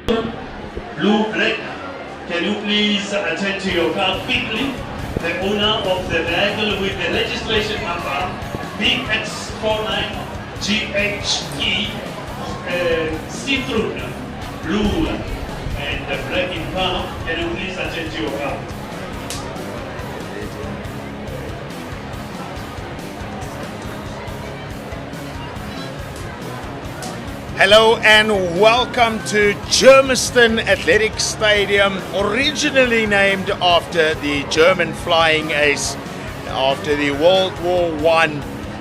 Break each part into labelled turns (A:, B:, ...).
A: Blue, black, can you please attend to your car quickly? The owner of the vehicle with the registration number BX49GHE, see-through, blue and black in car, can you please attend to your car?
B: Hello and welcome to Germiston Athletic Stadium, originally named after the German flying ace after the World War I,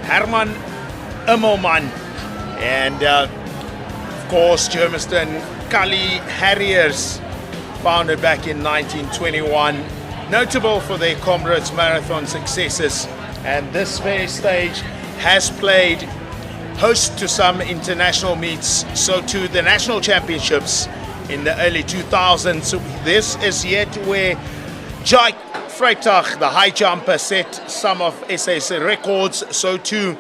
B: Hermann Immelmann. And of course, Germiston Cully Harriers, founded back in 1921, notable for their Comrades Marathon successes. And this very stage has played host to some international meets, so to the national championships in the early 2000s. So this is yet where Jake Freitag, the high jumper, set some of SA's records. So too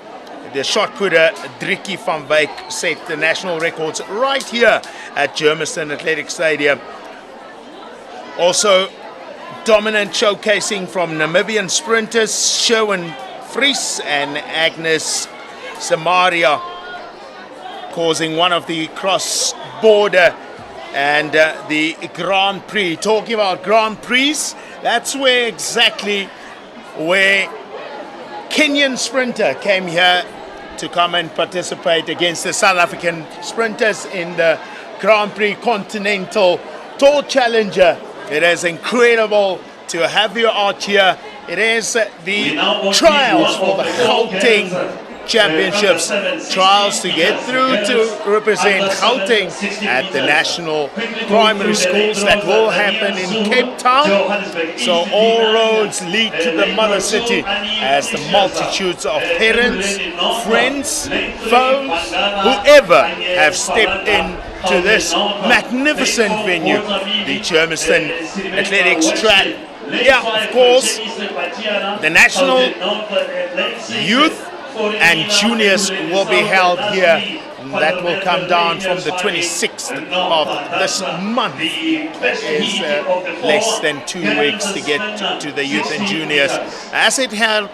B: the shot putter Driekie van Wyk set the national records right here at Germiston Athletic Stadium. Also dominant showcasing from Namibian sprinters Sherwin Vries and Agnes Samaria, causing one of the cross-border and the Grand Prix. Talking about Grand Prix, that's where exactly where Kenyan sprinter came here to come and participate against the South African sprinters in the Grand Prix Continental Tour Challenger. It is incredible to have you out here. It is the trials for the Gauteng Championships, trials to get through to represent Gauteng at the national primary schools that will happen in Cape Town. So all roads lead to the mother city as the multitudes of parents, friends, foes, whoever have stepped in to this magnificent venue, the Germiston Athletics track. Yeah, of course, the national youth and juniors will be held here. That will come down from the 26th of this month. That is less than 2 weeks to get to the youth and juniors. As it held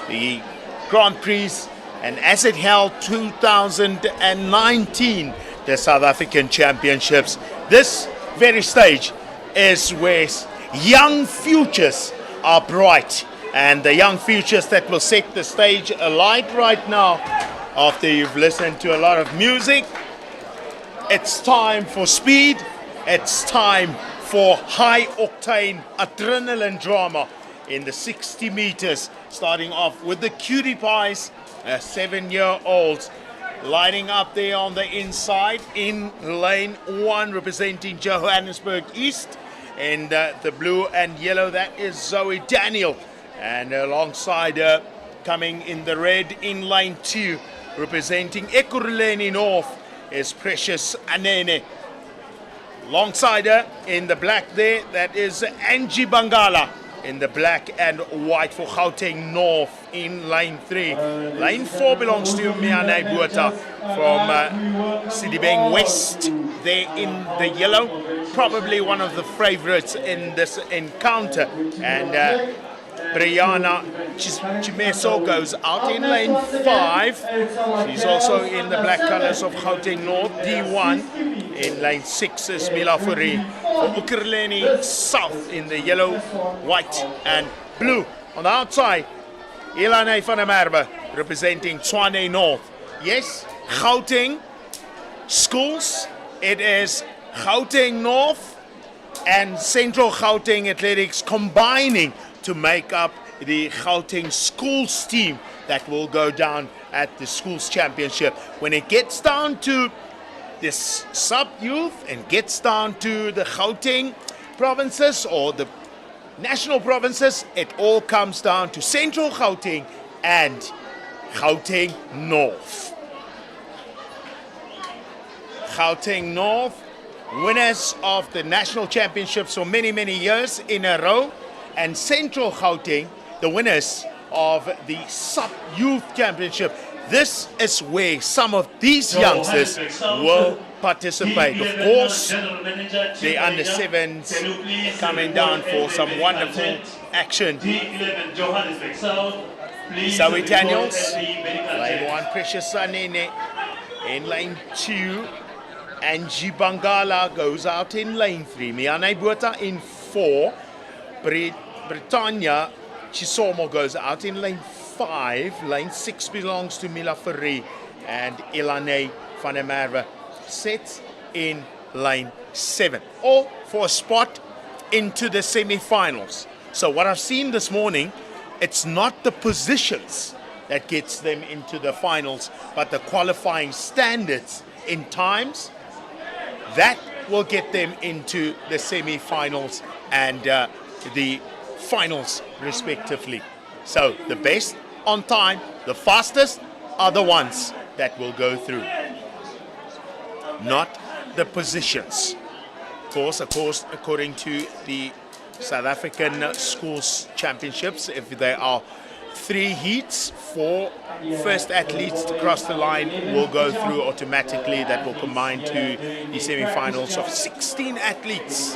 B: the Grand Prix and as it held 2019, the South African Championships. This very stage is where young futures are bright. And the young futures that will set the stage alight right now, after you've listened to a lot of music, it's time for speed, it's time for high octane adrenaline drama in the 60 meters, starting off with the cutie pies, 7-year-olds, lining up there on the inside in lane 1, representing Johannesburg East, and the blue and yellow, that is Zoe Daniel. And alongside her, coming in the red in lane 2, representing Ekurhuleni North, is Precious Anene. Alongside her, in the black there, that is Angie Bangala, in the black and white for Gauteng North in lane 3. Lane 4 belongs to Miane Buata from Sidibeng West, there in the yellow. Probably one of the favorites in this encounter. And Brianna Chimeso goes out in lane 5. She's also in the black colors of Gauteng North, D1. In lane 6 is Milafuri for Ekurhuleni South in the yellow, white and blue. On the outside, Ilane van der Merwe representing Tshwane North. Yes, Gauteng schools. It is Gauteng North and Central Gauteng Athletics combining to make up the Gauteng schools team that will go down at the schools championship. When it gets down to this sub-youth and gets down to the Gauteng provinces or the national provinces, it all comes down to Central Gauteng and Gauteng North. Gauteng North, winners of the national championships for many, many years in a row, and Central Gauteng, the winners of the sub-youth championship. This is where some of these youngsters will participate. Of course, the under 7s coming down for some wonderful action.
A: D11 Johannesburg South.
B: Zoe Daniels, lane 1, Precious Sanene in lane 2. Angie Bangala goes out in lane 3. Miane Bueta in 4. Britannia Chisomo goes out in lane 5. Lane 6 belongs to Mila Ferri. And Ilane van der Merwe sits in lane 7. All for a spot into the semi-finals. So what I've seen this morning, it's not the positions that gets them into the finals, but the qualifying standards in times that will get them into the semi-finals and the finals respectively. So the best on time, the fastest are the ones that will go through, not the positions. Of course, according to the South African Schools Championships, if there are 3 heats, 4 first athletes to cross the line will go through automatically. That will combine to the semi-finals of 16 athletes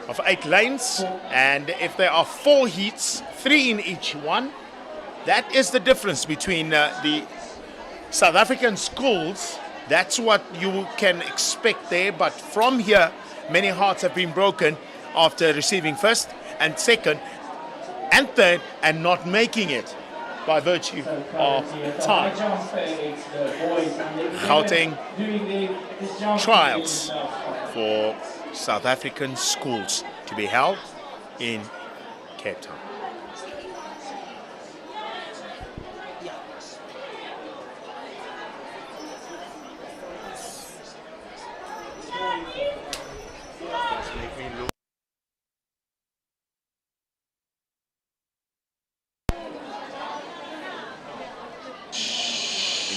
B: of 8 lanes. And if there are 4 heats, 3 in each one, that is the difference between the South African schools. That's what you can expect there. But from here, many hearts have been broken after receiving first and second and third and not making it by virtue of time. Gauteng trials for South African schools to be held in Cape Town.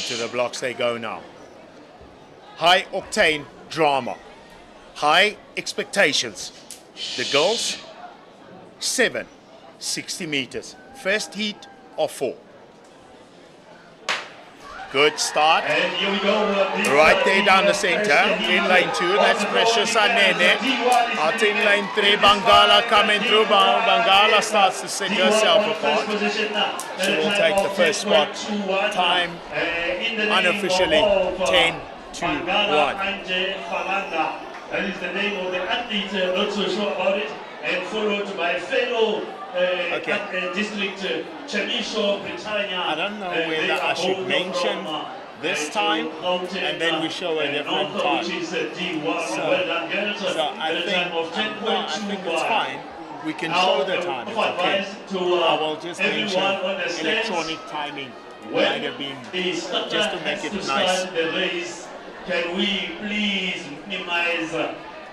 B: To the blocks they go now. High octane drama, high expectations. The girls, 7, 60 meters. First heat of 4. Good start.
A: And here we go.
B: Right there down the center. In lane 2, that's Precious Anene. Out in lane 3, Bangala coming through. Bangala starts to set herself apart. She will take the first spot. Time unofficially 10 to 1.
A: That is the name of the athlete, not so sure about it. And followed by fellow district Germiston, Britannia.
B: I don't know whether I should mention this time and then we show a different time. So I think it's fine. We can show the time. It's okay. I will just mention electronic timing. Might have been just to make it nice.
A: Can we please minimize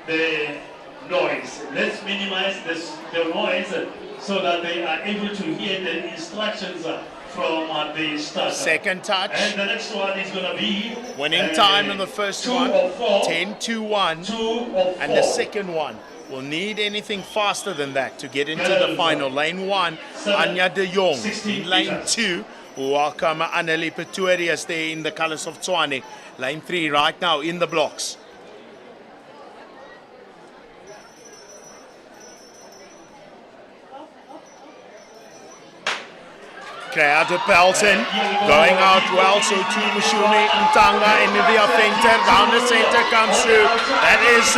A: the noise? Let's minimize the noise so that they are able to hear the instructions from the start.
B: Second touch.
A: And the next one is going to be
B: winning time in the first one, 10 to 1. And the second one will need anything faster than that to get into the final. Lane 1, Anya de Jong. In lane 2, welcome Annelie Pretorius there in the colors of Tshwane. Lane 3 right now in the blocks. Creative Pelton going out well, so to Mushumi Ntanga in the offender, down the center comes through. That is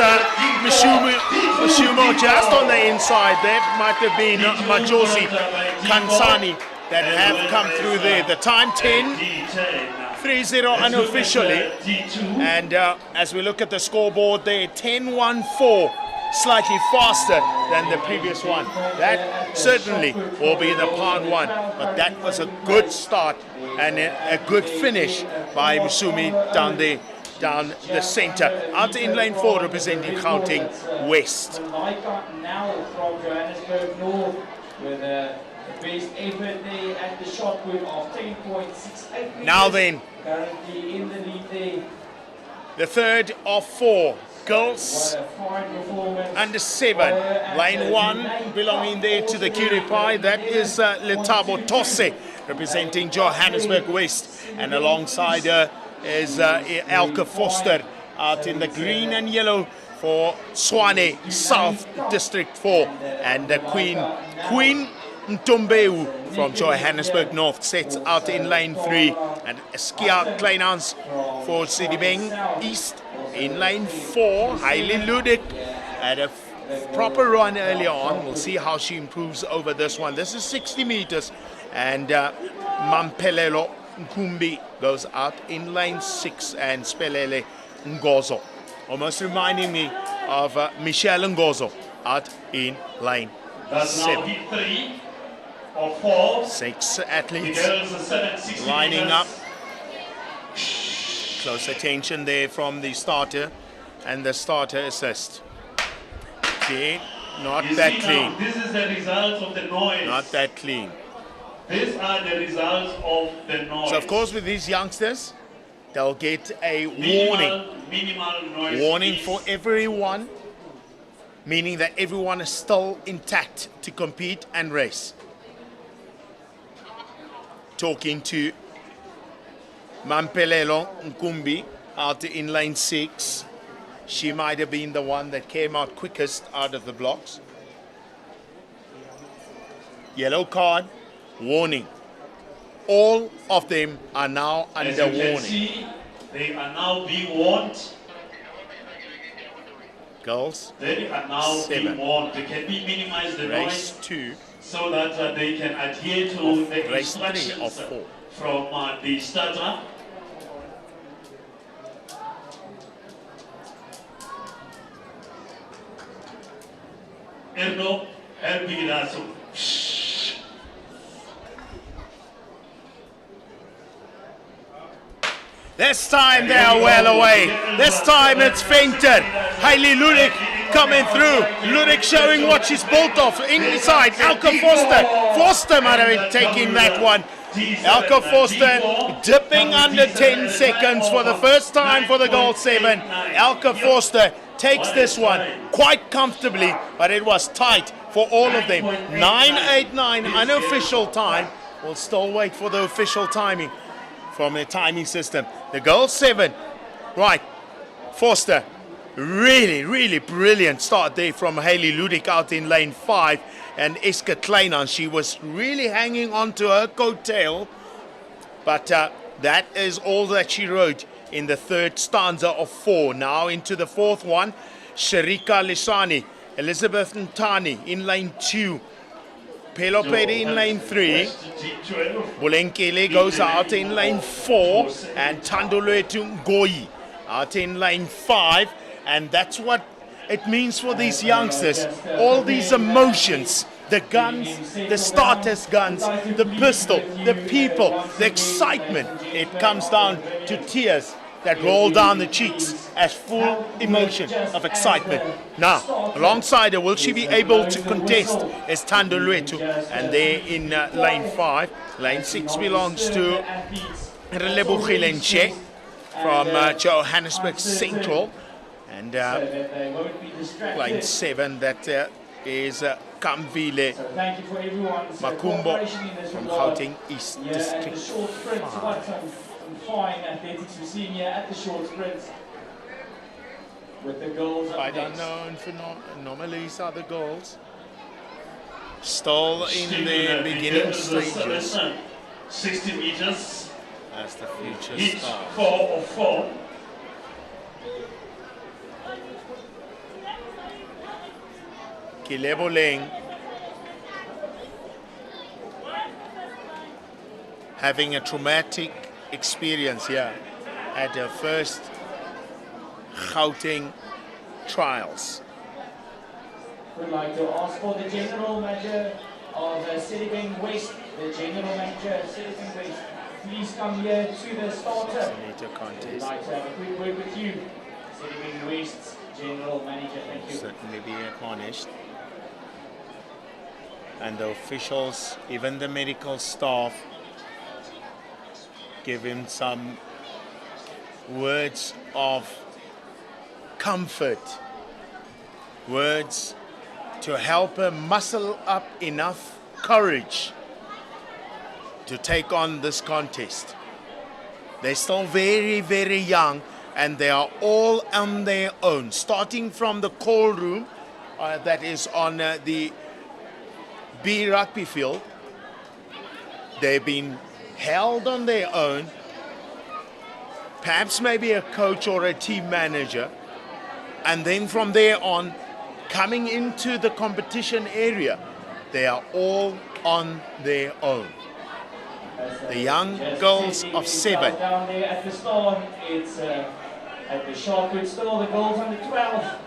B: Mushumo just on the inside. That might have been Majosi Kansani that have come through there. The time 10-3-0 unofficially. And as we look at the scoreboard there, 10-1-4. Slightly faster than the previous one. That certainly will be the pound one, but that was a good start and a good finish by Musumi down the center. Out in lane 4 representing Gauteng West.
C: Now from Johannesburg North with a best effort there at the shot put of 10.68.
B: Now then,
C: currently in the lead there.
B: The third of 4. Girls under 7, lane 1 belonging there to the cutie pie. That is Letabo Tose representing Johannesburg West. And alongside her is Elke Foster out in the green and yellow for Swane South District 4. And Queen Ntombeu from Johannesburg North sets out in lane 3. And Skia Kleinhans for Sedibeng East in lane 4. Hailey Ludik had a proper run earlier on. We'll see how she improves over this one. This is 60 meters. And Mampelelo Nkumbi goes out in lane 6. And Spelele Ngozo, almost reminding me of Michelle Ngozo, out in lane 7. 6 athletes lining up. Close attention there from the starter and the starter assist. Okay, not that clean.
A: This is the result of the noise.
B: Not that clean.
A: These are the results of the noise.
B: So of course with these youngsters, they'll get a
A: minimal noise.
B: Warning for everyone, meaning that everyone is still intact to compete and race. Talking to Mampelelo Nkumbi out in lane 6. She might have been the one that came out quickest out of the blocks. Yellow card, warning. All of them are now
A: As
B: under
A: you can
B: warning.
A: see, they are now being warned.
B: Girls,
A: They are now
B: 7.
A: being warned. They can be minimize the
B: race
A: noise
B: 2,
A: so that they can adhere to the
B: race 3 of
A: instructions
B: 4.
A: from the starter. Erno Elbilaso.
B: This time they are well away. This time it's fainted. Hailey Ludik coming through. Ludik showing what she's built of. Inside, Elke Foster. Foster might have been taking that one. Elke Foster dipping under 10 seconds for the first time for the Gold 7. Elke Foster takes this one quite comfortably, but it was tight for all of them. 9:89 unofficial time. We'll still wait for the official timing from the timing system. The Gold 7, right, Foster, really brilliant start there from Hailey Ludik out in lane 5. And Iska Kleinhans, she was really hanging on to her coattail, but that is all that she rode in the third stanza of 4. Now into the fourth one, Sharika Lisani, Elizabeth Ntani in lane 2, Pelopedi in lane 3, Bulenkele goes out in lane 4, and Tandolwetu Ngoyi out in lane 5, and that's what it means for these youngsters. All these emotions, the guns, the starters' guns, the pistol, the people, the excitement, it comes down to tears that roll down the cheeks as full emotion of excitement. Now, alongside her, will she be able to contest is Tandolwetu, and they're in lane 5. Lane 6 belongs to Relebogile Nche from Johannesburg Central. And lane 7, that is Kamvile Makumbo from Gauteng East District 5.
C: Fine athletics we're seeing here at the short sprints with the goals up
B: Quite unknown for anomalies are the goals. Still in the beginning stages
A: 60 meters.
B: as the future
A: Each
B: starts.
A: 4 of 4.
B: Kileboleng having a traumatic experience here at her first Gauteng trials.
C: We'd like to ask for the general manager of Sedibeng West, the general manager of Sedibeng West, please come here to the starter.
B: Meter
C: We'd
B: contest.
C: like to have a quick word with you, Sedibeng West's general manager. Thank you.
B: Certainly be admonished. And the officials, even the medical staff, give him some words of comfort, words to help her muscle up enough courage to take on this contest. They're still very, very young, and they are all on their own. Starting from the call room that is on the B rugby field, they've been held on their own. Perhaps maybe a coach or a team manager. And then from there on, coming into the competition area, they are all on their own. The young girls of 7.
C: Down there at the start, it's at the Sharkwood store, the girls under 12.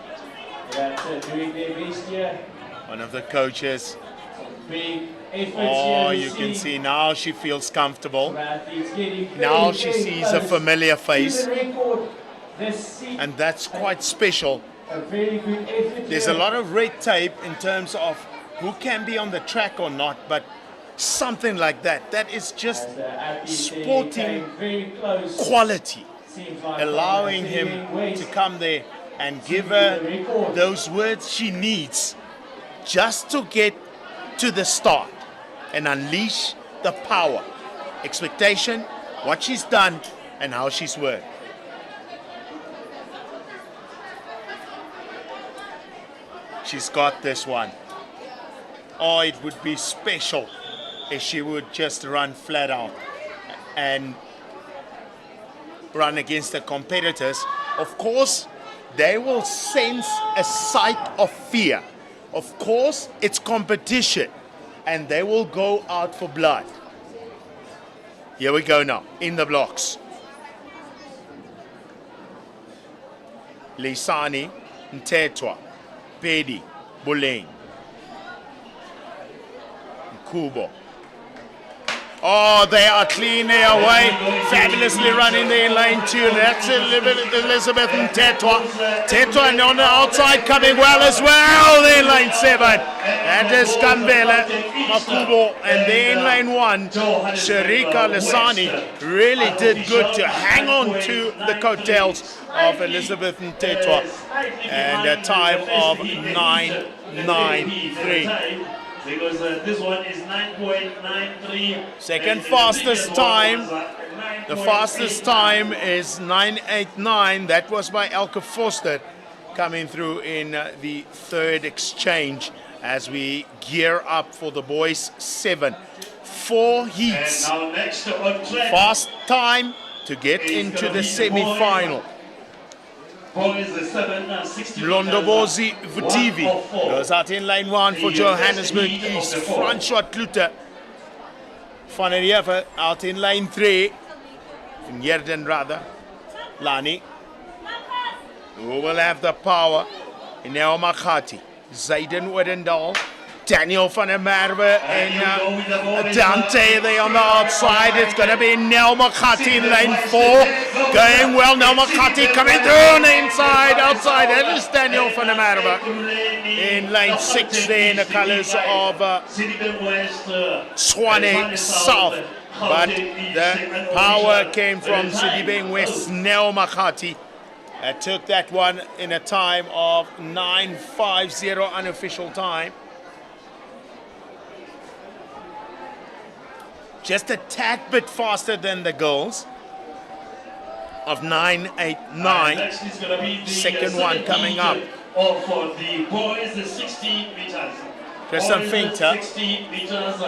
C: That's doing their best here.
B: One of the coaches.
C: Big efforts
B: Oh,
C: here.
B: you can see now she feels comfortable.
C: Athletes getting
B: Now
C: very,
B: she
C: very
B: sees a
C: close
B: familiar
C: to
B: face,
C: the record. This seems
B: and that's quite special.
C: a very good effort.
B: There's a lot of red tape in terms of who can be on the track or not, but something like that, that is just sporting quality, allowing him to come there and give her those words she needs just to get to the start and unleash the power, expectation, what she's done and how she's worked. She's got this one. Oh, it would be special if she would just run flat out and run against the competitors. Of course, they will sense a sight of fear. Of course, it's competition, and they will go out for blood. Here we go now, in the blocks. Lisani, Ntetwa, Pedi, Buleng, Kubo. Oh, they are clean their way. Fabulously running there in lane 2. That's Elizabeth and Tetwa. Tetwa and on the outside coming well as well. There in lane 7. That is Kambela, Makubo. And there in lane 1, Sharika Lisani really did good to hang on to the coattails of Elizabeth and Tetwa. And a time of 9:93.
A: Because this one is 9.93.
B: Second fastest time. The fastest time is 9:89. That was by Elke Foster coming through in the third exchange as we gear up for the boys 7. 4 heats.
A: And now next on track,
B: Fast time to get into the semi-final.
A: boys 7:60.
B: Londobozi Vutivi goes out in lane 1 for Johannesburg East. Front shot Klute. Van der Heever out in lane 3. Van Yerden rather. Lani. Who will have the power? Ineo Makati. Zayden Wedendal. Daniel van der Merwe and Dante there on the outside. It's going to be Nel Makati in lane 4. Going well, Nel Makati coming through on the inside, outside. That is Daniel van der Merwe in lane 6 there in the colours of Swane South. But the power came from Sidibeng West, Nel Makati. Took that one in a time of 9:50 unofficial time. Just a tad bit faster than the girls of 9:89. Second one coming up.
A: For the boys, the 60 meters.
B: Christian Finter.
A: 60 meters.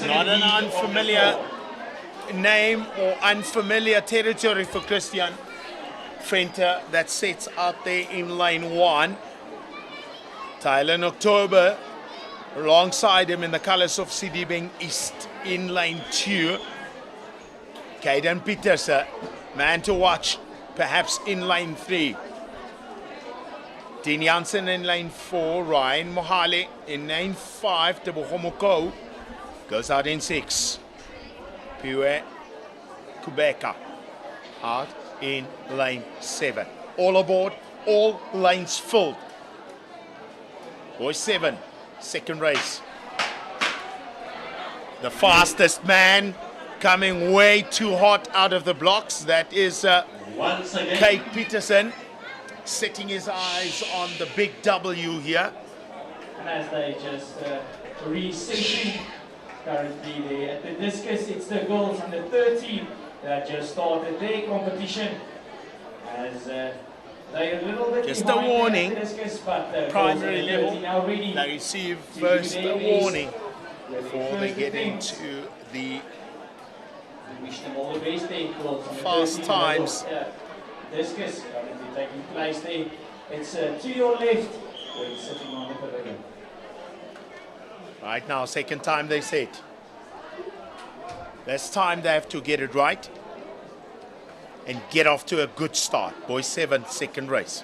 B: Not an unfamiliar name or unfamiliar territory for Christian Finter that sits out there in lane 1. Tyler in October alongside him in the colours of Sidibeng East in lane 2. Caden Petersen, man to watch, perhaps in lane 3. Dean Janssen in lane 4. Ryan Mohale in lane 5. Tebogo goes out in 6. Pue Kubeka out in lane 7. All aboard, all lanes filled. Boys 7, second race. The fastest man coming way too hot out of the blocks. That is Kate Petersen, setting his eyes on the big W here.
C: And as they just resetting currently there. At the discus, it's the girls under 13 that just started their competition. As they're a little bit
B: Just a
C: behind
B: warning,
C: at the discus, but the
B: primary
C: girls under 13
B: level,
C: are ready
B: they receive
C: to
B: first
C: do
B: a
C: their
B: warning
C: best.
B: before they get
C: Attempts.
B: into the
C: We wish them all the best there, girls under
B: fast
C: 13
B: times.
C: Discus currently taking place there. It's to your left when sitting on the pavilion.
B: Right now, second time they set. This time they have to get it right and get off to a good start. Boys 7, second race.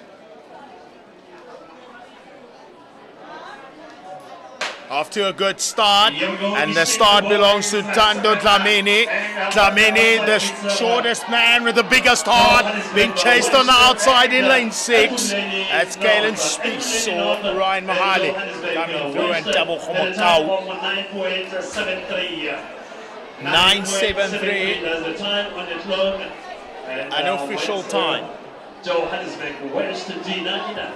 B: Off to a good start, and the start belongs to Tando Dlamini. Dlamini, the shortest man with the biggest heart, being chased on the outside in lane 6. That's Galen Spies or Ryan Mahali coming through, and double Khomotau. 9:73, an official time.
A: Johannesburg West Dina.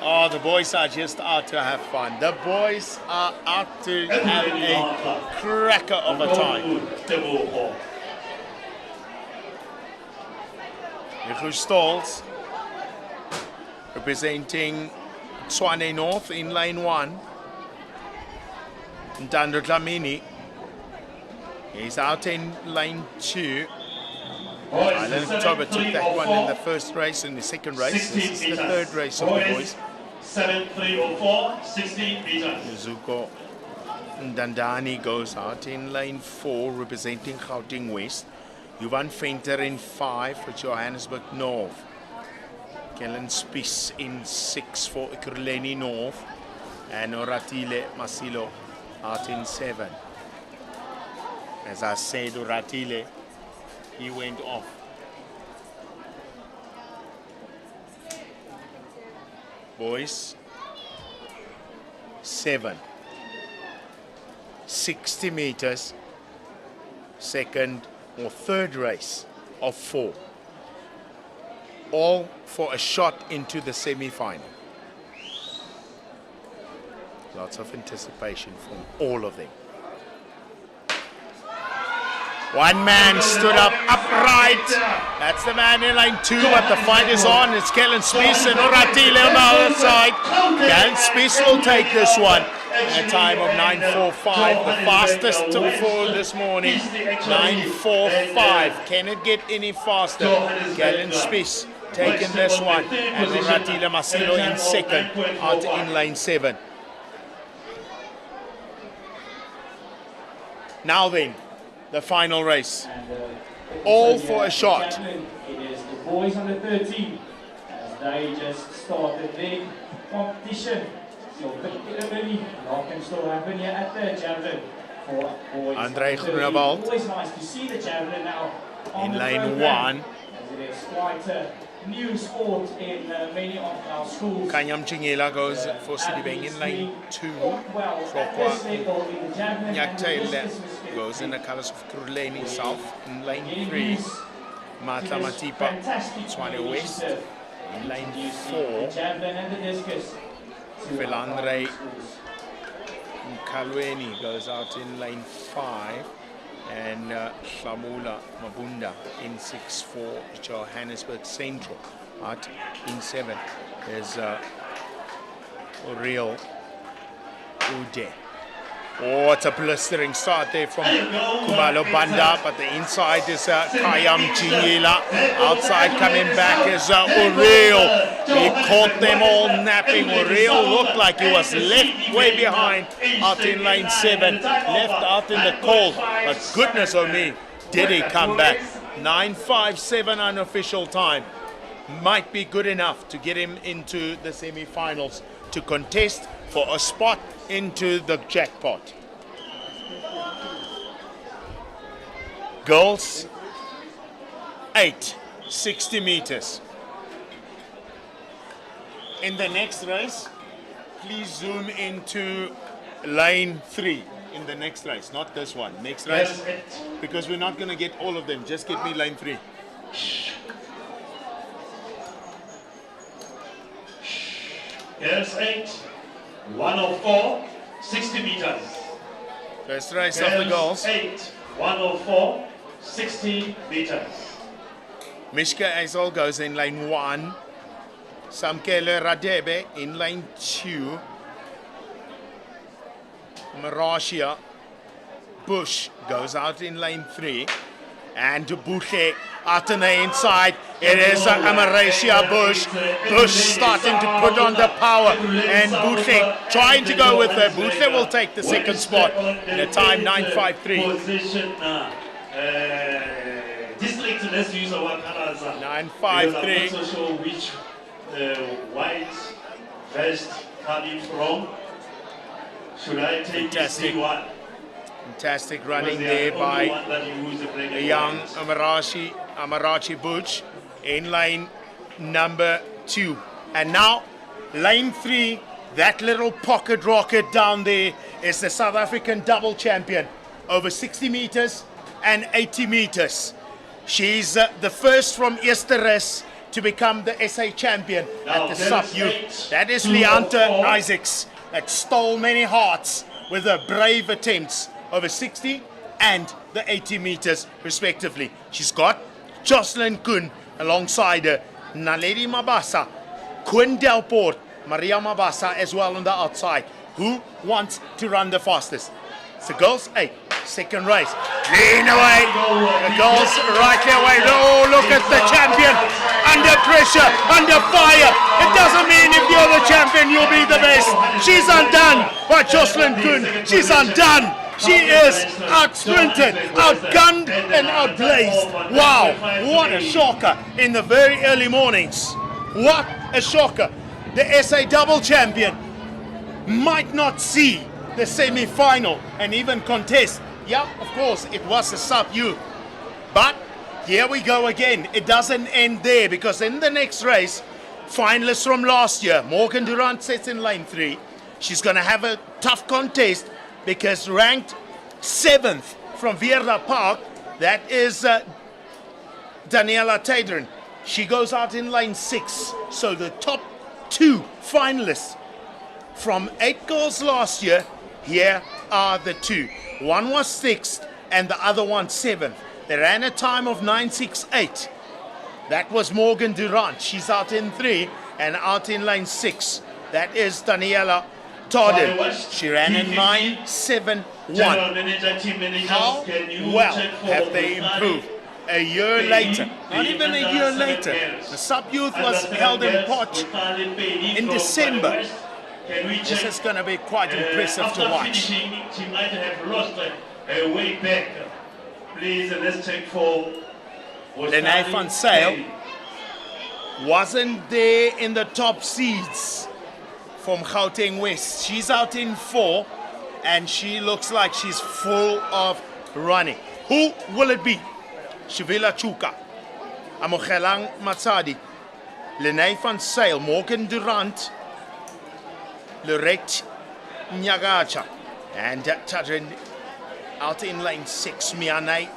B: Oh, the boys are just out to have fun. The boys are out to have a cracker of a time. Hugo Stolz representing Tshwane North in lane 1. Ndando Dlamini, he's out in lane 2. Island October took that one in the first race and the second race. This is the third race of the boys.
A: 7304, 16 meters.
B: Zuko Ndandani goes out in lane 4, representing Gauteng West. Johan Venter in 5 for Johannesburg North. Kellen Spies in 6 for Ekurhuleni North. And Oratile Masilo out in 7. As I said, Oratile, he went off. Boys 7, 60 meters, second or third race of 4, all for a shot into the semi-final. Lots of anticipation from all of them. One man stood up upright. That's the man in lane 2, but the fight is on. It's Kellen Spies and Oratile on the other side. Kellen Spies will take this one. A time of 9:45, the fastest for this morning. 9:45. Can it get any faster? Kellen Spies taking this one. And Oratile Masilo in second, out in lane 7. Now then, the final race. All for a shot.
C: It is the boys under 13 as they just started their competition. So particularly, what can still happen here at the javelin for boys.
B: Andre Groenewald.
C: Always nice to see the javelin now on
B: In
C: the
B: lane
C: program,
B: 1.
C: as it is quite a new sport in many of our schools.
B: Kanyam Chingela goes for Sidibeng in lane 2.
C: Well, at this level in the javelin and the discus was
B: goes in the colours of Ekurhuleni South in lane 3. Matla Matipa, Tshwane West in lane 4. Velandre Mkalweni goes out in lane 5. And Hlamula Mabunda in 6 for Johannesburg Central. Out in 7 is Uriel Ude. Oh, it's a blistering start there from Kumalo Banda, but the inside is Kayam Chingela. Outside coming back is Uriel. He caught them all napping. Uriel looked like he was left way behind out in lane 7. Left out in the cold. But goodness oh me, did he come back. 9:57 unofficial time. Might be good enough to get him into the semi-finals to contest for a spot into the jackpot. Girls 8, 60 meters. In the next race, please zoom into lane 3 in the next race, not this one. Next race, because we're not going to get all of them. Just get me lane 3.
A: Yes, 8, 104, 60 meters.
B: First race of the girls.
A: 8, 104, 60 meters.
B: Mishka Azol goes in lane 1. Samkele Radebe in lane 2. Marashia Bush goes out in lane 3. And Boucher Atene inside. It is Amarashia Bush. Bush starting to put on the power. And Boucher trying to go with her. Boucher will take the second spot in a time 9.53.
A: Position district, let's use our colors.
B: 9.53.
A: I'm not so sure which white vest coming from. Should I take
B: Fantastic.
A: C1?
B: Fantastic running there by the young Amarachi Bush in lane number 2. And now lane 3, that little pocket rocket down there is the South African double champion over 60 meters and 80 meters. She's the first from Easteres to become the SA champion at the sub-youth. That is Leanta Isaacs that stole many hearts with her brave attempts over 60 and the 80 meters respectively. She's got Jocelyn Kuhn alongside her, Naledi Mabasa, Quinn Delport, Maria Mabasa as well on the outside. Who wants to run the fastest? It's the girls' 8, second race. Lean away. The girls right there away. Oh, look at the champion. Under pressure, under fire. It doesn't mean if you're the champion, you'll be the best. She's undone by Jocelyn Kuhn. She's undone. She is outsprinted, outgunned and outblazed. Wow, what a shocker in the very early mornings. What a shocker. The SA double champion might not see the semi-final and even contest. Yeah, of course, it was a sub-youth. But here we go again. It doesn't end there because in the next race, finalists from last year, Morgan Durant sits in lane 3. She's going to have a tough contest because ranked 7th from Vierda Park, that is Daniela Tadrin. She goes out in lane 6. So the top 2 finalists from 8 girls last year, here are the 2. One was 6th and the other one 7th. They ran a time of 9.68. That was Morgan Durant. She's out in 3 and out in lane 6. That is Daniela Tadrin. She ran a 9.71. How well have they improved? A year later, not even a year later, the sub-youth was held in Potch in December. This is going to be quite impressive to watch.
A: She might have lost a way back. Please, let's check for
B: Lene van Sail wasn't there in the top seeds from Gauteng West. She's out in 4 and she looks like she's full of running. Who will it be? Shivila Chuka, Amogelang Matsadi, Lene van Sail, Morgan Durant, Lorette Nyagacha, and Tadrin out in lane 6. Miane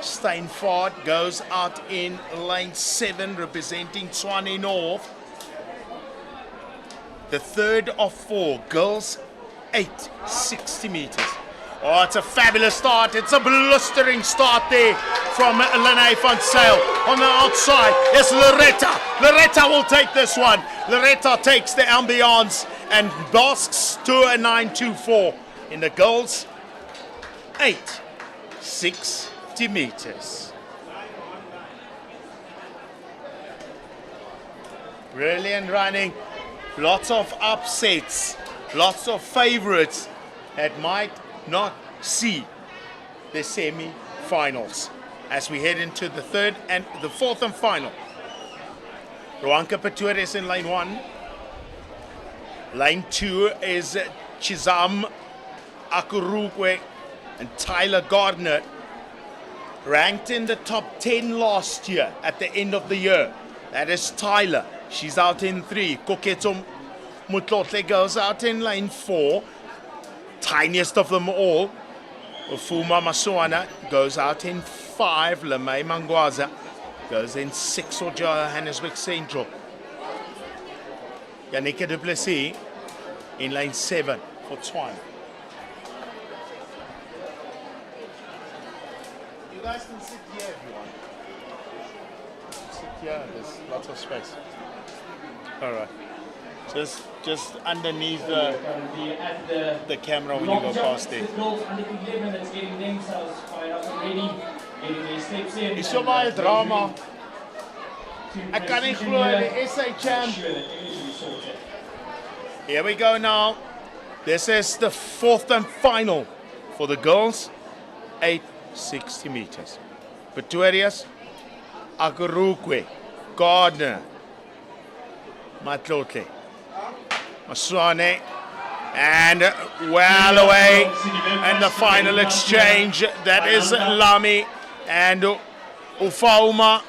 B: Steinford goes out in lane 7, representing Tshwane North. The third of 4, girls 8, 60 meters. Oh, it's a fabulous start. It's a blistering start there from Lene van Sail. On the outside, it's Loretta. Loretta will take this one. Loretta takes the ambiance and basks to a 9.24 in the girls 8, 60 meters. Brilliant running. Lots of upsets. Lots of favorites that might not see the semi-finals as we head into the third and the fourth and final. Ruanka Pretorius in lane 1. Lane 2 is Chizam Akurukwe and Tyler Gardner, ranked in the top 10 last year at the end of the year. That is Tyler. She's out in 3. Koketo Mutlotle goes out in lane 4. Tiniest of them all, Ufuma Masuana goes out in 5. Lemay Mangwaza goes in 6 for Johannesburg Central. Yannicka Du Plessis in lane 7 for Tshwane. You guys can sit here if you want. Sit here, there's lots of space. Alright. Just underneath the camera when you go past there. Is so baie drama. Ek kan nie glo die SA champ. Here we go now. This is the fourth and final for the girls. 860 meters. Pretorius, Akurukwe, Gardner, Matlotle, Maswane, and well away. And the final exchange, that is Lami and Ufauma.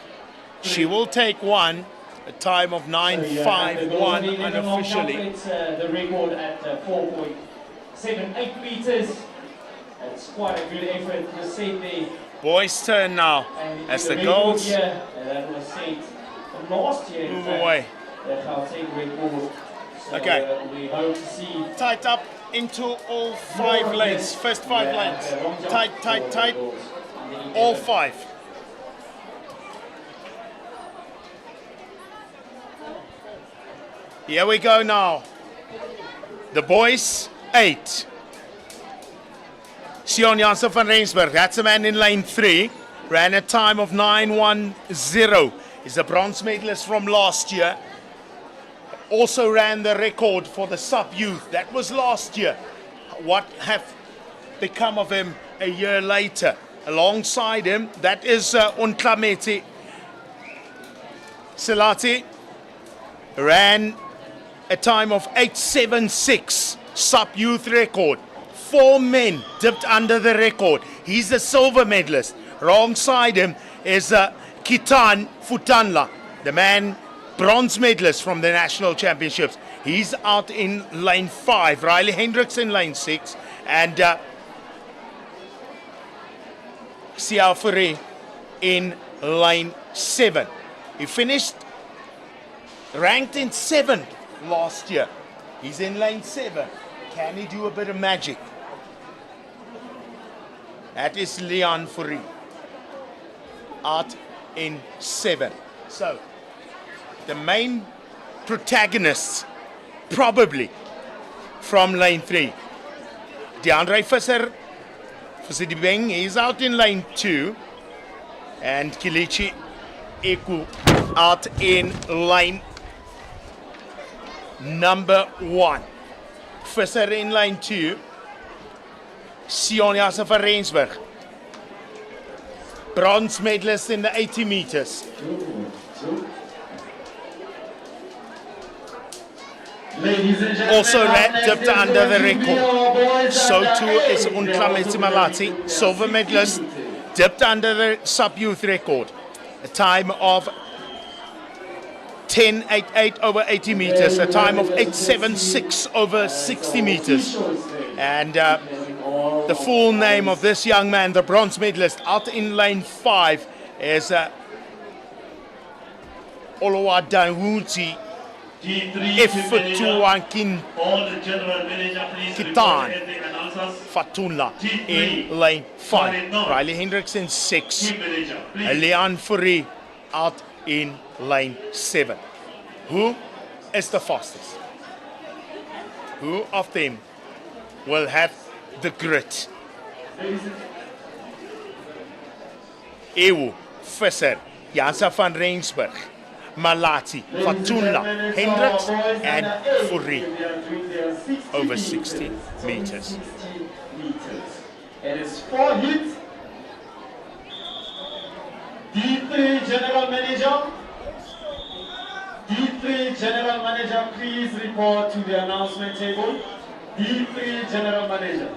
B: She will take one. A time of 9:51 unofficially.
C: It's the record at 4.78 meters. It's quite a good effort to set there.
B: Boys' turn now as the girls
C: that was set from last year.
B: move away.
C: The Gauteng record. So,
B: Okay.
C: we hope to see
B: Tight up into all 5 lanes. First 5 lanes. Tight. All 5. Here we go now. The boys, 8. Sion Janssen van Rensburg, that's the man in lane 3. Ran a time of 9:10. He's a bronze medalist from last year. Also ran the record for the sub-youth. That was last year. What have become of him a year later? Alongside him, that is Untlameti Silati. Ran a time of 8:76, sub-youth record. 4 men dipped under the record. He's the silver medalist. Alongside him is Kitan Futanla, the man bronze medalist from the national championships. He's out in lane 5. Riley Hendricks in lane 6. And Siao Fourie in lane 7. He finished ranked in 7th last year. He's in lane 7. Can he do a bit of magic? That is Leon Fourie. Out in 7. So, the main protagonists probably from lane 3. DeAndre Visser, Fusidibeng, he's out in lane 2. And Kilichi Eku out in lane number 1. Visser in lane 2. Sion Janssen van Rensburg, bronze medalist in the 80 meters. Also dipped under the record. So too is Untlameti Malati, silver medalist, dipped under the sub-youth record. A time of 10:88 over 80 meters, a time of 8:76 over 60 meters. And the full name of this young man, the bronze medalist, out in lane 5, is Oluwadanwuti Ifetuwankin Kitan Fatuna in lane 5. Riley Hendricks in 6. Leon Fourie out in lane 7. Who is the fastest? Who of them will have the grit? Ewu, Visser, Janssen van Rensburg, Malati, Fatuna, Hendricks, and Fourie over 60 meters.
C: It is 4 hits. D3 General Manager. D3 General Manager, please report to the announcement table. D3 General Manager.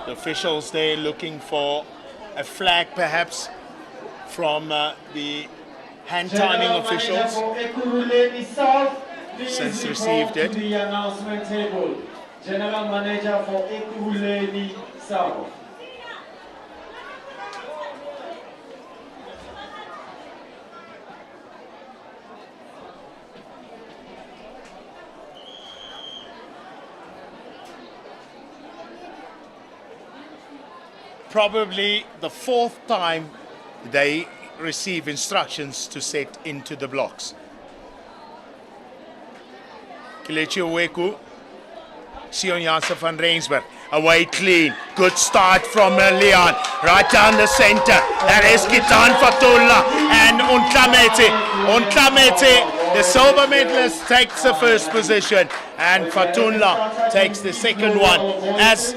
B: The officials there looking for a flag perhaps from the hand timing officials. Since received it.
C: To the announcement table. General Manager for Ekurhuleni South.
B: Probably the 4th time they receive instructions to set into the blocks. Kelechi Oweku, Sion Janssen van Rensburg, away clean, good start from Leon, right down the center, that is Kitan Fatullah and Untlamete, the silver medalist takes the first position and Fatullah takes the second one. As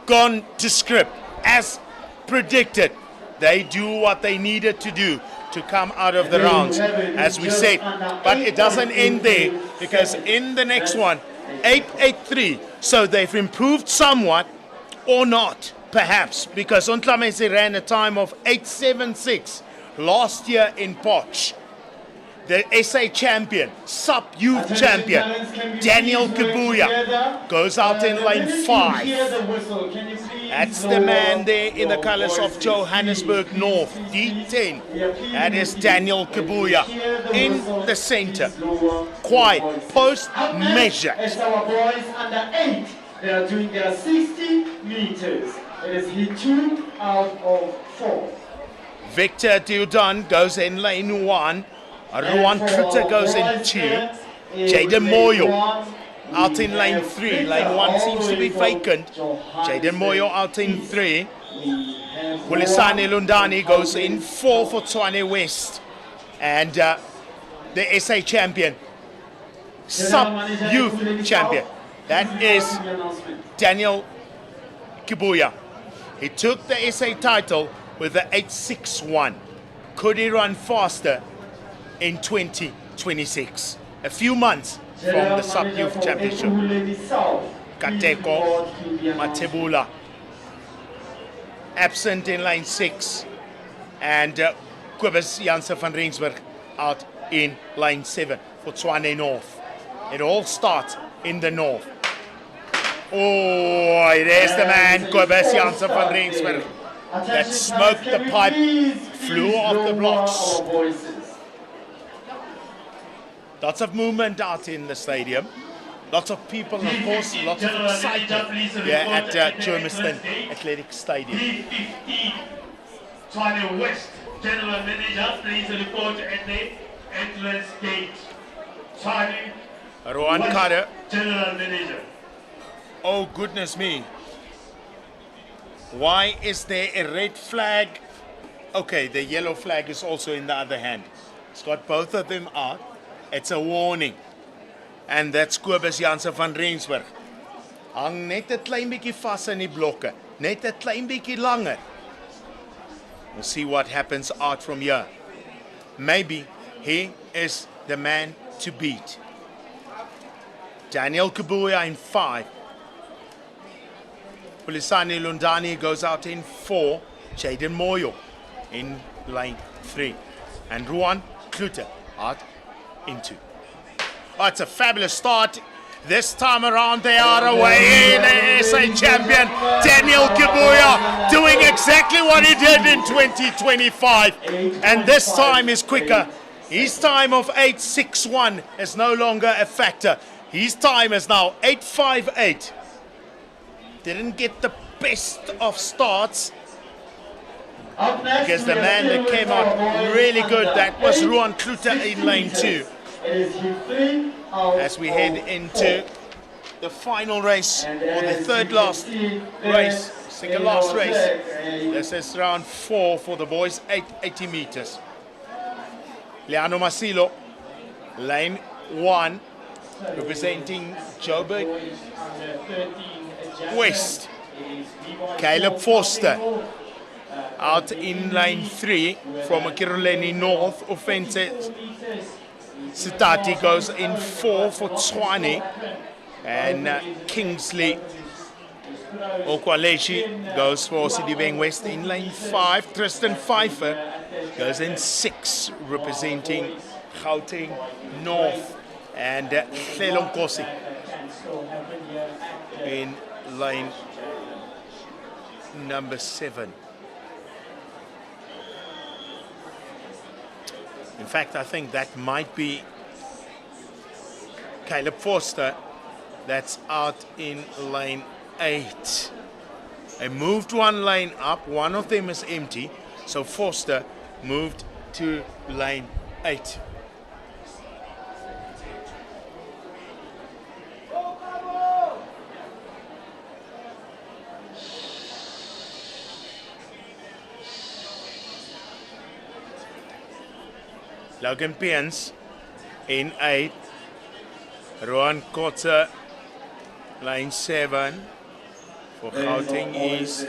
B: gone to script, as predicted, they do what they needed to do to come out of the rounds, as we said. But it doesn't end there, because in the next one, 883, so they've improved somewhat, or not, perhaps, because Untlamese ran a time of 876 last year in Potch. The SA champion, sub-youth champion, Daniel Kibuya, goes out in lane 5. That's the man there in the colors of Johannesburg North, D10. That is Daniel Kibuya in the center. Quite post-measure.
C: It's our boys under 8. They are doing their 60 meters. It is hit 2 out of 4.
B: Victor Diudan goes in lane 1. Ruan Klutter goes in 2. Jaden Moyo out in lane 3. Lane 1 seems to be vacant. Jaden Moyo out in 3. Wulisani Lundani goes in 4 for Tshwane West. And the SA champion, sub-youth champion, that is Daniel Kibuya. He took the SA title with the 861. Could he run faster in 2026? A few months from the sub-youth championship. Kateko Matebula absent in lane 6, and Kobus Janssen van Rensburg out in lane 7 for Tshwane North. It all starts in the north. Oh, there's the man, Kobus Janssen van Rensburg, that smoked the pipe, flew off the blocks. Lots of movement out in the stadium. Lots of people, of course, lots of excitement here at Germiston Athletic Stadium.
A: 3:15, Tshwane West, General Manager, please report at the entrance gate. Tshwane
B: Rowan Carter.
A: General Manager.
B: Oh, goodness me. Why is there a red flag? Okay, the yellow flag is also in the other hand. It's got both of them out. It's a warning. And that's Kobus Janssen van Rensburg. Hang net 'n klein bietjie vas in die blokke. Net 'n klein bietjie langer. We'll see what happens out from here. Maybe he is the man to beat. Daniel Kibuya in 5. Pulisani Lundani goes out in 4. Jaden Moyo in lane 3. And Ruan Kluter out in 2. Oh, it's a fabulous start. This time around they are away. The SA champion Daniel Kibuya doing exactly what he did in 2025. And this time is quicker. His time of 861 is no longer a factor. His time is now 858. Didn't get the best of starts, because the man that came out really good, that was Ruan Kluter in lane 2. As we head into the final race, or the third last race, second last race. This is round 4 for the boys, 880 meters. Leano Masilo, lane 1, representing Joburg West. Caleb Forster out in lane 3 from Kiruleni North. Offense Sitati goes in 4 for Tshwane, and Kingsley Okwaleshi goes for Sidibeng West in lane 5. Tristan Pfeiffer goes in 6, representing Gauteng North, and Hlelo Nkosi in lane number 7. In fact, I think that might be Caleb Forster that's out in lane 8. They moved one lane up, one of them is empty. So Forster moved to lane 8. Logan Piens in 8. Rohan Kotze, lane 7. For Gauteng East,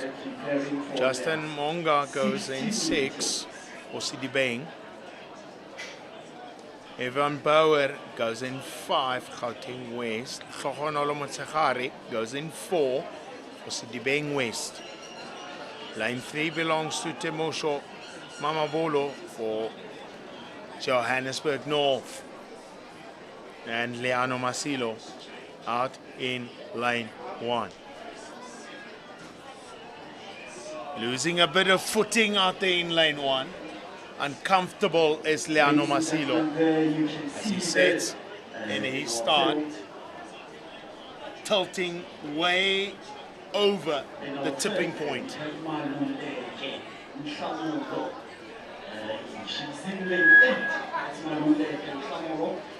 B: Justin Monga goes in 6 for Sidibeng. Evan Bauer goes in 5, Gauteng West. Tlhogonolo Motsegare goes in 4 for Sidibeng West. Lane 3 belongs to Temosho Mamabolo for Johannesburg North. And Leano Masilo out in lane 1. Losing a bit of footing out there in lane 1. Uncomfortable is Leano Masilo as he sets in his start, tilting way over the tipping point.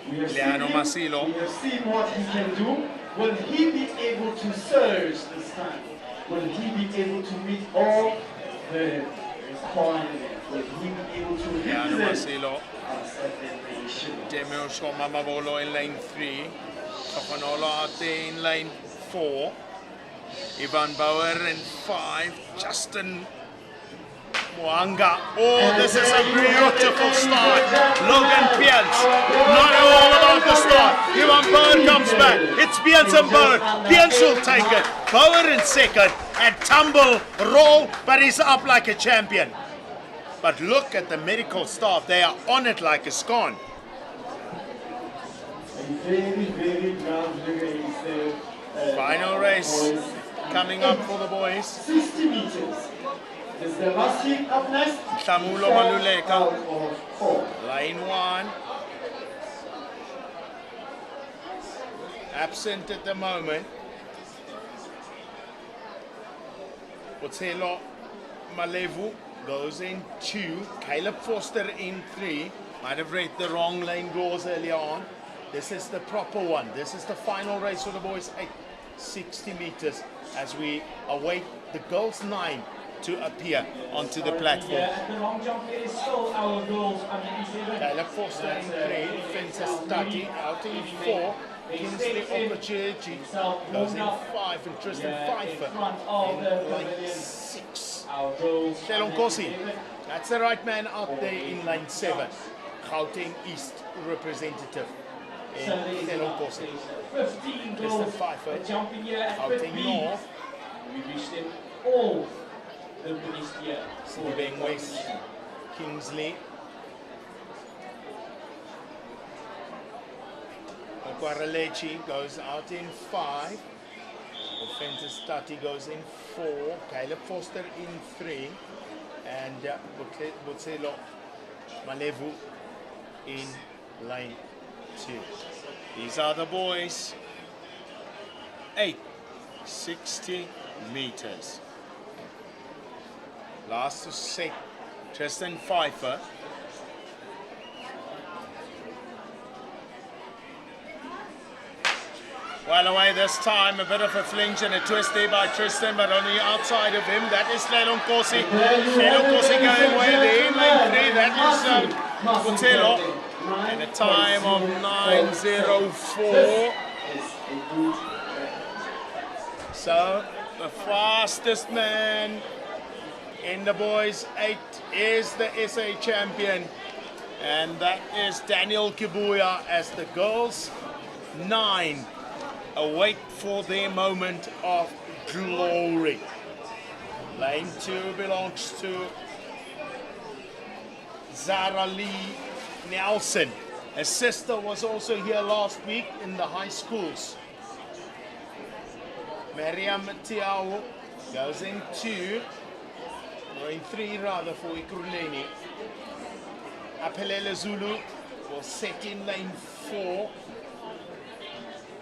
B: Leano Masilo.
A: We have seen what he can do. Will he be able to surge this time? Will he be able to meet all the requirements? Will he be able to
B: Leano
A: represent
B: Masilo.
A: us at the nation?
B: Temosho Mamabolo in lane 3. Tlhogonolo out there in lane 4. Ivan Bauer in 5. Justin Mwanga. Oh, this is a beautiful start. Logan Piens. Not all about the start. Ivan Bauer comes back. It's Piens and Bauer. Piens will take it. Bauer in second. And tumble, roll, but he's up like a champion. But look at the medical staff. They are on it like a scone.
A: Very, very lovely race.
B: Final race coming up for the boys.
A: 60 meters. Is the last heat up next?
B: Tamulo Maluleka,
A: Out of 4.
B: lane 1. Absent at the moment. Botselo Malevu goes in 2. Caleb Forster in 3. Might have read the wrong lane draws earlier on. This is the proper one. This is the final race for the boys. 60 meters as we await the girls 9 to appear onto the platform.
C: Yeah, the long jump is still our goals under E7.
B: Caleb Forster in 3, Fences Tati out in 4, Kingsley Opportunity goes in 5, and Tristan Pfeiffer in lane 6. Shelon Kosi, that's the right man out there in lane 7. Gauteng East representative in Shelon Kosi.
C: 15
B: Tristan
C: goals
B: Pfeiffer,
C: jumping here at
B: Gauteng
C: 15.
B: North,
C: We wish them all the best here.
B: Sidibeng West, Kingsley. Okwaralechi goes out in 5. Offenses Tati goes in 4. Caleb Forster in 3. And Botselo Malevu in lane 2. These are the boys. 60 meters. Last to set, Tristan Pfeiffer. Well away this time, a bit of a flinch and a twist there by Tristan, but on the outside of him, that is Shelon Kosi. Shelon Kosi going way there in lane 3, that is Botselo. And a time of 9:04. So, the fastest man in the boys 8 is the SA champion, and that is Daniel Kibuya, as the girls 9 await for their moment of glory. Lane 2 belongs to Zara Lee Nelson. Her sister was also here last week in the high schools. Mariam Tiawo goes in 2, or in 3 rather, for Ikuruleni. Apelele Zulu will set in lane 4.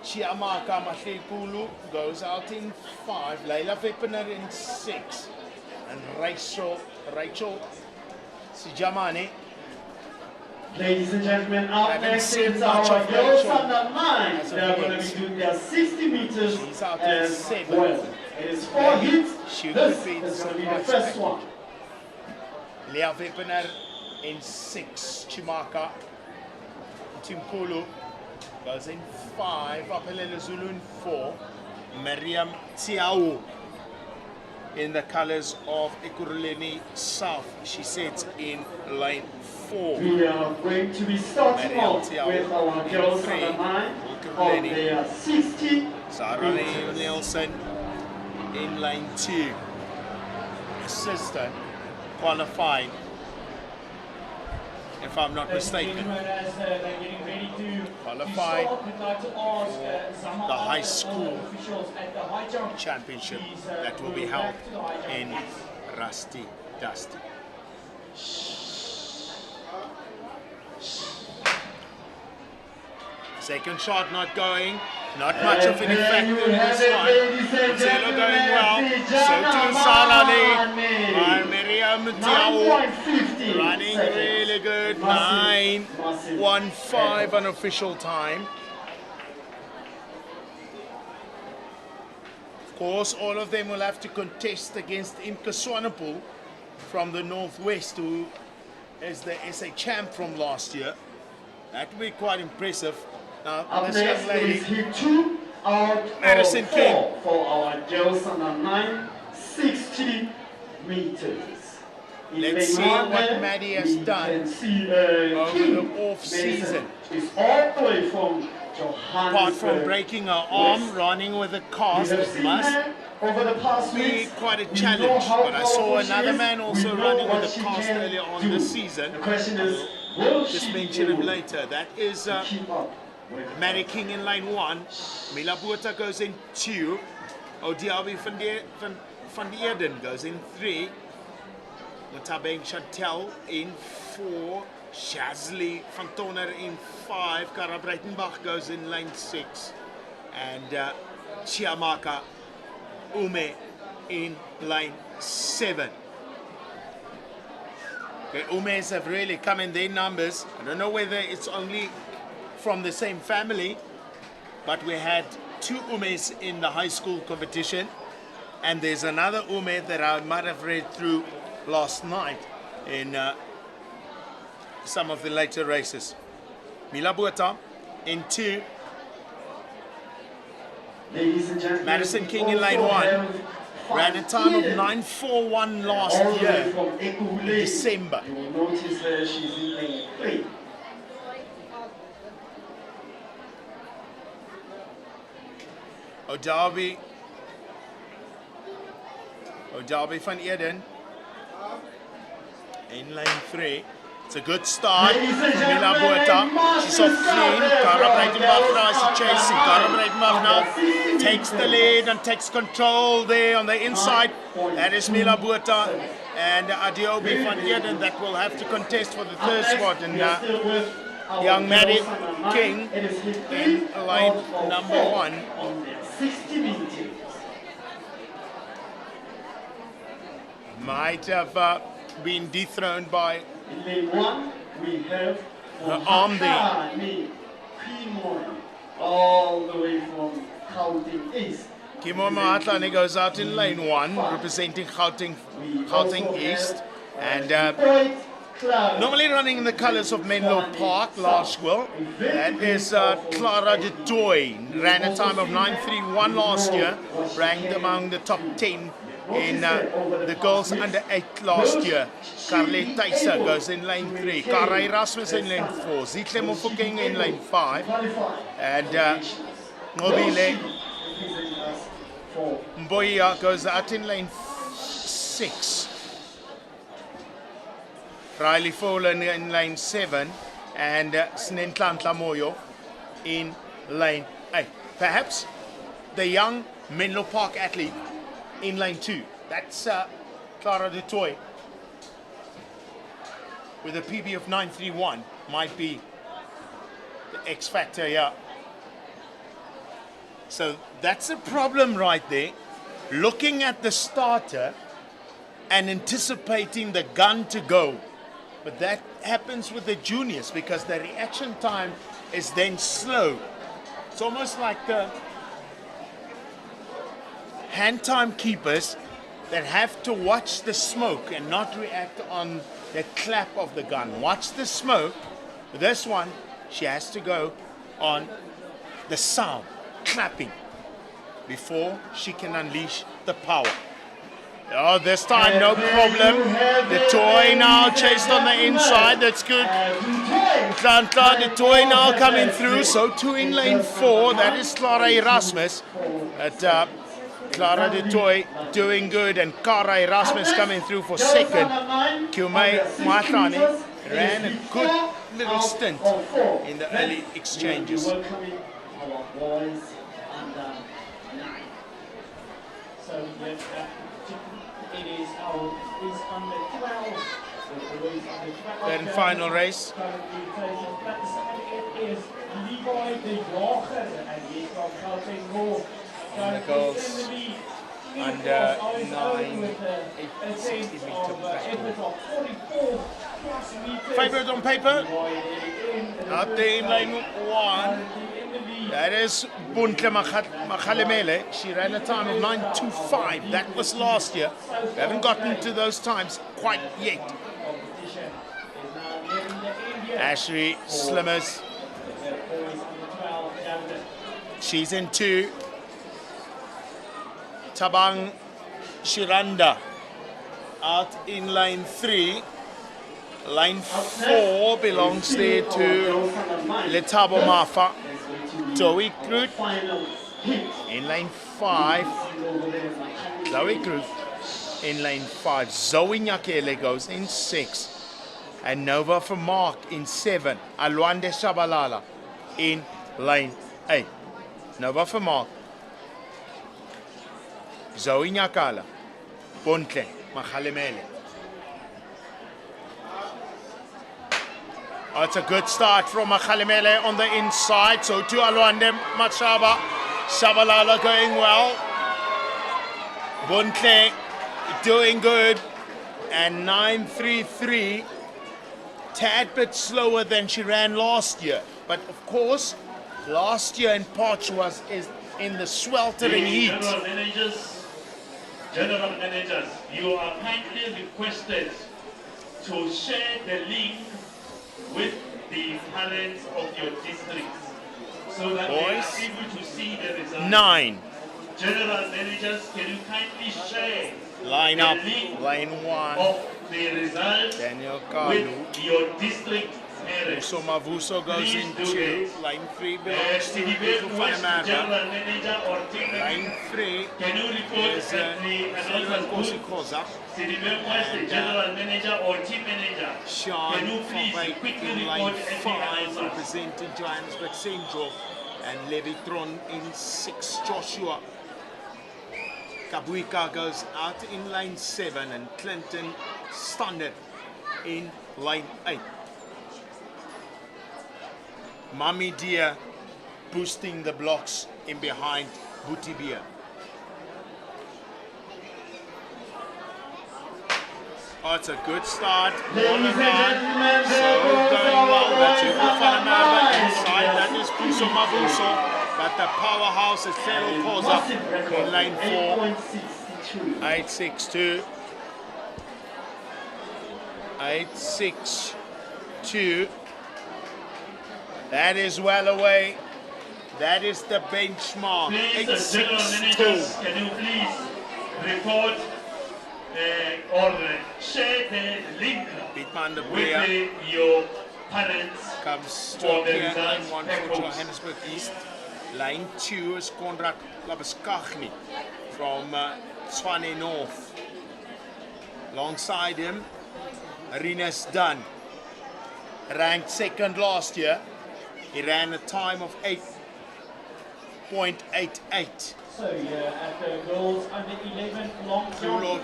B: Chiamaka Mahlekulu goes out in 5. Leila Vippener in 6. And Rachel Sijamane.
C: Ladies and gentlemen, up
B: Haven't
C: next
B: seen
C: is
B: much
C: our
B: of
C: girls
B: Rachel
C: under 9.
B: as of
C: They are going
B: yet.
C: to be doing their 60 meters
B: She's out in
C: as
B: 7th.
C: well. It is 4 hits.
B: She
C: This
B: could be
C: is going to be the
B: surprise
C: first
B: package.
C: one.
B: Leah Wippener in 6. Chimaka. Timpulu goes in 5. Apelele Zulu in 4. Miriam Tiao in the colors of Ekurhuleni South. She sits in lane 4.
C: We are going to be starting
B: Mariam
C: off
B: Tiao
C: with our
B: in
C: girls
B: 3.
C: under 9
B: Ekurhuleni.
C: of their 60
B: Sarah
C: meters.
B: Nielsen in lane 2. Sister qualified, if I'm not mistaken, qualified for the high school championship that will be held in Rusty Dusty. Second shot not going. Not much of an effect in this one. Zelo going well. So too Sarah by Miriam Tiao. Running really good. 9:15 unofficial time. Of course, all of them will have to contest against Imke Swanepoel from the Northwest, who is the SA champ from last year. That will be quite impressive. Now,
C: Up
B: this
C: next
B: young lady,
C: is hit 2 out
B: Madison
C: of
B: King.
C: 4 for our girls under 9, 60 meters. In
B: Let's
C: lane
B: see
C: one
B: what
C: there,
B: Maddie has
C: we
B: done
C: can see,
B: over
C: King
B: the off-season.
C: is all the way from Johannesburg.
B: Apart from breaking her arm,
C: West.
B: running with a
C: We
B: cast,
C: have
B: it
C: seen
B: must
C: her over the past
B: be
C: weeks.
B: quite a
C: We know
B: challenge.
C: how
B: But I saw
C: powerful she
B: another
C: is.
B: man also
C: We know
B: running
C: what
B: with a
C: she
B: cast
C: can
B: earlier on
C: do.
B: this season.
C: The question is, will
B: Just
C: she
B: mention
C: be
B: him
C: able
B: later. That is
C: to keep up with
B: Maddie King in lane 1. Mila Botha goes in 2. Odiabi van der Eden goes in 3. Mutabeng Chantel in 4. Shazli van Toner in 5. Cara Breitenbach goes in lane 6. And Chiamaka Ume in lane 7. Okay, Umes have really come in their numbers. I don't know whether it's only from the same family, but we had 2 Umes in the high school competition, and there's another Ume that I might have read through last night in some of the later races. Mila Botha in 2.
C: Ladies and gentlemen,
B: Madison King in lane 1. Ran a time of 9:41 last year in December.
C: You will notice that she's in lane 3.
B: Odabi van Eden in lane 3. It's a good start from Mila Botha. She's off clean. Cara Breitenbach now is chasing. Cara Breitenbach now takes the lead and takes control there on the inside. That is Mila Botha and Adiobi van Eden that will have to contest for the third spot. And young Maddie King in line number 1.
C: 60 meters.
B: Might have been dethroned by
C: In lane 1, we have
B: her arm there.
C: All the way from Gauteng East.
B: Kimo Mahatlane goes out in lane 1, representing Gauteng East. And normally running in the colours of Menlo Park, Larshwell. That is Clara de Toy. Ran a time of 9:31 last year, ranked among the top 10 in the girls under 8 last year. Carlet Tyser goes in lane 3. Kara Erasmus in lane 4. Zitle Mofokeng in lane 5. And Mobile Mboya goes out in lane 6. Riley Folan in lane 7. And Snentlantla Moyo in lane 8. Perhaps the young Menlo Park athlete in lane 2. That's Clara de Toy with a PB of 9:31 might be the X factor here. So that's a problem right there. Looking at the starter and anticipating the gun to go But that happens with the juniors because the reaction time is then slow. It's almost like the hand time keepers that have to watch the smoke and not react on the clap of the gun. Watch the smoke. This one, she has to go on the sound, clapping, before she can unleash the power. Oh, this time no problem. The toy now chased on the inside. That's good. The toy now coming through. So 2 in lane 4. That is Clara Erasmus. Clara de Toy doing good, and Cara Erasmus coming through for second. Kumei Matlani ran a good little stint in the early exchanges. Then final race. And the girls under 860 meter back. Favorite on paper. Out there in lane 1. That is Buntle Makhalemele. She ran a time of 9:25. That was last year. We haven't gotten to those times quite yet. Ashley Slimmers. She's in 2. Tabang Shiranda out in lane 3. Line 4 belongs there to Letabo Mafa. Zoe Groot in lane 5. Zoe Groot in lane 5. Zoe Nyakele goes in 6. And Nova for Mark in 7. Alwande Shabalala in lane 8. Nova for Mark. Zoe Nyakala. Bontle Makhalemele. Oh, it's a good start from Makhalemele on the inside. So to Alwande Machaba. Shabalala going well. Bontle doing good. And 9:33. Tad bit slower than she ran last year. But of course, last year in Potch was in the sweltering heat.
A: General managers, you are kindly requested to share the link with the parents of your districts so that they are able to see the results.
B: 9.
A: General managers, can you kindly share
B: Line
A: the
B: up,
A: link
B: line 1.
A: of the results
B: Daniel Kalu.
A: with your district parents?
B: So Mavuso goes
A: Please
B: in
A: do
B: 2.
A: this.
B: Line 3 belongs to Pico
A: West
B: Fanamaba.
A: General Manager or team
B: Line
A: manager,
B: 3
A: can you report
B: is
A: at the announcement booth?
B: Kosa.
A: Sidibem West General Manager or team manager,
B: Sean
A: can you please
B: Fabay
A: quickly
B: in
A: report
B: line
A: at the
B: 5
A: announcers?
B: representing Johannesburg Central, and Levitron in 6. Joshua Kabuika goes out in line 7, and Clinton Standard in line 8. Mami Dia boosting the blocks in behind Butibia. Oh, it's a good start.
A: Ladies and gentlemen,
B: So going well. That's Ufanamaba inside. That is Puso Mabuso. But the powerhouse is Fero Koza in line 4. 862. 862. That is well away. That is the benchmark.
A: Please, general managers, can you please report or share the link
B: Beatman the
A: with your parents
B: comes
A: for
B: to
A: the
B: here, line
A: results
B: 1 for
A: records?
B: Johannesburg East. Line 2 is Konrad Labaskachni from Tshwane North. Alongside him, Rinus Dunn, ranked second last year. He ran a time of 8.88.
C: So at the girls under 11 long
B: Kulo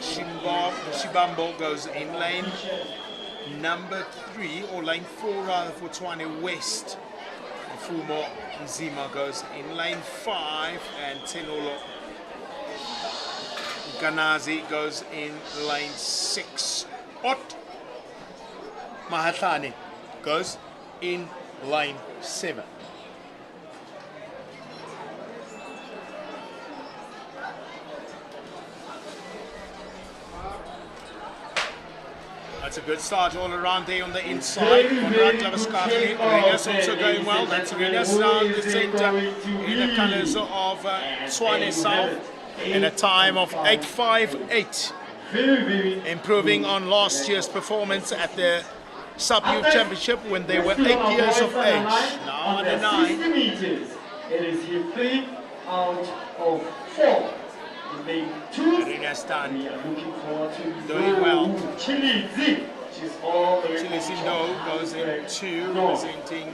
B: Shibambo goes in lane number 3, or lane 4 rather, for Tshwane West. Fumo Nzima goes in lane 5, and Tenolo Ganazi goes in lane 6. Ot Mahatlane goes in lane 7. That's a good start all around there on the inside. Conrad Lavaskafni. Rinas also going well. That's Rinas down the centre in the colours of Swane South in a time of 8:58. Improving on last year's performance at the Sub-Youth Championship when they were 8 years of age. Now under 9.
C: 60 meters. It is here 3 out of 4.
B: Rinas done doing well. Chilisindo goes in 2, representing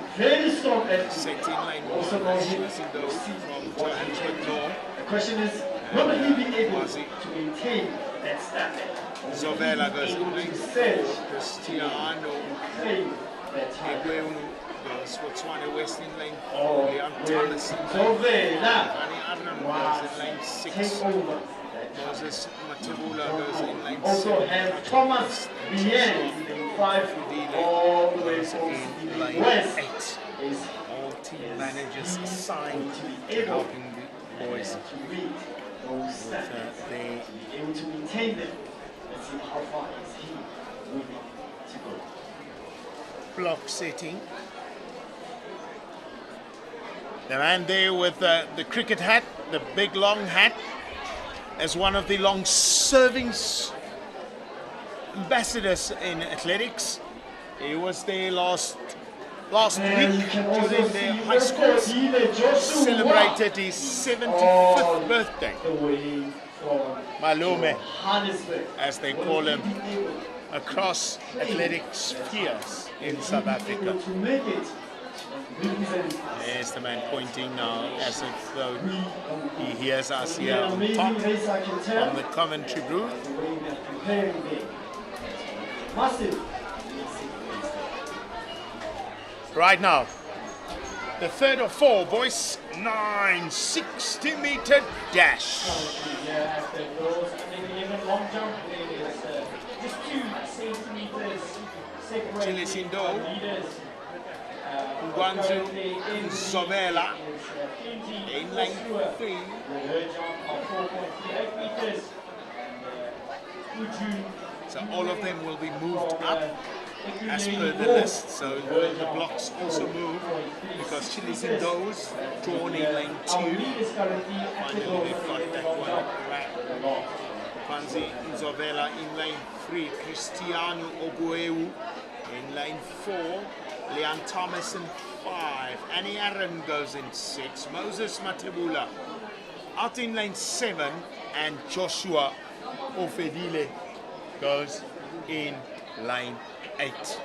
B: setting lane 1. Chilisindo from Johannesburg North.
C: The question is, will he be able to maintain that standard?
B: Zovela goes in lane 4. Cristiano Eguenu goes for Swane West in lane 4. Leon Thomas
C: Zovela
B: goes in lane 6. Moses Matebula goes in lane 7.
C: Also have Thomas Bien in 5 all the way from
B: lane
C: West.
B: 8. All team managers assigned to helping the boys
C: to read those standards,
B: they
C: able to maintain them. Let's see how far is he willing to go.
B: block setting. The man there with the cricket hat, the big long hat, as one of the long serving ambassadors in athletics. He was there last week during their high schools, celebrated his 75th birthday. Malume, as they call him, across athletic spheres in South Africa. There's the man pointing now as if though he hears us here on top on the commentary booth. Right now, the third of 4, boys, 960-meter dash. Chilisindo, Ngwanzu Zovela in lane 3. So all of them will be moved up as per the list. So the blocks also move because Chilisindo's drawn in lane 2. Finally they've got that one right. Panzi Zovela in lane 3. Cristiano Ogueu in lane 4. Leon Thomas in 5. Annie Aaron goes in 6. Moses Matebula out in lane 7. And Joshua Ofedile goes in lane 8.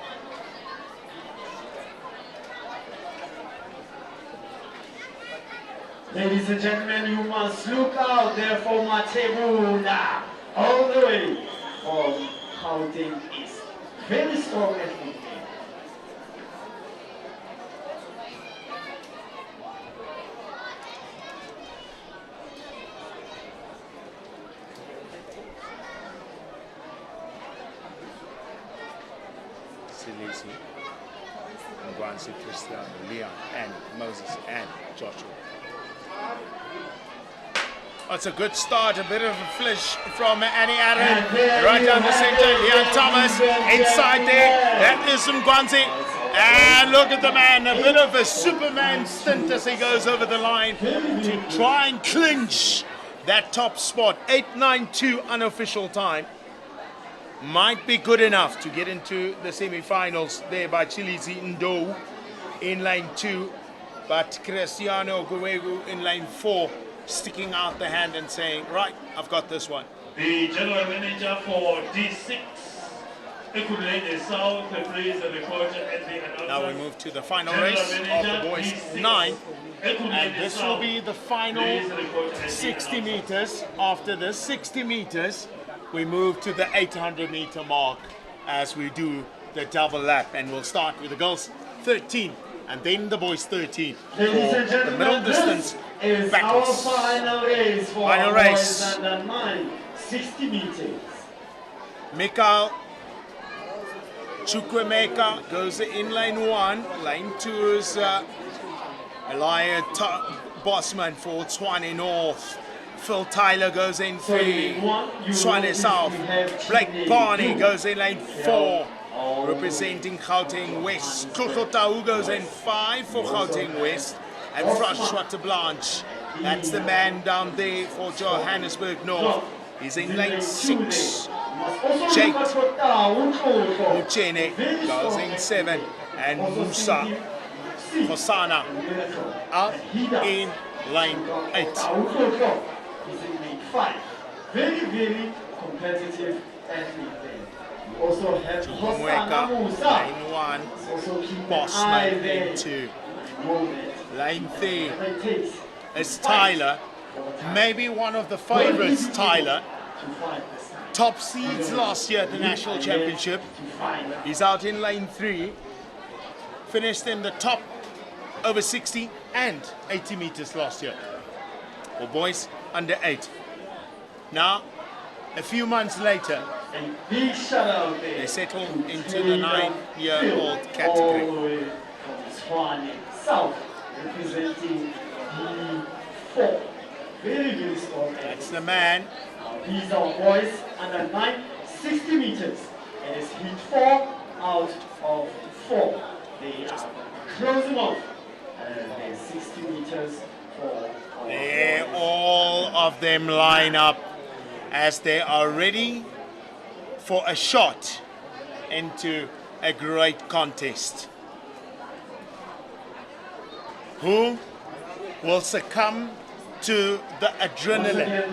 C: Ladies and gentlemen, you must look out there for Matebula. All the way from Gauteng East. Very strong athlete.
B: Silisi, Ngwanzi, Cristiano, Leon, and Moses, and Joshua. That's a good start, a bit of a flish from Annie Aaron. Right down the center, Leon Thomas, inside there, that is Ngwanzi. And look at the man, a bit of a Superman stint as he goes over the line to try and clinch that top spot. 8:92 unofficial time. Might be good enough to get into the semi-finals there by Chilisindo in lane 2, but Cristiano Guegu in lane 4 sticking out the hand and saying, right, I've got this one.
A: The general manager for D6, Ekurhuleni South, plays the coach and the announcer.
B: Now we move to the final race of the boys 9, and this will be the final 60 meters. After the 60 meters, we move to the 800-meter mark as we do the double lap, and we'll start with the girls 13 and then the boys 13 for the middle distance
C: is
B: battles.
C: our final race for
B: Final race.
C: boys under 9, 60 meters.
B: Mikael Chukwemeka goes in lane 1. Lane 2 is Elia Bosman for Tshwane North. Phil Tyler goes in 3. Tshwane South. Blake Barney goes in lane 4. Representing Gauteng West. Tau goes in 5 for Gauteng West. And François Blanche. That's the man down there for Johannesburg North. He's in lane 6. Jake Muchene goes in 7. And Musa Hosana up in lane 8.
C: He's in lane 5. Very, very competitive athlete there. You also have Hosana Musa.
B: Lane 1. Bosman lane 2. Lane 3 is Tyler. Maybe one of the favorites, Tyler. Top seeds last year at the National Championship. He's out in lane 3. Finished in the top over 60 and 80 meters last year. For boys under 8. Now, a few months later, they settle into the 9-year-old category.
C: South, representing D4. Very, very strong.
B: That's the man.
C: These are boys under 9, 60 meters. It is heat 4 out of 4. They are closing off. They're 60 meters for
B: There, all of them line up as they are ready for a shot into a great contest. Who will succumb to the adrenaline,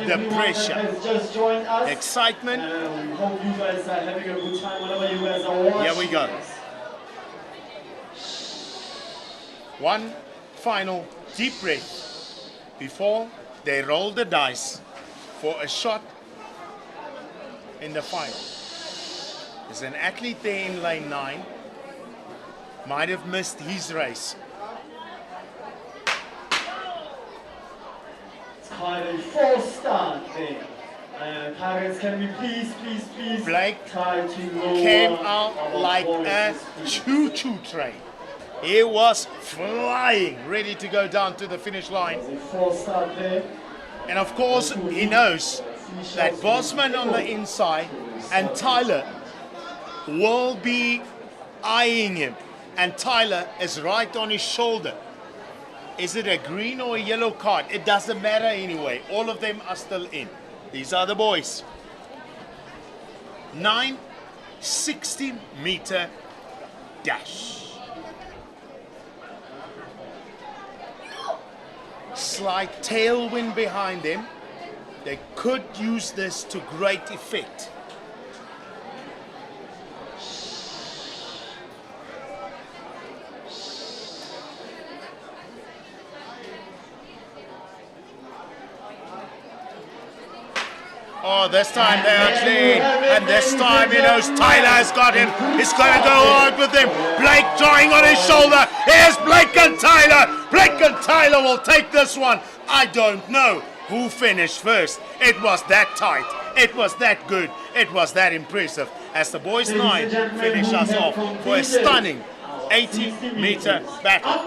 B: the pressure, the excitement?
C: We hope you guys are having a good time whenever you guys are watching.
B: Here we go. One final deep breath before they roll the dice for a shot in the final. There's an athlete there in lane 9. Might have missed his race.
C: Quite a false start there. Parents, can we please
B: Blake
C: try to lower
B: came out
C: our
B: like a
C: voices, please.
B: choo-choo train. He was flying, ready to go down to the finish line.
C: A false start there.
B: And of course, he knows that Bosman on the inside and Tyler will be eyeing him. And Tyler is right on his shoulder. Is it a green or a yellow card? It doesn't matter anyway. All of them are still in. These are the boys. 960-meter dash. Slight tailwind behind them. They could use this to great effect. Oh, this time they're actually, and this time he knows Tyler has got him. He's going to go hard with him. Blake drawing on his shoulder. Here's Blake and Tyler. Blake and Tyler will take this one. I don't know who finished first. It was that tight. It was that good. It was that impressive. As the boys 9 finish us off for a stunning 80-meter battle.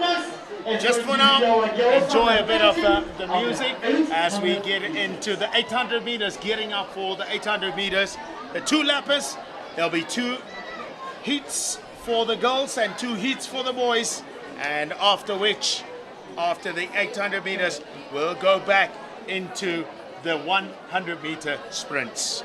B: Just for now, enjoy a bit of the music as we get into the 800 meters, getting up for the 800 meters. The 2 lappers, there'll be 2 heats for the girls and 2 heats for the boys. And after which, after the 800 meters, we'll go back into the 100-meter sprints.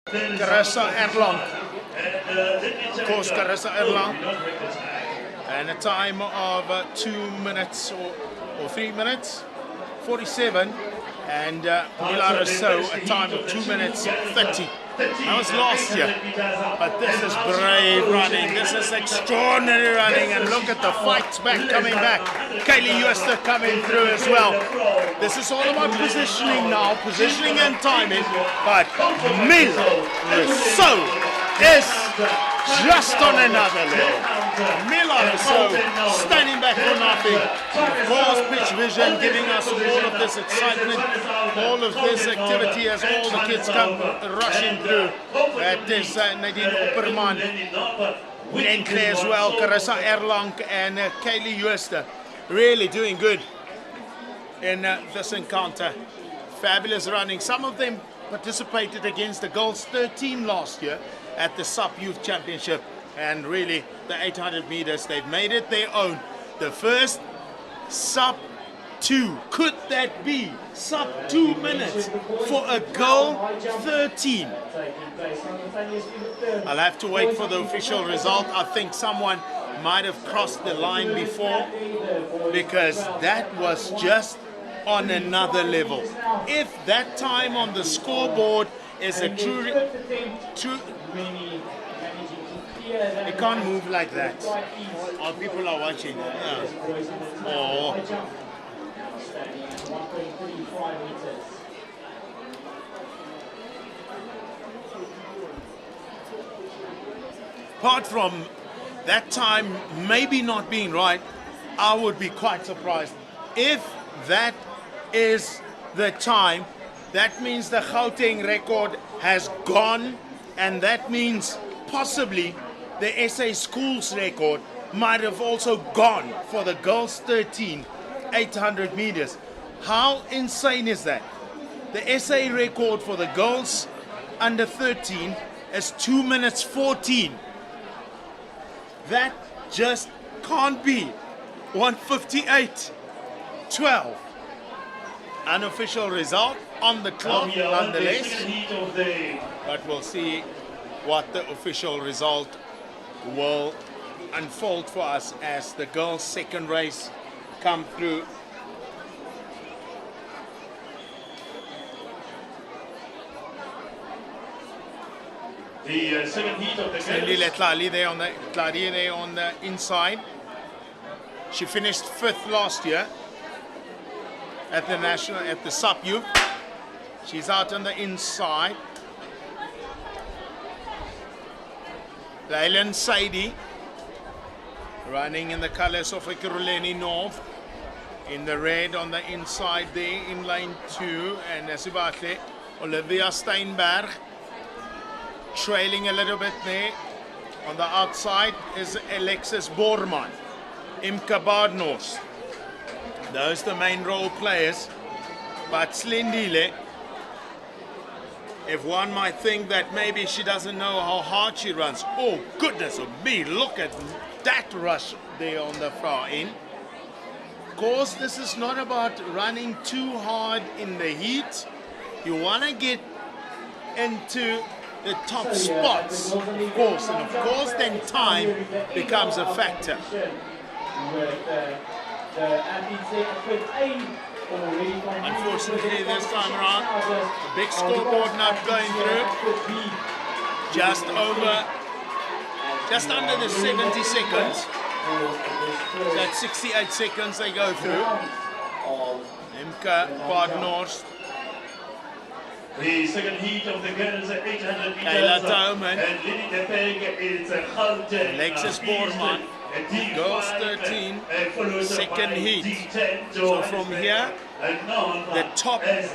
B: Carissa Erlang. Of course, Carissa Erlang. And a time of 2 minutes or 3 minutes, 47. And Pilar Rousseau, a time of 2 minutes 30. That was last year, but this is brave running, this is extraordinary running, and look at the fights back, coming back. Kaylee Uster coming through as well. This is all about positioning now, positioning and timing, but Pilar Rousseau is just on another level. Pilar Rousseau standing back for nothing. Of course, Pitch Vision giving us all of this excitement, all of this activity as all the kids come rushing through. That is Nadine Opperman, Lenkle as well, Carissa Erlang and Kaylee Uster. Really doing good in this encounter. Fabulous running. Some of them participated against the girls 13 last year at the Sub Youth Championship, and really the 800 meters they've made it their own. The first sub 2, could that be sub 2 minutes for a girl 13? I'll have to wait for the official result. I think someone might have crossed the line before, because that was just on another level. If that time on the scoreboard is a true it can't move like that. Our people are watching. Oh. Apart from that time maybe not being right, I would be quite surprised. If that is the time, that means the Gauteng record has gone, and that means possibly the SA schools record might have also gone for the girls 13 800 meters. How insane is that? The SA record for the girls under 13 is 2 minutes 14. That just can't be. 1:58.12. Unofficial result on the clock nonetheless, but we'll see what the official result will unfold for us as the girls' second race come through.
A: The second heat of the
B: Cindy Letlali there on the inside. She finished 5th last year at the Sub Youth. She's out on the inside. Leyland Saidi running in the colors of Ekurhuleni North, in the red on the inside there in lane 2, and Nasibatle Olivia Steinberg trailing a little bit there. On the outside is Alexis Borman, Imka Badnos. Those are the main role players. But Slindile, if one might think that maybe she doesn't know how hard she runs. Oh, goodness of me, look at that rush there on the far end. Of course, this is not about running too hard in the heat. You want to get into the top spots, of course, and of course then time becomes a factor. Unfortunately, this time around, the big scoreboard not going through. Just under the 70 seconds. That's 68 seconds they go through. Imka Badnors.
A: The second heat of the girls 800 meters.
B: Kayla Tauman.
A: And Lily de Peg is Gauteng.
B: Alexis Borman. Girls 13, second heat. So from here, the top 8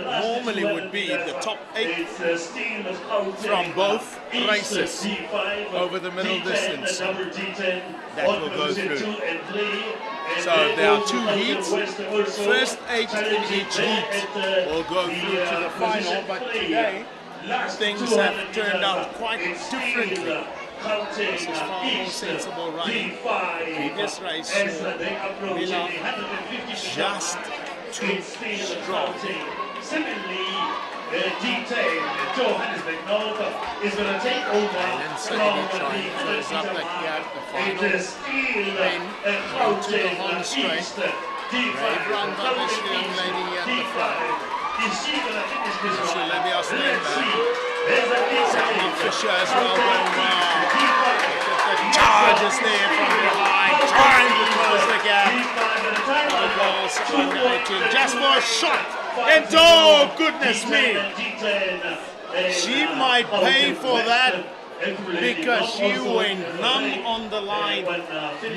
B: normally would be the top 8 from both races over the middle distance. That will go through. So there are 2 heats. First 8 in each heat will go through to the final, but today things have turned out quite differently. This is far more sensible running. Previous race, Mila just too strong.
A: Secondly, detailed Johannesburg North is going to take over from the 100 meter mark. It is still Gauteng East. D5, Gauteng East, D5. Is she going to finish this one? Let's see. There's a big
B: Fisher as well going well. The charges there from behind, trying to close the gap. The ball's under 18, just for a shot. And oh, goodness me. She might pay for that because she went numb on the line,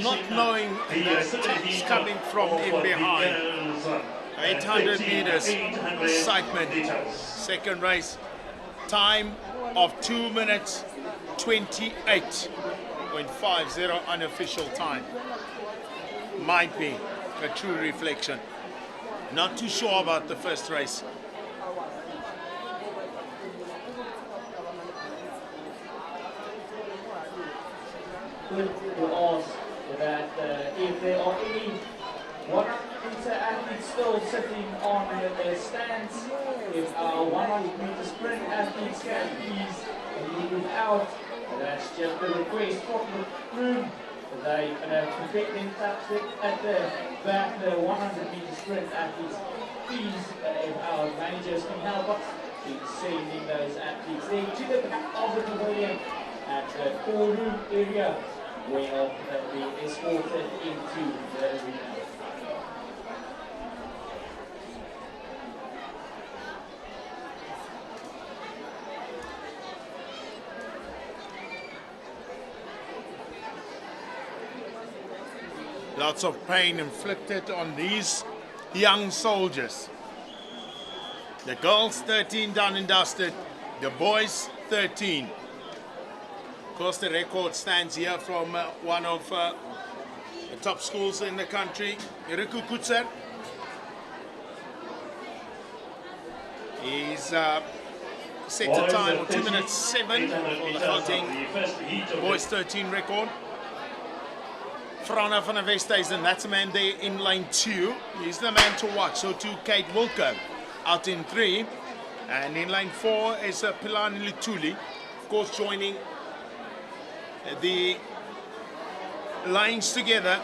B: not knowing the taps coming from in behind. 800 meters, excitement. Second race, time of 2 minutes 28.50 unofficial time. Might be a true reflection. Not too sure about the first race.
C: Good to ask that if there are any 100-meter athletes still sitting on their stands, if our 100-meter sprint athletes can please move out, that's just a request from the room. They protect themselves at the back, the 100-meter sprint athletes. Please, if our managers can help us in sending those athletes there to the back of the pavilion at the core room area, where they'll be escorted into the arena.
B: Lots of pain inflicted on these young soldiers. The girls 13 done and dusted, the boys 13. Of course, the record stands here from one of the top schools in the country, Iriku Kutser. He's set a time of 2 minutes 7 for the Gauteng boys 13 record. Frana van der Westhuizen, that's the man there in lane 2. He's the man to watch. So too Kate Wilker out in 3. And in lane 4 is Pilani Lutuli, of course joining the lines together.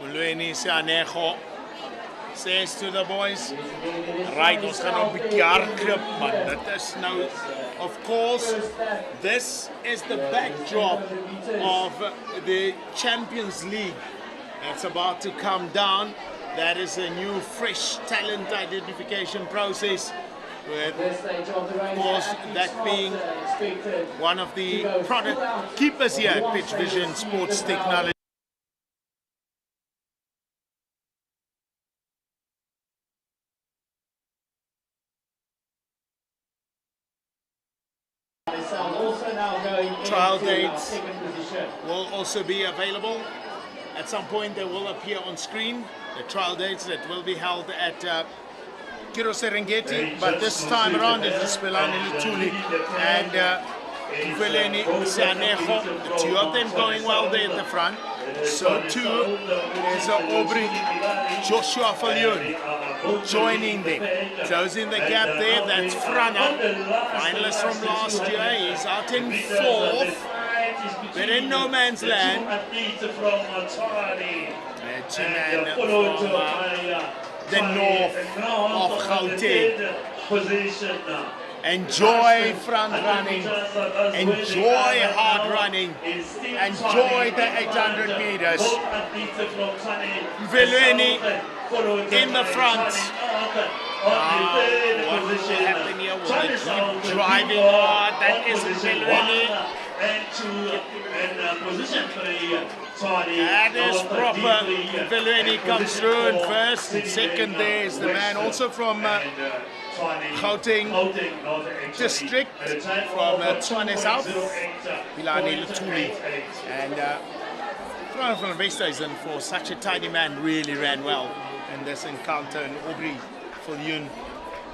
B: Mulweni Sianego says to the boys, right, ons gaan op die hardloop, man. Dit is nou, of course, this is the backdrop of the Champions League that's about to come down. That is a new, fresh talent identification process, with, of course, that being one of the product keepers here at Pitch Vision Sports Technology. Trial dates will also be available. At some point they will appear on screen. The trial dates that will be held at Kiro Serengeti, but this time around it is Pelani Lutuli and Veleni Sianego. The two of them going well there at the front. So too is Aubrey Joshua Fallion joining them, closing the gap there. That's Frana, finalist from last year. He's out in 4th. They're in no man's land. Two-man from the north of Gauteng. Enjoy front running, enjoy hard running, enjoy the 800 meters. Veleni in the front. What will happen here? Will they keep driving hard? That isn't Veleni. That is proper. Veleni comes through in first, and second there is the man also from Gauteng district, from Tshwane South, Pilani Lutuli. And Frana van der Westhuizen, for such a tiny man, really ran well in this encounter, and Aubrey Fallion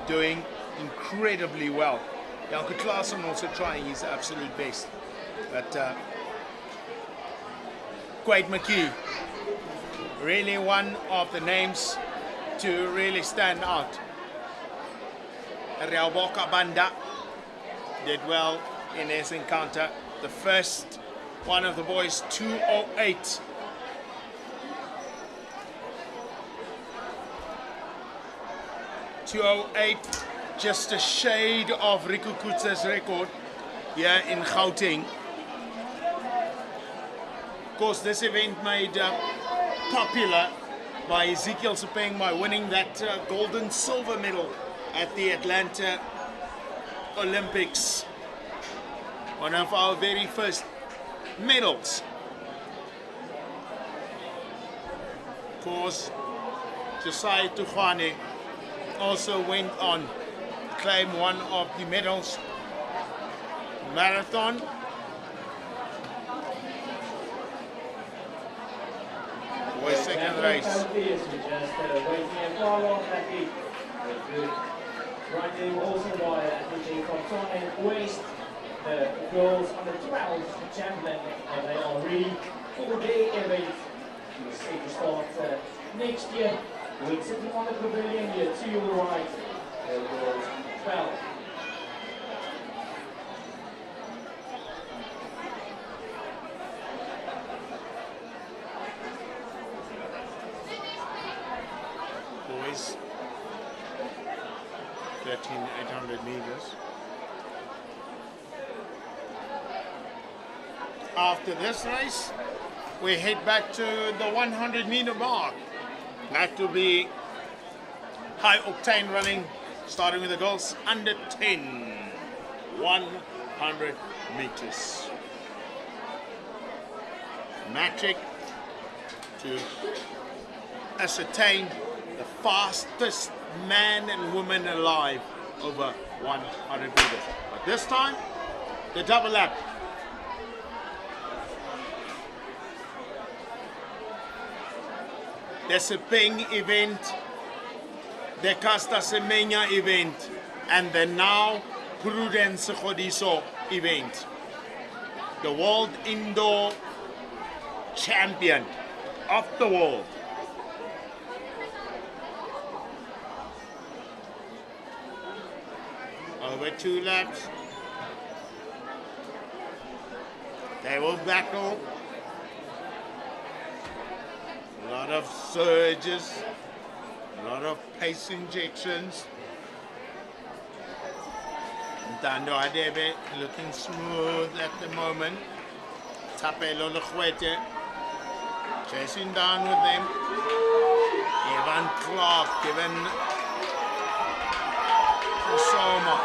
B: doing incredibly well. Janke Klaassen also trying his absolute best. But Quade McKee, really one of the names to really stand out. Riaboka Banda did well in his encounter. The first one of the boys, 2:08. Just a shade of Riku Kutsa's record here in Gauteng. Of course, this event made popular by Ezekiel Sepeng by winning that gold and silver medal at the Atlanta Olympics. One of our very first medals. Of course, Josiah Tukhane also went on to claim one of the medals. Marathon. Boys second race.
C: Just waiting and far off that beat. Right there also by DJ from Gauteng West. The girls under 12 champion, and they are ready for their event. We're set to start next year. We're sitting on the pavilion here to your right. The girls 12.
B: Boys, 13,800 meters. After this race, we head back to the 100-meter mark. That will be high octane running, starting with the girls under 10, 100 meters. Matric to ascertain the fastest man and woman alive over 100 meters. But this time, the double lap. The Sepeng event, the Casta Semenya event, and the now Prudence Godiso event. The world indoor champion of the world. Over 2 laps. They will battle. A lot of surges, a lot of pace injections. Dando Adebe looking smooth at the moment. Tapelo Lekwete chasing down with them. Evan Clark given Soma.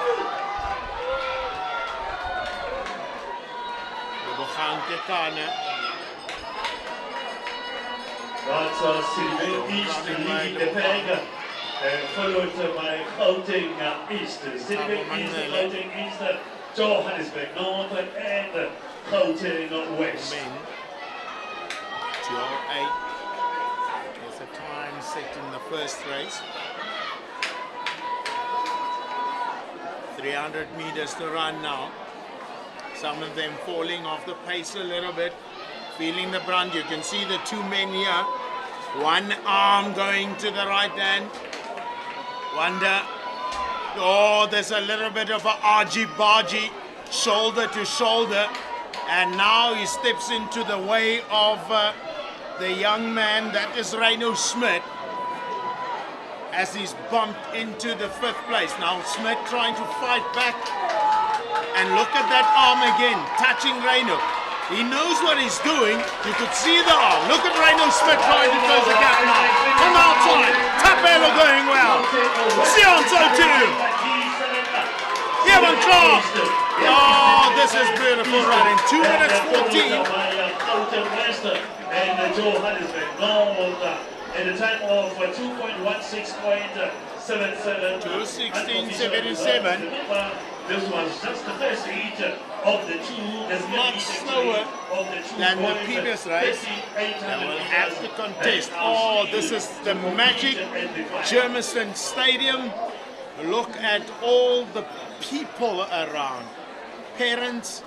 B: The Bohante
A: That's Sylvain East leading the pack, followed by Gauteng East. Sylvain East, Gauteng East, Johannesburg North, and Gauteng West.
B: 2:08 is the time set in the first race. 300 meters to run now. Some of them falling off the pace a little bit. Feeling the brunt. You can see the 2 men here. One arm going to the right hand. Wonder. Oh, there's a little bit of a argy-bargy, shoulder to shoulder. And now he steps into the way of the young man, that is Reino Smith, as he's bumped into the 5th place. Now Smith trying to fight back. And look at that arm again, touching Reino. He knows what he's doing. You could see the arm. Look at Reino Smith trying to close the gap now. From outside. Tapelo going well. Sionso too. Evan Clark. Oh, this is beautiful running. 2 minutes 14.
A: And Johannesburg North at a time of 2.16.77.
B: 2:16.77.
A: This was just the first heat of the two.
B: Much slower than the previous race. And we'll have to contest. Oh, this is the magic Germiston Stadium. Look at all the people around. Parents,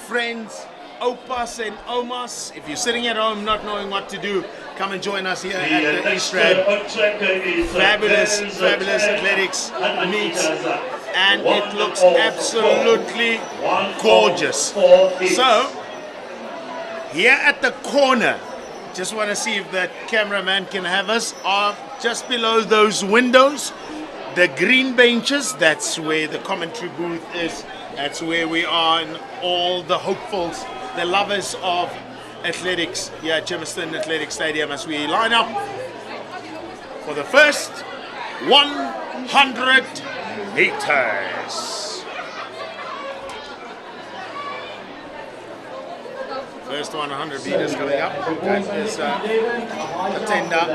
B: friends, Opas and Omas. If you're sitting at home not knowing what to do, come and join us here
A: The
B: at the
A: next
B: East Rand.
A: track is
B: Fabulous,
A: girls
B: fabulous
A: 10
B: athletics
A: 100
B: meets,
A: meters,
B: and
A: one
B: it looks
A: of
B: absolutely
A: four. One of
B: gorgeous.
A: four hits.
B: So, here at the corner, just want to see if that cameraman can have us, are just below those windows, the green benches, that's where the commentary booth is. That's where we are, and all the hopefuls, the lovers of athletics here at Germiston Athletic Stadium as we line up for the first 100 meters. First 100 meters coming up. That is Atenda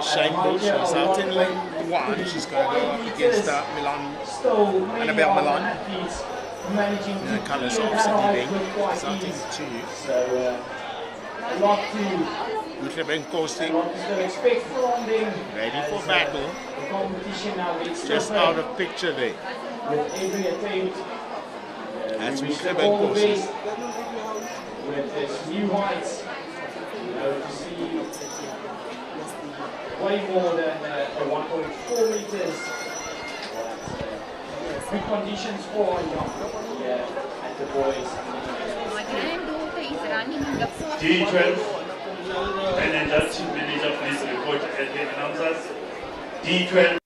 B: Shane Bush. She's out in lane 1. She's going to go up against Milan, Annabelle Milan. The colours of Sydney Bank. She's out in 2. Utleben Kosi, ready for battle. Just out of picture there. That's Utleben Kosi.
C: With this new heights, to see way more than the 1.4 meters. Good conditions for young at the boys.
D: My granddaughter is running in the fourth
A: D12, manager, chief manager, please report at the announcers. D12.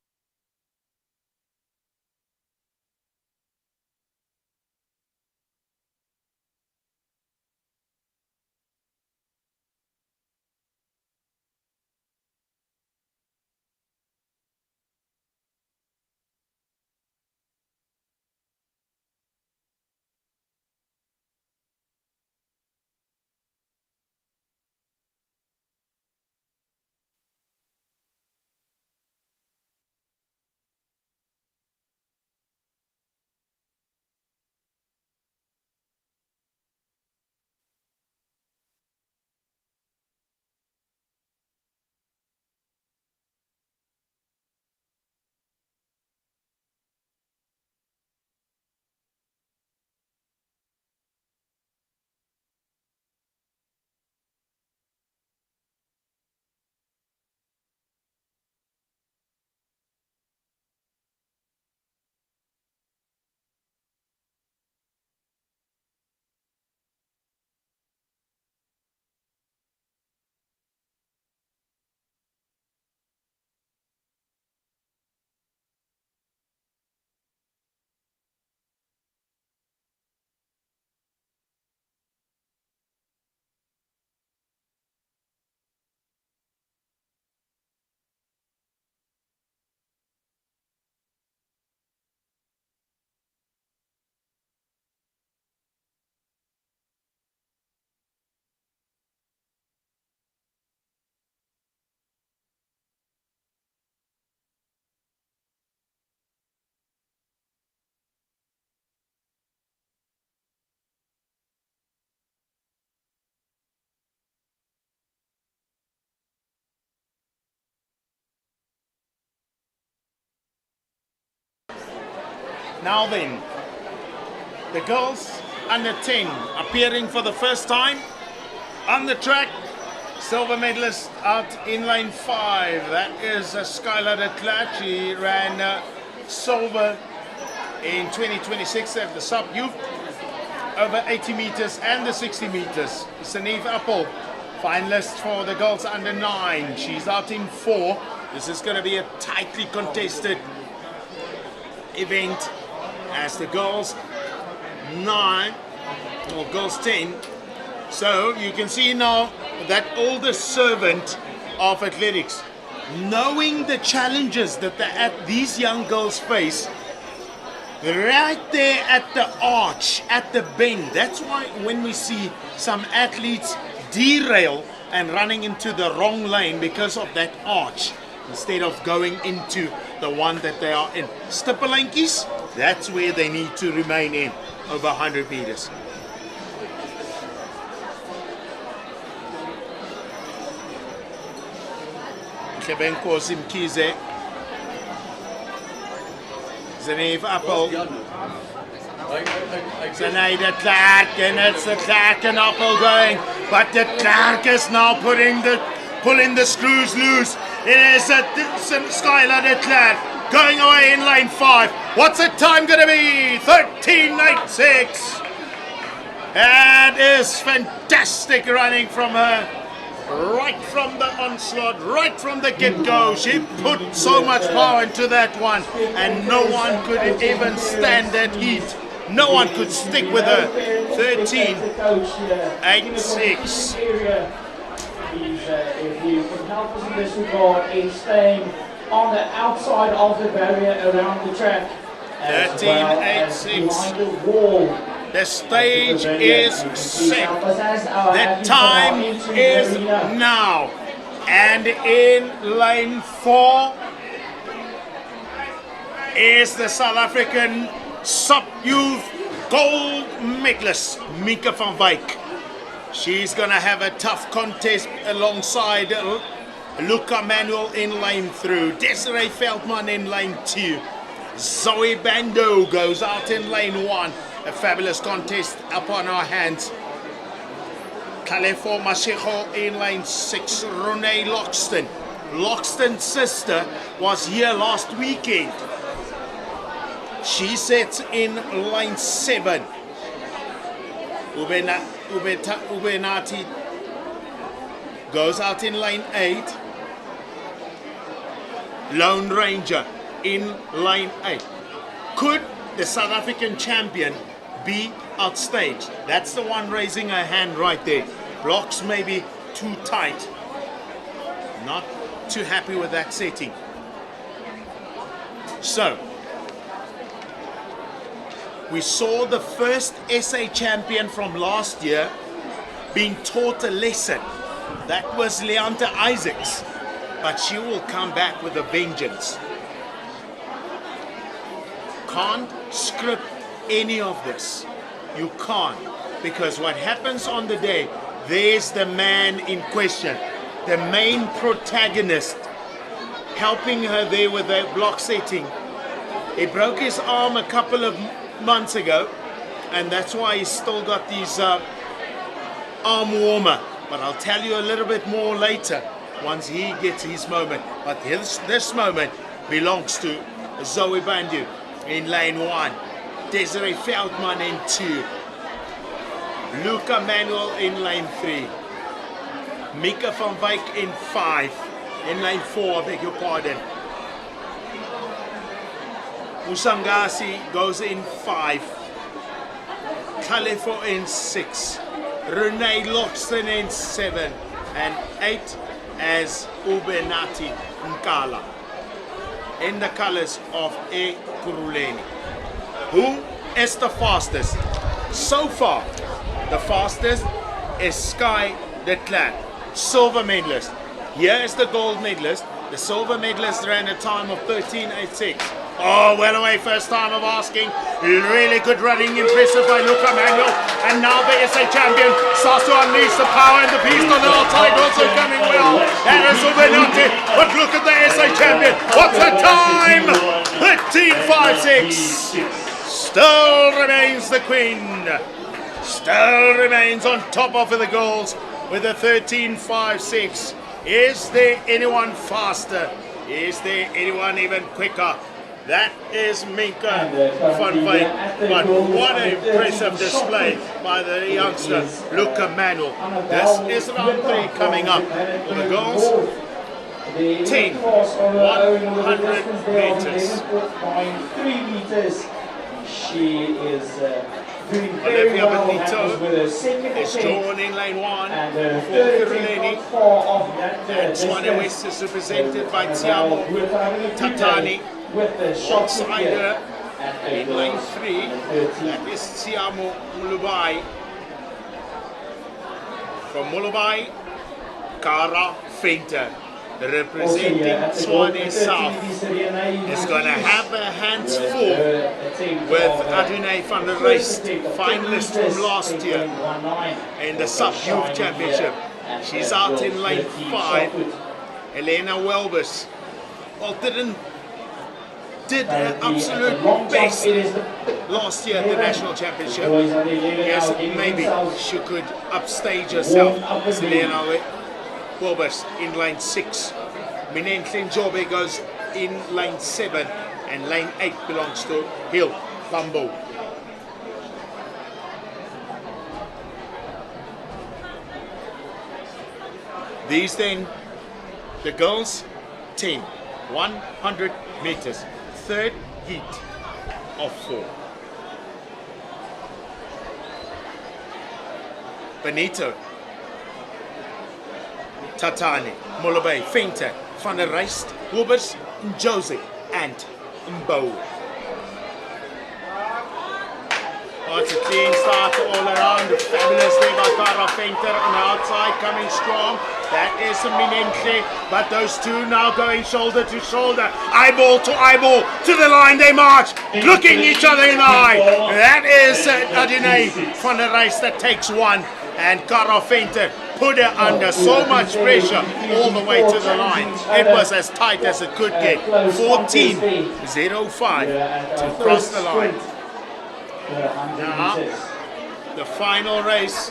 B: Now then, the girls under 10 appearing for the first time on the track. Silver medalist out in lane 5. That is Skylar de Klerk. She ran silver in 2026 at the sub youth over 80 meters and the 60 meters. Saneve Appel, finalist for the girls under 9. She's out in 4. This is going to be a tightly contested event as the girls 9 or girls 10. So you can see now that older servant of athletics, knowing the challenges that these young girls face, right there at the arch, at the bend. That's why when we see some athletes derail and running into the wrong lane because of that arch, instead of going into the one that they are in. Stippelankies, that's where they need to remain in, over 100 meters. Kebenko Simkize, Zaneve Appel, Sinead de Klerk, and it's the Klerk and Appel going, but de Klerk is now pulling the screws loose. It is Skylar de Klerk going away in lane 5. What's the time going to be? 13.86. That is fantastic running from her. Right from the onslaught, right from the get-go. She put so much power into that one, and no one could even stand that heat. No one could stick with her. 13.86.
C: If you can help us in this regard in staying on the outside of the barrier around the track.
B: 13.86.
C: Behind the wall.
B: The stage is set. The time is now. And in lane 4 is the South African sub-youth gold medalist, Mika van Wyk. She's going to have a tough contest alongside Luca Manuel in lane 3, Desiree Veldman in lane 2. Zoe Bando goes out in lane 1. A fabulous contest up on our hands. Kalefo Mashego in lane 6. Renee Loxton. Loxton's sister was here last weekend. She sits in lane 7. Ubenati goes out in lane 8. Lone Ranger in lane 8. Could the South African champion be outstaged? That's the one raising her hand right there. Blocks maybe too tight. Not too happy with that setting. So, we saw the first SA champion from last year being taught a lesson. That was Leanta Isaacs. But she will come back with a vengeance. Can't script any of this. You can't. Because what happens on the day, there's the man in question. The main protagonist helping her there with the block setting. He broke his arm a couple of months ago, and that's why he's still got these arm warmer. But I'll tell you a little bit more later once he gets his moment. But this moment belongs to Zoe Bandu in lane 1, Desiree Veldman in 2, Luca Manuel in lane 3, Mika van Wyk in 5, in lane 4, I beg your pardon. Musangasi goes in 5, Kalefo in 6, Renee Loxton in 7, and 8 as Ubenati Nkala in the colors of E Kuruleni. Who is the fastest? So far, the fastest is Sky de Klerk, silver medalist. Here is the gold medalist. The silver medalist ran a time of 13.86. Oh, well away, first time of asking. Really good running, impressive by Luca Manuel. And now the SA champion starts to unleash the power and the beast on the outside, also coming well. That is Ubenati. But look at the SA champion. What's the time? 13.56. Still remains the queen. Still remains on top of the goals with a 13.56. Is there anyone faster? Is there anyone even quicker? That is Mika van Wyk. But what an impressive display by the youngster Luca Manuel. This is round 3 coming up. For the goals, 10, 100 meters.
C: 3 meters. She is doing very well.
B: Is drawn in lane 1 for Kiruleni. And Swane West is represented by Tiamo Tatani. Outsider in lane 3, that is Tiamo Mulubai. From Mulubai, Kara Fainter, representing Swane South, is going to have her hands full with Adune van der Rijst, finalist from last year in the Sub-Youth Championship. She's out in lane 5. Elena Welbus, well, didn't did her absolute best last year at the National Championship. Yes, maybe she could upstage herself. Selena Wilbers in lane 6. Minenhle Njobe goes in lane 7, and lane 8 belongs to Hill Bambo. These then, the girls' team, 100 meters, third heat of 4. Benito, Tatani, Molobey, Venter, Van der Rijst, Wilbers, Josie, and Mbo. Oh, it's a clean start all around. Fabulous there by Cara Venter on the outside, coming strong. That is Minenhle, but those two now going shoulder to shoulder, eyeball to eyeball, to the line they march, looking each other in the eye. That is Adine Van der Rijst that takes one, and Cara Venter put her under so much pressure all the way to the line. It was as tight as it could get. 14.05 to cross the line. Now, the final race.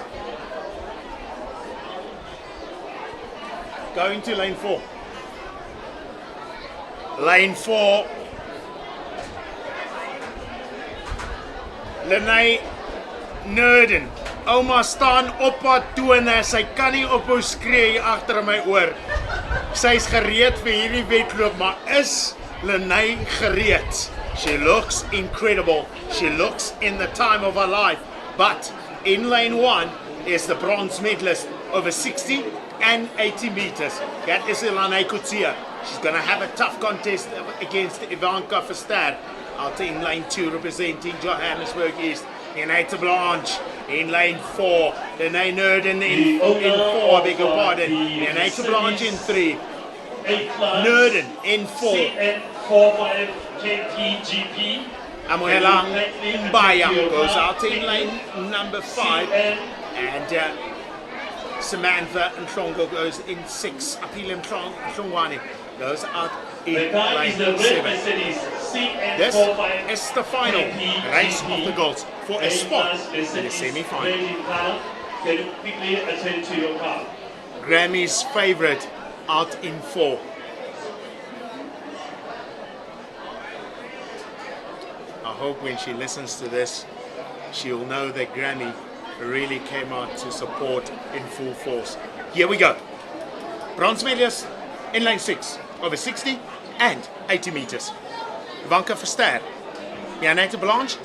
B: Going to lane 4. Lane 4. Lenay Nurden. Oma staan op haar tone. Sy kan nie ophou skree agter my oor. Sy's gereed vir hierdie wedloop, maar is Lenay gereed? She looks incredible. She looks in the time of her life. But in lane 1 is the bronze medalist over 60 and 80 meters. That is Ilana Kutia. She's going to have a tough contest against Ivanka Verster. Out in lane 2 representing Johannesburg East. Renate Blanche in lane 4. Renee Nurden in 4, I beg your pardon. Renate Blanche in 3. Nurden in 4.
A: KPGP.
B: Amohelang Mbaya goes out in lane number 5. And Samantha Nhlongo goes in 6. Apile Mhlongwane goes out in lane 7. This is the final race of the girls for a spot in the semi-final.
A: Can you quickly attend to your car?
B: Grammy's favorite out in 4. I hope when she listens to this, she'll know that Grammy really came out to support in full force. Here we go. Bronze medalist in lane 6, over 60 and 80 meters. Ivanka Verster, Janette Blanche,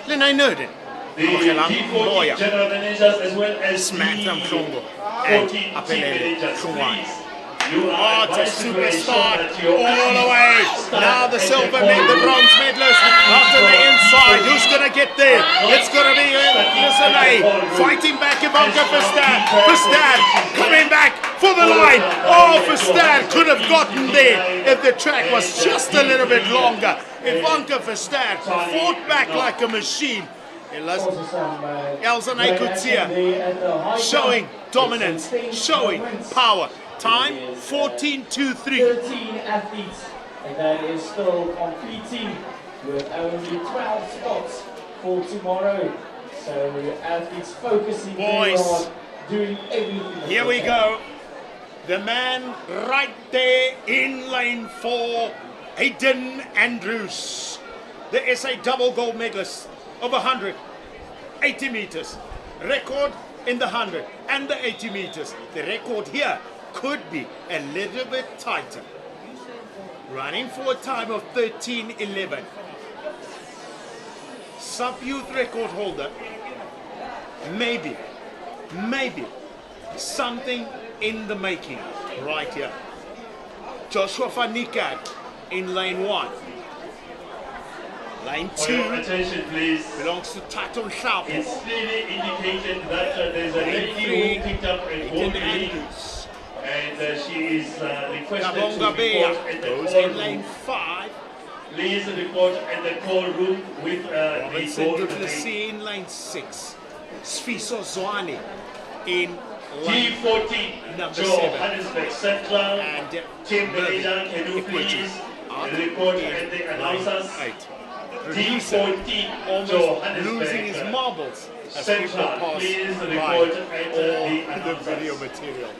B: Lenay Nurden,
A: G40 general managers as well as
B: Samantha
A: the
B: Mhlongo, and
A: 40
B: Apelele
A: team managers,
B: Chungwane.
A: please. You are
B: Oh, it's a
A: advised to ensure
B: superstar
A: that your
B: all the way. Now the
A: at
B: silver
A: corner.
B: the bronze medalist out to the inside. Who's going to get there? It's going to be Lisanay fighting back Ivanka Verster. Verster coming back for the line. Oh, Verster could have gotten there if the track was just a little bit longer. Ivanka Verster fought back like a machine. Elzanay Kutsia showing dominance, showing power. Time 14.23.
C: 13 athletes, and that is still competing with only 12 spots for tomorrow. So athletes focusing very hard, doing everything.
B: Here we go. The man right there in lane 4, Hayden Andrews. The SA double gold medalist of 100, 80 meters. Record in the 100 and the 80 meters. The record here could be a little bit tighter. Running for a time of 13:11. Sub-youth record holder. Maybe something in the making right here. Joshua van Niekerk in lane 1. Lane 2
A: attention, please.
B: belongs to Taton Sharp.
A: It's clearly indicated that there's a lady who picked up a gold medal, and she is requested to report at the
B: goes
A: call
B: in lane
A: room.
B: 5.
A: Please report at the call room with the
B: Robinson
A: gold
B: du
A: medal.
B: Plessis in lane 6. Sfiso Zwane in lane
A: G40
B: number 7.
A: Johannesburg Central.
B: And
A: Team
B: Mervyn
A: manager, can you
B: Equity
A: please
B: out
A: Report
B: in
A: and the
B: line
A: announcers.
B: 8. Producer
A: D14
B: almost losing his
A: Johannesburg.
B: marbles as
A: Central,
B: people pass
A: please
B: by
A: report at
B: all
A: the
B: the
A: announcers.
B: video material.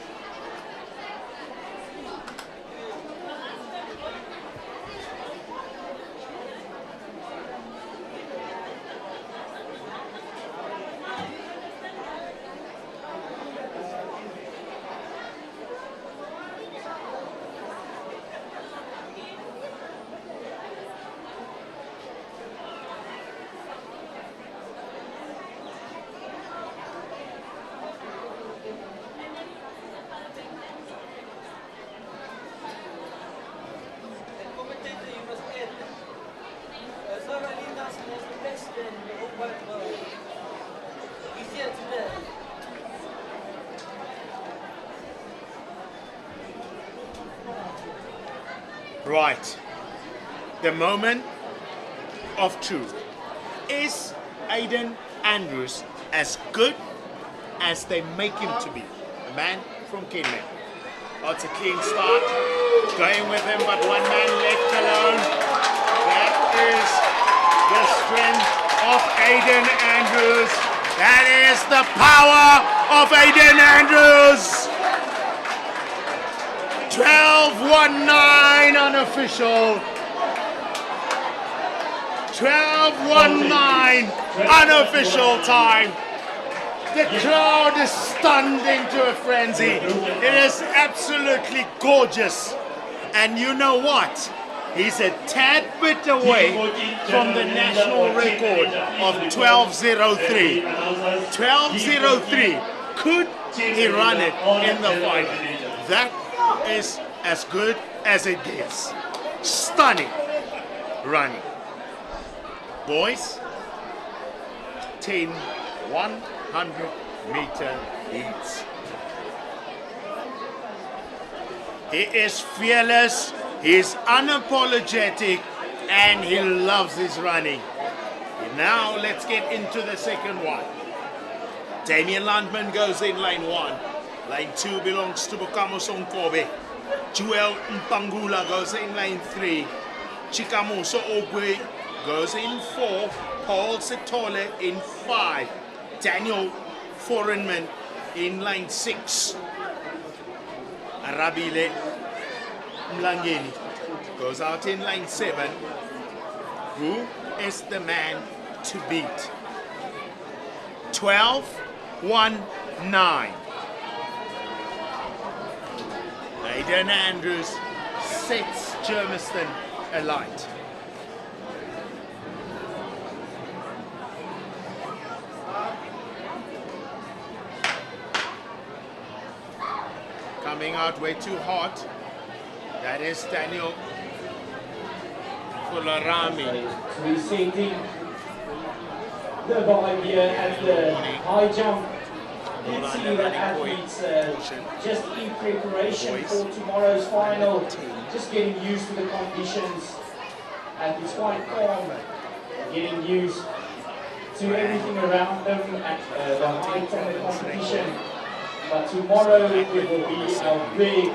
B: Right. The moment of truth. Is Aiden Andrews as good as they make him to be? A man from Kenya. Oh, it's a clean start. Going with him, but one man left alone. That is the strength of Aiden Andrews. That is the power of Aiden Andrews. 12:19 unofficial. 12:19 unofficial time. The crowd is stunned into a frenzy. It is absolutely gorgeous. And you know what? He's a tad bit away from the national record of 12:03. 12:03. Could he run it in the final? That is as good as it gets. Stunning running. Boys, 10 100-meter heats. He is fearless, he's unapologetic, and he loves his running. Now let's get into the second one. Damian Landman goes in lane 1. Lane 2 belongs to Bukamo Sonkobe. Joel Mpangula goes in lane 3. Chikamuso Ogwe goes in 4. Paul Setole in 5. Daniel Foreign in lane 6. Arabile Mlangeni goes out in lane 7. Who is the man to beat? 12:19. Aiden Andrews sets Germiston alight. Coming out way too hot. That is Daniel Fularami.
C: Resetting the vibe here at the high jump. You can see that athletes just in preparation for tomorrow's final, just getting used to the conditions. And it's quite calm, getting used to everything around them at the height of the competition. But tomorrow it will be a big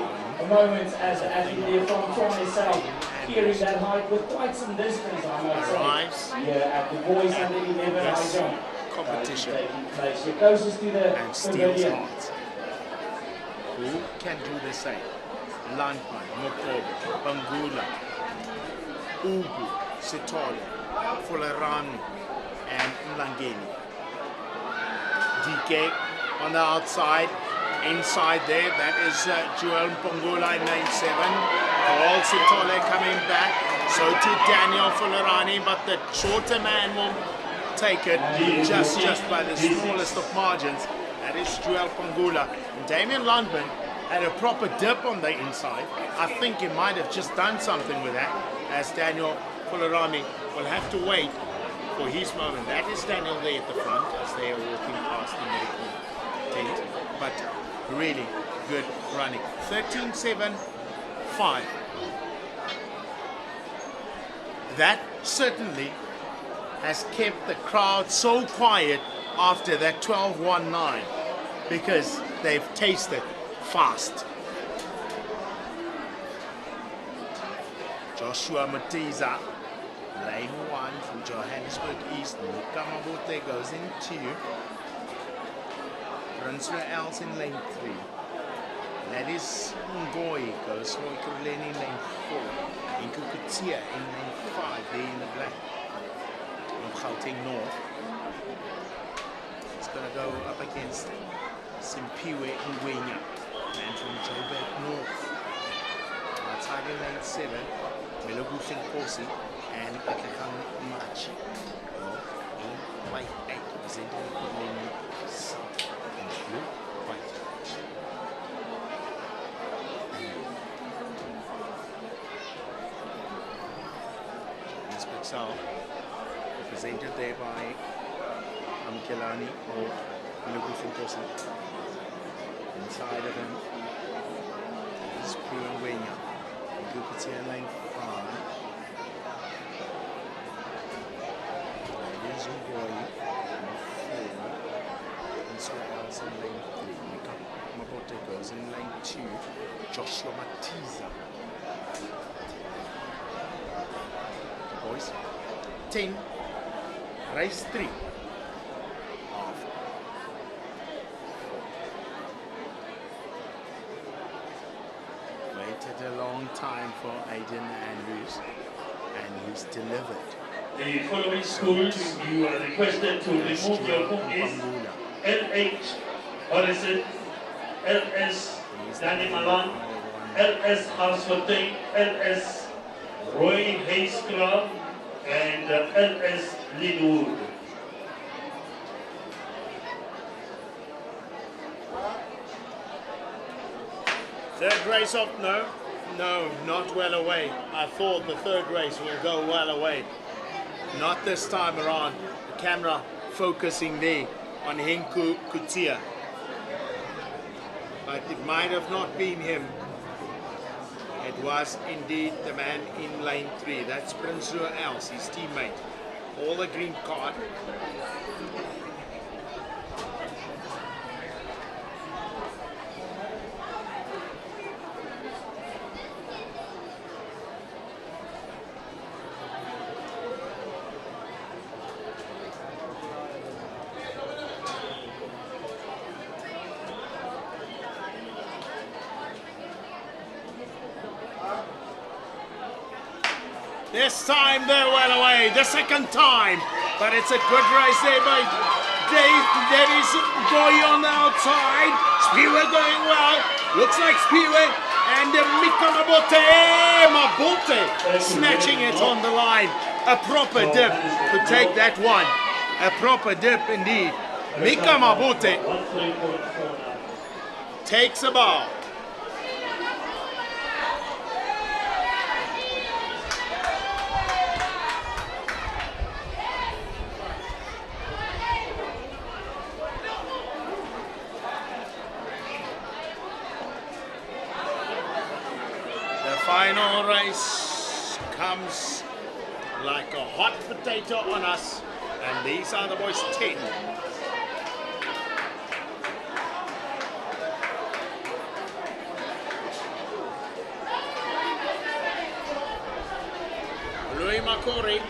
C: moment as the athlete there from Tshwane South, clearing that height with quite some distance, I must say. Here at the boys under 11 high jump
B: competition
C: place. You're closest to the
B: and steals
C: pavilion.
B: hearts. Who can do the same? Landman, Mokobe, Bangula, Ugu, Setole, Fularami, and Mlangeni. DK on the outside. Inside there, that is Joel Mpongula in lane 7. Paul Setole coming back. So to Daniel Fularani, but the shorter man will take it just by the smallest of margins. That is Joel Mpongula. And Damian Landman had a proper dip on the inside. I think he might have just done something with that, as Daniel Fularani will have to wait for his moment. That is Daniel there at the front as they are walking past the medical tent. But really good running. 13:7.5. That certainly has kept the crowd so quiet after that 12:19 because they've tasted fast. Joshua Matiza, lane 1 from Johannesburg East. Mukamabote goes in 2. Brunswick Els in lane 3. That is Ngoi goes for Ikuruleni in lane 4. Inkukutia in lane 5, there in the black. From Gauteng North. It's going to go up against Simpiwe Ngwenya. And from Joburg North. Outside in lane 7, Melogu Sinkosi and Akekang Machi. In white 8, presenting Ikuruleni South in blue, white. South, represented there by Amkelani or Melogu Sinkosi. Inside of him is Ngwenya. Gukutia in lane 5. That is Ngoi in 4. And Israel's in lane 3. Mabote goes in lane 2. Joshua Matiza. Boys, 10, race 3. Waited a long time for Aiden Andrews, and he's delivered.
A: The following schools you are requested to remove your book is LH Horizon, LS Danny Malan, LS Hansfontein, LS Roy Hayes Club, and LS Linwood.
B: Third race up, no, not well away. I thought the third race will go well away. Not this time around. The camera focusing there on Henku Kutia. But it might have not been him. It was indeed the man in lane 3. That's Prince Els, his teammate. All the green card. This time they're well away, the second time, but it's a good race there by Dave. That is Goy on the outside. Spiwe going well, looks like Spiwe, and Mika Mabote snatching it on the line. A proper dip to take that one. A proper dip indeed. Mika Mabote takes a bow. Final race comes like a hot potato on us, and these are the boys 10. Louis Makori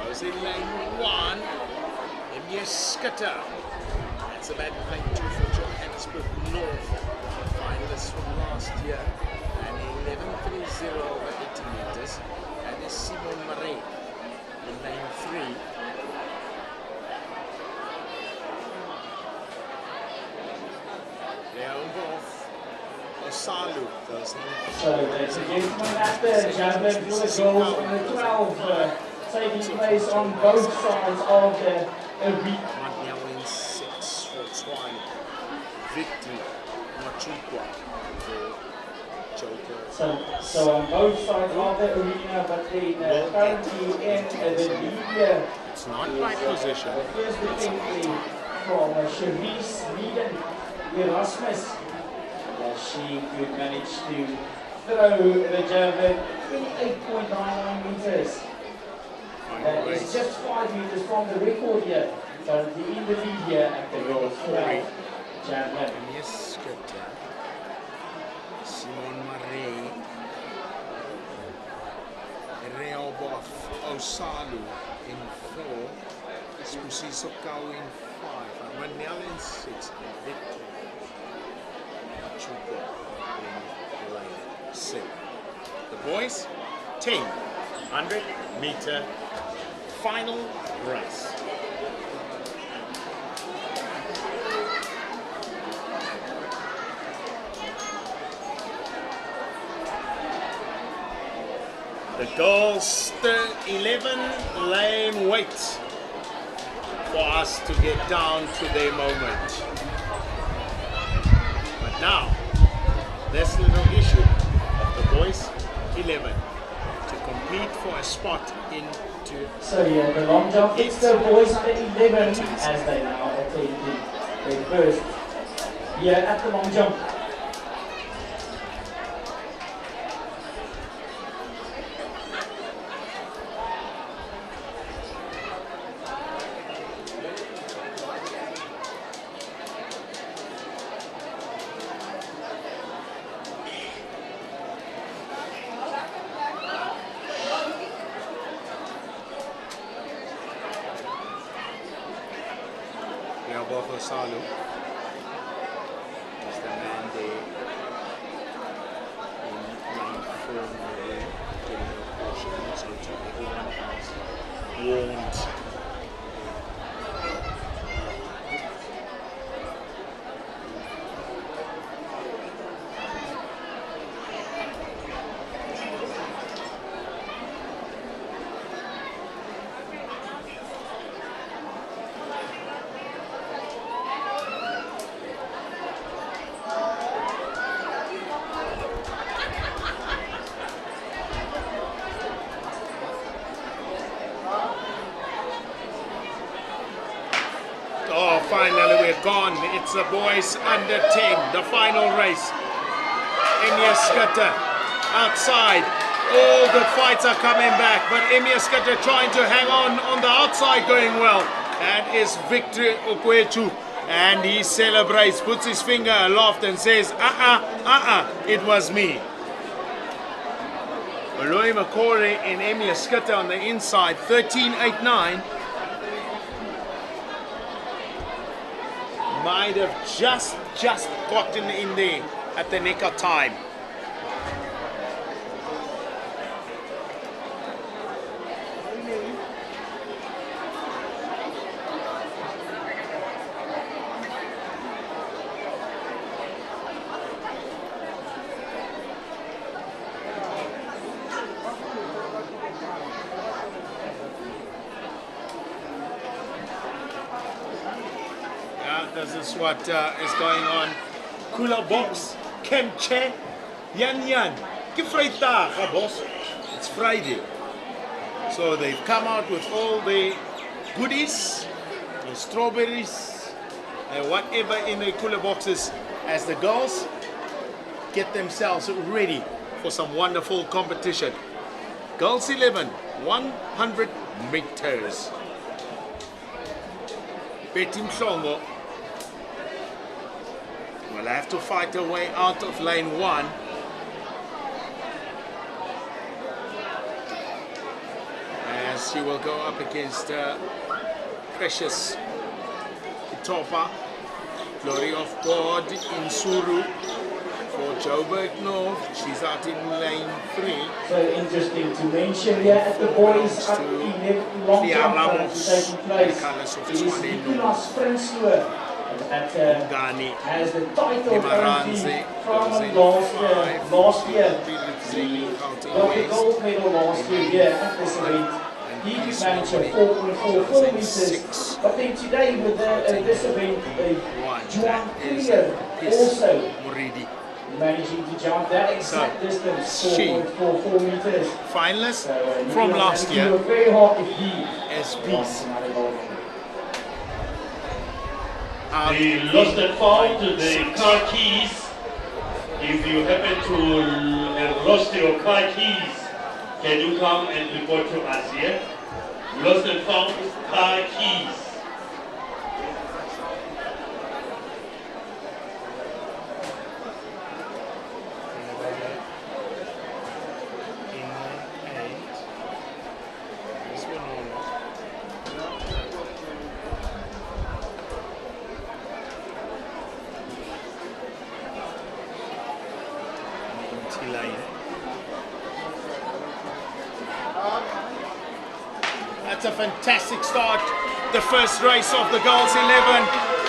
B: goes in lane 1. Emir Skitter. That's a bad lane 2 for Johannesburg North, finalists from last year. 11.30 over 80 meters, and is Simon Marais in lane 3. Leonhoff Osalu goes in.
C: So, ladies and gentlemen, at the German for the goals on the 12 taking place on both sides of the arena.
B: Now in 6 for Twan. Victor Machukwa for
C: So on both sides of the arena, but then currently in the lead
B: it's not my position.
C: First defending from Cherise Lieden Erasmus. She could manage to throw the German 28.99 meters. That is just 5 meters from the record here. Currently in the lead here at the World 12 German.
B: Yes, good. Simon Marais
E: Salu in 4, Spusiso Kau in 5, Manel in 6, and Victor Machuca in lane 7. The boys, 10, 100-meter final race. The girls, 11 lane wait for us to get down to their moment. But now, this little issue of the boys, 11, to compete for a spot into.
C: So yeah, the long jump, it's the boys under 11 as they now attend their first year at the long jump.
E: Salu is the man there in line 4 getting a portion, so to everyone has warned. Oh, finally we're gone. It's the boys under 10, the final race. Emir Skutter outside. All the fights are coming back, but Emir Skutter trying to hang on the outside, going well. And is Victor Okwechu, and he celebrates, puts his finger aloft and says, it was me. Aloy Makore and Emir Skutter on the inside, 13.89. Might have just gotten in there at the nick of time. This is what is going on. Kula box, Kemche, Yan. Gefreitag, boss. It's Friday. So they've come out with all the goodies, the strawberries, and whatever in the cooler boxes as the girls get themselves ready for some wonderful competition. Girls 11, 100 meters. Betty Mhlongo will have to fight her way out of lane 1. As she will go up against Precious Itopa. Glory of God in Suru for Joburg North. She's out in lane 3.
C: So interesting to mention here at the boys at 11 long jump taking place. It is Nicolas Prinsloo that has the title currently from last year. He got the gold medal last year here at this event. He did manage a 4.44 meters, but then today with this event, Juan Clear also managing to jump that exact distance, 4.44 meters.
E: Finalist from last year,
C: very hard if he
E: SPs.
A: The lost and found the car keys. If you happen to have lost your car keys, can you come and report to us here? Lost and found car keys.
B: empty lane. That's a fantastic start. The first race of the girls 11.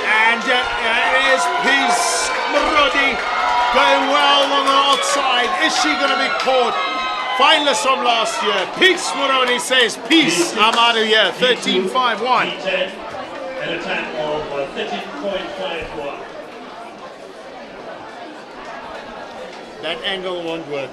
B: And there is Peace Murodi going well on the outside. Is she going to be caught? Finalist from last year. Peace Murodi says, peace, I'm out of here. 13.51.
A: At a time of 13.51.
B: That angle won't work.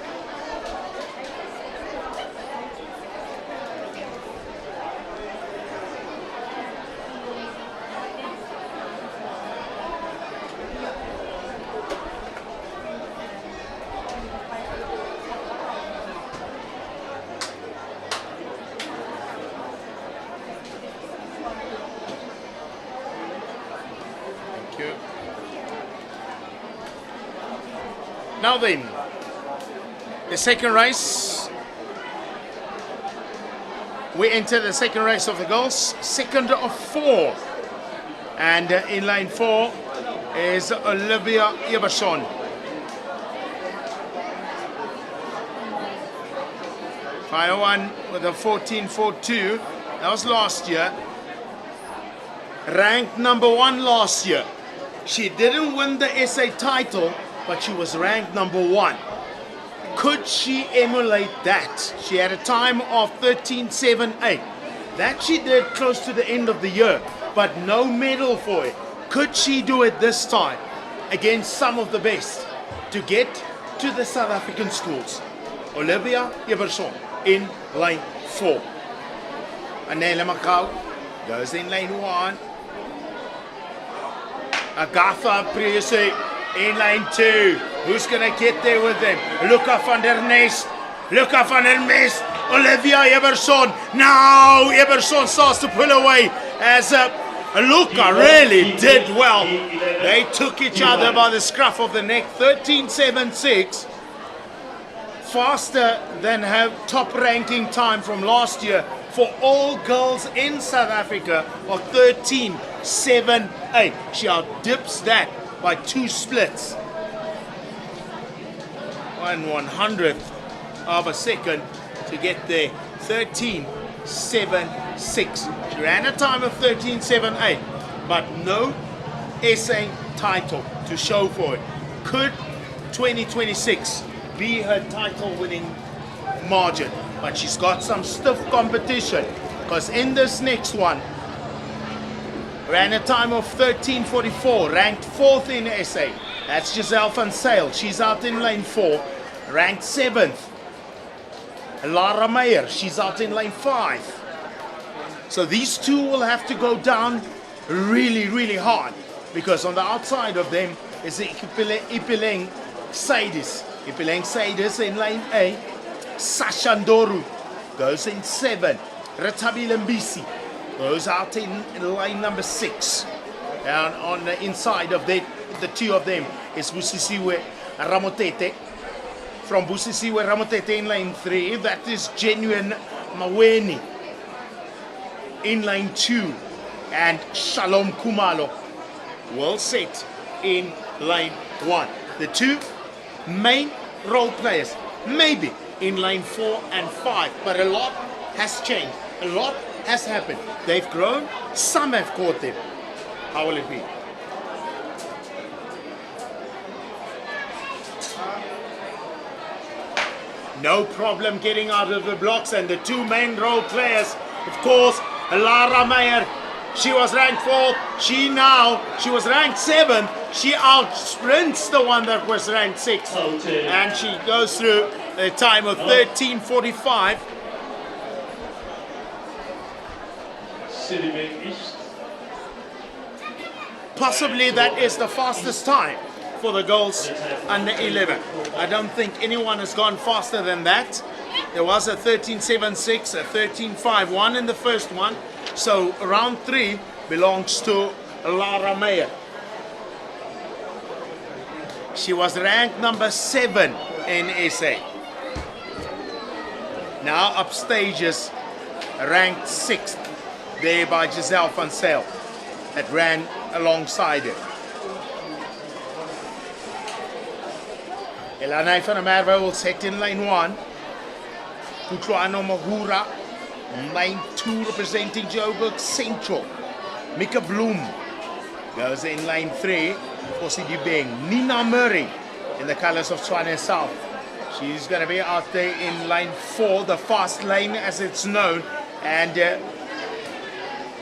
B: Now then, the second race. We enter the second race of the girls, second of 4. And in line 4 is Olivia Germiston. Fire one with a 14.42. That was last year. Ranked number 1 last year. She didn't win the SA title, but she was ranked number 1. Could she emulate that? She had a time of 13.78. That she did close to the end of the year, but no medal for it. Could she do it this time against some of the best to get to the South African schools? Olivia Germiston in line 4. Anela Macau goes in lane 1. Agatha Priese in line 2. Who's going to get there with them? Luca van der Nest. Luca van der Nest. Olivia Germiston. Now Germiston starts to pull away as Luca really did well. They took each other by the scruff of the neck. 13.76. Faster than her top ranking time from last year for all girls in South Africa of 13.78. She outdips that by 2 splits. 1/100th of a second to get there. 13.76. She ran a time of 13.78, but no SA title to show for it. Could 2026 be her title winning margin? But she's got some stiff competition, because in this next one ran a time of 13.44, ranked 4th in SA. That's Giselle van Zyl. She's out in lane 4, ranked 7th. Lara Meyer, she's out in lane 5. So these two will have to go down really, really hard, because on the outside of them is the Ipileng Saidis. Ipileng Saidis in lane A. Sasha Ndoru goes in 7. Ratabi Lembisi goes out in line number 6. And on the inside of the two of them is Busisiwe Ramotete. From Busisiwe Ramotete in line 3, that is Genuine Maweni in line 2. And Shalom Kumalo well set in line 1. The two main role players, maybe in line 4 and 5, but a lot has changed. A lot has happened. They've grown, some have caught them. How will it be? No problem getting out of the blocks, and the two main role players, of course, Lara Meyer. She was ranked 4th. She was ranked 7th. She outsprints the one that was ranked 6th. And she goes through a time of 13.45. Possibly that is the fastest time for the girls under 11. I don't think anyone has gone faster than that. There was a 13.76, a 13.51 in the first one. So round 3 belongs to Lara Meyer. She was ranked number 7 in SA. Now up stages, ranked 6th there by Giselle van Zyl that ran alongside it. Elanai van der Merwe will set in lane 1. Kutlwano Mahura, lane 2 representing Joburg Central. Mika Bloom goes in lane 3. Fossi Dibeng. Nina Murray in the colors of Tshwane South. She's going to be out there in lane 4, the fast lane as it's known. And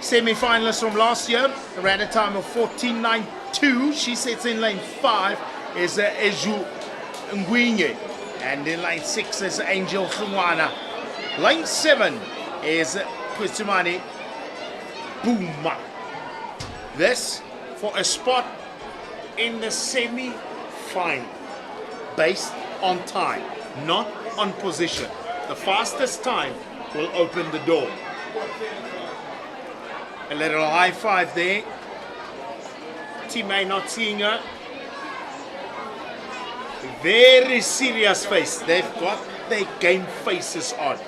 B: semi-finalist from last year ran a time of 14.92. She sits in lane 5 is Eju Ngwinye. And in lane 6 is Angel Khumwana. Lane 7 is Kwistumani Booma. This for a spot in the semi-final based on time, not on position. The fastest time will open the door. A little high five there. Teammate not seeing her. Very serious face. They've got their game faces on.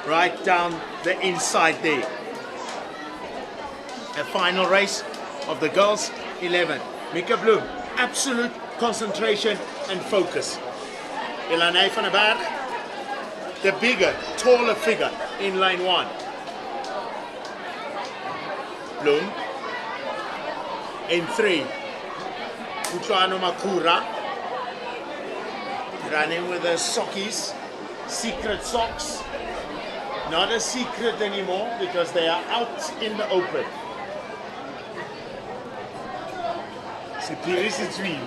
B: Right down the inside there. A final race of the girls 11. Mika Bloom, absolute concentration and focus. Elanai van der Berg, the bigger, taller figure in lane 1. Bloom in 3. Kutlwano Makura running with the sockies, secret socks. Not a secret anymore because they are out in the open. Superior between.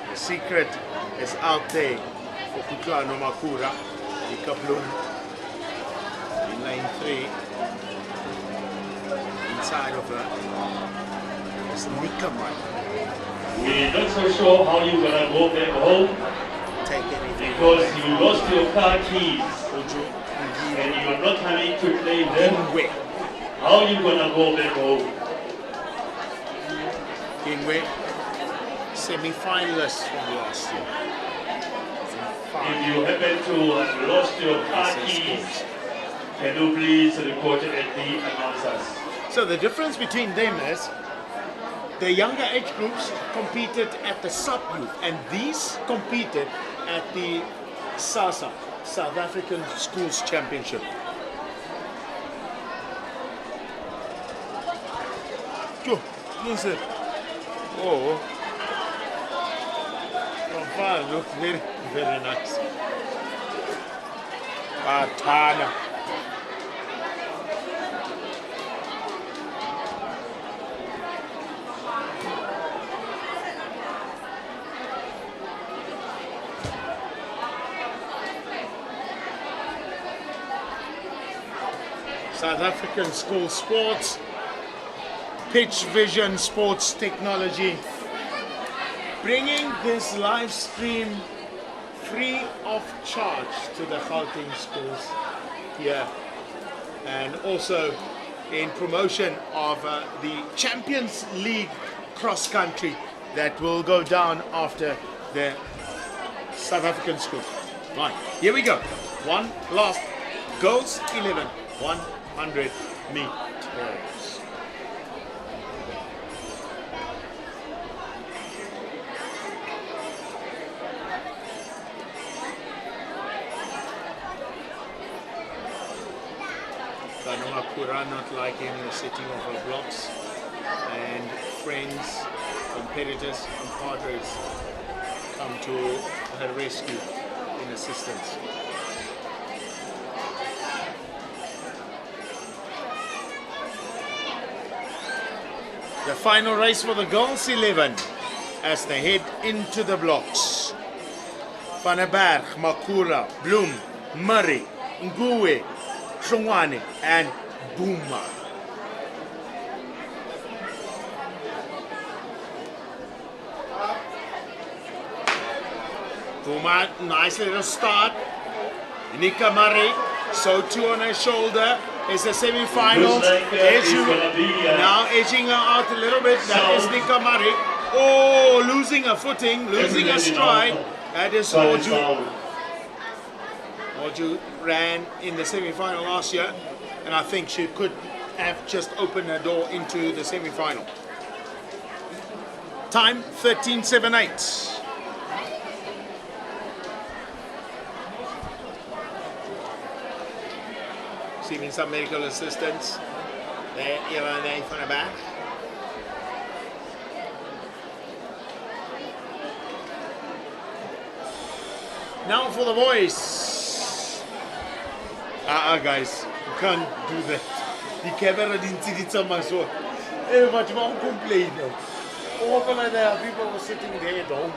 B: The secret is out there for Kutlwano Makura. Mika Bloom in lane 3. Inside of her is Mika Mike.
A: We're not so sure how you're gonna go back home
B: Take anything
A: because you lost your car keys and you're not coming to claim them. How are you gonna go back home?
B: Kingway, semi-finalist from last year.
A: If you happen to have lost your car keys, can you please report it at the announcers?
B: So the difference between them is the younger age groups competed at the sub-youth and these competed at the SASA, South African Schools Championship. Listen. Oh, from far look very, very nice. Batana. South African School Sports, Pitch Vision Sports Technology, bringing this live stream free of charge to the Gauteng schools here, and also in promotion of the Champions League cross country that will go down after the South African school. Right, here we go. One last girls 11, 100 meters. Makura not liking the sitting of her blocks, and friends, competitors, and padres come to her rescue in assistance. The final race for the girls 11 as they head into the blocks. Van der Berg, Makura, Bloom, Murray, Nguwe, Khumwana and Booma. Booma, nice little start. Nika Murray, so too on her shoulder. It's the semi-finals.
A: Like
B: now edging her out a little bit. That is Nika Murray. Oh, losing her footing, losing her stride. That is Oju. Oju ran in the semi-final last year, and I think she could
E: have just opened a door into the semi-final. Time 13:78. Receiving some medical assistance. There, Eva from the back. Now for the boys. Guys, you can't do that. The camera didn't see it on my sword. Much more complain. All of the people were sitting there at home,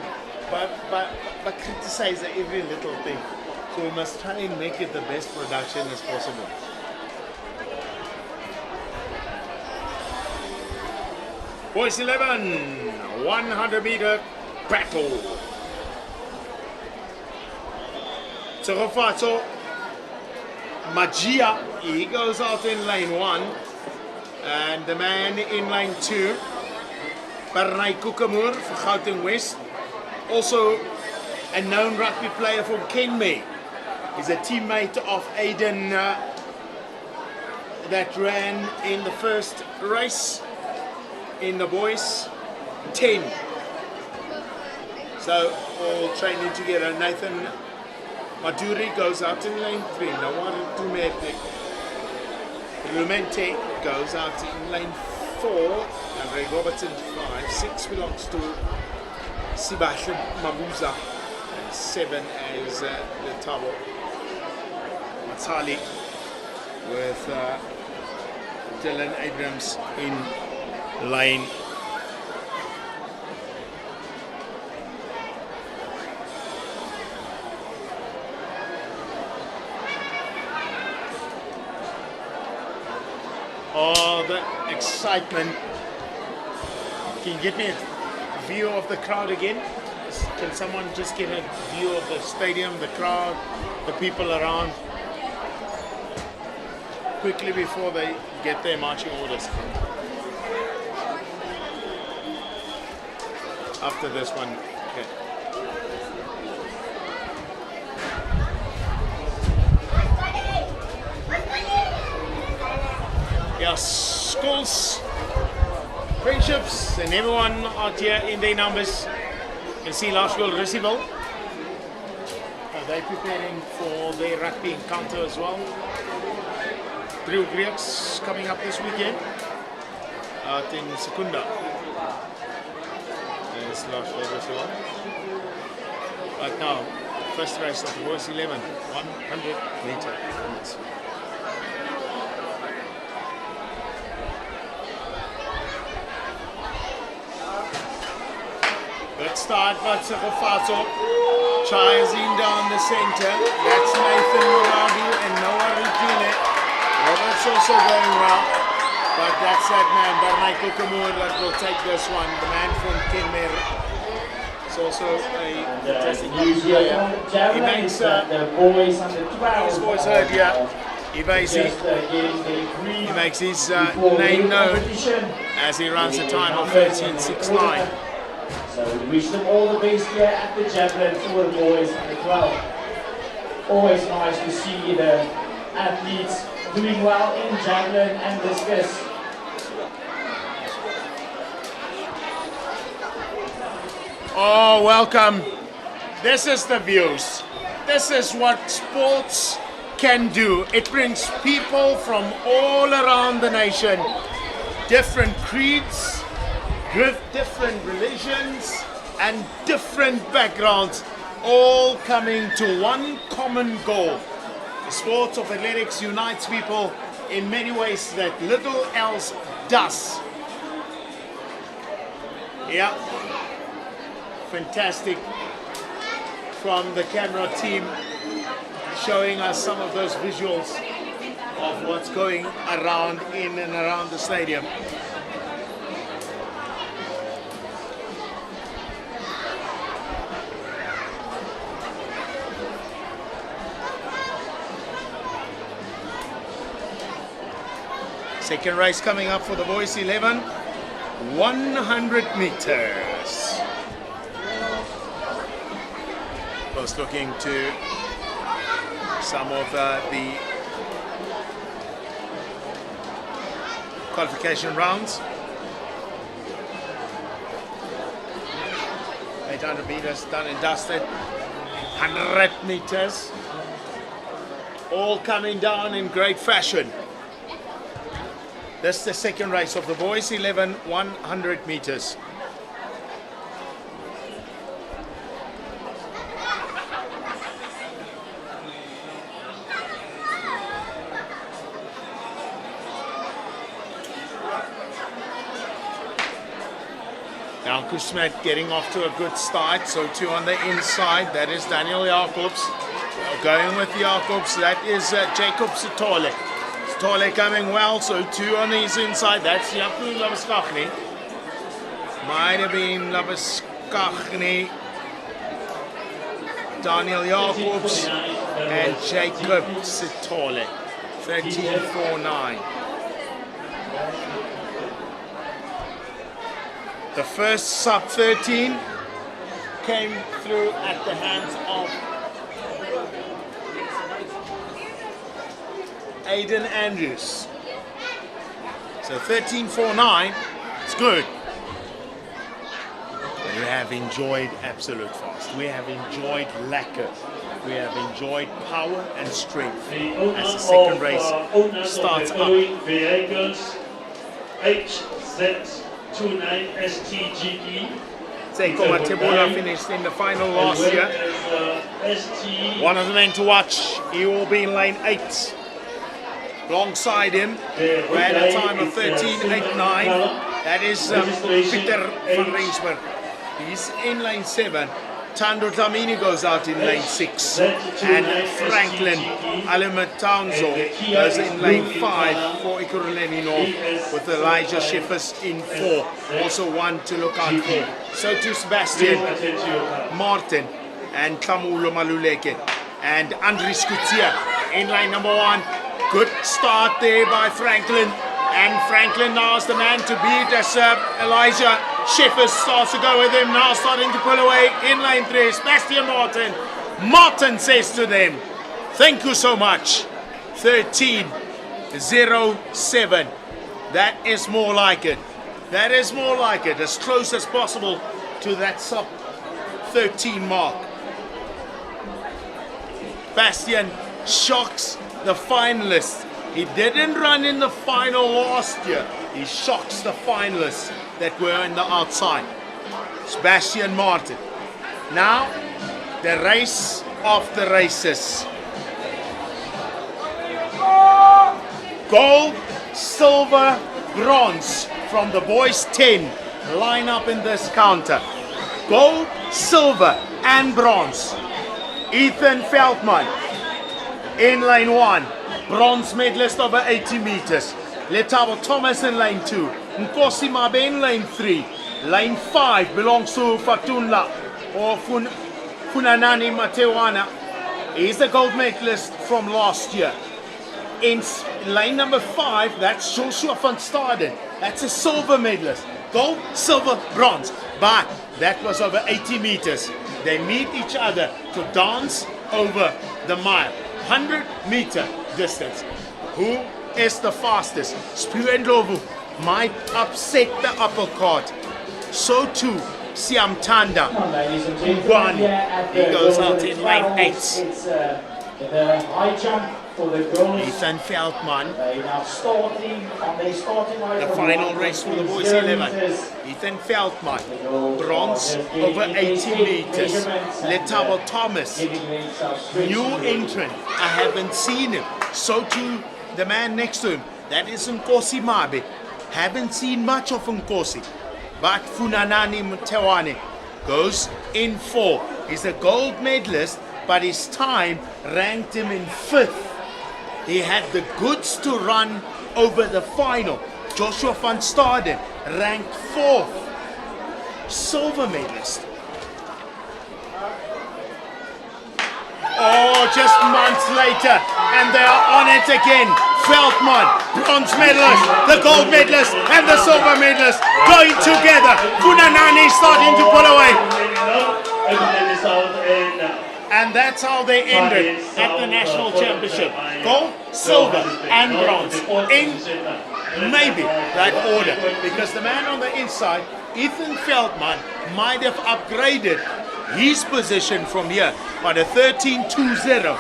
E: but criticize every little thing. So we must try and make it the best production as possible. Boys 11, 100-meter battle. Tserofatso Magia, he goes out in lane 1, and the man in lane 2, Bernay Kukamur for Gauteng West, also a known rugby player from Kenme. He's a teammate of Aiden that ran in the first race in the boys 10. So all training together. Nathan Maduri goes out in lane 3. Nawari Tumete Lumente goes out in lane 4. And Ray Robertson 5. 6 belongs to Sibasha Mabuza. And 7 is the Tabo Matali with Dylan Abrams in lane 'Oh, the excitement. Can you get me a view of the crowd again? Can someone just get a view of the stadium, the crowd, the people around? Quickly before they get their marching orders. After this one, okay. Yeah, schools, friendships, and everyone out here in their numbers. You can see Last School Rissiville. They're preparing for their rugby encounter as well. Drew Greeks coming up this weekend out in Secunda. There's Last School Rissiville. Right now, first race of the boys 11, 100 meter. Good start by Tserofatso. Tries in down the center. That's Nathan Muradu and Noah Rukile. Robert's also going well. But that's that man, Bernay Kukamur, that will take this one. The man from Kenmer. It's also a fantastic player. He makes his voice heard here. He makes his name known as he runs a time of 13.69.
C: So we wish them all the best here at the javelin for the boys and the 12. Always nice to see the athletes doing well in javelin and discus.
E: Oh, welcome. This is the views. This is what sports can do. It brings people from all around the nation, different creeds, different religions and different backgrounds, all coming to one common goal. The sport of athletics unites people in many ways that little else does. Yeah, fantastic from the camera team showing us some of those visuals of what's going around in and around the stadium. Second race coming up for the boys 11, 100 meters. First looking to some of the qualification rounds. 800 meters done and dusted. 100 meters. All coming down in great fashion. This is the second race of the boys, 100 meters. Now Kusmet getting off to a good start, so 2 on the inside, that is Daniel Jacobs. Going with Jacobs, that is Jacob Sitole. Sitole coming well, so 2 on his inside, that's Jakob Labaskachny. Might have been Labaskachny, Daniel Jacobs, and Jacob Sitole. 13.49. The first sub-13 came through at the hands of Aidan Andrews. So 13.49, it's good. We have enjoyed absolute fast. We have enjoyed lacquer. We have enjoyed power and strength as the second race starts up.
A: Vehicles, HZ29STGE.
E: Seiko Matebola finished in the final last year. One of the men to watch, he will be in lane 8. Alongside him, we had a time of 13.89. That is Peter van Rensburg. He's in lane 7. Tando Tamini goes out in lane 6. And Franklin Alimatanzo goes in lane 5 for Ikuruleni North, with Elijah Schiffers in 4. Also one to look out for. So to Sebastian Martin and Kamulo Maluleke and Andris Kutia in line number 1. Good start there by Franklin. And Franklin now is the man to beat as Elijah Schiffers starts to go with him. Now starting to pull away in lane 3. Sebastian Martin. Martin says to them, thank you so much. 13.07. That is more like it. That is more like it. As close as possible to that sub 13 mark. Bastian shocks the finalists. He didn't run in the final last year. He shocks the finalists that were on the outside. Sebastian Martin. Now, the race of the races. Gold, silver, bronze from the boys 10 line up in this counter. Gold, silver and bronze. Ethan Feldman in lane 1. Bronze medalist over 80 meters. Letabo Thomas in lane 2. Nkosi Mabe in lane 3. Lane 5 belongs to Fatunla or Funanani Matewana. He's the gold medalist from last year. In lane number 5, that's Joshua van Staden. That's a silver medalist. Gold, silver, bronze. But that was over 80 meters. They meet each other to dance over the mile. 100-meter distance. Who is the fastest? Spuendlovu might upset the upper card. So too, Siamtanda Ngwani. He goes out in lane 8.
C: It's the high jump for the girls.
E: Ethan Feldman.
C: They now starting on the starting line.
E: The final race for the boys 11. Ethan Feldman, bronze over 80 meters. Letabo Thomas, new entrant. I haven't seen him. So too the man next to him. That is Nkosi Mabe. Haven't seen much of Nkosi. But Funanani Mtewane goes in 4. He's a gold medalist, but his time ranked him in 5th. He had the goods to run over the final. Joshua van Staden ranked 4th. Silver medalist. Oh, just months later, and they are on it again. Feldman, bronze medalist, the gold medalist, and the silver medalist going together. Funanani starting to pull away.
B: And that's how they ended at the national championship. Gold, silver, and bronze in maybe that order. Because the man on the inside, Ethan Feldman, might have upgraded his position from here by the 13.20.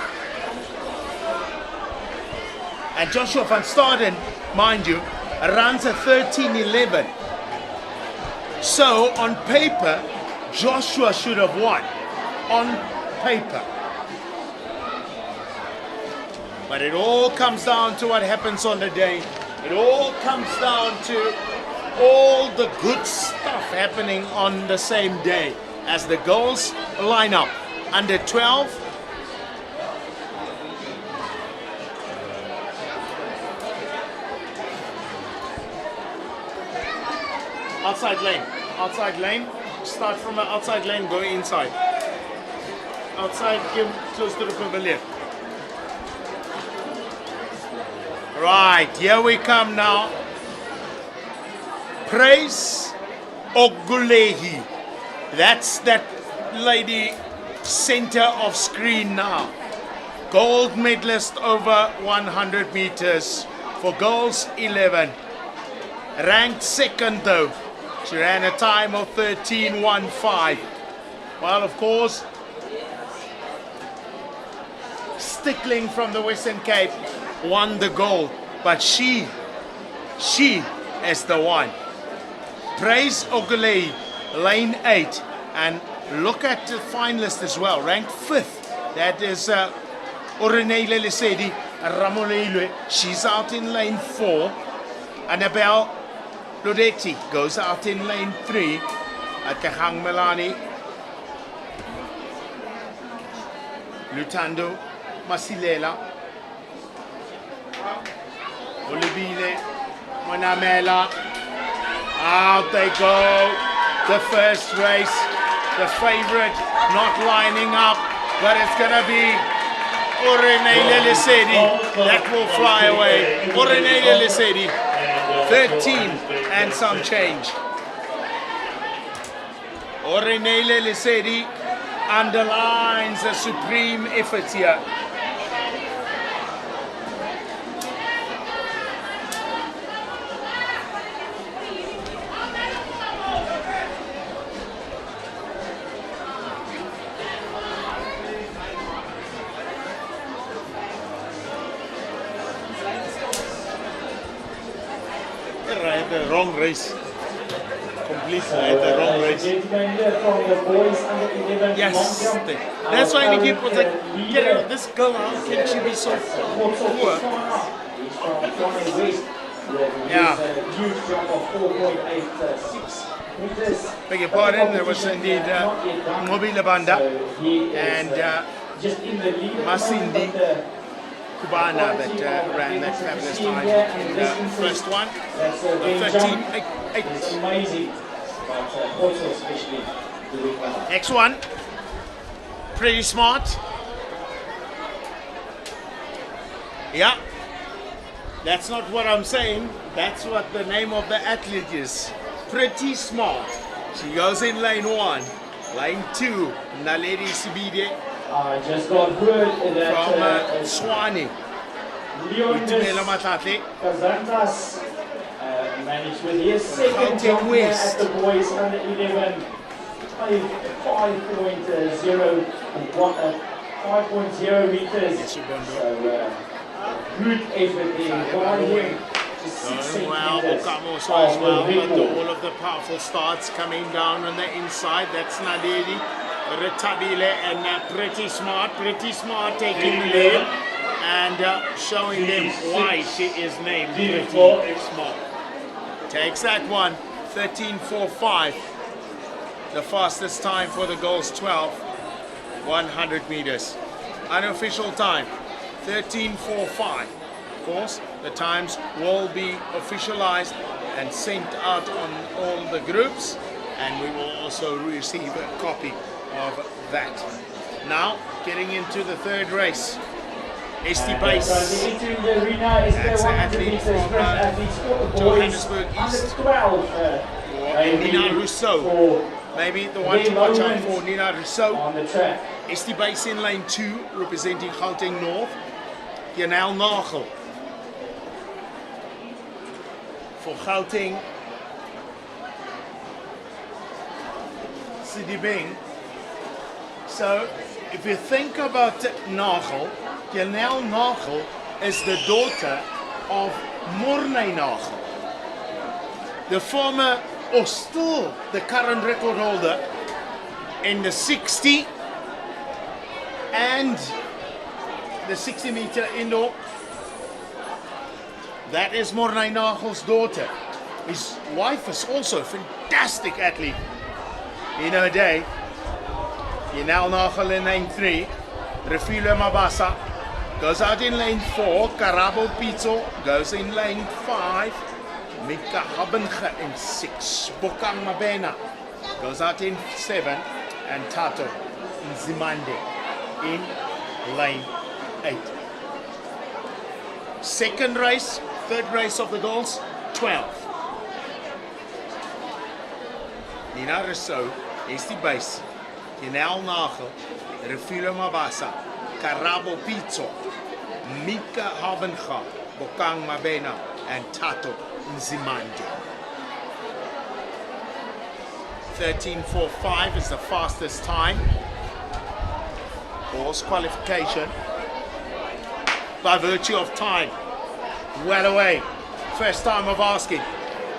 B: And Joshua van Staden, mind you, runs a 13.11. So on paper, Joshua should have won. On paper. But it all comes down to what happens on the day. It all comes down to all the good stuff happening on the same day as the goals line up. Under 12, outside lane, start from the outside lane, go inside. Outside, give close to the pavilion. Right, here we come now. Praise Ogulehi. That's that lady center of screen now. Gold medalist over 100 meters for girls 11. Ranked second though. She ran a time of 13.15. Well, of course, Stickling from the Western Cape won the gold, but she is the one. Praise Ogulei, lane 8, and look at the finalist as well, ranked 5th. That is Orenele Lesedi Ramoleilwe. She's out in lane 4. Annabelle Lodetti goes out in lane 3. Akahang Melani, Lutando Masilela, Olibile, Monamela. Out they go. The first race, the favorite not lining up, but it's gonna be Orenele Lesedi that will fly away. Orenele Lesedi, 13 and some change. Orenele Lesedi underlines a supreme effort here. The wrong race. Completely the wrong race. Yes, that's why the kid was like, get this girl out, can she be so poor? Yeah. Beg your pardon, there was indeed Mobile Banda and Masindi Kubana that ran that fabulous time in the first one, 13.8.
C: It's amazing, but also especially doing well.
B: Next one, pretty smart. Yeah, that's not what I'm saying. That's what the name of the athlete is. Pretty smart. She goes in lane 1, lane 2, Naledi Sibide.
C: I just got word that
B: from Swani.
C: Kazantas managed with his second jump here at the boys under 11. 5.0 meters. So good effort there by him.
B: Going well, Okamo as well, but all of the powerful starts coming down on the inside. That's Nadedi, Retabile, and pretty smart taking the lead and showing them why she is named Pretty Smart. Takes that one, 13.45, the fastest time for the girls 12, 100 meters. Unofficial time, 13.45. Of course, the times will be officialized and sent out on all the groups, and we will also receive a copy of that. Now, getting into the third race. Esti Pace. That's an athlete from Johannesburg East. Mina Rousseau.
E: Maybe the one to watch out for, Nina Rousseau.
C: On the track.
E: Is die base in lane 2, representing Gauteng North. Janelle Nagel. For Gauteng. Sidibeng. So, if you think about Nagel, Janelle Nagel is the daughter of Morney Nagel, the former, or still the current record holder in the 60 and the 60 meter indoor. That is Morney Nagel's daughter. His wife is also a fantastic athlete in her day. Janelle Nagel in lane 3, Refilo Mabasa goes out in lane 4, Karabo Pizzo goes in lane 5, Mika Habenge in 6, Bokang Mabena goes out in 7, and Tato Nzimande in lane 8. Second race, third race of the girls, 12. Nina Rousseau is the base. Janelle Nagel, Refilo Mabasa, Karabo Pizzo, Mika Habenga, Bokang Mabena, and Tato Nzimande. 13:45 is the fastest time. Horse qualification. By virtue of time. Well away. First time of asking.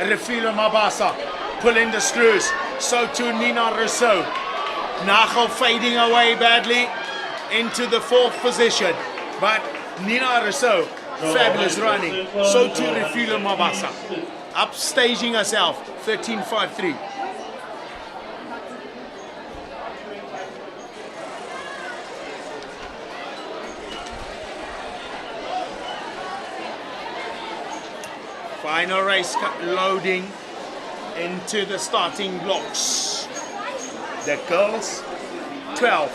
E: Refilo Mabasa pulling the screws. So too Nina Rousseau. Nagel fading away badly into the 4th position. But Nina Rousseau, fabulous running. So too Refilo Mabasa. Upstaging herself. 13:53. Final race loading into the starting blocks. The girls, 12.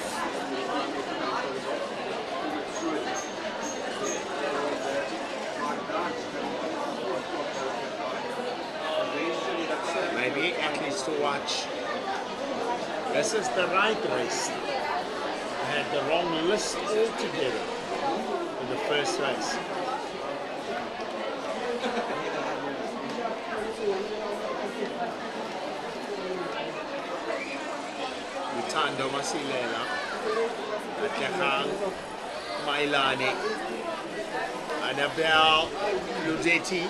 E: Maybe athletes to watch. This is the right race. I had the wrong list altogether in the first race. Tando Masilela, Atyahan, Mailani, Annabelle Ludetti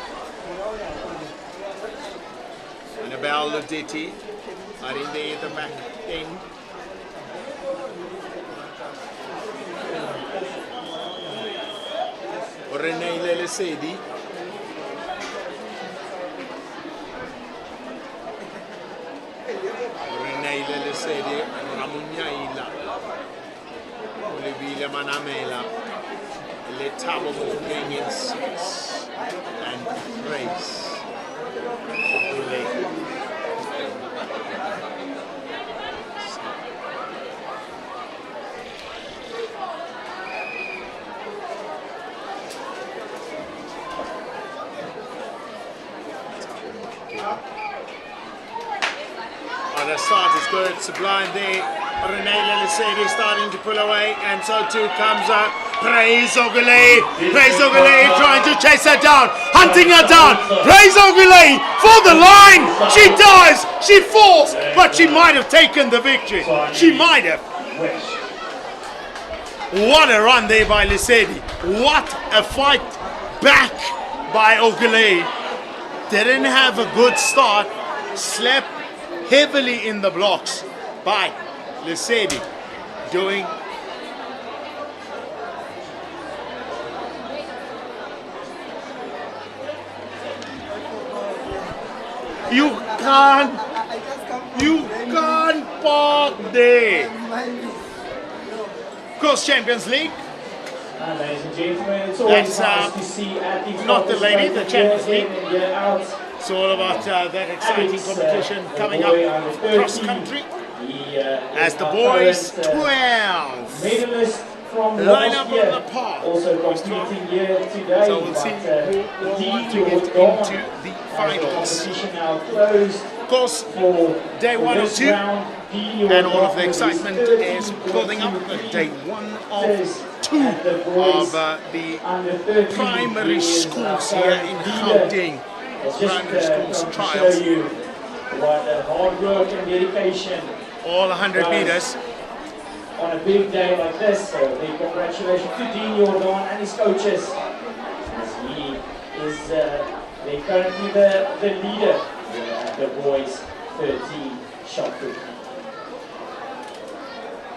E: are in the back end. Renee Lelesedi. Lelesedi, Ramunyaila, Olivia Manamela, Letabo moving in 6, and Grace. The start is good, Sublime there. Renee Lelesedi starting to pull away, and so too comes Praise Ogule. Praise Ogule trying to chase her down, hunting her down. Praise Ogule for the line. She dies, she falls, but she might have taken the victory. She might have. What a run there by Lesedi. What a fight back by Ogule. Didn't have a good start, slept heavily in the blocks by Lesedi doing you can't park there. Cross Champions League.
C: Ladies and gentlemen, it's always nice to see athletes
E: not the lady, the Champions League.
C: Out.
E: It's all about that exciting competition coming up cross country. As the boys 12
C: Medalist from
E: line
C: last
E: up
C: year,
E: on the park.
C: also competing here today.
E: So we'll see who will want to get into the
B: finals.
C: Competition now closed
B: Of course,
C: for
B: day one or
C: this
B: two,
C: round.
B: and all of the excitement is building up for day one of two of the primary schools here in Gauteng. Primary schools trials.
C: What hard work and dedication
B: All 100 meters.
C: on a big day like this. So big congratulations to Dean Jordan and his coaches, as he is currently the leader of the boys 13 shot put.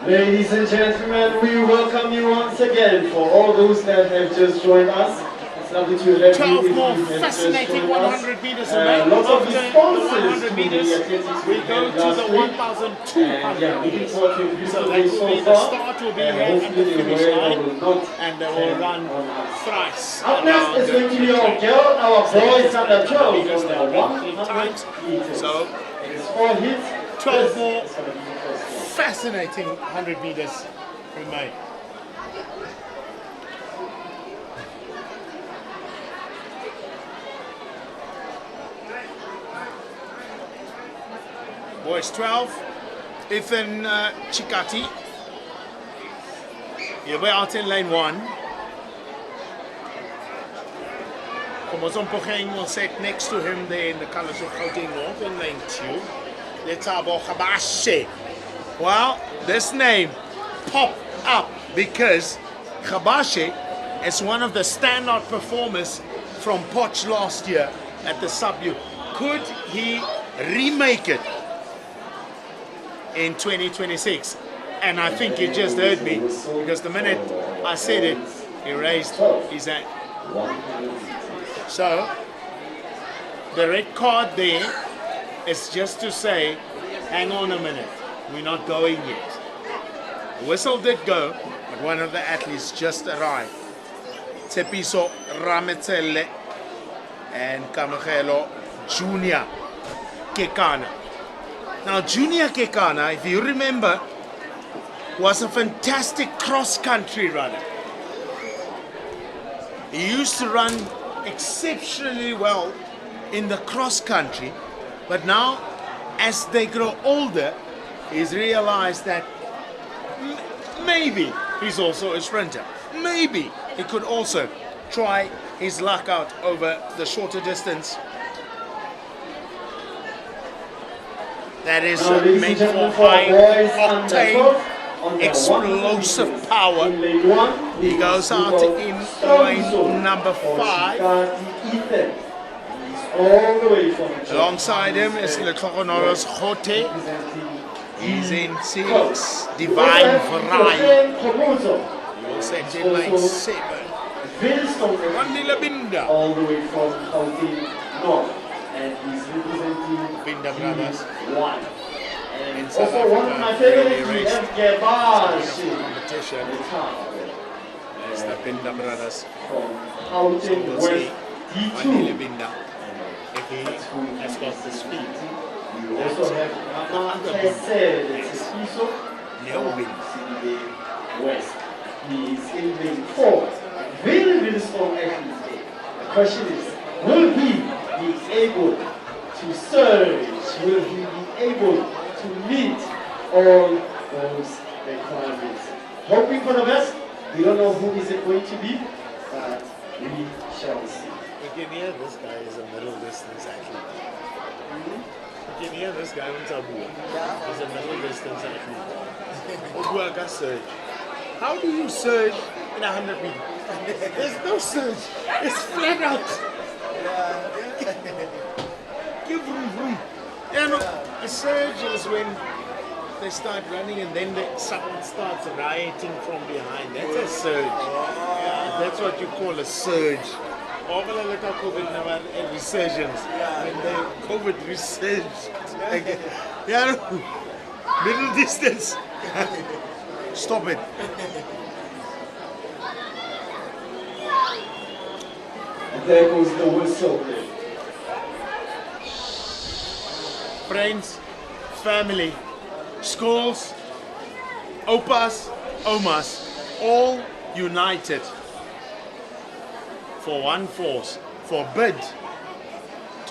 C: Ladies and gentlemen, we welcome you once again. For all those that have just joined us, it's lovely to have
B: 12
C: you.
B: more
C: If you have just
B: fascinating
C: joined us.
B: 100 meters away.
C: Lots of
B: After the
C: responses
B: 100
C: to
B: meters,
C: the athletics
B: we
C: we
B: go
C: had
B: to
C: last
B: the
C: week.
B: 1,200
C: Yeah, looking
B: meters.
C: forward to a
B: So
C: beautiful
B: that
C: day
B: will
C: so
B: be the
C: far.
B: start will be
C: And
B: here at the
C: hopefully the
B: finish
C: weather
B: line,
C: will not
B: and they will run
C: on us.
B: thrice.
C: Up next
B: around
C: is going to be
B: the
C: our
B: track.
C: girl, our boys under 12
B: Meters,
C: on
B: they
C: the
B: will run 3 times.
C: 100 meters.
B: So
C: It's 4 hits.
B: 12
C: This
B: more
C: is gonna be the first one.
B: fascinating 100 meters remain. Boys 12, Ethan Chikati. Here we out in lane 1. Komozompocheng will sit next to him there in the colours of Gauteng North in lane 2. Letabo Khabashe. Well, this name popped up because Khabashe is one of the standout performers from Potch last year at the Sub-U. Could he remake it in 2026? And I think you just heard me, because the minute I said it, he raised his hand. So the red card there is just to say, hang on a minute, we're not going yet. The whistle did go, but one of the athletes just arrived. Tsepiso Rametsele and Kamagelo Junior Kekana. Now, Junior Kekana, if you remember, was a fantastic cross-country runner. He used to run exceptionally well in the cross-country, but now, as they grow older, he's realized that maybe he's also a sprinter. Maybe he could also try his luck out over the shorter distance. That is meant for high octane, explosive power. He goes out in lane number 5. Alongside him is Lekhonoros Khote. He's in 6. Divine Varai. He will set in lane 7. Randila Binda.
C: All the way from Gauteng North. And he's representing
B: Binda Brothers.
C: 1.
B: In
C: And
B: South
C: also one of my
B: Africa, really
C: favorites, we
B: raced
C: have Gebash.
B: competition. It's the Binda Brothers.
C: From
B: So
C: Gauteng
B: we'll see
C: West
B: Randila
C: D2.
B: Binda if he has got the speed.
C: You also have Mama Kese, it's a piece of West. He is in lane 4. Very, very strong athlete there. The question is, will he be able to surge? Will he be able to meet all those requirements? Hoping for the best. We don't know who is it going to be, but we shall see.
B: You can hear this guy is a middle distance athlete. You can hear this guy on Tabua. He's a middle distance athlete. Obuaga surge. How do you surge in 100 meters? There's no surge. It's flat out. Give room. You know, a surge is when they start running and then someone starts rioting from behind. That's a surge. Yeah, that's what you call a surge. Or a little COVID now a resurgence. When the COVID resurged again. Yeah, middle distance. Stop it.
C: And there goes the whistle.
B: Friends, family, schools, opas, omas, all united for one force, for bid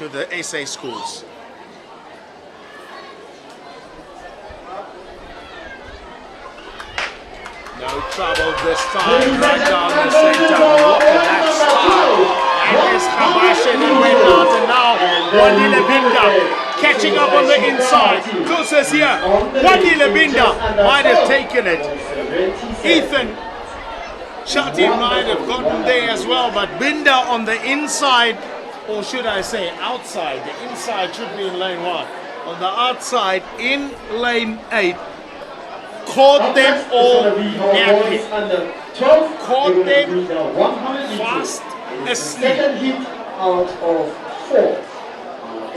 E: to the SA schools. No trouble this time, right down the center. Look at that start. That is Kabashe that went out, and now Wandi Lebinda catching up on the inside. Closest here. Wandi Lebinda might have taken it. Ethan Shati might have gotten there as well, but Binda on the inside, or should I say outside. The inside should be in lane 1. On the outside in lane 8. Caught them all napping. Caught them fast asleep.
C: Second hit out of 4.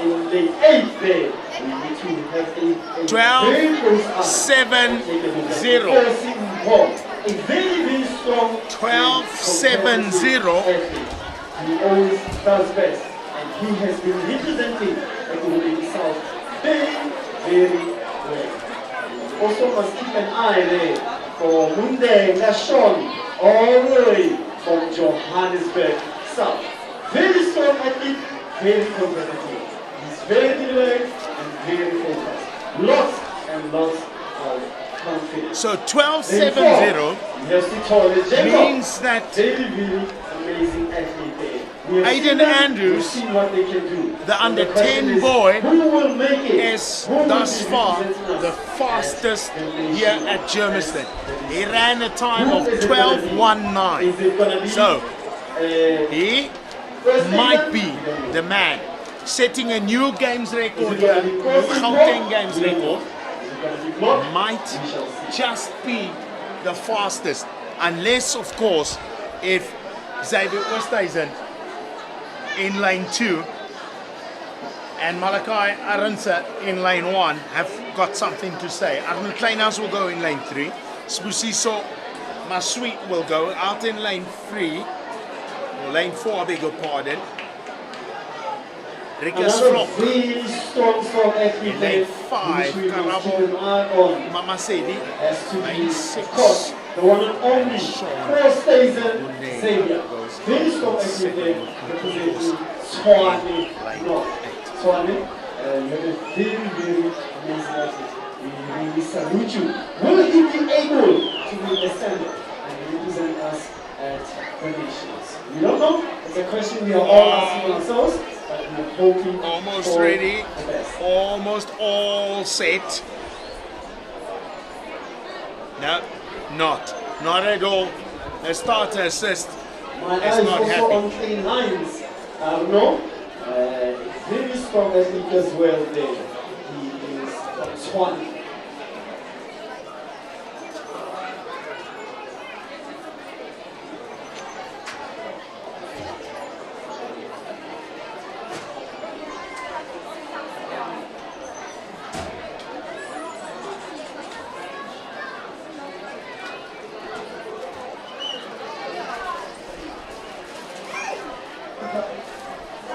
C: In the 8th day, we need to have a
E: 12-7-0.
C: A very strong
E: 12-7-0.
C: He always does best, and he has been representing the South very well. Also must keep an eye there for Munde Nashon, all the way from Johannesburg South. Very strong athlete, very competitive. He's very deliberate and very focused. Lots and lots of confidence.
E: So 12-7-0 means that
C: very amazing athlete there.
E: Aiden Andrews, the under 10 boy, is thus far the fastest here at Germiston. He ran a time of 12:19. So he might be the man setting a new games record here, new Gauteng games record. Might just be the fastest, unless of course if Xavier Oosthuizen in lane 2 and Malachi Arunsa in lane 1 have got something to say. Arnold Kleinhaus will go in lane 3. Spusiso Masweet will go out in lane 3, or lane 4, I beg your pardon. Rikus Vlok
C: really strong athlete
E: in lane 5, Karabo Mamasedi, lane 6.
C: The one and only first-season Xavier. Very strong athlete there, representing Tshwane North. Tshwane, you have a very amazing athlete. We really salute you. Will he be able to be a standard and represent us at the Nations? We don't know. It's a question we are all asking ourselves, but we are hoping
E: almost
C: for
E: ready,
C: the best.
E: almost all set. No, not at all. The starter assist
C: My
E: is
C: eyes
E: not
C: also
E: happy.
C: on clean lines. No, very strong athlete as well there. He is from Tshwane.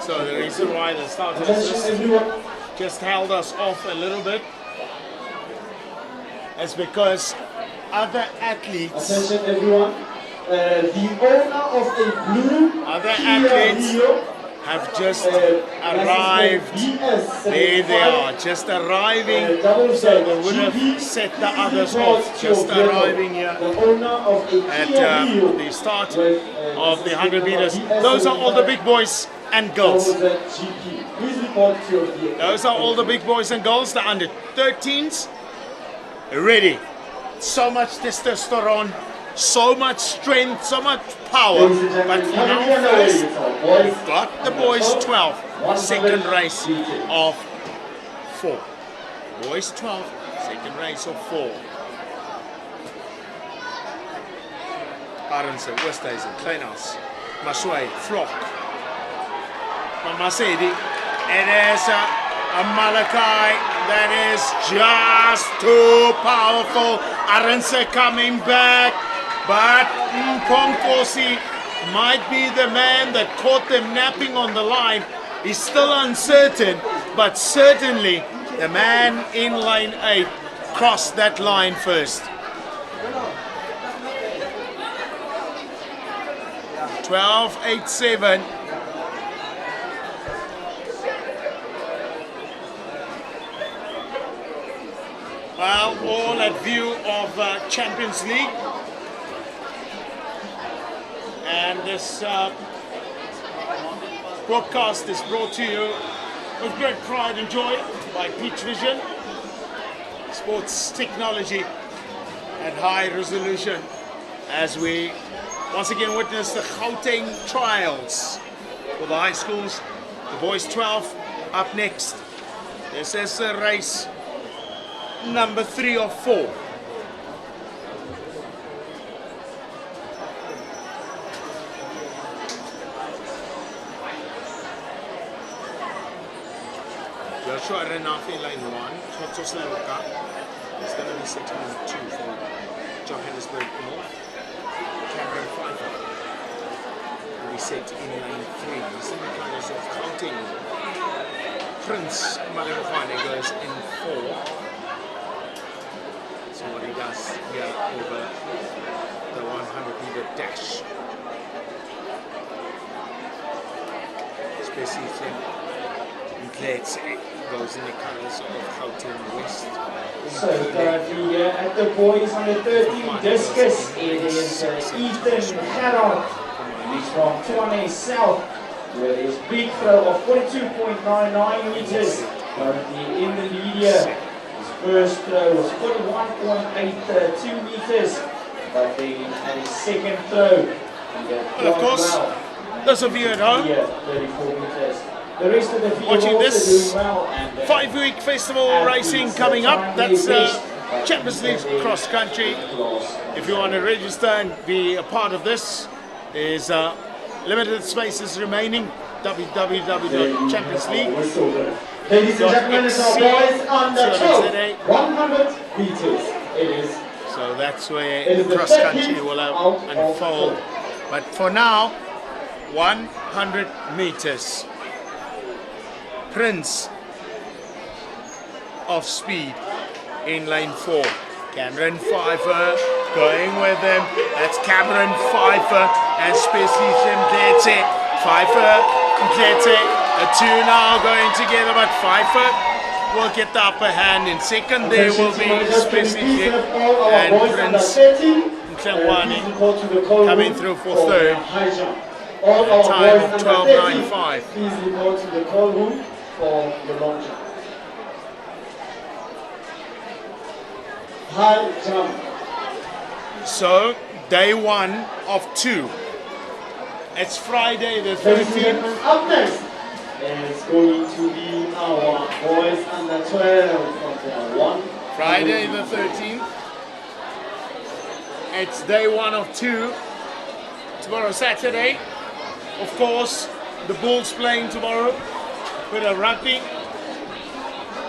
E: So the reason why the starter assist just held us off a little bit is because other athletes,
C: Attention everyone. The owner of a blue
E: other
C: Kia
E: athletes
C: Rio,
E: have just arrived. There they are, just arriving. So they would have set the others off, just arriving here
C: the owner of a
E: at
C: Kia Rio,
E: the start of the 100 meters. Those are all the big boys and girls.
C: Please report to your vehicle.
E: Those are all the big boys and girls, the under 13s. Ready. So much testosterone, so much strength, so much power. But for now, first, we've got the boys 12, second race of 4. Boys 12, second race of 4. Arendse, Oosthuizen, Kleinhaus, Maswei, Vlok, Mamasedi. It is a Malachi that is just too powerful. Arendse coming back, but Mponkosi might be the man that caught them napping on the line. He's still uncertain, but certainly the man in lane 8 crossed that line first. 12-8-7. Well, all at view of Champions League. And this broadcast is brought to you with great pride and joy by Peach Vision, sports technology at high resolution, as we once again witness the Gauteng trials for the high schools. The boys 12 up next. This is race number 3 of 4. Joshua Renafi in line 1, Totos Leroka is going to be sitting in 2 for Johannesburg North. Cameron Pfeiffer will be set in line 3. He's in the colours of Gauteng. Prince Marifane goes in 4. So what he does here over the 100-meter dash. Especially Let's goes in the colours of Gauteng West.
C: So at the boys on the 13 discus, it is Ethan Harrod. He's from Tuane South, with his big throw of 42.99 meters. Currently in the lead here. His first throw was 41.82 meters, but then at his second throw, he did
E: well, of course,
C: well.
E: those of you at home
C: 34 meters. The rest of the field
E: watching this
C: well,
E: 5-week festival racing coming up. That's Champions League cross country. If you want to register and be a part of this, there's limited spaces remaining. www.championsleague.
C: Ladies and gentlemen, it's our boys on the 100 meters. It is.
E: So that's where the cross country will unfold. But for now, 100 meters. Prince of speed in lane 4. Cameron Pfeiffer going with him. That's Cameron Pfeiffer and Speciesem Mdletshe. Pfeiffer, Mdletshe, the two now going together, but Pfeiffer will get the upper hand. In second there will be Speciesem and Prince Mhlengwane coming through for third.
C: All
E: a time of
C: 12.95. Please report to the call room for the long jump. High jump.
E: So, day 1 of 2. It's Friday the 13th.
C: Up next is going to be our boys under 12 of the 1.
E: Friday the 13th. It's day 1 of 2. Tomorrow Saturday. Of course, the Bulls playing tomorrow with a rugby.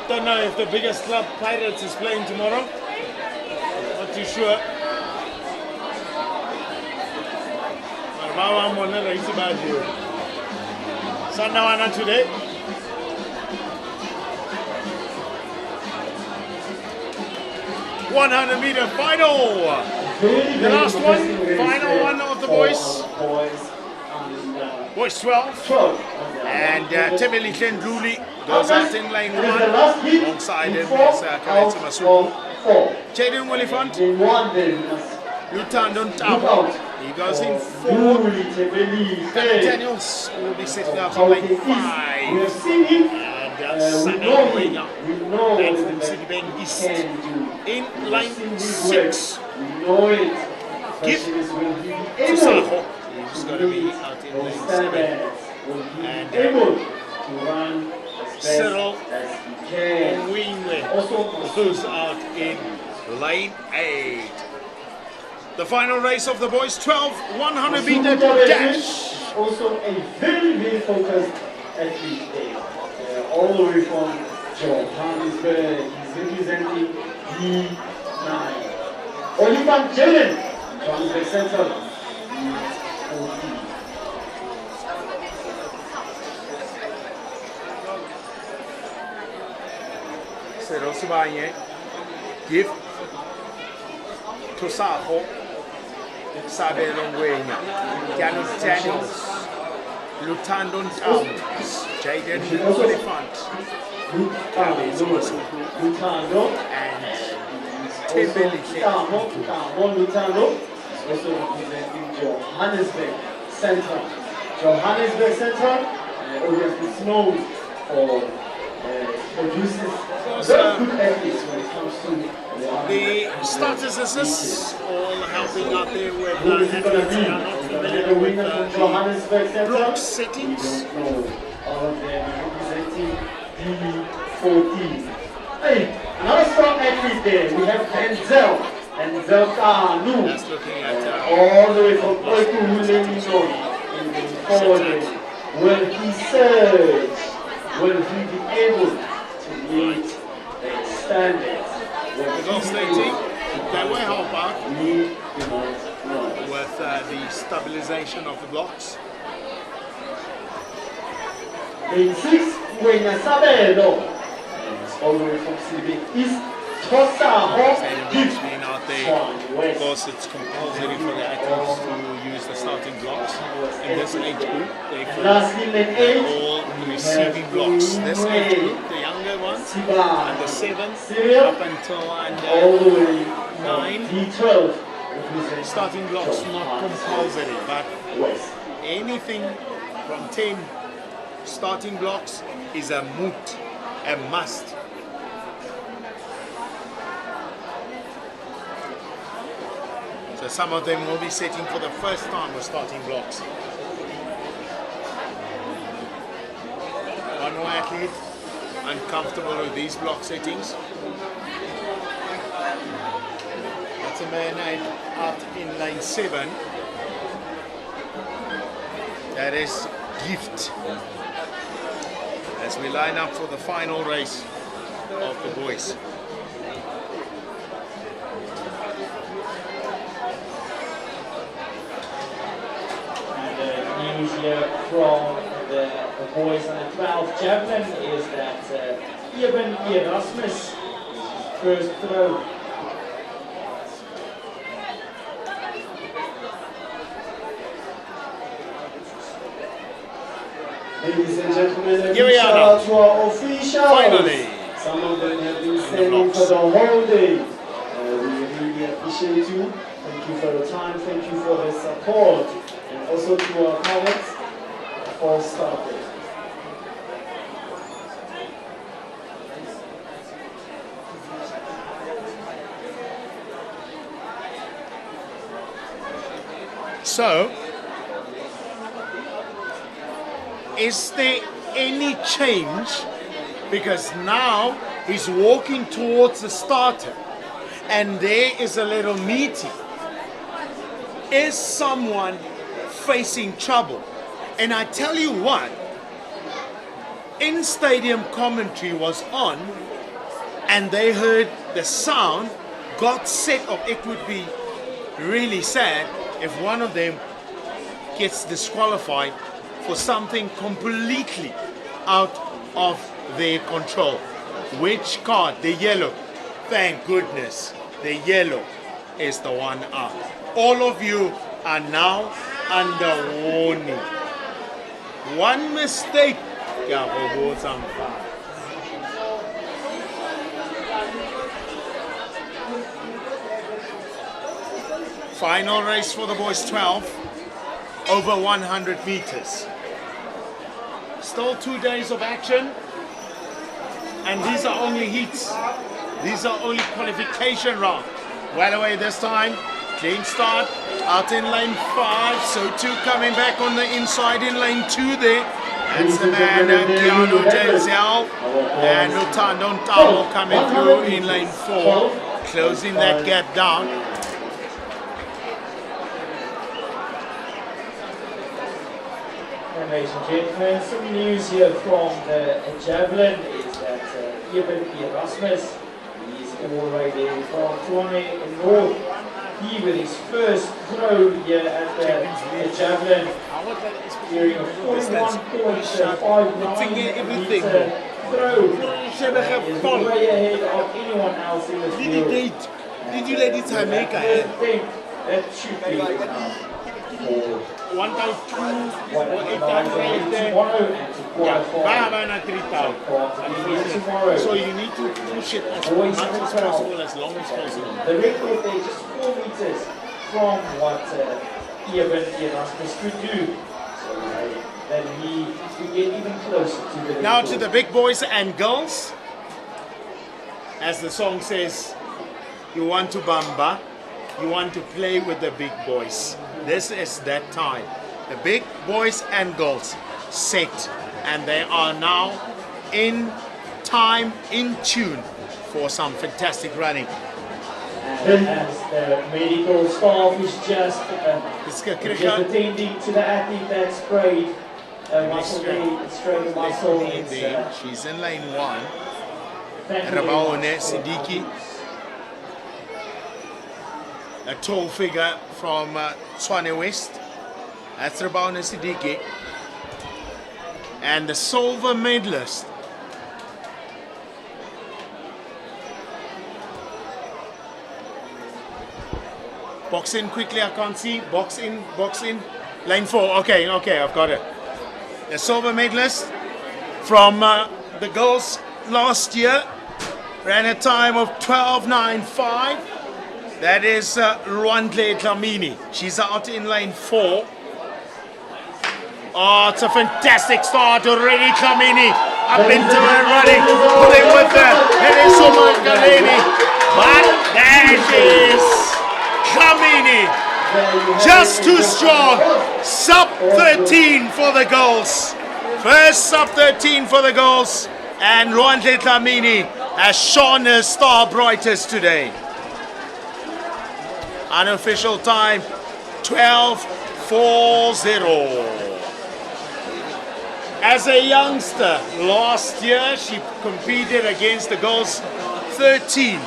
E: Don't know if the biggest club, Pirates, is playing tomorrow. Not too sure. But I'm going to race about you. Sandawana today. $100-meter final. The last one, final one of the boys. Boys 12. And Tebeli Ndluli goes out in lane 1. Alongside him is Kaleti Masuku. Jaden Willifant. Lutando Ntabo. He goes in 4. Daniels will be sitting out in lane 5. And Sana Winger. And from City Bank East in lane 6. Give to Saho. He's going to be out in lane 7. And Cyril Wingley goes out in lane 8. The final race of the boys 12 100-meter dash.
C: Also a very, very focused athlete there. All the way from Johannesburg. He's representing D9. Oliver Jalen, Johannesburg Central.
E: Cyril Sibanye. Give to Saho. Sabelo Ngwenya. Daniels Lutando Ntamo, Jaden Oliphant,
C: Lutando.
E: and
C: Lutando is also representing Johannesburg Central. Johannesburg Central obviously is known for producing very good athletes when it comes to
E: the starters assists, all helping out there with
C: who is it going to
E: athletes
C: be?
E: who are not
C: The
E: familiar with
C: winner from
E: the
C: Johannesburg Central.
E: block settings.
C: No, all of them representing D14. Hey, another strong athlete there. We have Denzel Kanu.
E: That's looking at
C: All the way from Oikuhuleni in the forward. Will he surge? Will he be able to meet the standards?
E: the goal team. They will help out
C: We do not know.
E: with the stabilization of the blocks.
C: In 6, Wena Sabelo. All the way from CB East. Tosa
E: Stadium blocks being out there. Of course, it's compulsory for the athletes to use the starting blocks. In this age group, they
C: Lastly, lane 8.
E: all receiving blocks. This age group, the younger ones, under 7
C: Syria.
E: up until
C: All
E: under
C: the way
E: 9.
C: D12.
E: Starting blocks not compulsory, but
C: West.
E: anything from 10 starting blocks is a moot, a must. So some of them will be setting for the first time with starting blocks. One more athlete uncomfortable with these block settings. That's a man out in lane 7. That is Gift. As we line up for the final race of the boys.
C: News here from the boys under 12 javelin is that Eben Erasmus is his first throw. Ladies and gentlemen, a
E: Here we
C: big
E: are
C: shout
E: now.
C: out to our officials.
E: Finally.
C: Some of them have been
E: the
C: standing
E: blocks.
C: for the whole day. We really appreciate you. Thank you for your time. Thank you for the support. And also to our pilots for starting.
E: So, is there any change? Because now he's walking towards the starter and there is a little meeting. Is someone facing trouble? And I tell you what, in-stadium commentary was on and they heard the sound, got set up. It would be really sad if one of them gets disqualified for something completely out of their control. Which card? The yellow. Thank goodness the yellow is the one out. All of you are now under warning. One mistake, final race for the boys 12, over 100 meters. Still 2 days of action, and these are only heats. These are only qualification round. Well away this time, clean start, out in lane 5, so 2 coming back on the inside in lane 2 there. That's the man, Keanu Denzel, and Lutando Ntamo coming through in lane 4, closing that gap down.
C: Ladies and gentlemen, some news here from the javelin is that Eben Erasmus is already from Tuane North. He with his first throw here at the javelin, during a 41.59 meter throw. He is way ahead of anyone else in the field.
E: Did you let it make
C: I think that should be enough for
E: 1,200 or
C: Tomorrow
E: 8,000
C: and
E: there.
C: to
E: Yeah,
C: quarter
E: Baba 3,000.
C: tomorrow.
E: So you need to push it as
C: Always
E: much as
C: seven
E: possible, as long as possible.
C: The record there just 4 meters from what Ian Erasmus could do. So then he could get even closer to the
E: Now
C: record.
E: to the big boys and girls. As the song says, you want to bamba, you want to play with the big boys. This is that time. The big boys and girls set, and they are now in time, in tune for some fantastic running.
C: And as the medical staff is just attending to the athlete that sprayed muscle sprayed the muscle.
B: She's in lane 1.
C: Thank
B: Rabaone Siddiqui, a tall figure from Tshwane West. That's Rabaone Siddiqui. And the silver medalist, box in quickly, I can't see. Box in, box in. Lane 4, okay, I've got it. The silver medalist from the girls last year ran a time of 12:9.5. That is Rwandle Dlamini. She's out in lane 4. Oh, it's a fantastic start already, Dlamini. Up into it, running, pulling with her. It is Suma Galeni. But that is Dlamini. Just too strong. Sub 13 for the girls. First sub 13 for the girls. And Rwandle Dlamini has shone her star brightest today. Unofficial time 12:40. As a youngster, last year she competed against the girls 13.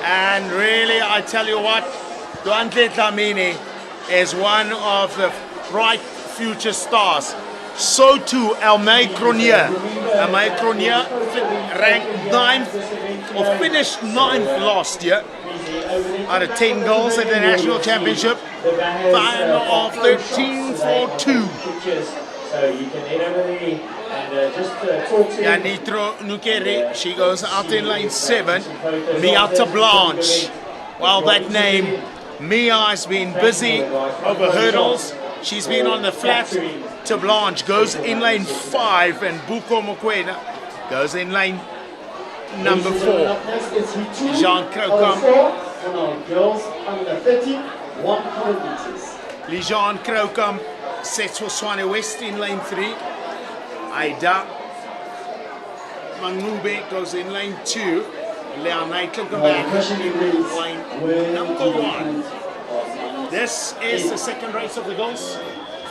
B: And really, I tell you what, Rwandle Dlamini is one of the bright future stars. So too, Elmay Cronier. Elmay Cronier ranked 9th, or finished 9th last year, out of 10 goals at the National Championship. Final of 13:42.
C: So you can head over there and just talk to him.
B: Nitro Nukere, she goes out in lane 7. Miata Blanche. Well, that name, Mia has been busy over hurdles. She's been on the flat. To Blanche goes in lane 5, and Buko Mokwena goes in lane number 4. Jean Krokam.
C: Girls under 30, 100 meters.
B: Lijan Krokam sets for Tshwane West in lane 3. Aida Mangube goes in lane 2. Leonai Klukenberg in lane number 1. This is the second race of the girls.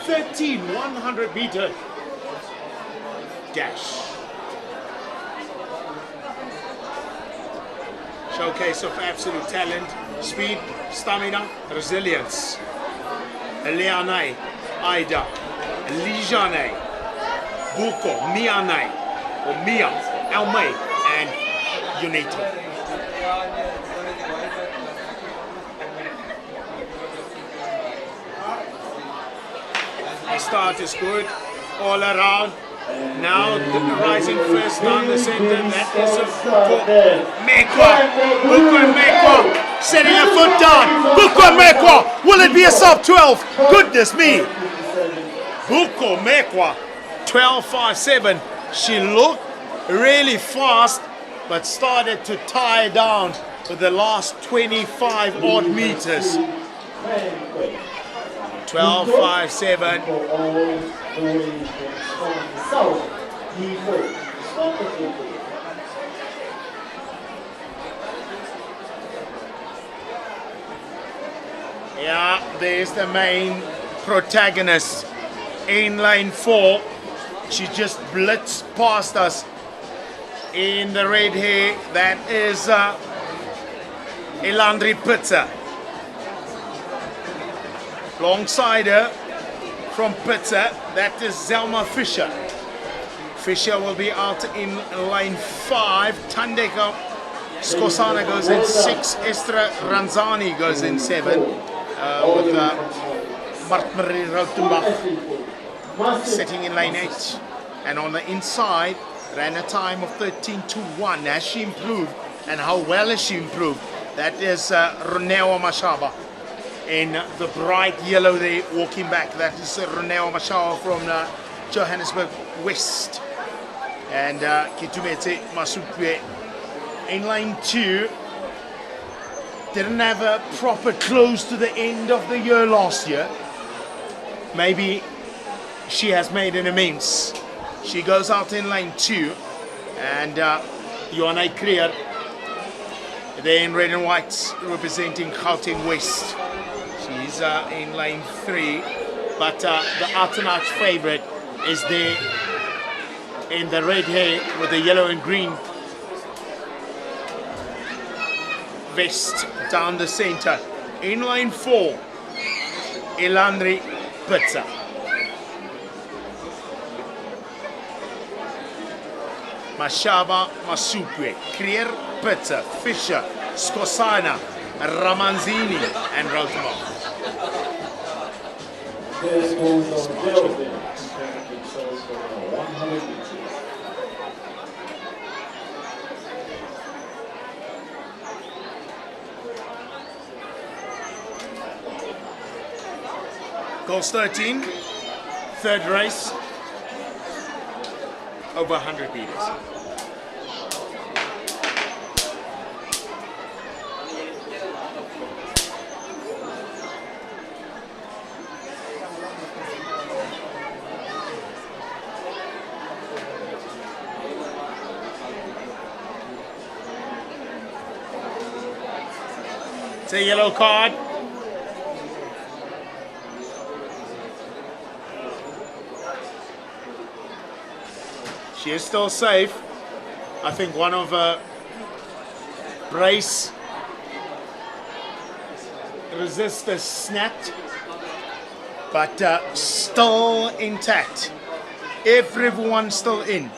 B: 13 100-meter dash. Showcase of absolute talent, speed, stamina, resilience. Leonai, Aida, Lijane, Buko, Mianai, or Mia, Elmay, and Unity. The start is good all around. Now rising first down the center. That is Buko Mekwa. Buko Mekwa setting a foot down. Buko Mekwa. Will it be a sub 12? Goodness me. Buko Mekwa 12:57. She looked really fast, but started to tie down for the last 25 odd meters. 12:57. Yeah, there's the main protagonist in lane 4. She just blitzed past us in the red hair. That is Elandri Pizza. Alongside her from Pizza, that is Zelma Fisher. Fisher will be out in lane 5. Tandeka Skosana goes in 6. Estra Ranzani goes in 7. With Martmarie Rautenbach sitting in lane 8. And on the inside, ran a time of 13:1. Has she improved? And how well has she improved? That is Roneo Mashaba in the bright yellow there, walking back. That is Roneo Mashaba from Johannesburg West. And Kitumete Masupwe in lane 2. Didn't have a proper close to the end of the year last year. Maybe she has made an amends. She goes out in lane 2. And Johanna Creer, there in red and white, representing Gauteng West. She's in lane 3. But the out and out favorite is there in the red hair with the yellow and green vest down the center. In lane 4, Elandri Pizza. Mashaba Masupwe, Creer Pizza, Fisher, Skosana, Ramanzini, and Rautenbach.
C: This goes on Germiston. 100 meters.
B: Goals 13, third race, over 100 meters. It's a yellow card. She is still safe. I think one of her brace resistors snapped, but still intact. Everyone still in.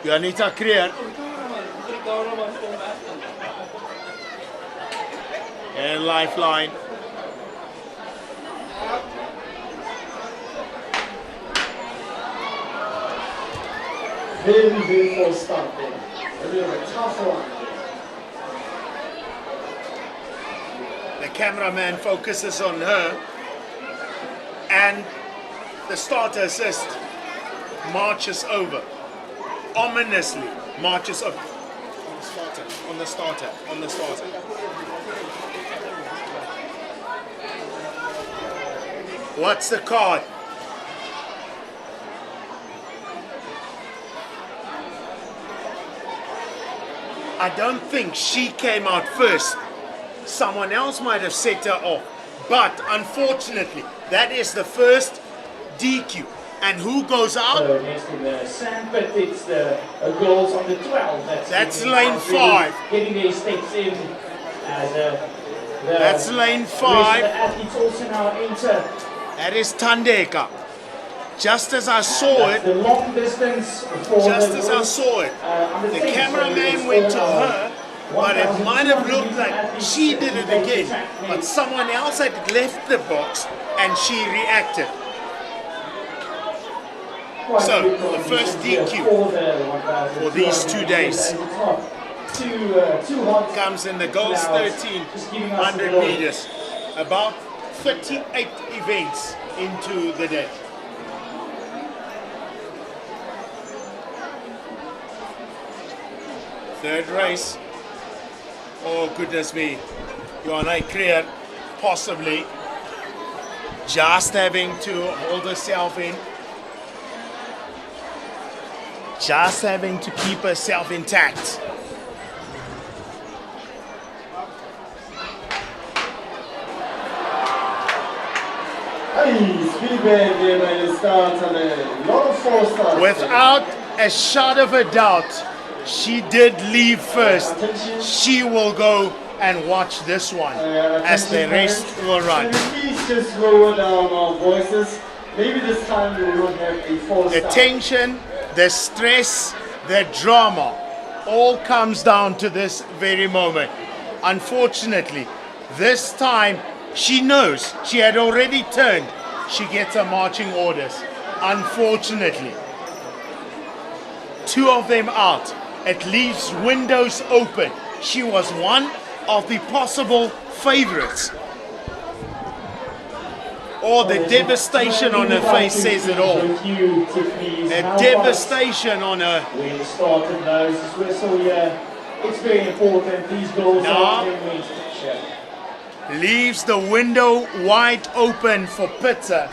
B: Janita Creer. And lifeline.
C: Very false start there. A bit of a tough one.
B: The cameraman focuses on her, and the starter assist marches over. Ominously marches over. On the starter. What's the card? I don't think she came out first. Someone else might have set her off. But unfortunately, that is the first DQ. And who goes out?
C: Next in the sandpit, it's the girls on the 12.
B: That's lane 5.
C: Getting their steps in.
B: That's lane 5.
C: The athletes also now enter.
B: That is Tandeka. Just as I saw it,
C: The long distance for
B: just as I saw it, the cameraman went to her, but it might have looked like she did it again. But someone else had left the box and she reacted. So, the first DQ for these 2 days comes in the goals 13, 100 meters. About 38 events into the day. Third race. Oh goodness me. Johanna Creer possibly just having to hold herself in. Just having to keep herself intact. Without a shot of a doubt, she did leave first. She will go and watch this one as the rest will run.
C: Please just lower down our voices. Maybe this time we will have a false
B: The
C: start.
B: tension, the stress, the drama all comes down to this very moment. Unfortunately, this time she knows she had already turned she gets her marching orders. Unfortunately, two of them out. It leaves windows open. She was one of the possible favorites. Oh, the devastation on her face says it all. The devastation on her.
C: We started those whistle here. It's very important. These goals
B: Now,
C: are genuine picture.
B: leaves the window wide open for Pitta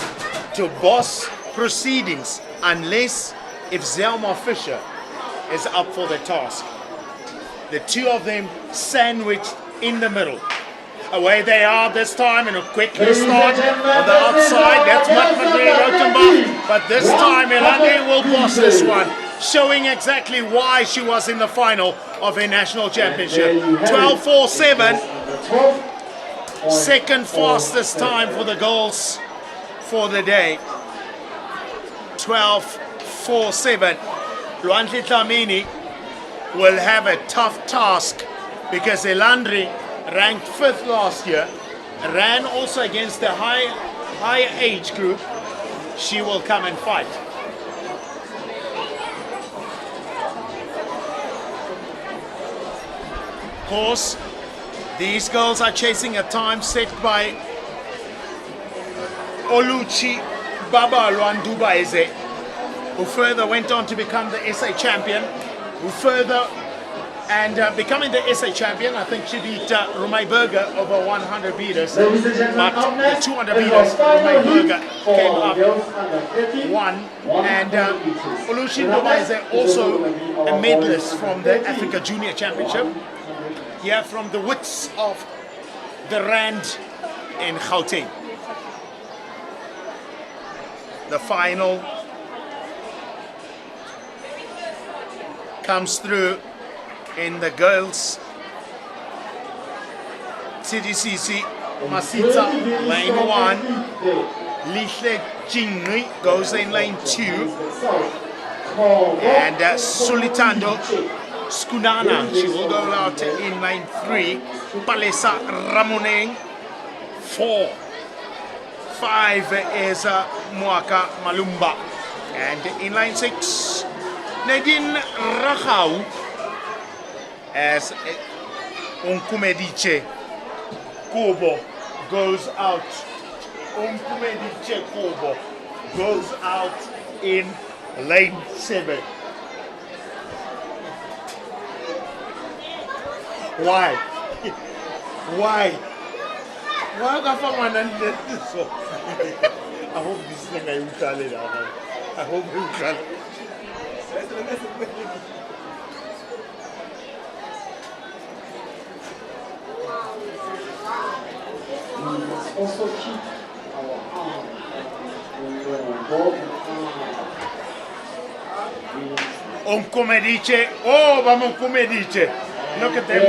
B: to boss proceedings, unless if Zelma Fisher is up for the task. The two of them sandwiched in the middle. Away they are this time in a quick start on the outside. That's Matmadre Rotenbach. But this time Elandre will boss this one, showing exactly why she was in the final of a national championship. 12.47. Second fastest time for the girls for the day. 12.47. Luantle Tlamini will have a tough task because Elandri ranked 5th last year, ran also against a higher age group. She will come and fight. Of course, these girls are chasing a time set by Oluchi Baba Luandubaeze, who further went on to become the SA champion, becoming the SA champion. I think she beat Rumai Berger over 100 meters, but the 200 meters, Rumai Berger came up, won, and Oluchi Ndubaeze also a medalist from the Africa Junior Championship, here from the wits of the Rand in Gauteng. The final comes through in the girls. TDCC Masita, lane 1. Lihle Jingri goes in lane 2. And Sulitando Skunana, she will go out in lane 3. Palesa Ramoneng, 4. 5 is Muaka Malumba. And in lane 6, Nadine Rachau, as Onkumediche Kobo goes out. Onkumediche Kobo goes out in lane 7. Why? Why? Why got someone this so? I hope this thing I will tell it out. I hope you can.
C: Also keep our arm both
B: Onkumediche. Oh, vamos Onkumediche. Look at them go.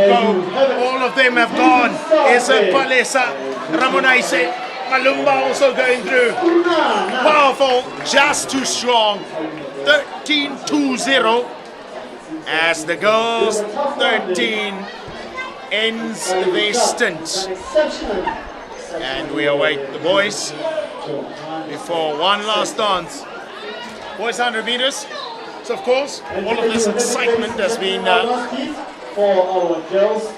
B: All of them have gone. Esa Palesa, Ramonaise, Malumba also going through. Powerful, just too strong. 13-2-0 as the girls 13 ends their stint. And we await the boys before one last dance. Boys 100 meters. So of course, all of this excitement has been
C: for our girls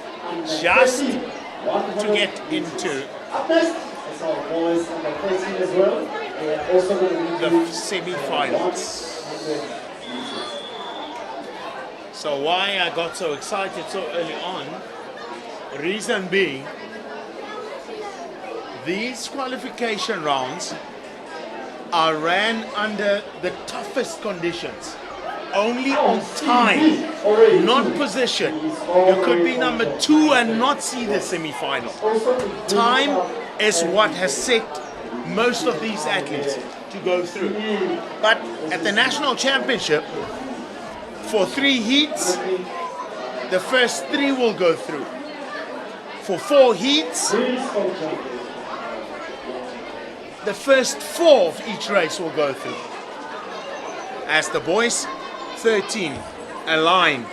B: just to get into
C: up next is our boys under 13 as well. They are also going to
B: the semi-finals. So why I got so excited so early on, reason being, these qualification rounds are ran under the toughest conditions. Only on time, not position. You could be number 2 and not see the semi-final. Time is what has set most of these athletes to go through. But at the national championship, for 3 heats, the first 3 will go through. For 4 heats, the first 4 of each race will go through. As the boys 13 align.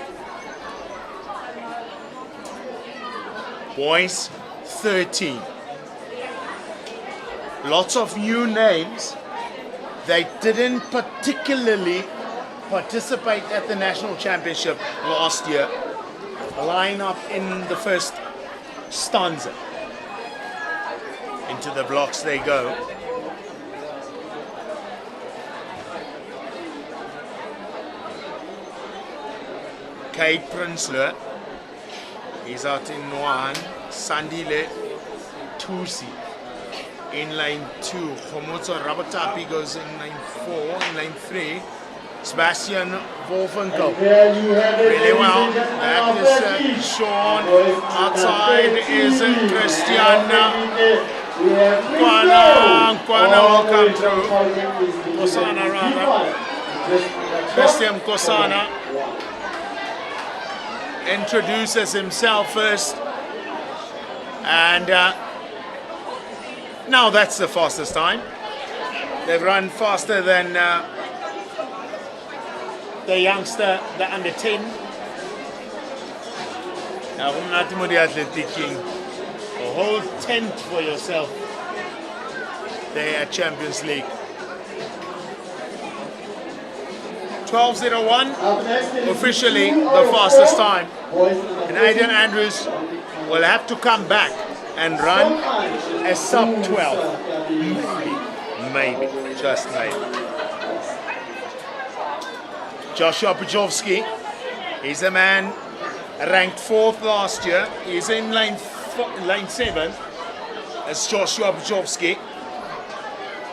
B: Boys 13. Lots of new names. They didn't particularly participate at the national championship last year. Line up in the first stanza. Into the blocks they go. Kate Prinsloo. He's out in 1. Sandile Tusi in line 2. Khomotso Rabatapi goes in line 4. In line 3, Sebastian Wolfenko. Really well. That is Sean. Outside is Christian. Kwana will come through. Kosana rather. Christian Kosana introduces himself first. And now that's the fastest time. They've run faster than the youngster, the under 10. Now, a whole tent for yourself there at Champions League. 12:01, officially the fastest time. And Aidan Andrews will have to come back and run a sub 12. Maybe, just maybe. Joshua Pujovski, he's a man ranked 4th last year. He's in line 7. That's Joshua Pujovski.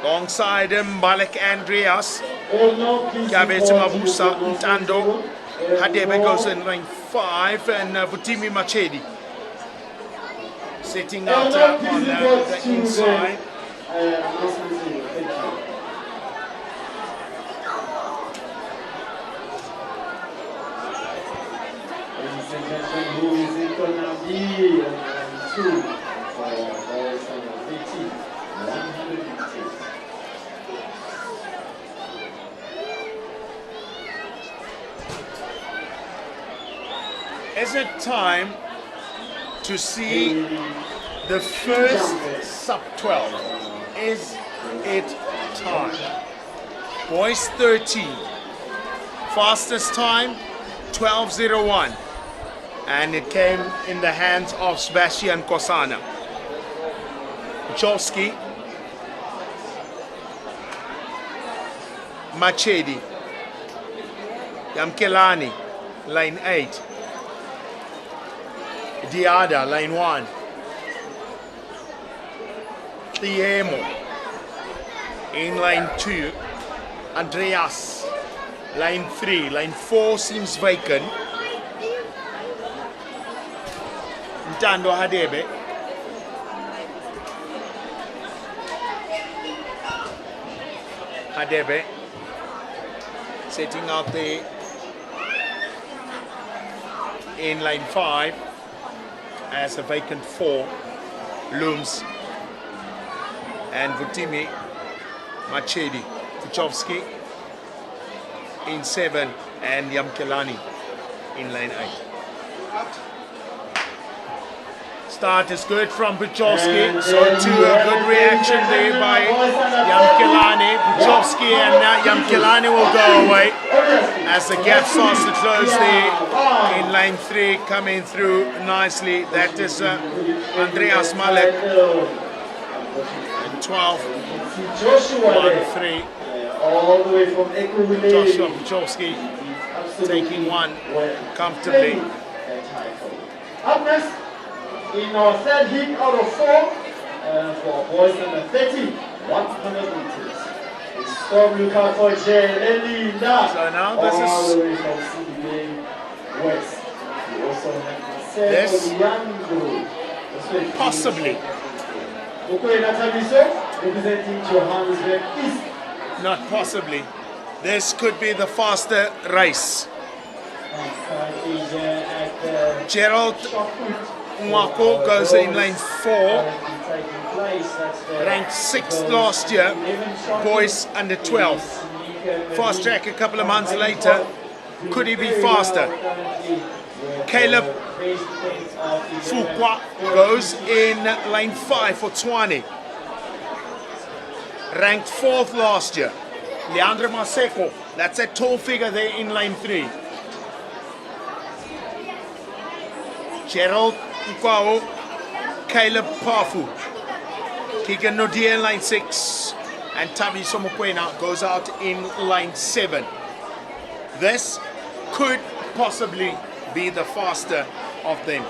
B: Alongside him, Balek Andreas, Gabet Mabusa, Ntando, Hadebe goes in line 5, and Vutimi Machedi sitting out on the inside.
C: Who is it gonna be? 2 for boys under 15, 150.
B: Is it time to see the first sub 12? Is it time? Boys 13. Fastest time 12:01. And it came in the hands of Sebastian Kosana. Puchovski, Machedi, Yamkelani, line 8, Diada, line 1, Tiemo, in line 2, Andreas, line 3, line 4 seems vacant. Ntando Hadebe. Hadebe setting out the in line 5 as a vacant 4 looms, and Vutimi Machedi, Puchovski in 7, and Yamkelani in line 8. Start is good from Puchovski, so to a good reaction there by Yamkelani. Puchovski and Yamkelani will go away as the gap starts to close there in line 3, coming through nicely. That is Andreas Malek in 12, 1-3.
C: All the way from
B: Joshua Puchovski taking 1 comfortably.
C: Up next, in our third heat out of 4 for boys under 30, 100 meters. It's Storm Luka for Jelinda.
B: So now
C: all
B: this is
C: the way from CBA West. We also have
B: this
C: Yango.
B: possibly,
C: Okoye Natabiso representing Johannesburg East.
B: not possibly, this could be the faster race. Gerald Mwako goes in lane 4, ranked 6th last year, boys under 12. Fast track a couple of months later, could he be faster? Caleb Fukwa goes in lane 5 for Tshwane. ranked 4th last year. Leandro Maseko, that's a tall figure there in lane 3. Gerald Nkwao, Caleb Pafu, Keegan Nodia in lane 6, and Tabi Somokwena goes out in lane 7. This could possibly be the faster of them.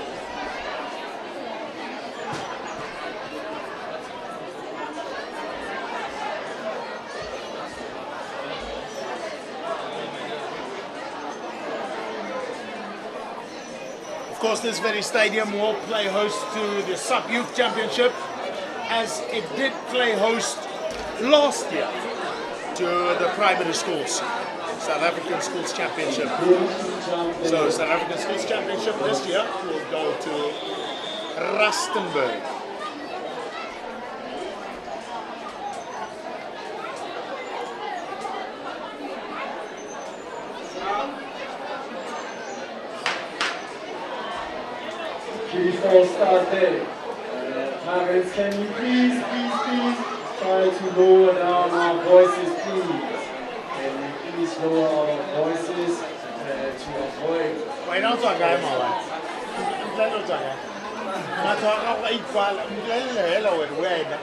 B: Of course, this very stadium will play host to the Sub-Youth Championship, as it did play host last year to the primary schools, South African Schools Championship. So South African Schools Championship this year will go to Rustenburg.
C: Before start there, parents, can you please try to lower down our voices, please? Can you please lower our voices to avoid?
B: Why not talk guy, Mala? Let us talk. Not talk equal. Hello, where?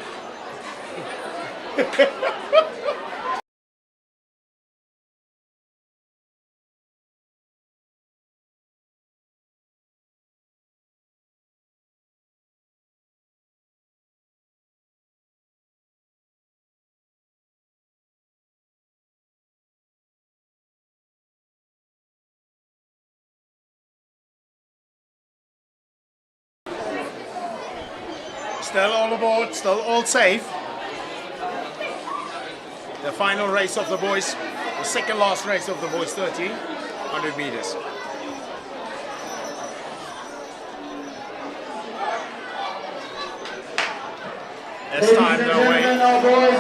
B: Still all aboard, still all safe. The final race of the boys, the second last race of the boys, 100 meters. This time they're away.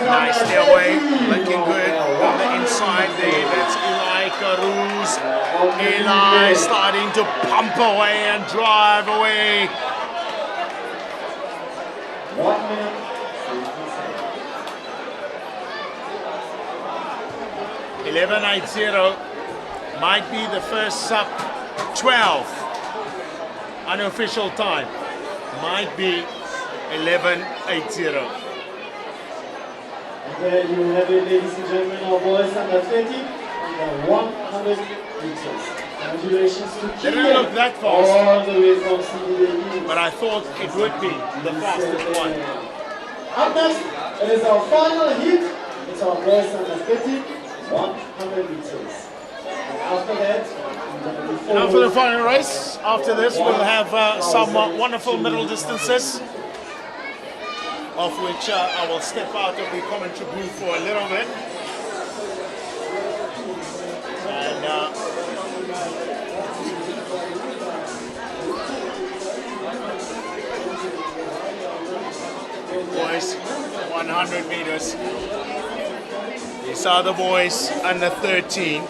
B: Nicely away, looking good on the inside there. That's Eli Caruso. Eli starting to pump away and drive away.
C: 1 minute.
B: 11.80 might be the first sub 12 unofficial time. Might be 11.80.
C: And there you have it, ladies and gentlemen, our boys under 30 and the 100 meters. Congratulations to
B: They didn't look that fast,
C: all the way from CDA.
B: but I thought it would be the fastest one.
C: Up next, it is our final heat. It's our boys under 30, 100 meters. And after that,
B: Now for the final race, after this we'll have some wonderful middle distances, of which I will step out of the commentary booth for a little bit. And boys, 100 meters. These are the boys under 13.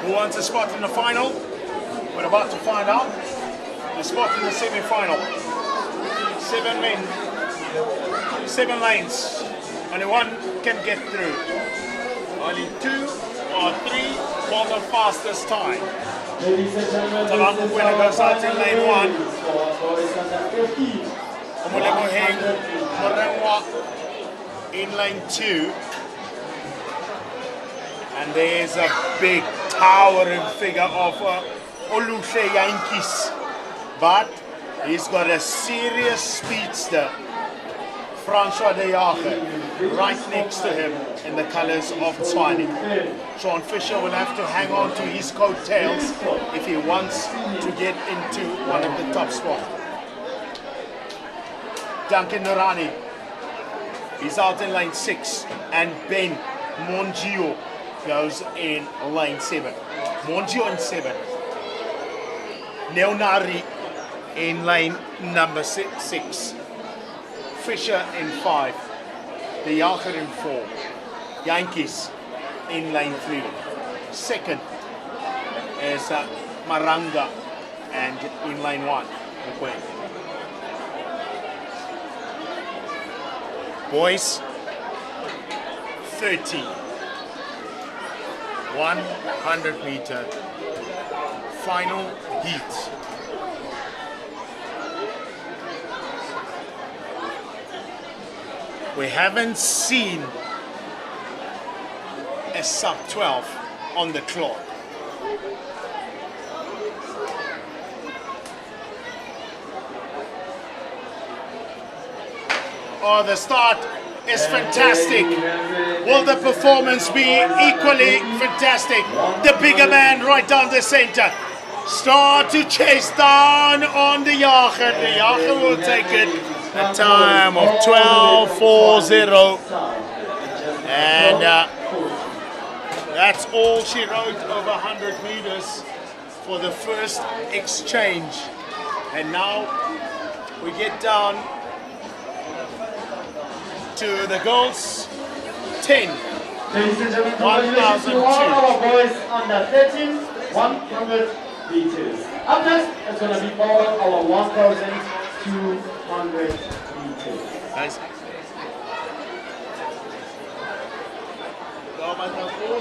B: Who wants a spot in the final? We're about to find out. The spot in the semi-final. 7 men, 7 lanes. Only one can get through. Only 2 or 3 for the fastest time.
C: ladies and gentlemen,
B: Talangu
C: this is
B: Kwena
C: our
B: goes out in
C: final
B: lane 1.
C: race for our boys under 15.
B: Omolemoheng Morengwa in lane 2. And there's a big towering figure of Oluhle Yankees. But he's got a serious speedster, Francois de Jager, right next to him in the colors of Tshwane. Sean Fisher will have to hang on to his coattails if he wants to get into one of the top spots. Duncan Norani is out in lane 6, and Ben Mongio goes in lane 7. Mongio in 7. Neonari in lane number 6. Fisher in 5. De Jager in 4. Yankees in lane 3. Second is Maranga, and in lane 1, McQueen. Boys, 30. 100 meter final heat. We haven't seen a sub 12 on the clock. Oh, the start is fantastic. Will the performance be equally fantastic? The bigger man right down the center. Start to chase down on the Jager. The Jager will take it. A time of 12:40. And that's all she rode over 100 meters for the first exchange. And now we get down to the girls 10.
C: Ladies and gentlemen, congratulations to all our boys under 13, 100 meters. Up next, it's going to be all our 1,200 meters.
B: Nice. Go, Matafo.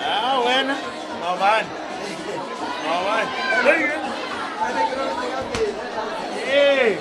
B: Ah, bueno. No van. No van. Hey.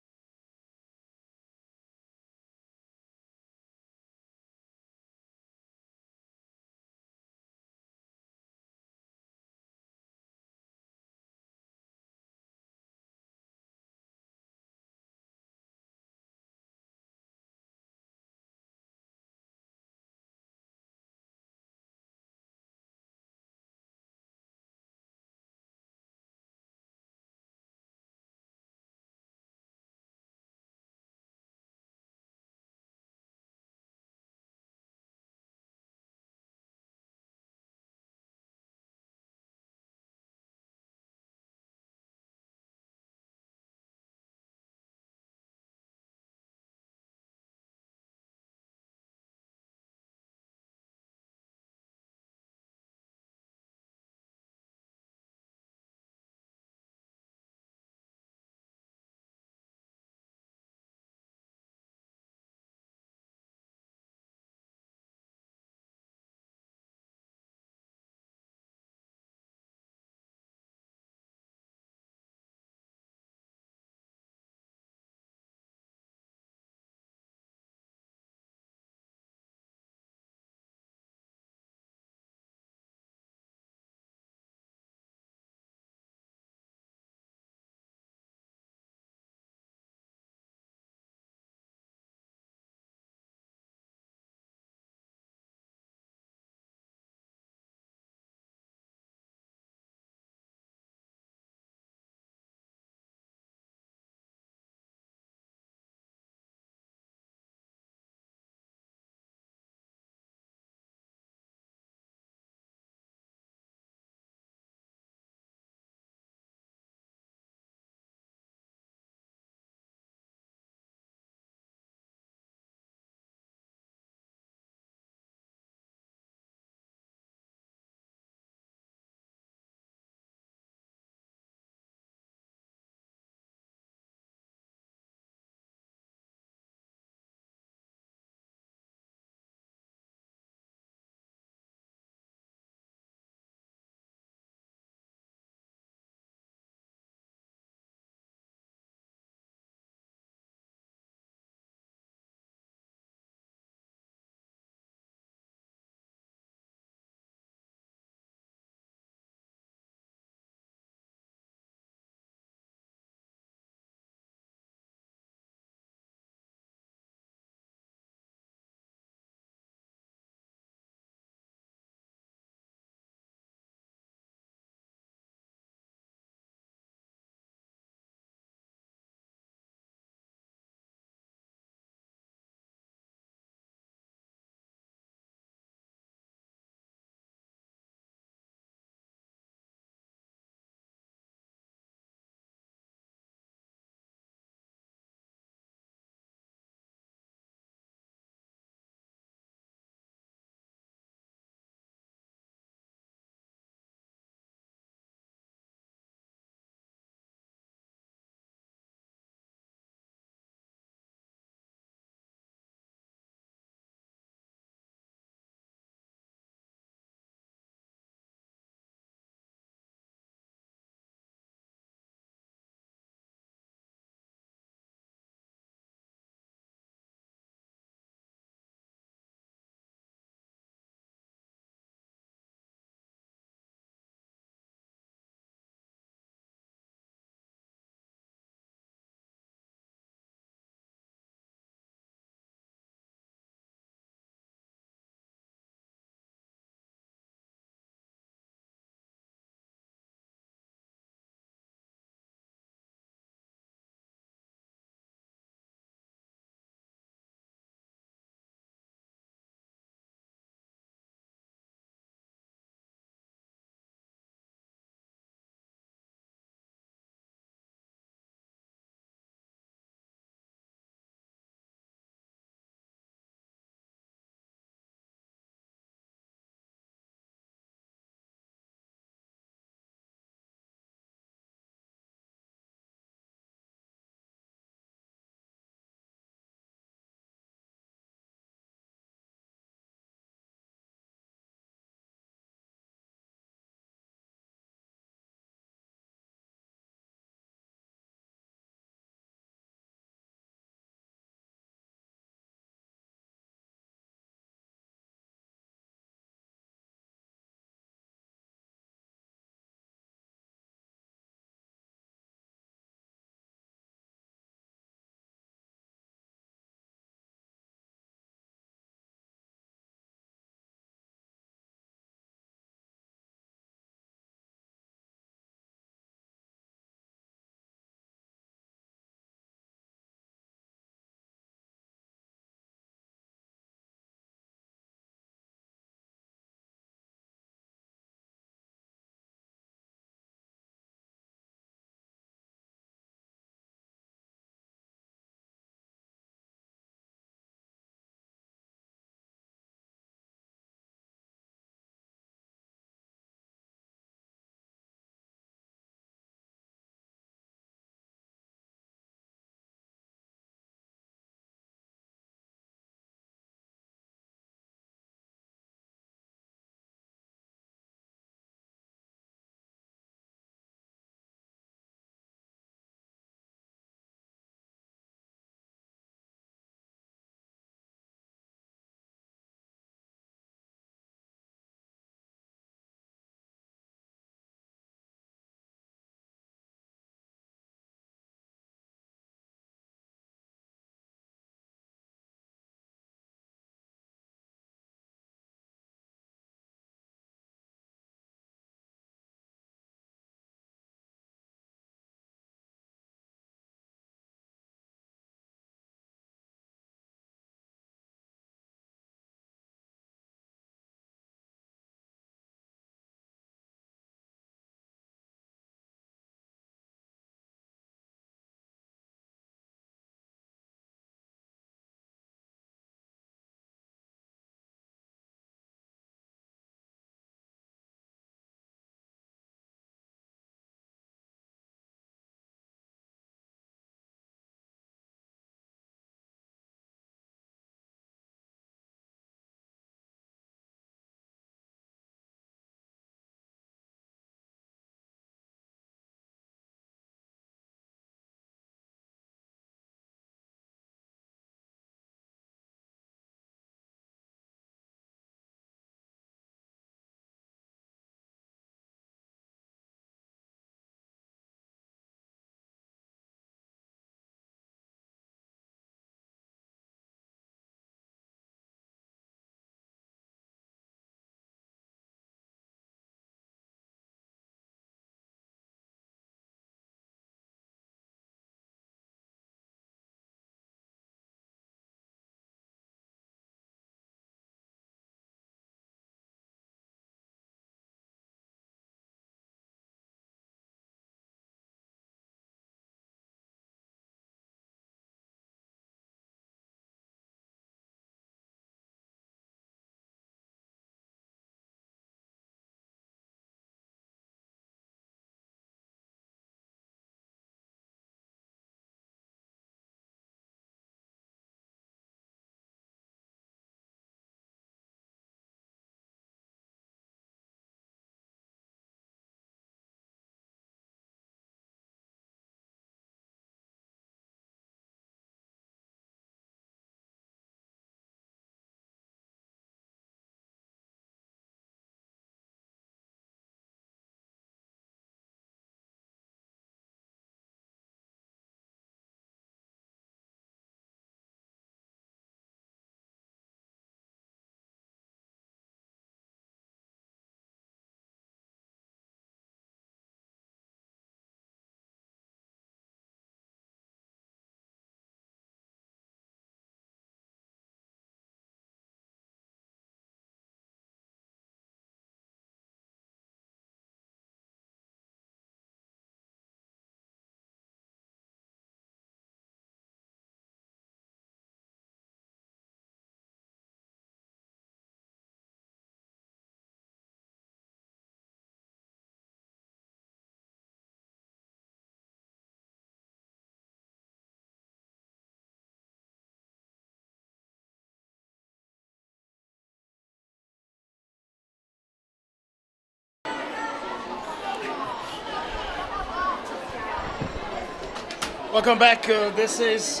B: Welcome back. This is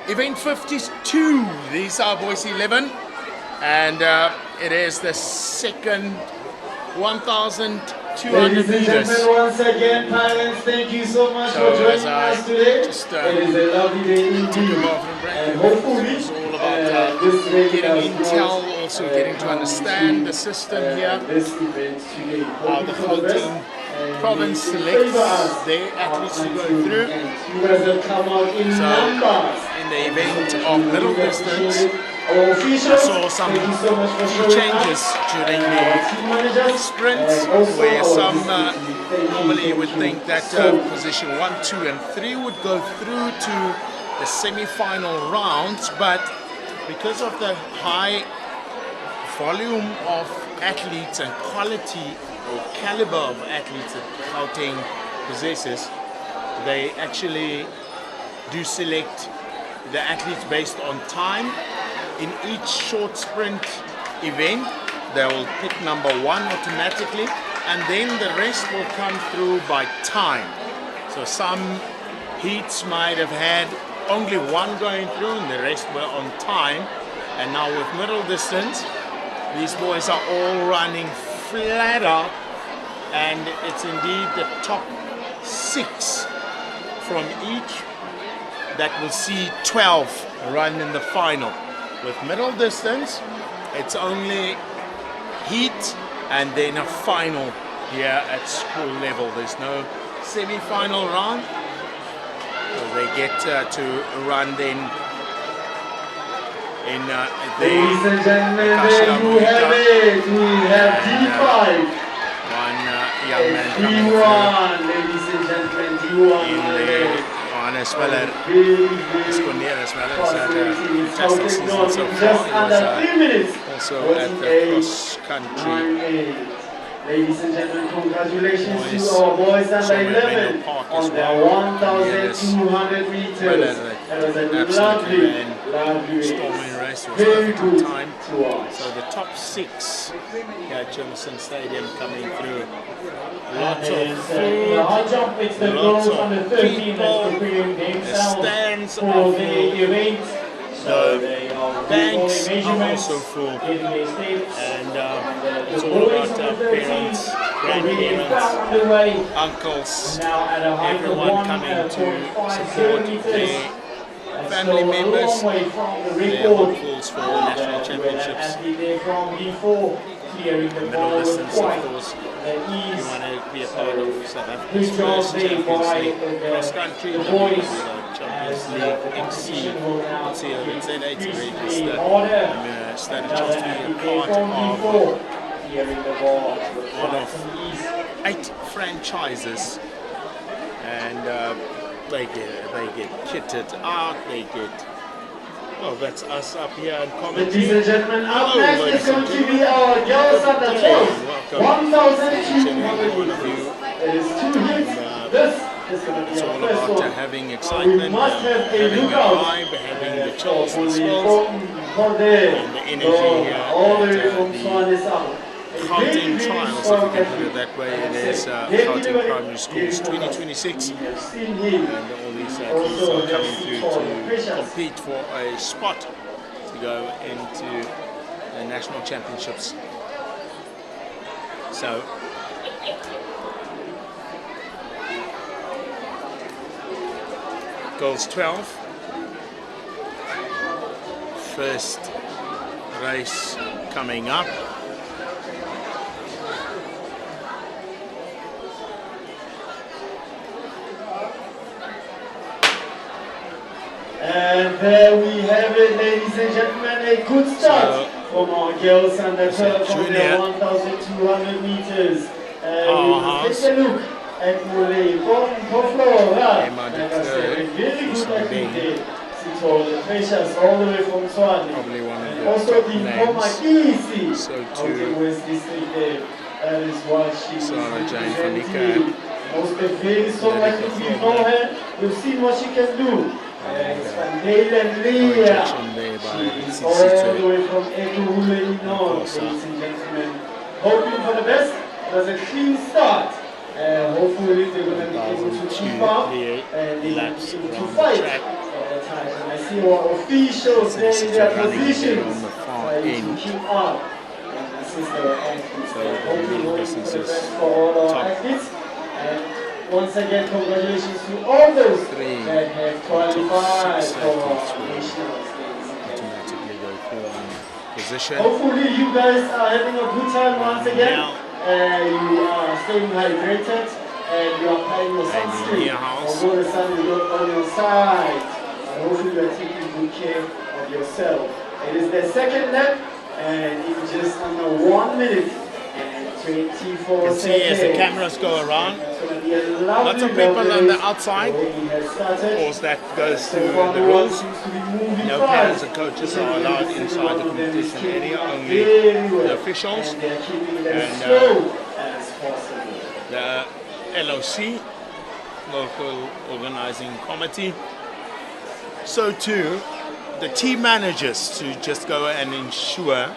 B: event 52. These are boys 11, and it is the second 1,200
C: Ladies and
B: meters.
C: gentlemen, once again, parents, thank you so much
B: So
C: for joining
B: as I
C: us today.
B: just,
C: It is a lovely day indeed. And hopefully,
B: It's all about
C: this really
B: getting
C: does
B: intel,
C: not,
B: also getting to understand the system here.
C: This event today.
B: How the
C: Hoping for best,
B: 14
C: and
B: province
C: may you
B: selects
C: favor us
B: their athletes to go
C: until
B: through.
C: the end. You guys have come out in
B: So,
C: numbers.
B: in the event of middle distance,
C: Our officials,
B: I saw some
C: thank you so much for
B: few
C: showing
B: changes
C: up.
B: during
C: And
B: the
C: our team managers,
B: sprints,
C: and also
B: where
C: our
B: some
C: district team. Thank you,
B: normally you would
C: thank
B: think that
C: so much.
B: position 1, 2 and 3 would go through to the semi-final rounds, but because of the high volume of athletes and quality or caliber of athletes that Gauteng possesses, they actually do select the athletes based on time. In each short sprint event, they will pick number 1 automatically, and then the rest will come through by time. So some heats might have had only 1 going through and the rest were on time. And now with middle distance, these boys are all running flat out, and it's indeed the top 6 from each that will see 12 run in the final. With middle distance, it's only heat and then a final here at school level. There's no semi-final round, so they get to run then in
C: Ladies and gentlemen,
B: Kasha
C: there you have it. We have D5
B: one young man
C: and
B: coming through
C: D1. Ladies and gentlemen, D1.
B: in the Johannesburg. Cornelius Miller has had a fantastic season so far.
C: Just
B: He
C: under
B: was
C: 3 minutes.
B: also at
C: Watching
B: the
C: a
B: cross country.
C: 9-8. Ladies and gentlemen, congratulations
B: Boys.
C: to our boys under
B: Somewhere in
C: 11
B: Menlo Park
C: on
B: as
C: their
B: well.
C: 1,200 meters. That was a lovely, lovely race.
B: Storming race was
C: Very
B: perfect on
C: good
B: time.
C: to watch.
B: So the top 6 here at Germiston Stadium coming through. Lots of
C: And
B: food,
C: the high jump, it's the
B: lots
C: girls
B: of
C: under 13
B: people,
C: that's preparing
B: the
C: themselves
B: stands
C: for
B: are
C: the
B: full,
C: event. So they are
B: banks
C: doing
B: are
C: measurements,
B: also full,
C: getting their steps,
B: and
C: the
B: it's all
C: boys
B: about
C: under 13
B: parents,
C: are being
B: grandparents,
C: underway.
B: uncles,
C: Now at a height of
B: everyone coming to
C: 1.50
B: support
C: meters.
B: their
C: That's
B: family
C: still
B: members,
C: a long way from the
B: their
C: record.
B: hopefuls for national championships.
C: Athlete there from D4 clearing the
B: Middle
C: ball with
B: distance, of
C: quite
B: course.
C: the
B: You
C: ease.
B: want to be a part of South
C: Good
B: Africa's
C: job
B: first
C: there
B: Champions
C: by
B: League cross country,
C: the boys.
B: Champions
C: As
B: League
C: the
B: XC.
C: competition will now
B: Let's see if it's in it to
C: increasingly
B: register.
C: harder.
B: Stand a
C: Another
B: chance to be
C: athlete
B: a
C: there
B: part
C: from
B: of
C: D4 clearing the ball with
B: one
C: quite
B: of
C: some ease.
B: 8 franchises, and they get kitted out. They get, well, that's us up here in
C: Ladies
B: commentary.
C: and gentlemen, up
B: Hello,
C: next is
B: ladies
C: going
B: and
C: to be our girls under 12.
B: Welcome.
C: 1,200
B: One of you.
C: meters. It is 2 hits. This is going to be
B: It's
C: our
B: all
C: first
B: about
C: one.
B: having
C: We
B: excitement,
C: must have a
B: having a
C: lookout
B: vibe, having the chills,
C: for
B: the
C: the
B: swirls,
C: for there.
B: and the energy here
C: All the
B: at,
C: way from
B: the
C: Swan is up. A very,
B: Gauteng
C: very
B: trials, if
C: strong
B: you can put
C: athlete.
B: it that way. It
C: That's
B: is
C: Very
B: Gauteng
C: deliberate,
B: Primary Schools
C: very
B: 2026,
C: We have seen him.
B: and all these athletes
C: Also,
B: are coming
C: let's
B: through
C: call
B: to
C: Precious.
B: compete for a spot to go into the national championships. So, girls 12, first race coming up.
C: And there we have it, ladies and gentlemen, a good start from our girls under 12 on their 1,200 meters. We must take a look at Mule from Poflora. Like I said, a very good athlete there. Sits all the pressures all the way from Swan.
B: Probably one of
C: And
B: the
C: also
B: top
C: the
B: names.
C: Komagisi
B: So
C: out
B: too,
C: in West District there. That is what she is
B: Sarah Jane van
C: representing. Also a very strong athlete, you know her. You've seen what she can do. It's Van Dalen Leah.
B: injection there by
C: She is
B: CC2.
C: all the way from Ekuhule
B: Of
C: North,
B: course,
C: ladies and gentlemen. Hoping for the best. It was a clean start. Hopefully they're going to be able to keep up and be able
B: laps
C: to
B: around the
C: fight
B: track.
C: all the time. And I see our officials there in their positions trying to keep up and assist our athletes. So hopefully going for the best for all our athletes. And once again, congratulations to all those that have qualified for nationals.
B: Automatically go through on position.
C: Hopefully you guys are having a good time once again. You are staying hydrated and you are applying your sunscreen. Although the sun is not on your side, hopefully you are taking good care of yourself. It is the second lap and in just under 1 minute and 24 seconds.
B: See as the cameras go around, lots of people on the outside. Of course, that goes to the rules. No players and coaches are allowed inside the competition area, only the officials and the LOC, local organizing committee. So too, the team managers to just go and ensure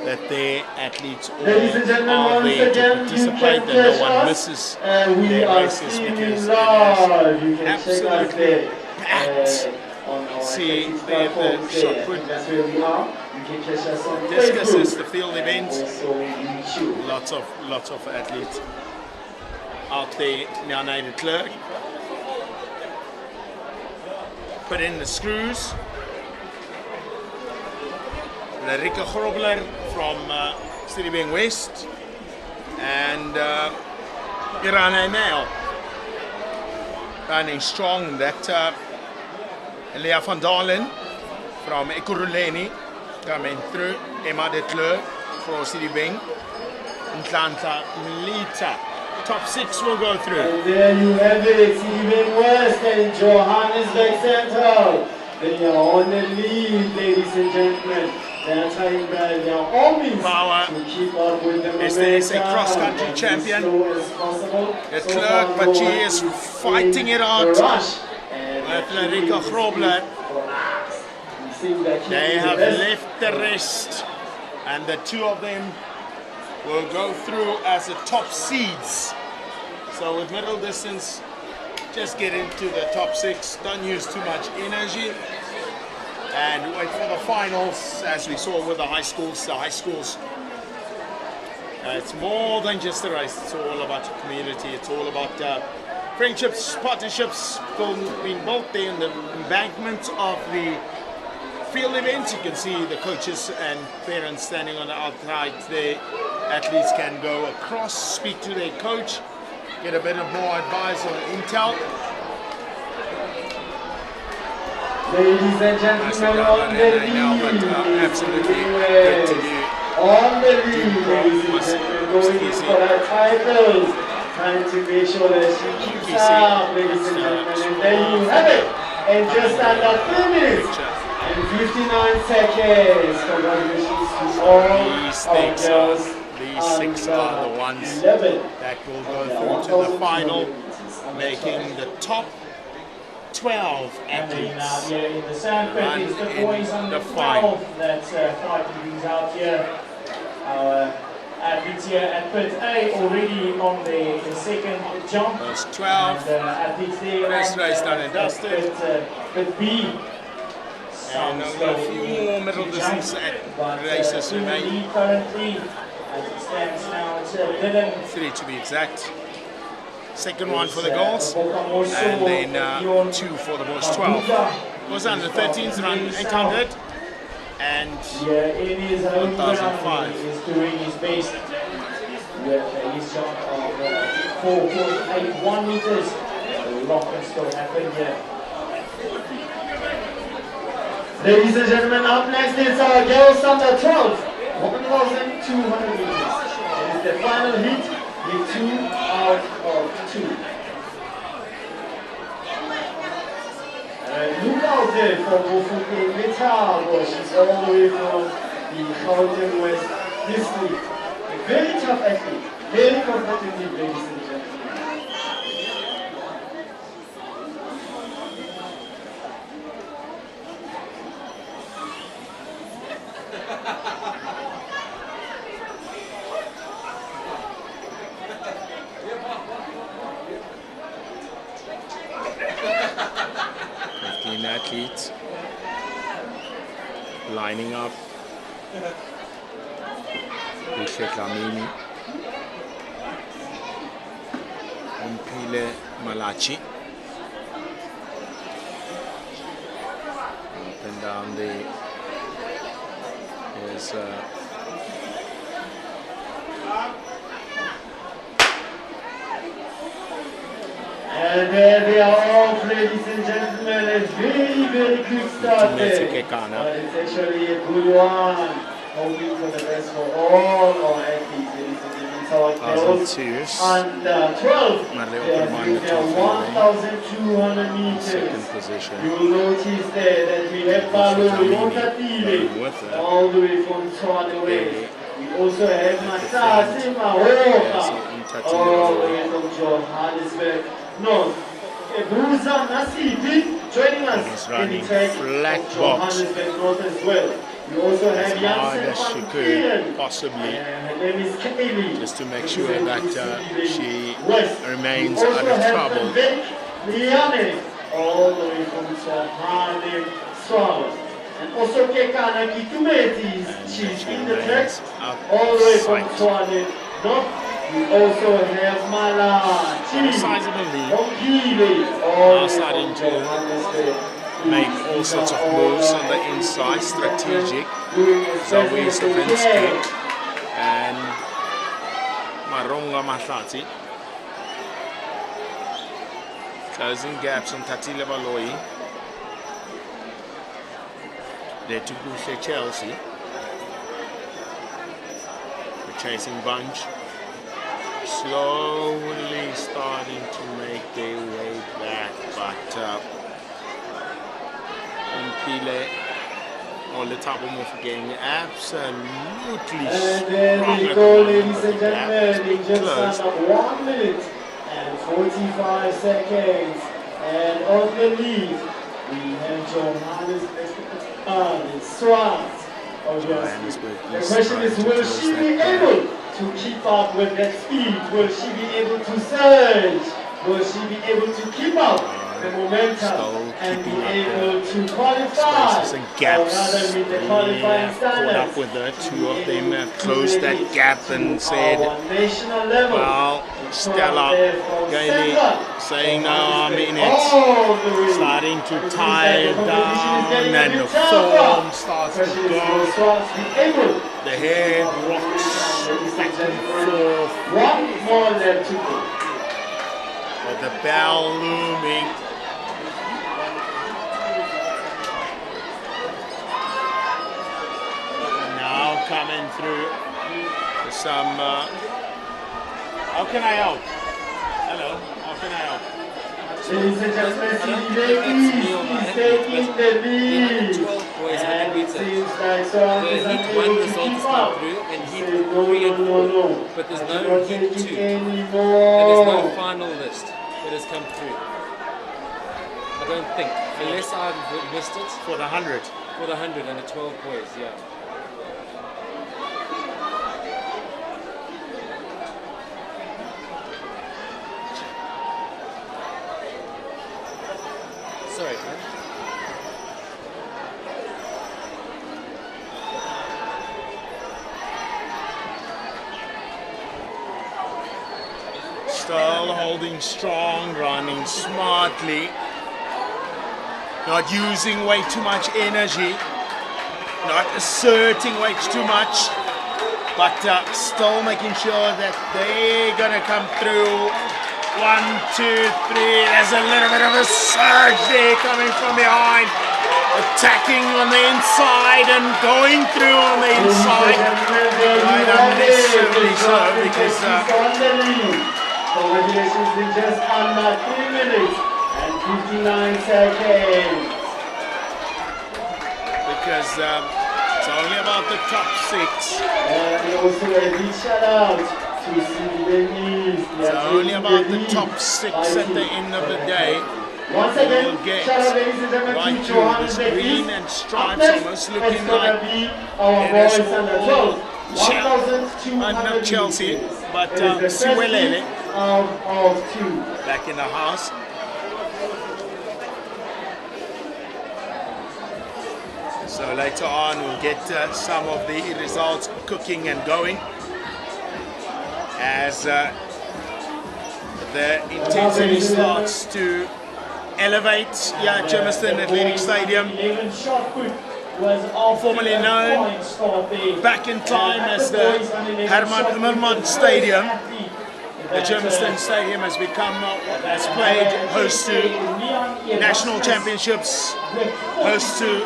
B: that their athletes all are there to participate, that no one misses their races, because it is absolutely packed. See there the shot put. Discus is the field event. Lots of athletes out there. Now the clerk put in the screws. Rika Grobler from Citybang West and Irana now running strong. That Lea van Dalen from Ekurhuleni coming through. Emma de Kleur for Citybang. Ntlantla Mlita. Top 6 will go through.
C: And there you have it, Citybang West and Johannesburg Central. They are on the lead, ladies and gentlemen. They are trying by their all means to keep up with the momentum.
B: There is a cross-country champion, the clerk, but she is fighting it out with Rika Grobler. They have left the rest, and the two of them will go through as the top seeds. So with middle distance, just get into the top 6, don't use too much energy, and wait for the finals, as we saw with the high schools. The high schools, it's more than just a race, it's all about your community, it's all about friendships, partnerships being built there in the embankment of the field events. You can see the coaches and parents standing on the outside there. Athletes can go across, speak to their coach, get a bit of more advice or intel.
C: Ladies and gentlemen, on the lead,
B: absolutely good to do.
C: On the lead, ladies and gentlemen, going for that title, trying to make sure that she keeps up, ladies and gentlemen, and there you have it, in just under 3 minutes and 59 seconds. Congratulations to all our girls.
B: These 6 are the ones that will go through to the final, making the top 12 athletes
C: here in the sandpit is the boys under 12 that fighting things out here. Our athletes here at pit A already on the second jump.
B: Those 12.
C: And athletes there
B: First race done and dusted.
C: Pit B.
B: And a few more middle distance races remaining.
C: Currently, as it stands now, it's 11.
B: 3 to be exact. Second one for the girls, and then 2 for the boys. 12 was under 13s, run 800 and 1005.
C: He is doing his best with his jump of 4.81 meters. A lot can still happen here. Ladies and gentlemen, up next is our girls under 12, 1,200 meters. It is the final heat. The 2 out of 2. Look out there for Bofuke Metabo. She's all the way from the Gauteng West district. A very tough athlete, very competitive, ladies and gentlemen.
E: athletes lining up. Dlamini, Mpile Malachi. Up and down there is
C: and there they are off, ladies and gentlemen. A very, very quick start there. But it's actually a good one. Hoping for the best for all our athletes, ladies and gentlemen. So our girls under 12, they are doing their 1,200 meters.
E: second position.
C: You will notice there that we have Palo Yontatile all the way from Tshwane away. We also have Masasi Mahoka all the way from Johannesburg North. Buza Nasipi joining us in the track from Johannesburg North as well. We also have Janssen van Kieren,
E: possibly,
C: her name is Kaylee,
E: just to make sure that she
C: West.
E: remains
C: We
E: out
C: also
E: of
C: have
E: trouble.
C: Liane, all the way from Tshwane Swallows. And also Kekana Kitumetis, she's in the track, all the way from Tshwane North. We also have Mala,
E: Sizable lead.
C: Onkile, all the way
E: Starting
C: from
E: to
C: Johannesburg.
E: make all sorts of moves on the inside, strategic. Zoe Slavinsky and Maronga Mahlati. Closing gaps on Tatile Baloi. There to Bushe Chelsea. The chasing bunch. Slowly starting to make their way back, but Mpile on the top of getting absolutely
C: and there we go, ladies and gentlemen, in just under 1 minute and 45 seconds. And on the lead, we have Johannesburg Swart. The question is, will she be able to keep up with that speed? Will she be able to surge? Will she be able to keep up the momentum and be able to qualify?
E: Spaces and gaps.
C: Meet the qualifying
E: Caught up with her. Two of them have closed that gap and said, well, Stella Gailey saying, no, I'm in it. Starting to tie down and the form starts to go. The head rocks back and forth.
C: One more left to go.
E: With the bell looming. Now coming through some. How can I help? Hello, how can I help?
C: Ladies and gentlemen, Ladies is taking the lead.
F: 12 boys
C: And
F: in
C: it
F: the
C: seems like Swan is
F: Heat 1
C: unable to
F: results
C: keep
F: come
C: up.
F: through and Heat
C: Say,
F: 3 and 4. But there's
C: I'm
F: no
C: not
F: Heat
C: taking
F: 2. And
C: anymore.
F: there's no final list that has come through. I don't think. Unless I've missed it.
E: For the 100.
F: For the 100 and the 12 boys, yeah. Sorry, man.
E: Still holding strong, running smartly. Not using way too much energy. Not asserting way too much. But still making sure that they're gonna come through. 1, 2, 3. There's a little bit of a surge there coming from behind. Attacking on the inside and going through on the inside. Right, unnecessarily so because
C: congratulations in just under 3 minutes and 59 seconds.
E: Because it's only about the top 6.
C: And also a big shout out to Denise.
E: It's only about the top 6 at the end of the day.
C: Once again,
E: We'll get
C: shout out ladies and gentlemen
E: right
C: to
E: through this
C: Johannesburg
E: green
C: East.
E: and
C: Up
E: stripes
C: next,
E: almost
C: it's
E: looking
C: gonna
E: like
C: be our
E: it is
C: boys under
E: all
C: 12. 1,200
E: not Chelsea,
C: meters.
E: but
C: It is the first
E: Siwelele
C: heat of 2.
E: back in the house.
B: So later on we'll get some of the results cooking and going as the intensity starts to elevate here at Germiston Athletic Stadium, formerly known back in time as the Herman Immerman Stadium. The Germiston Stadium has become, has played host to national championships, host to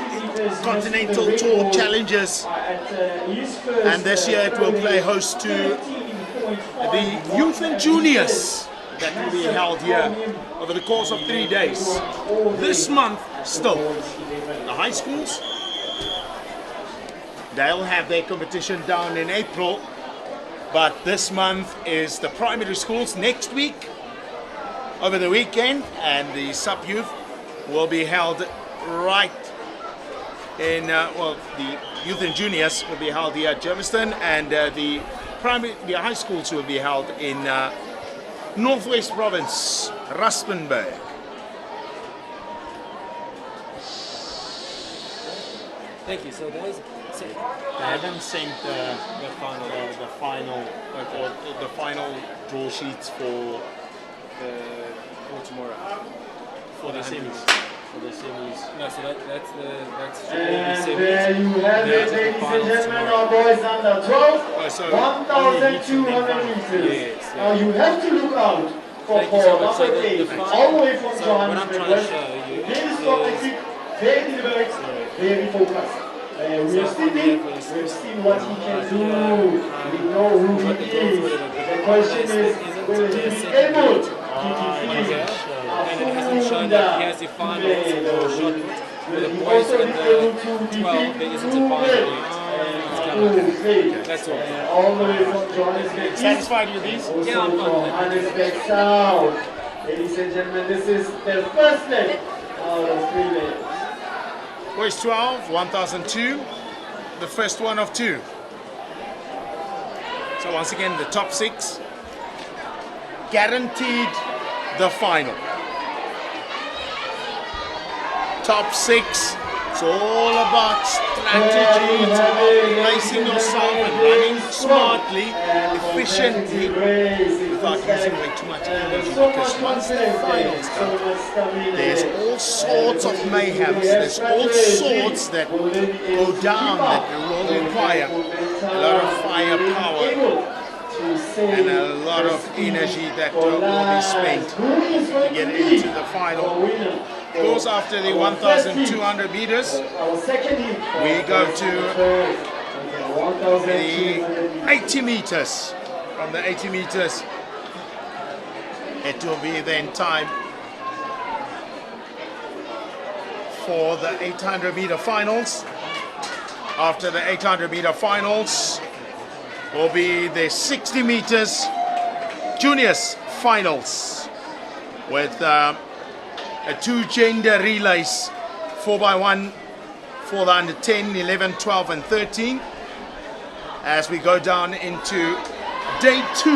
B: continental tour challenges, and this year it will play host to the youth and juniors that will be held here over the course of 3 days. This month still, the high schools, they'll have their competition down in April, but this month is the primary schools next week, over the weekend, and the sub-youth will be held right in, well, the youth and juniors will be held here at Germiston, and the high schools will be held in Northwest Province, Rustenburg.
F: Thank you. So those.
B: I haven't sent the final draw sheets for
F: tomorrow.
B: for the semis.
F: For the semis. No, so that's
C: And
F: the semis.
C: there you have it, ladies and gentlemen, our boys under 12, 1,200 meters.
F: Yes, yeah.
C: Now you have to look out for
F: Thank you so
C: Paul,
F: much. So
C: number
F: the
C: 8,
F: final-
C: all the way from
F: so what I'm
C: Johannesburg.
F: trying to show you
C: Very
F: is-
C: strategic, very deliberate, very focused. We have seen him, we've seen what he can do, we know who he is. The question is, will he be able to defeat
F: And it hasn't shown that he has the final or shot put. For the boys at the 12, there isn't a final yet. It's coming. That's all.
C: all the way from Johannesburg East,
B: Satisfied with these?
C: also
F: Yeah, I'm fine.
C: Johannesburg South. Ladies and gentlemen, this is the first leg out of 3 legs.
B: Boys 12, 1002, the first one of 2. So once again, the top 6 guaranteed the final. Top 6, it's all about strategy, it's about placing yourself and running smartly, efficiently, without using way too much energy, because once the finals come, there's all sorts of mayhems, there's all sorts that go down that will require a lot of firepower and a lot of energy that will be spent to get into the final. Of course, after the 1,200 meters, we go to the 80 meters. From the 80 meters, it will be then time for the 800 meter finals. After the 800 meter finals will be the 60 meters juniors finals with a 2-gender relays, 4x1 for the under 10, 11, 12 and 13, as we go down into day 2.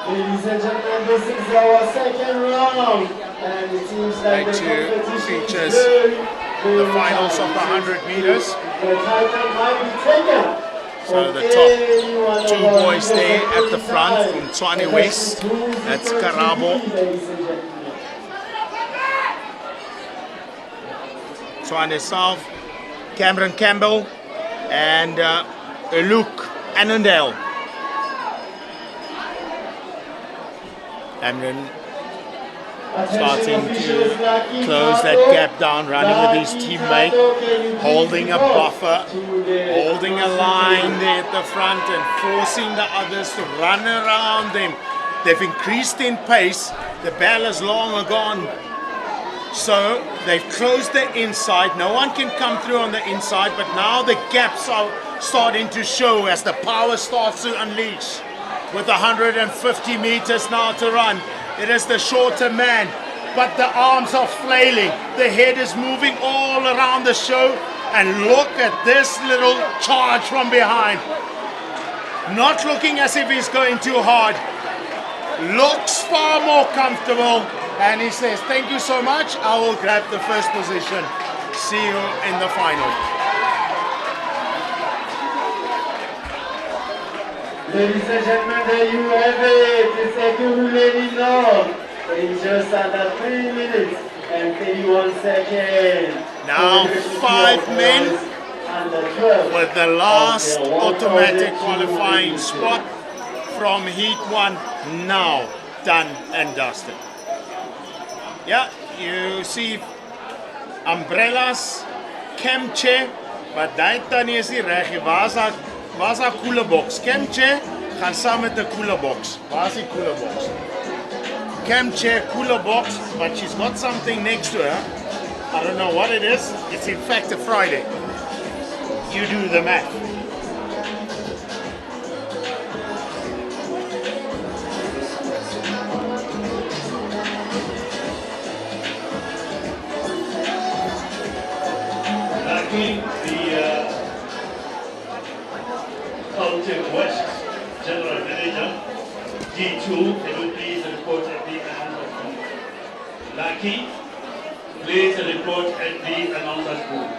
C: Ladies and gentlemen, this is our second round, and it seems like
B: Day
C: the
B: 2
C: competition
B: features
C: is very,
B: the finals of the 100 meters.
C: The title might be taken.
B: So the top 2 boys there at the front from Tshwane West, that's Karabo. Tshwane South, Cameron Campbell and Luke Annandale. Cameron starting to close that gap down, running with his teammate, holding a buffer, holding a line there at the front and forcing the others to run around them. They've increased in pace, the bell is long gone, so they've closed the inside, no one can come through on the inside, but now the gaps are starting to show as the power starts to unleash. With 150 meters now to run, it is the shorter man, but the arms are flailing, the head is moving all around the show, and look at this little charge from behind. Not looking as if he's going too hard, looks far more comfortable, And he says, thank you so much. I will grab the first position. See you in the final.
C: Ladies and gentlemen, there you have it. It's Ekuruleni in just under 3 minutes and 31 seconds.
B: Now 5 men with the last automatic qualifying spot from Heat 1 now done and dusted. Yeah, you see umbrellas, Kemche, but daai tannie is nie reg nie. Waar's haar cooler box? Kemche gaan saam met 'n cooler box. Waar's die cooler box? Kemche cooler box, but she's got something next to her. I don't know what it is. It's in fact a Friday. You do the math.
A: The Gauteng West General Manager, D2, can you please report at the announcer's booth? Lucky, please report at the announcer's booth.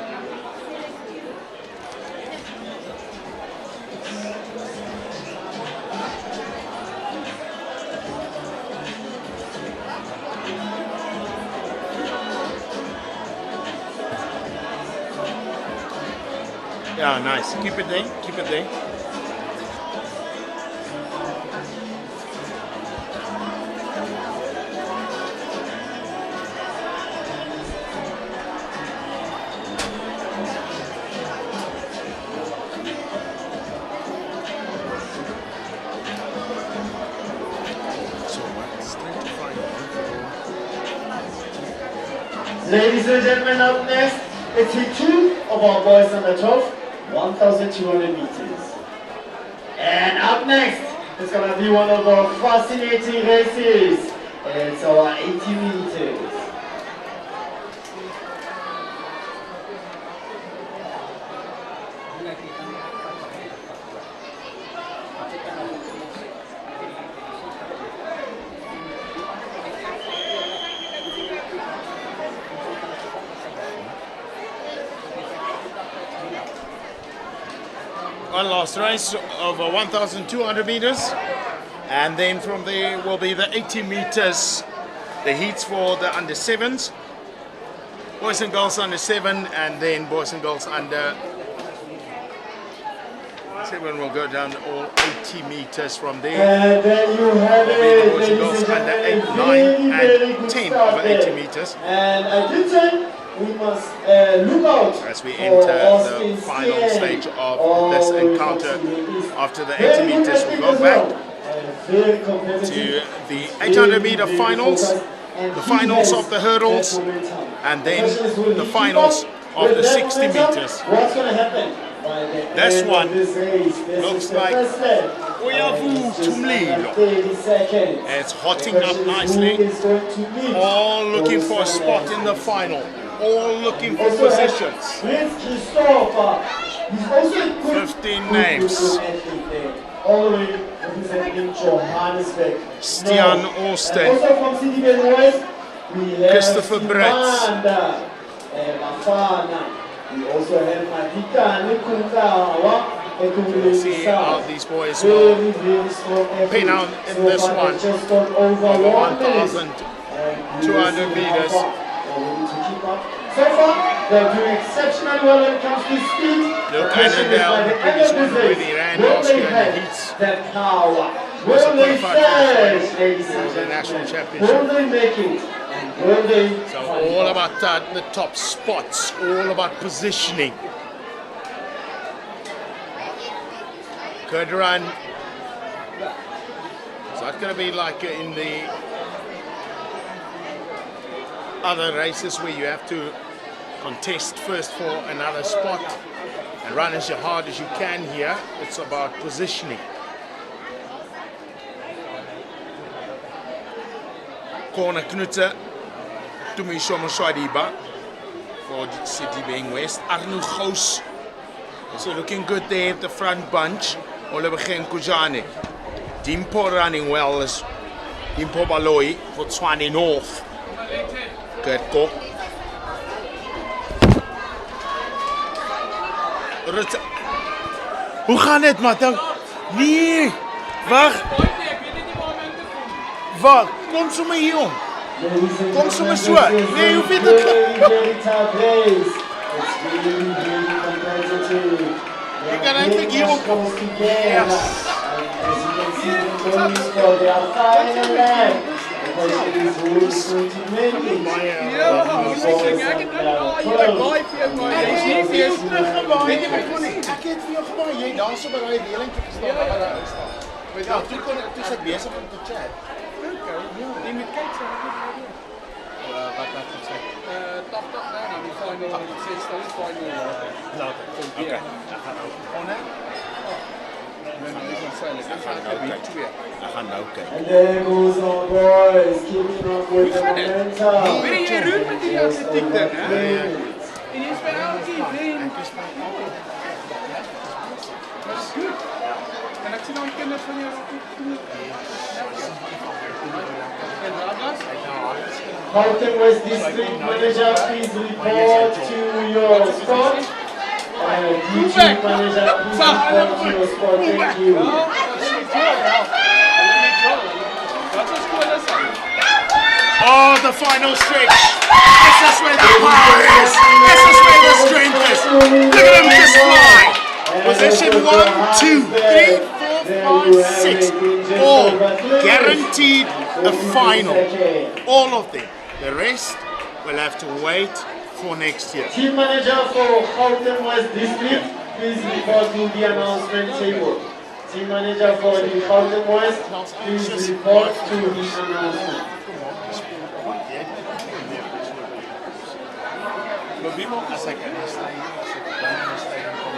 B: Yeah, nice. Keep it there. Keep it there.
C: Ladies and gentlemen, up next, it's Heat 2 of our boys under 12, 1,200 meters. And up next, it's going to be one of our fascinating races. It's our 80 meters.
B: One last race over 1,200 meters, and then from there will be the 80 meters, the heats for the under 7s, boys and girls under 7, and then boys and girls under 7 will go down all 80 meters from there.
C: And then you have
B: will be
C: it,
B: the boys and
C: ladies
B: girls
C: and
B: under 8,
C: gentlemen,
B: 9,
C: very
B: and
C: good
B: 10
C: start
B: over 80
C: there.
B: meters.
C: And at this time, we must look out
B: As we
C: for
B: enter the
C: Austin
B: final
C: Steen.
B: stage of this encounter, after the 80 meters, we'll go back to the 800 meter finals, the finals of the hurdles, and then the finals of the 60 meters.
C: What's going to happen?
B: This one looks like Oyavu Tumlilo. It's hotting up nicely, all looking for a spot in the final, all looking for positions. 15 names.
C: All the way representing Johannesburg.
B: Stian Austin.
C: Also from City West, we have
B: Christopher Brett.
C: We also have Madika Nikundawa.
B: We'll see how these boys will pin out in this one over 1,200 meters.
C: So far, they're doing exceptionally well when it comes to speed.
B: Look, Annandale, the previous one already ran last year in the heats. Was a qualifier for the national championship.
C: Will they make it? And will they?
B: So all about the top spots, all about positioning. Good run. Is that going to be like in the other races where you have to contest first for another spot and run as hard as you can? Here it's about positioning. Corner Knutte, Tumisho Moswadiba for City being West. Arno Gous also looking good there at the front bunch. Olebegen Kujane. Dimpo running well Impobaloi for Tshwane North. Good goal. Hoe gaan het, Matthau? Nee, wacht. Wacht, kom zo maar hier om. Kom zo maar zo. Nee, je hoeft niet te je kan eigenlijk hier om komen. Yes.
C: And there goes our boys, keeping up with the momentum.
G: Weet je ruurt met die atletiek dan, hè? En je is bij elke event. Dat is goed. En ik zie dan kinderen van jou ook. En Radas?
C: Gauteng West District Manager, please report to your spot. District Manager, please report to your spot. Thank you.
B: Oh, the final stretch. This is where the power is. This is where the strength is. Look at them just fly. Position 1, 2, 3, 4, 5, 6. All guaranteed the final. All of them. The rest will have to wait for next year.
C: Team Manager for Gauteng West District, please report to the announcement table. Team Manager for the Gauteng West, please report to the announcement.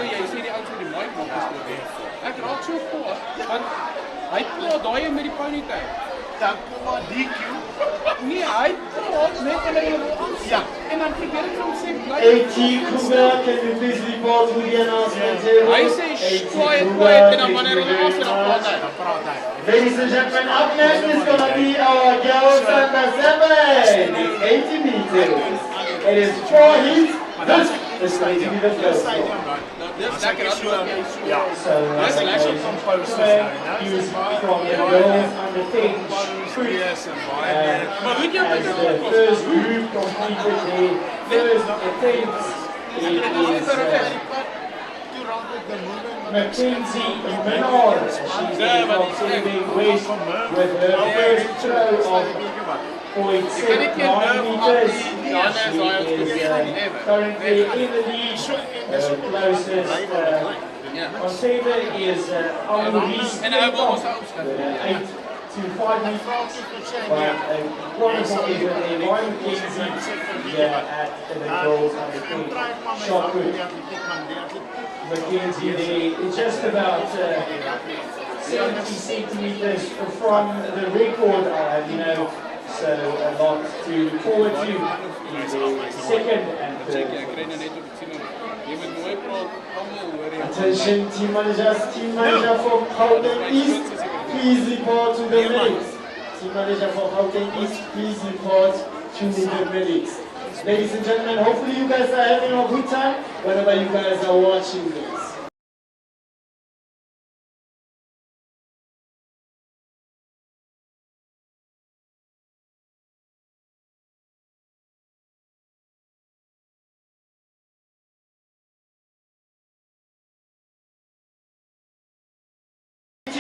G: Jy sê die ouens met die mic maak gespreek. Ek raak so kwaad want hy praat daai met die ponytail.
B: Dan kom maar DQ.
G: Nee, hy praat net wanneer hy wil aansit. En dan gebeur dit hom sê bly.
C: AT Kruger, can you please report to the announcement table?
G: Hy sê quiet en dan wanneer hy aansit dan praat hy.
C: Ladies and gentlemen, up next is going to be our girls under 7, 80 meters. It is 4 heats. This is going to be the first one.
G: Dis lekker as jy.
B: Ja.
C: So,
G: Dis lekker.
C: use from the girls under 10
G: Maar weet jy wat
C: as the first group completed their first attempt. It is Mackenzie Menard. She's from Sydney West with her first throw of 0.79 meters. She is currently in the lead. Closest contender is Maurice with 8 to 5 meters. But a wonderful event there by Mackenzie here at the goals under 10 shot put. Mackenzie there just about 70 centimeters from the record, so a lot to forward to in the second and third. Attention team managers, team manager for Gauteng East, please report to the medics. Team manager for Gauteng East, please report to the medics. Ladies and gentlemen, hopefully you guys are having a good time whenever you guys are watching this.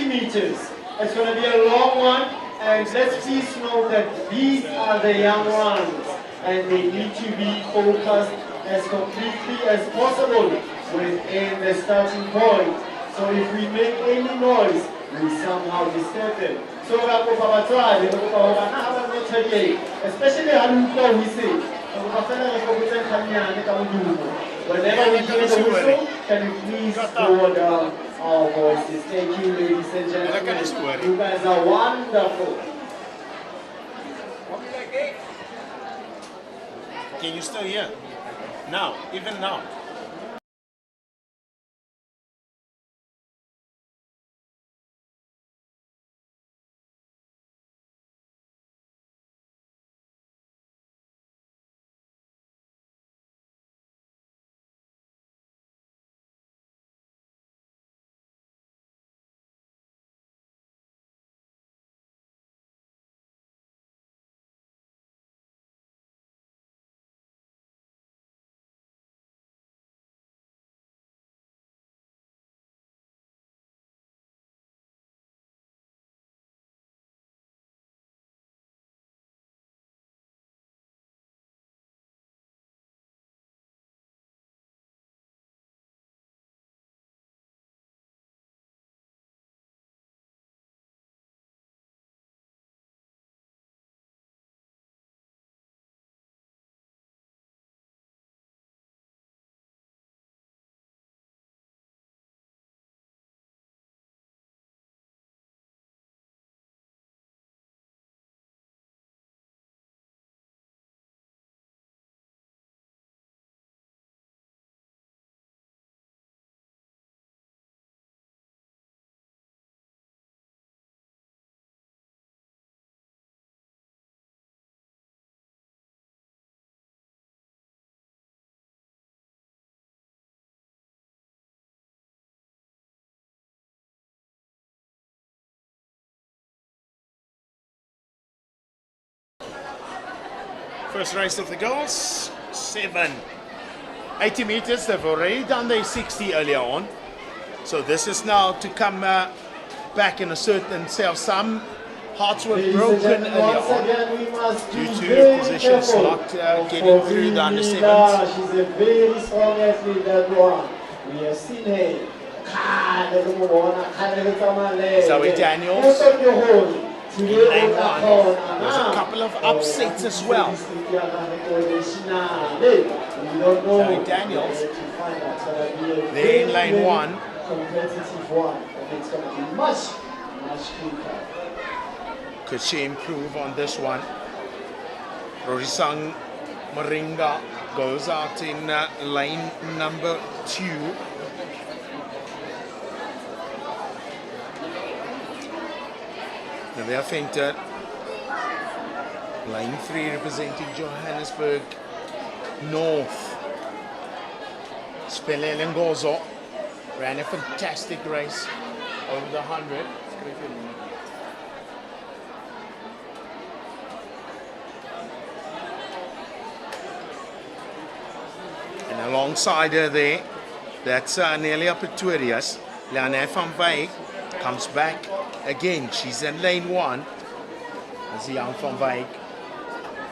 C: Meters. It's going to be a long one, and let's please know that these are the young ones, and they need to be focused as completely as possible within the starting point. So if we make any noise, we somehow disturb them. So especially how we say. Whenever we hear the whistle, can you please lower down our voices? Thank you, ladies and gentlemen. You guys are wonderful.
B: Can you still hear? Now, even now. First race of the girls, 7. 80 meters, they've already done their 60 earlier on. So this is now to come back and assert themselves. Some hearts were broken earlier on due to positions not getting through the under 7s.
C: She's a very strong athlete, that one. We have seen her.
B: Zoe Daniels in lane 1. There's a couple of upsets as well. Zoe Daniels there in lane 1.
C: Competitive one, and it's going to be much quicker.
B: Could she improve on this one? Rorisang Maringa goes out in lane number 2. Navia Venter, lane 3 representing Johannesburg North. Spele Lengozo ran a fantastic race over the 100. And alongside her there, that's Nelia Pretorius. Leanne van Wyk comes back again. She's in lane 1. That's young van Wyk.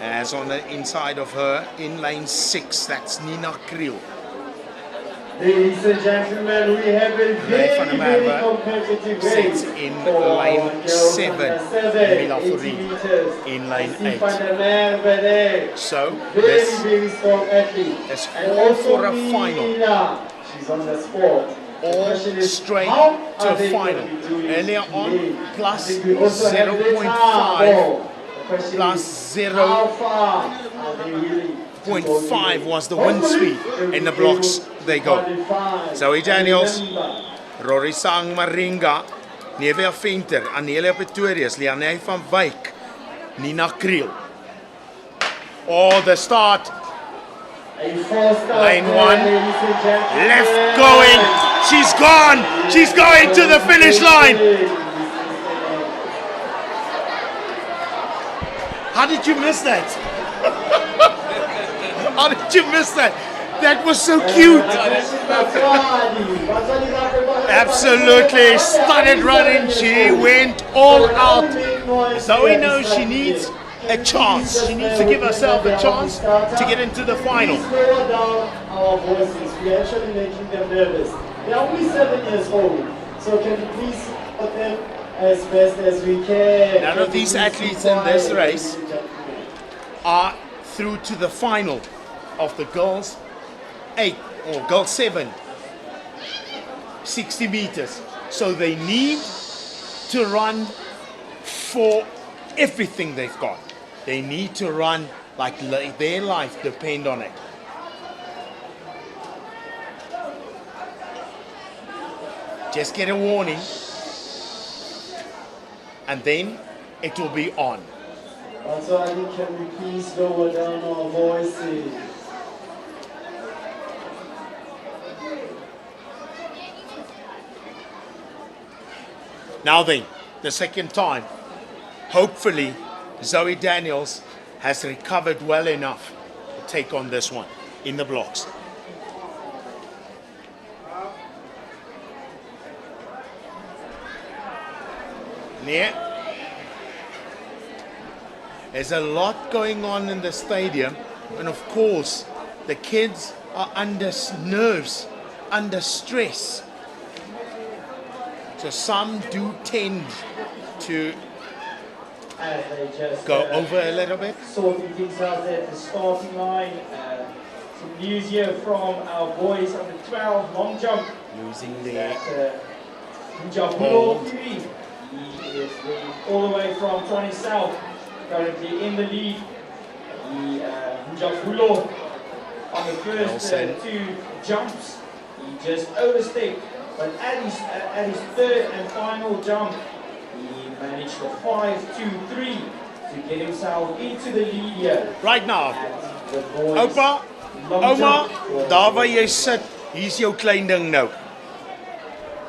B: As on the inside of her, in lane 6, that's Nina Kriel.
C: Ladies and gentlemen, we have a very competitive race
B: in lane 7, Mila Fourie in lane 8. So this is all for a final.
C: She's on the spot.
B: All straight to final. Earlier on, plus 0.5, plus 0.5 was the wind speed in the blocks. They go. Zoe Daniels, Rorisang Maringa, Nevia Venter, Anelia Pretorius, Leanne van Wyk, Nina Kriel. Oh, the start. Lane 1, left going. She's gone. She's going to the finish line. How did you miss that? How did you miss that? That was so cute. Absolutely started running. She went all out. Zoe knows she needs a chance. She needs to give herself a chance to get into the final.
C: Lower down our voices. We're actually making them nervous. They're only 7 years old. So can you please put them as best as we can?
B: None of these athletes in this race are through to the final of the girls 8 or girls 7 60 meters. So they need to run for everything they've got. They need to run like their life depends on it. Just get a warning and then it will be on.
C: Also, I think can we please lower down our voices?
B: Now then, the second time, hopefully Zoe Daniels has recovered well enough to take on this one in the blocks. Yeah. There's a lot going on in the stadium, and of course, the kids are under nerves, under stress. So some do tend to go over a little bit.
C: Sorting things out there at the starting line. Some news here from our boys on the 12 long jump.
B: Losing their
C: hold. He is all the way from Tshwane South, currently in the lead. Njabulo on the first 2 jumps. He just overstepped, but at his third and final jump, he managed a 5-2-3 to get himself into the lead here.
B: Right now, Oupa, Oma, daar waar jy sit, hier's jou klein ding nou.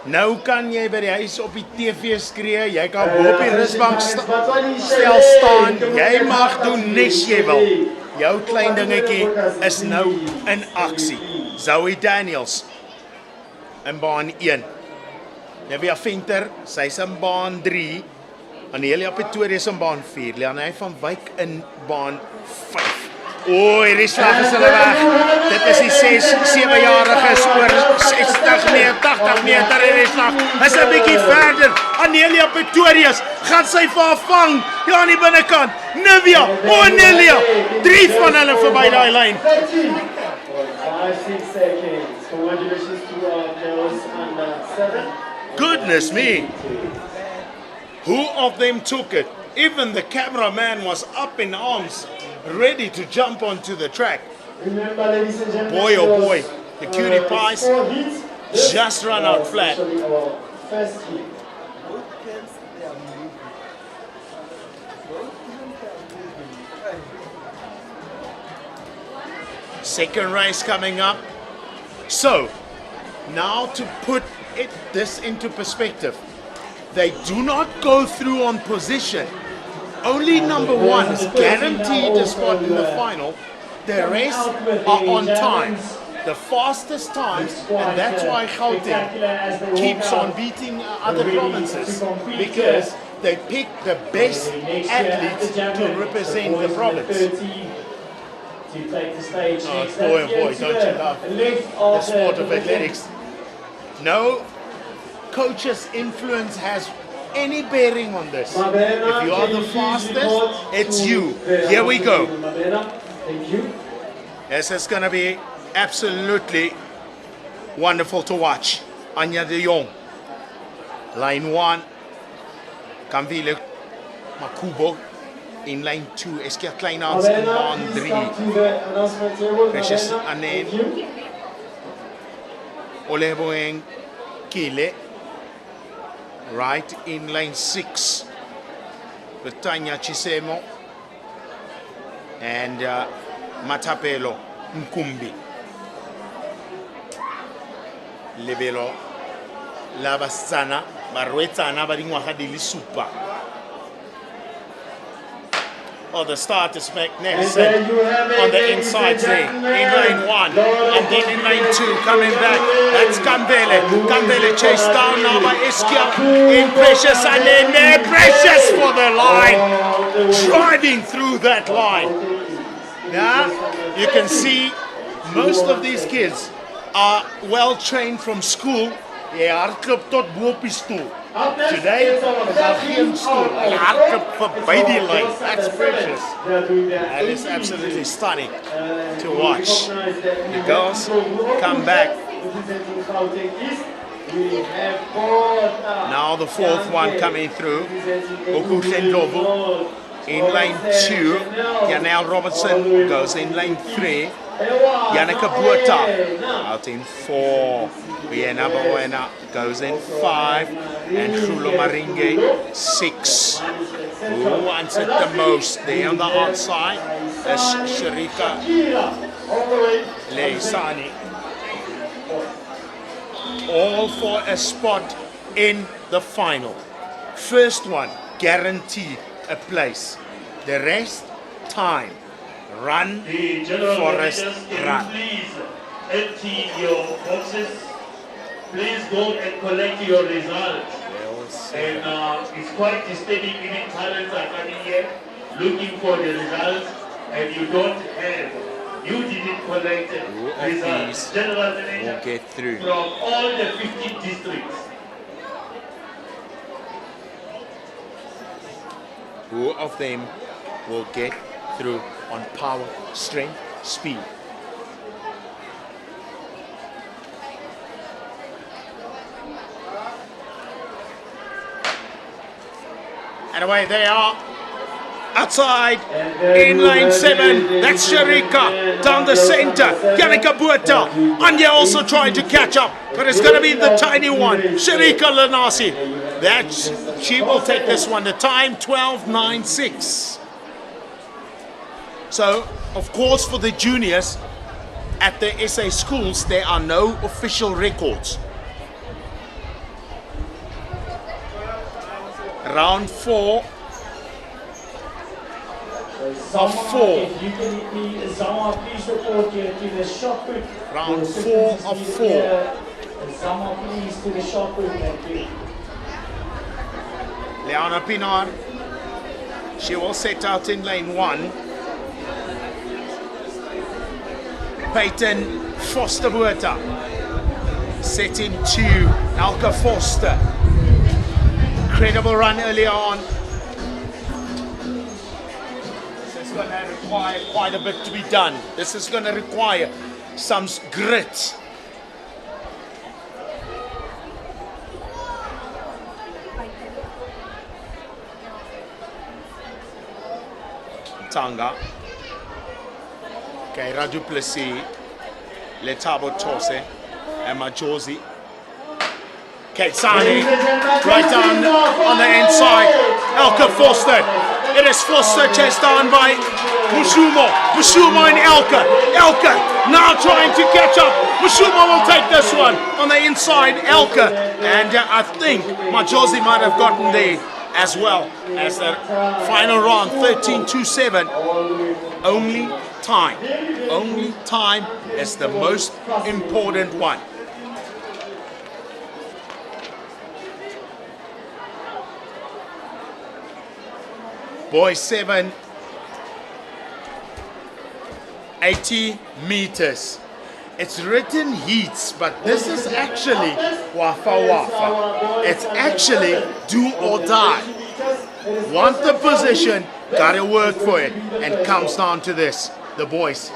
B: Nou kan jy by die huis op die TV skree, jy kan bo op die rusbank stel staan, jy mag doen nes jy wil. Jou klein dingetjie is nou in aksie. Zoe Daniels in baan 1. Nevia Venter, sy's in baan 3. Anelia Pretorius in baan 4. Leanne van Wyk in baan 5. Hierdie slag is hulle weg. Dit is die 6-7-jariges oor 60 meter, 80 meter hierdie slag. Is 'n bietjie verder. Anelia Pretorius gaan sy vir haar vang. Ja aan die binnekant. Nivea, Anelia. 3 van hulle verby daai lyn.
C: 5-6 seconds. Congratulations to our girls under 7.
B: Goodness me. Who of them took it? Even the cameraman was up in arms, ready to jump onto the track.
C: Remember, ladies and gentlemen,
B: Boy, oh boy, the cutie pies
C: 4 hits.
B: just run out flat.
C: Actually, our first hit.
B: Second race coming up. So, now to put this into perspective, they do not go through on position. Only number 1 is guaranteed a spot in the final. The rest are on time. The fastest times, and that's why Gauteng keeps on beating other provinces, because they pick the best athletes to represent the province.
C: To take the stage next.
B: Boy, oh boy, don't you love the sport of athletics. No coach's influence has any bearing on this. If you are the fastest, it's you. Here we go.
C: Thank you.
B: This is going to be absolutely wonderful to watch. Anya de Jong, line 1. Kamvile Makubo in line 2. Eskia Kleinans in baan 3. Precious Anen. Oleboeng Kile. Right in lane 6, Tanya Chisemo and Matapelo Nkumbi. Lebelo Lavasana, Barwetana, Badingwaha de Lisupa. Oh, the start is magnificent on the inside there, in lane 1, and then in lane 2, coming back, that's Kambele. Kambele chased down now by Iskia, in Precious, and then there, Precious for the line, driving through that line. Now, you can see most of these kids are well trained from school. Jy hardloop tot bo op die stoel. Today, is daar geen stoel. Jy hardloop verby die lyn. That's Precious. That is absolutely stunning to watch. The girls come back. Now the 4th one coming through. Okutendlovu in lane 2. Janelle Robertson goes in lane 3. Yannicka Buerta out in 4. Vienna Bawena goes in 5. And Krulo Maringe 6. Who wants it the most? There on the outside is Sharika Leisani. All for a spot in the final. First one, guaranteed a place. The rest, time. Run, Forest, run.
A: Please empty your boxes. Please go and collect your results. And it's quite disturbing, even talents are coming here looking for the results, and you don't have. You didn't collect results. General manager
B: get through
A: from all the 15 districts.
B: Who of them will get through on power, strength, speed? And away they are. Outside, in lane 7, that's Sharika, down the center, Yannicka Buerta, Anya also trying to catch up, but it's going to be the tiny one, Sharika Lanasi. She will take this one, the time 12:9.6. So, of course, for the juniors, at the SA schools, there are no official records. Round 4. of 4.
C: If you can hit me, Zama, please report here to the shot put.
B: Round
C: The
B: 4 of
C: sequence is
B: 4.
C: here. Zama, please, to the shot put. Thank you.
B: Leona Pinar, she will set out in lane 1. Peyton Foster-Buerta set in 2. Elke Foster. Incredible run earlier on. This is going to require quite a bit to be done. This is going to require some grit. Tanga, Kaira Duplessis, Letabo Tose, Emma Josie, Ketsani, right down on the inside, Elke Foster. It is Foster chased down by Mushumo. Mushumo and Elke. Elke now trying to catch up. Mushumo will take this one on the inside, Elke. And I think Majosi might have gotten there as well as the final round, 13-7. Only time is the most important one. Boys 7, 80 meters. It's written heats, but this is actually wafa wafa. It's actually do or die. Want the position, gotta work for it, and comes down to this. The boys.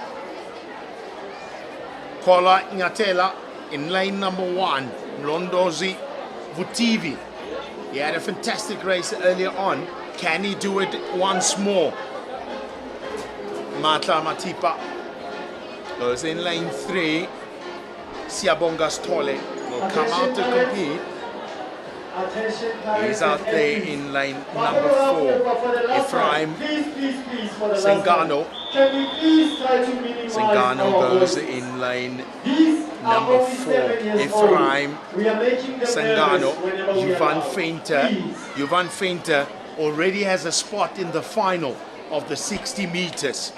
B: Kola Ngatela in lane number 1, Londozi Vutivi. He had a fantastic race earlier on. Can he do it once more? Matla Matipa goes in lane 3. Siabonga Stole will come out to compete. He's out there in lane number 4. Ephraim Sengano. Sengano goes in lane number 4. Ephraim Sengano. Juvan Feinter already has a spot in the final of the 60 meters.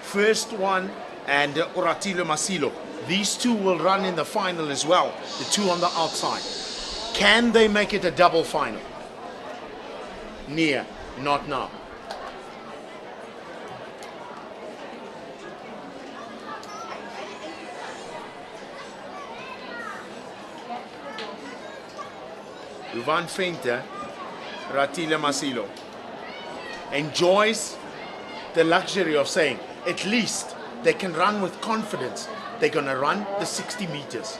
B: First one and Oratilo Masilo. These two will run in the final as well, the two on the outside. Can they make it a double final? Near, not now. Juvan Feinter, Ratile Masilo enjoys the luxury of saying, at least they can run with confidence. They're going to run the 60 meters.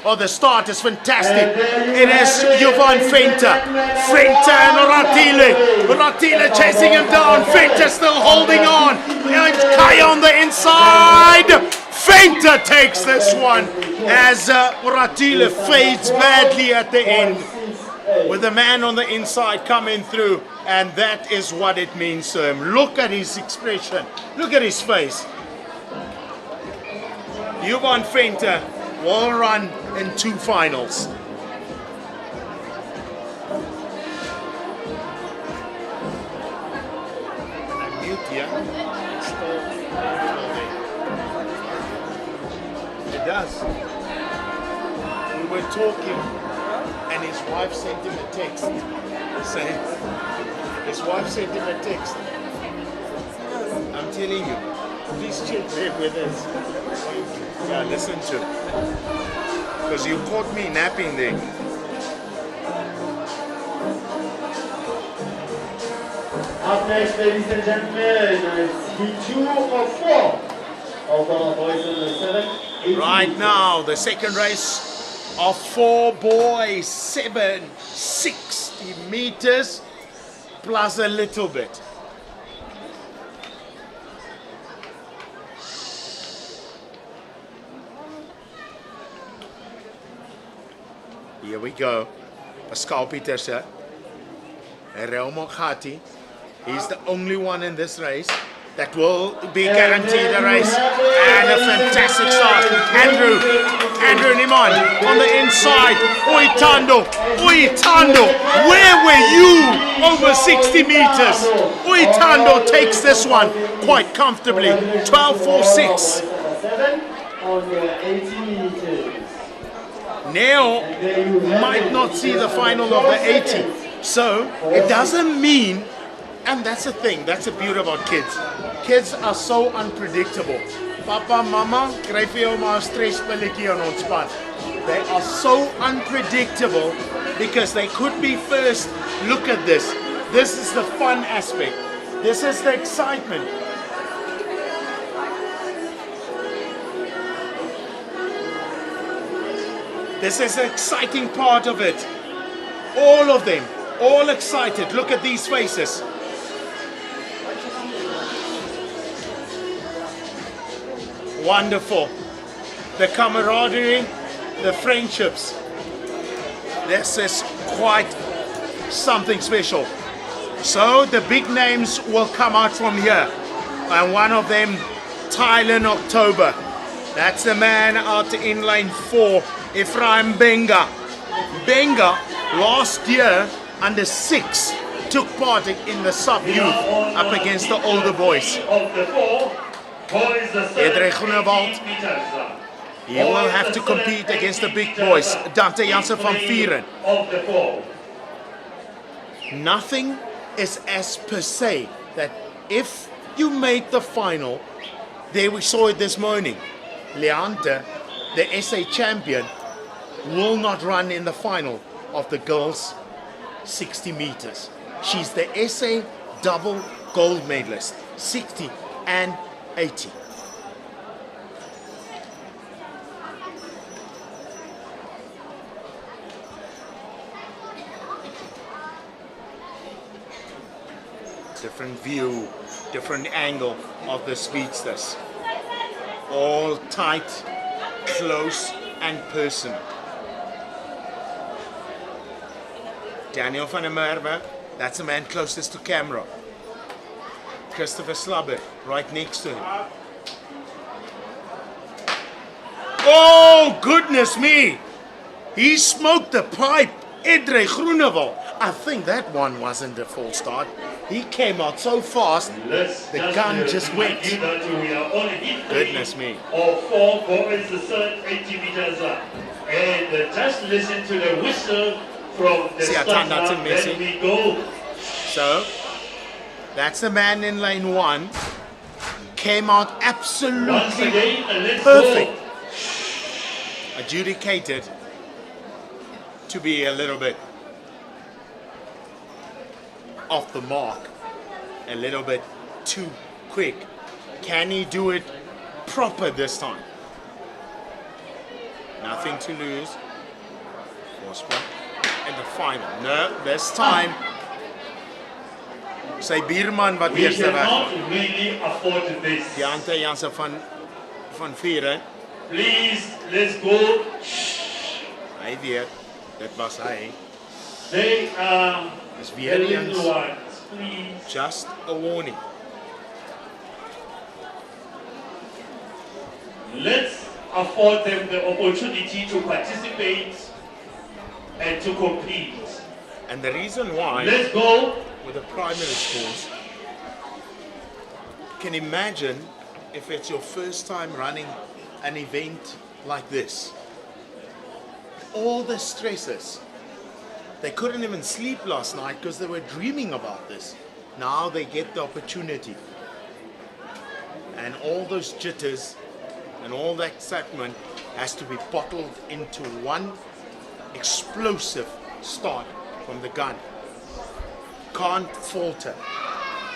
B: Oh, the start is fantastic. It is Jovan Feinter. Feinter and Ratile. Ratile chasing him down. Feinter still holding on. And Kaya on the inside. Feinter takes this one as Ratile fades badly at the end, with the man on the inside coming through, and that is what it means to him. Look at his expression. Look at his face. Jovan Feinter will run in 2 finals. It does. We were talking, and his wife sent him a text saying, I'm telling you, please check there with us. Yeah, listen to it. Because you caught me napping there.
C: Up next, ladies and gentlemen, it's heat 2 of 4 of our boys in the 7.
B: Right now, the second race of 4 boys, 60 meters plus a little bit. Here we go. Pascal Pieterse, Reo Mokhati. He's the only one in this race. that will be guaranteed a race. And a fantastic start. Andrew Niman on the inside. Uitando, where were you over 60 meters? Uitando takes this one quite comfortably. 12.46.
C: On the 80 meters.
B: Neo might not see the final of the 80. So it doesn't mean, and that's the thing, that's the beauty about kids. Kids are so unpredictable. Papa, mama, kry vir jou maar 'n stresspilletjie en ontspan. They are so unpredictable because they could be first. Look at this. This is the fun aspect. This is the excitement. This is the exciting part of it. All of them, all excited. Look at these faces. Wonderful. The camaraderie, the friendships. This is quite something special. So the big names will come out from here. And one of them, Thailand October. That's the man out in lane 4, Ephraim Benga. Benga, last year, under 6, took part in the sub-youth up against the older boys. Edre Groenewald, he will have to compete against the big boys. Dante Jansen van Vieren. Nothing is as per se that if you make the final, there we saw it this morning. Leante, the SA champion, will not run in the final of the girls 60 meters. She's the SA double gold medalist, 60 and 80. Different view, different angle of the speedsters. All tight, close and personal. Daniel van der Merwe, that's the man closest to camera. Christopher Slubber, right next to him. Oh, goodness me! He smoked the pipe. Edre Groenewald. I think that one wasn't a full start. He came out so fast, the gun just went. Goodness me.
A: Or 4 boys, the third 80 meters up. And just listen to the whistle from the start. Then we go.
B: So, that's the man in lane 1. Came out absolutely perfect. Adjudicated to be a little bit off the mark, a little bit too quick. Can he do it proper this time? Nothing to lose. Forsprong in the final. No, this time. Sy buurman wat
A: We
B: eerste
A: cannot
B: weg.
A: really afford this.
B: Dante Jansen van Vieren.
A: Please, let's go.
B: Hy weet, dit was hy.
A: They are
B: Dis
A: the
B: weer
A: little
B: eens
A: ones. Please.
B: just a warning.
A: Let's afford them the opportunity to participate and to compete.
B: And the reason why,
A: Let's go.
B: with the primary schools, can imagine if it's your first time running an event like this. All the stresses. They couldn't even sleep last night because they were dreaming about this. Now they get the opportunity. And all those jitters and all that excitement has to be bottled into one explosive start from the gun. Can't falter.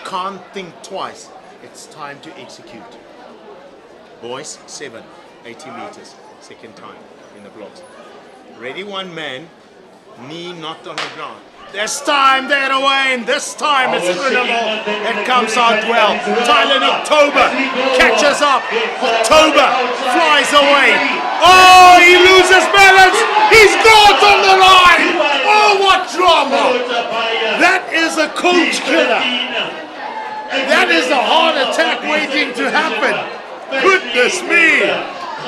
B: Can't think twice. It's time to execute. Boys, 7, 80 meters. Second time in the blocks. Ready, one man. Knee not on the ground. This time they're away, and this time it's Groenewald. It comes out well. Thailand October catches up. October flies away. Oh, he loses balance. He's got on the line. Oh, what drama. That is a coach killer. That There's a heart attack waiting to happen. Goodness me.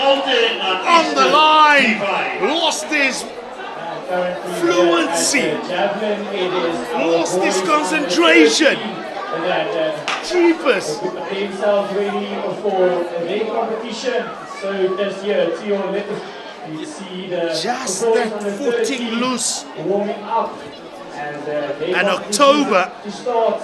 B: On the line. Lost his fluency. Lost his concentration. Jeepers.
C: Themselves ready for their competition. So this year, to your left, you see the
B: Just
C: boys
B: that
C: on the
B: footing
C: 13
B: loose.
C: warming up, and
B: And October
C: to start.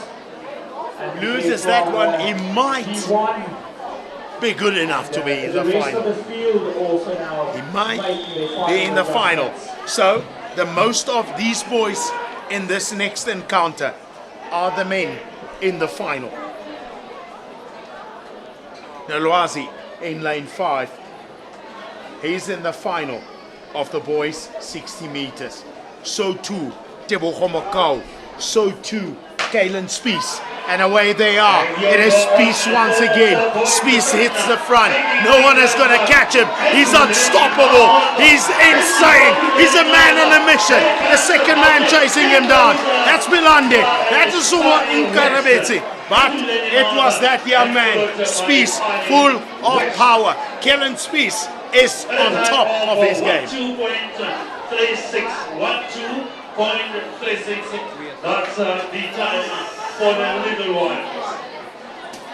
C: And
B: loses
C: from,
B: that one, he might
C: T1,
B: be good enough to be in the
C: rest of
B: final.
C: the field also now
B: He might
C: making their
B: be in the final.
C: advancements.
B: So the most of these boys in this next encounter are the men in the final. Nolwazi in lane 5. He's in the final of the boys 60 meters. So too Tebogo Makau. So too Kalen Spies. And away they are. It is Spies once again. Spies hits the front. No one is going to catch him. He's unstoppable. He's insane. He's a man on a mission. The second man chasing him down. That's Milande. That is Sumo Inkarabetsi. But it was that young man, Spies, full of power. Kellen Spies is on top of his game.
A: 12.36. 12.36. That's the time for the little ones.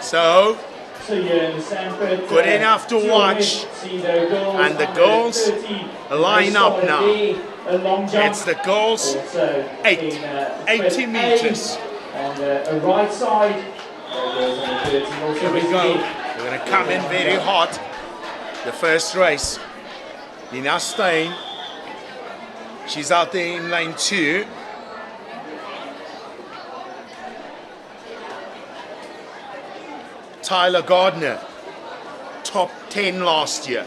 B: So,
C: here in Sanford,
B: good enough to watch. And the girls line up now. It's the girls 80 meters.
C: On the right side,
B: Here we go. We're going to come in very hot. The first race. Nina Stein. She's out there in lane 2. Tyler Gardner, top 10 last year.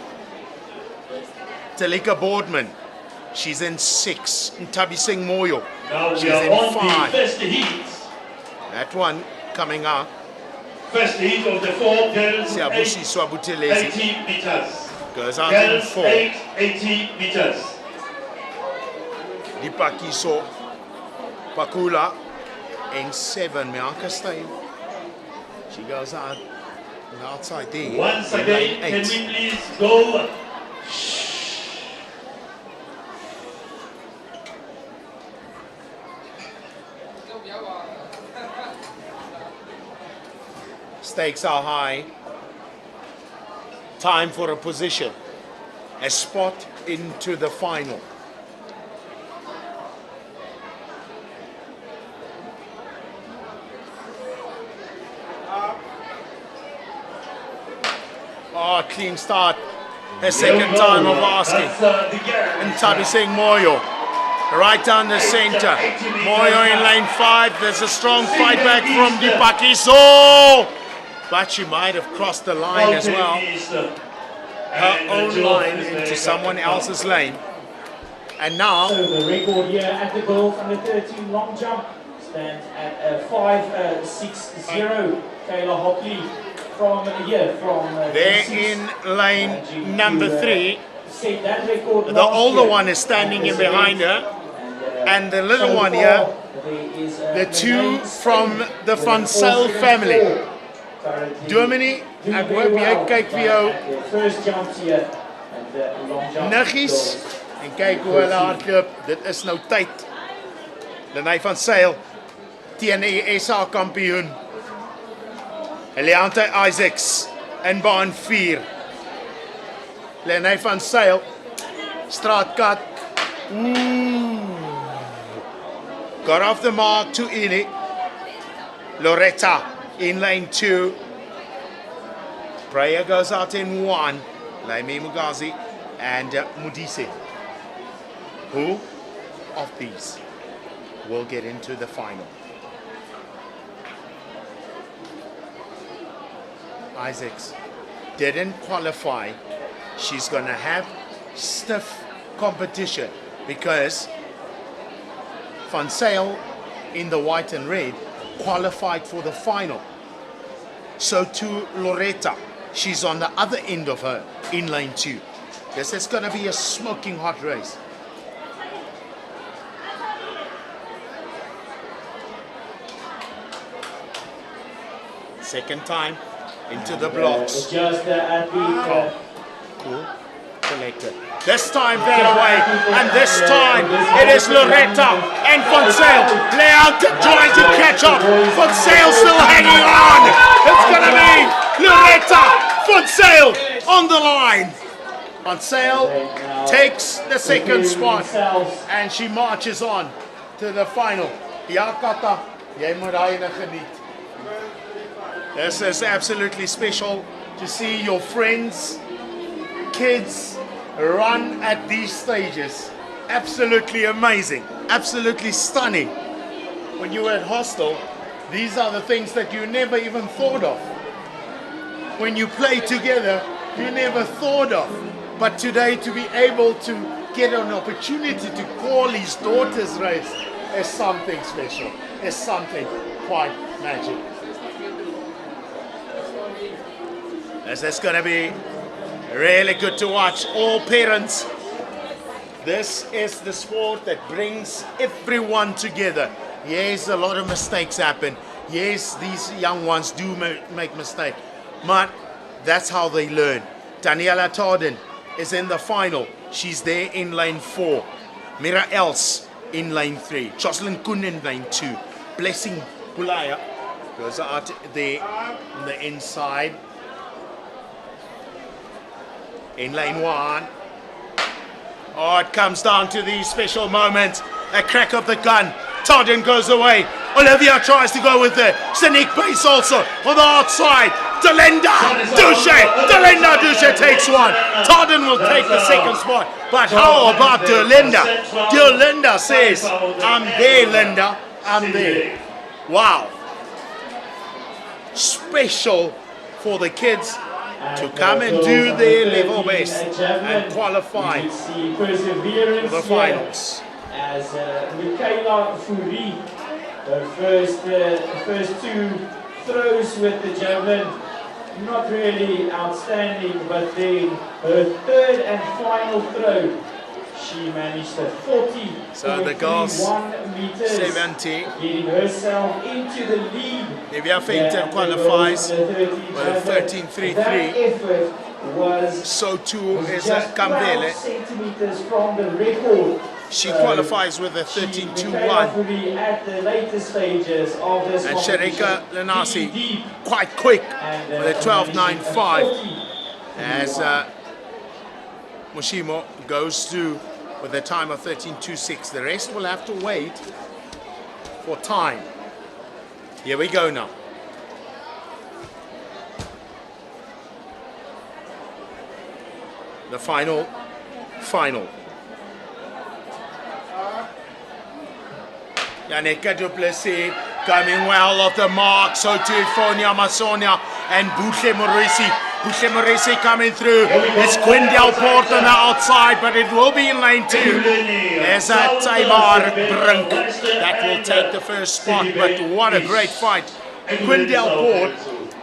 B: Talika Boardman, she's in 6. Ntabi Singh Moyo,
A: Now
B: she's
A: we are
B: in
A: on
B: 5.
A: the first heat.
B: That one coming up.
A: First heat of the 4 girls.
B: Siabushi
A: 80
B: Swabutelezi
A: meters.
B: goes out in
A: Girls
B: 4.
A: 80 meters.
B: Dipakiso Pakula in 7. Mianka Stein. She goes out outside there.
A: Once
B: in
A: again,
B: lane
A: can
B: 8.
A: we please go?
B: Stakes are high. Time for a position. A spot into the final. Oh, clean start. A second time of asking. And Tabi Singh Moyo. Right down the center. Moyo in lane 5. There's a strong fight back from Dipakiso. But she might have crossed the line as well. Her own line into someone else's lane. And now,
C: So the record here at the girls under 13 long jump stands at 5.60. Kayla Hockley from
B: they're
C: G6.
B: in lane number 3.
C: Set that record
B: The
C: last
B: older
C: year
B: one is standing
C: at
B: in
C: this
B: behind
C: event.
B: her. And the little one here, the two from the Van Zyl family. Dominee, ek hoop jy kyk vir jou niggies en kyk hoe hulle hardloop. Dit is nou tyd. Lenay van Zyl teen die SA kampioen. Eliante Isaacs in baan 4. Lenay van Zyl, straatkat. Got off the mark to Ili. Loretta in lane 2. Prayer goes out in 1. Laimi Mugazi and Mudise. Who of these will get into the final? Isaacs didn't qualify. She's going to have stiff competition because Van Zyl in the white and red qualified for the final. So too Loretta, she's on the other end of her in lane 2. This is going to be a smoking hot race. Second time into the blocks.
C: Just at the
B: Cool. Collected. This time they're away, and this time it is Loretta and Fonsail. Leanta trying to catch up. Fonsail still hanging on. It's gonna be Loretta, Fonsail on the line. Fonsail takes the second spot, and she marches on to the final. Ja, Kata, jy moet daai geniet. This is absolutely special to see your friends, kids run at these stages. Absolutely amazing, absolutely stunning. When you were at hostel, these are the things that you never even thought of. When you play together, you never thought of. But today, to be able to get an opportunity to call his daughter's race is something special. It's something quite magic. This is going to be really good to watch. All parents, this is the sport that brings everyone together. Yes, a lot of mistakes happen. Yes, these young ones do make mistakes. But that's how they learn. Daniela Tarden is in the final. She's there in lane 4. Mira Els in lane 3. Jocelyn Kun in lane 2. Blessing Pulaya goes out there on the inside. In lane 1. Oh, it comes down to these special moments. A crack of the gun. Tarden goes away. Olivia tries to go with the Sneak pace also on the outside. Delinda Duche takes one. Tarden will take the second spot. But how about Delinda? Delinda says, I'm there, Linda. I'm there. Wow. Special for the kids to come and do their level best and qualify for the finals.
C: As Michaela Fourie, her first two throws with the javelin, not really outstanding, but then her third and final throw, she managed a 40.
B: So the girls 70,
C: getting herself into the lead.
B: Nevia Feinton qualifies with a 13.33.
C: That effort was
B: So too is
C: 12
B: Kambele.
C: centimeters from the record.
B: She qualifies with a 13.21.
C: At the later stages of this
B: And Sharika Lenasi quite quick with a 12.95. As Mushimo goes through with a time of 13.26. The rest will have to wait for time. Here we go now. The final. Yannicka Duplessis coming well off the mark. So too Fonia Masonia and Boucher Morisi. Boucher Morisi coming through. It's Quindel Port on the outside, but it will be in lane 2. There's a Tamar Brink that will take the first spot, but what a great fight. Quindel Port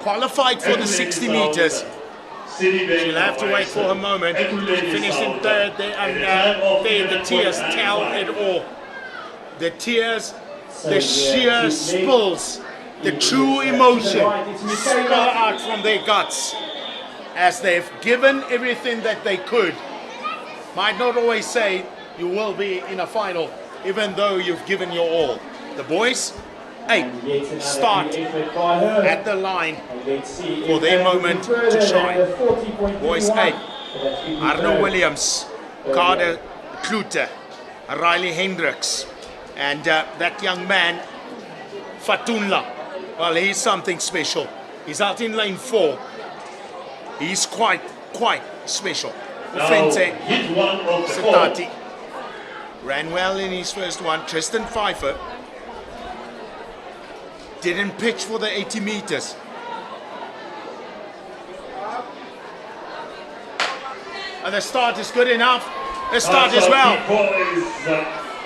B: qualified for the 60 meters. She'll have to wait for her moment. She finished in third there, and there the tears tell it all. The tears, the sheer spills, the true emotion spill out from their guts as they've given everything that they could. Might not always say you will be in a final, even though you've given your all. The boys, 8, start at the line for their moment to shine. Boys 8, Arno Williams, Carter Klute, Riley Hendricks, and that young man, Fatunla. Well, he's something special. He's out in lane 4. He's quite special. Ufenze Sitati ran well in his first one. Tristan Pfeiffer didn't pitch for the 80 meters. And the start is good enough. The start is well.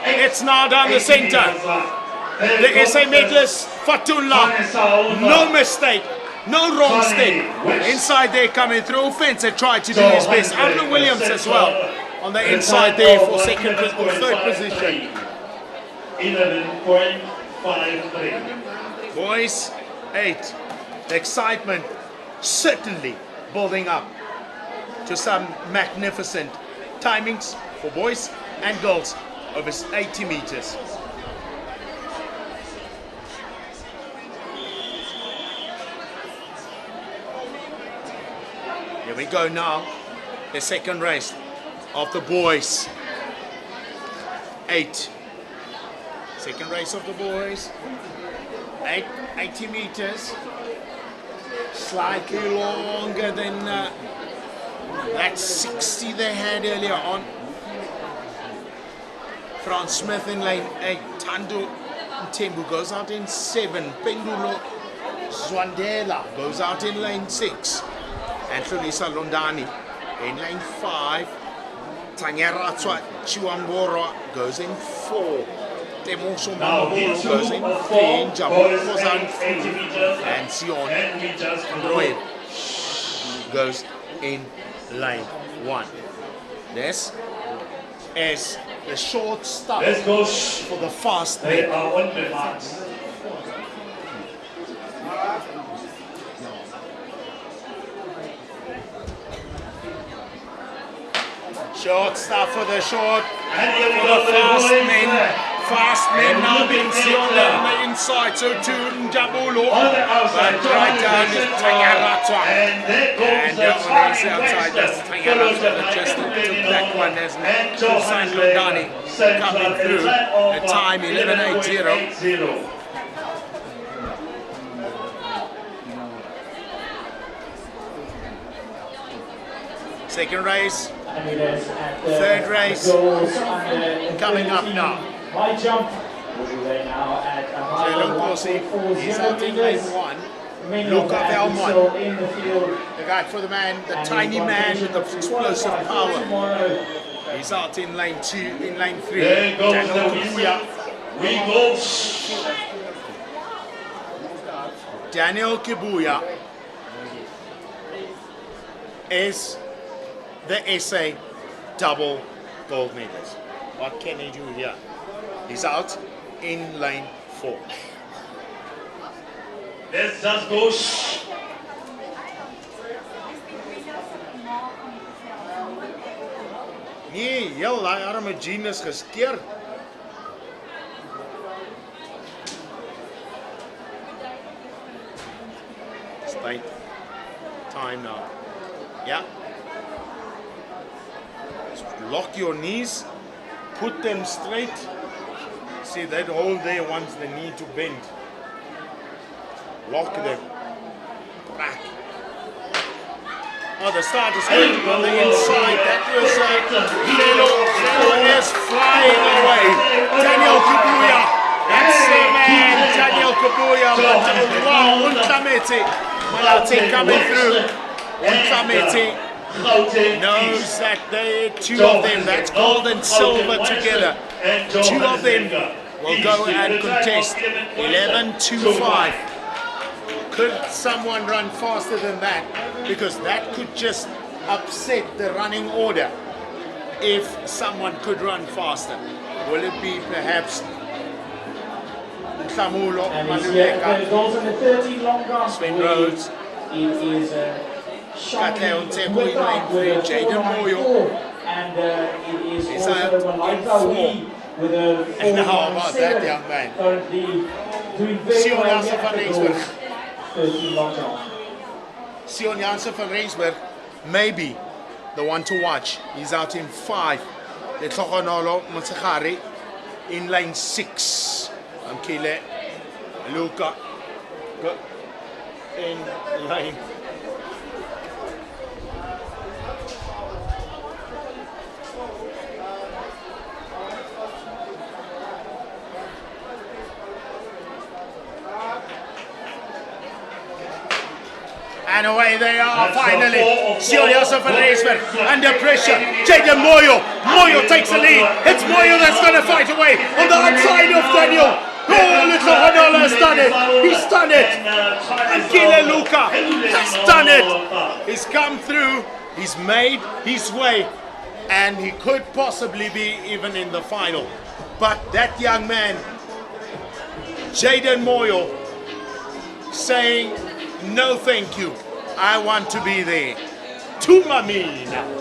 B: It's now down the center. The SA medalist Fatunla, no mistake, no wrong step. Inside there coming through. Fencer tried to do his best. Arno Williams as well on the inside there for second or third position.
A: 11.53.
B: Boys, 8. The excitement certainly building up to some magnificent timings for boys and girls over 80 meters. Here we go now, the second race of the boys. 8. Second race of the boys. 80 meters. Slightly longer than that 60 they had earlier on. Franz Smith in lane 8. Tando Tembu goes out in 7. Pendulo Zwandela goes out in lane 6. And Hlulisa Londani in lane 5. Tanyaratswa Chiwamboro goes in 4. Temoso Mamabolo goes in 3. Jabu goes on 3. And Sion Android goes in lane 1. This is the short start for the fast
A: They
B: men.
A: are on the marks.
B: Short start for the short,
A: And here we
B: for
A: go
B: the
A: for the
B: fast
A: boys.
B: men. Fast men
A: And
B: now
A: moving
B: being seen on
A: closer.
B: the inside, so too Njabulu.
A: On the outside,
B: But right down is Tanyaratswa.
A: and there goes
B: And
A: the
B: on the
A: Charlie
B: outside, that's
A: Western.
B: Tanyaratswa that just took that one as
A: And
B: Susan Londani coming through. A time 11:80. Second race, third race coming up now.
C: My jump will be there now at a high
B: Jalen
C: of
B: Corsi
C: 1.40
B: is out in lane 1.
C: Many
B: Luca
C: of them
B: Velmont,
C: still in the field.
B: the guy for the man, the
C: And
B: tiny man with the explosive power.
C: Tomorrow,
B: He's out in lane 2, in lane 3.
A: There goes
B: Daniel
A: the
B: Kibuya.
A: We go.
B: Daniel Kibuya is the SA double gold medalist. What can he do here? He's out in lane 4.
A: Let's just go.
B: Nee, heel daai arme Jean is geskeer. It's time now. Yeah. Lock your knees, put them straight. See that hole there wants the knee to bend. Lock them. Back. Oh, the start is good on the inside. That was Lelo is flying away. Daniel Kibuya. That's the man, Daniel Kibuya. But wow, Untlamete. Malate coming through. Untlamete knows that they, two of them, that's gold and silver together. Two of them will go and contest 11:25. Could someone run faster than that? Because that could just upset the running order if someone could run faster. Will it be perhaps Tlamulo
C: and it's here,
B: Maluleka,
C: goes on the 13 long gun.
B: Sven Rhodes,
C: It is
B: Katleo Nteko in lane 3, Jaden Moyo.
C: And it is
B: He's
C: also
B: out in
C: Malaika
B: 4.
C: Wee with a
B: And how about that
C: 4.17,
B: young man?
C: currently doing very
B: Sion
C: well
B: Jansen van
C: at the
B: Rensburg.
C: goals. 13 long jump.
B: Sion Jansen van Rensburg, maybe the one to watch. He's out in 5. Letlogonolo Motshegare in lane 6. Amkile Luka go in lane. And away they are finally. Sion Jansen van Rensburg under pressure. Jaden Moyo. Moyo takes the lead. It's Moyo that's going to fight away on the outside of Daniel. Oh, little Hanola has done it. He's done it. And Kile Luka has done it. He's come through. He's made his way. And he could possibly be even in the final. But that young man, Jaden Moyo, saying
E: No, thank you. I want to be there. To Mamina.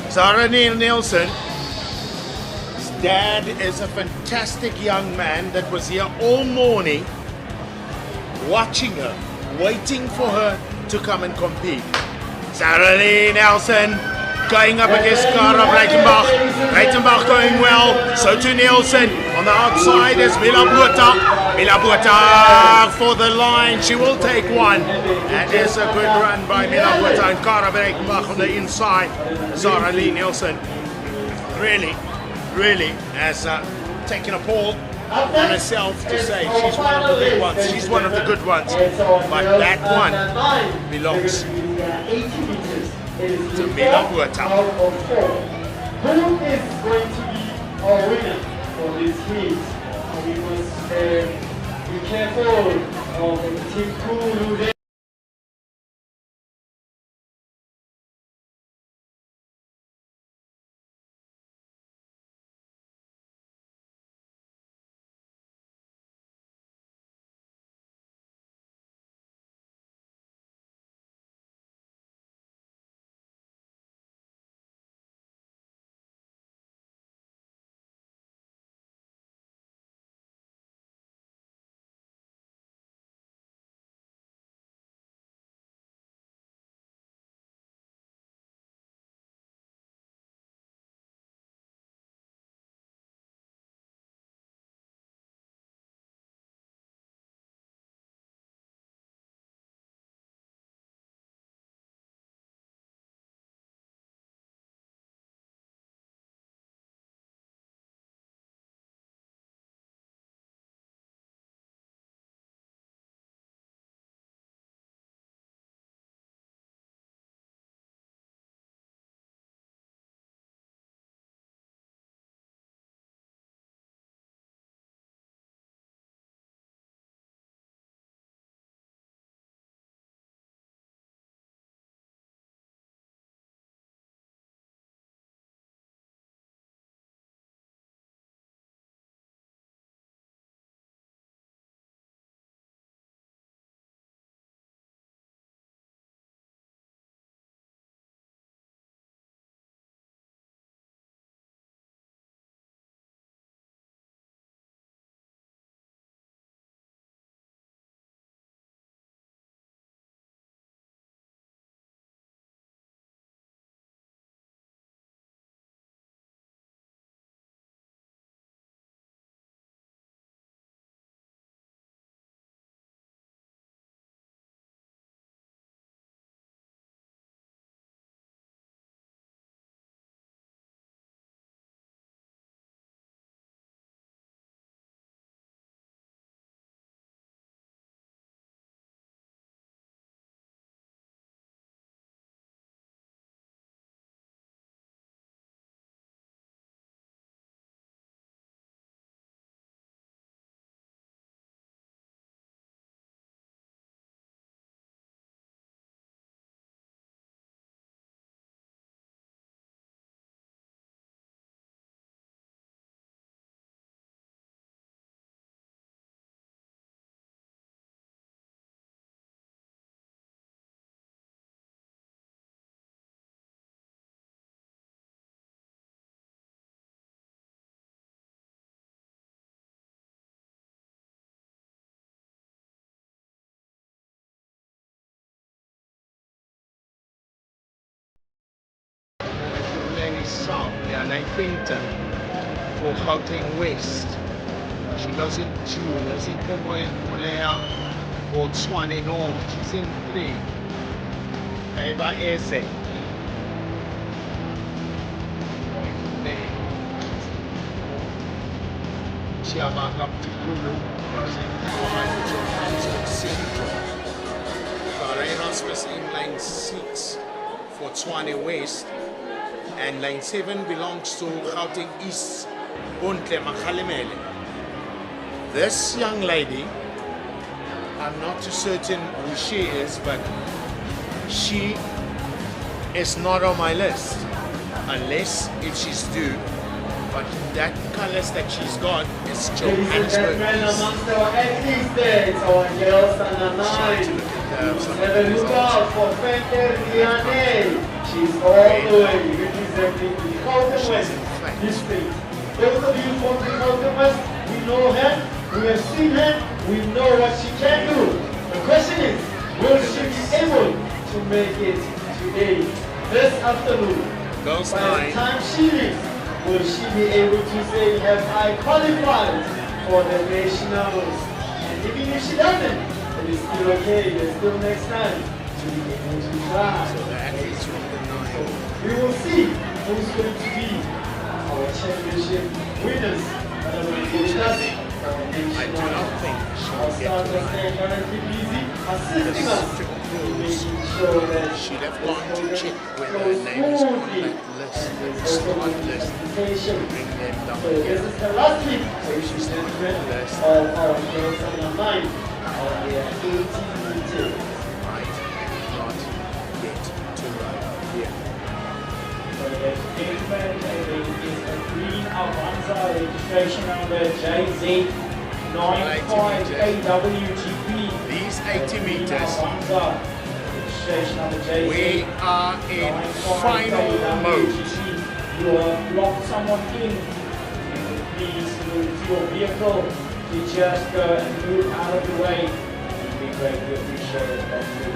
B: Sarah Neil Nielsen. His dad is a fantastic young man that was here all morning watching her, waiting for her to come and compete. Sarah Lee Nelson going up against Cara Breitenbach. Breitenbach going well, so to Nielsen. On the outside is Mila Botha. Mila Botha for the line, she will take one. That is a good run by Mila Botha and Cara Breitenbach on the inside. Sarah Lee Nielsen really has taken a pull on herself to say she's one of the big ones, she's one of the good ones. But that one belongs to Mila Botha.
C: Who is going to be our winner for this heat? We must be careful of Team Kulu.
E: South. Yeah, lane 20 for Gauteng West. She goes in 2. There's Ikomo and Mulea for Tshwane North. She's in 3. Eva Eze. Chiamaka Pikulu goes in 5 to Johannesburg Central. Erasmus in lane 6 for Tshwane West. And lane 7 belongs to Gauteng East, Bontle Makhalemele. This young lady, I'm not too certain who she is, but she is not on my list, unless if she's due. But that colors that she's got is Johannesburg East.
C: Amongst our athletes there, it's our girls under 9. Have a look out for Fenter Diane. She's all the way representing the Gauteng West district. Those of you from the Gauteng West, we know her, we have seen her, we know what she can do. The question is, will she be able to make it today, this afternoon?
E: Girls
C: By
E: 9.
C: the time she leaves, will she be able to say, have I qualified for the nationals? And even if she doesn't, it is still okay, there's still next time to be able to try.
E: So the athletes from the 9.
C: So we will see who's going to be our championship winners. But I'm going to give it us.
E: I do not think she
C: Our
E: will get
C: stars
E: to
C: are staying
E: ride.
C: relatively busy, assisting us in making sure that
E: She'd have gone to check whether
C: goes
E: her name is on
C: smoothly.
E: that list,
C: And
E: the
C: there's also
E: start
C: an
E: list,
C: invitation.
E: bring them down
C: So this
E: here.
C: is the last week, ladies and gentlemen, of our girls under 9 on their 18 meters.
E: Right, not yet to ride here.
H: Green Avanza registration number JZ95AWGP.
E: These 80 meters,
H: Avanza registration number JZ.
E: we are in final mode.
H: You have locked someone in. Please move to your vehicle to just go and move out of the way. It would be greatly appreciated. Thank you.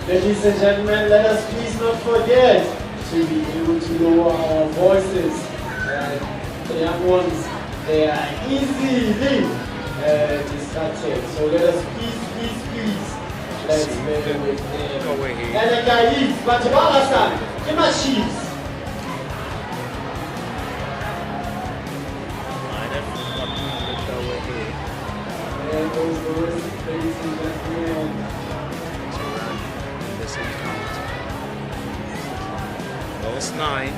C: Ladies and gentlemen, let us please not forget to be able to lower our voices. The young ones, they are easily distracted. So let us please, let's bear with them.
E: Go ahead.
C: And the guys, but Walasan, give us sheaves.
E: Might have forgotten to go ahead
C: There goes the rest, ladies and gentlemen.
E: to run in this encounter. Those 9,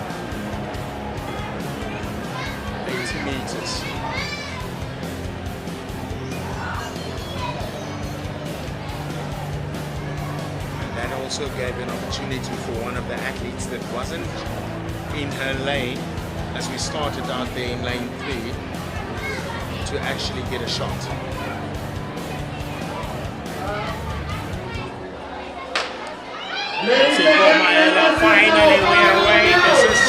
E: 80 meters. And that also gave an opportunity for one of the athletes that wasn't in her lane as we started out there in lane 3 to actually get a shot.
C: Ladies and
E: Finally, we're away. This is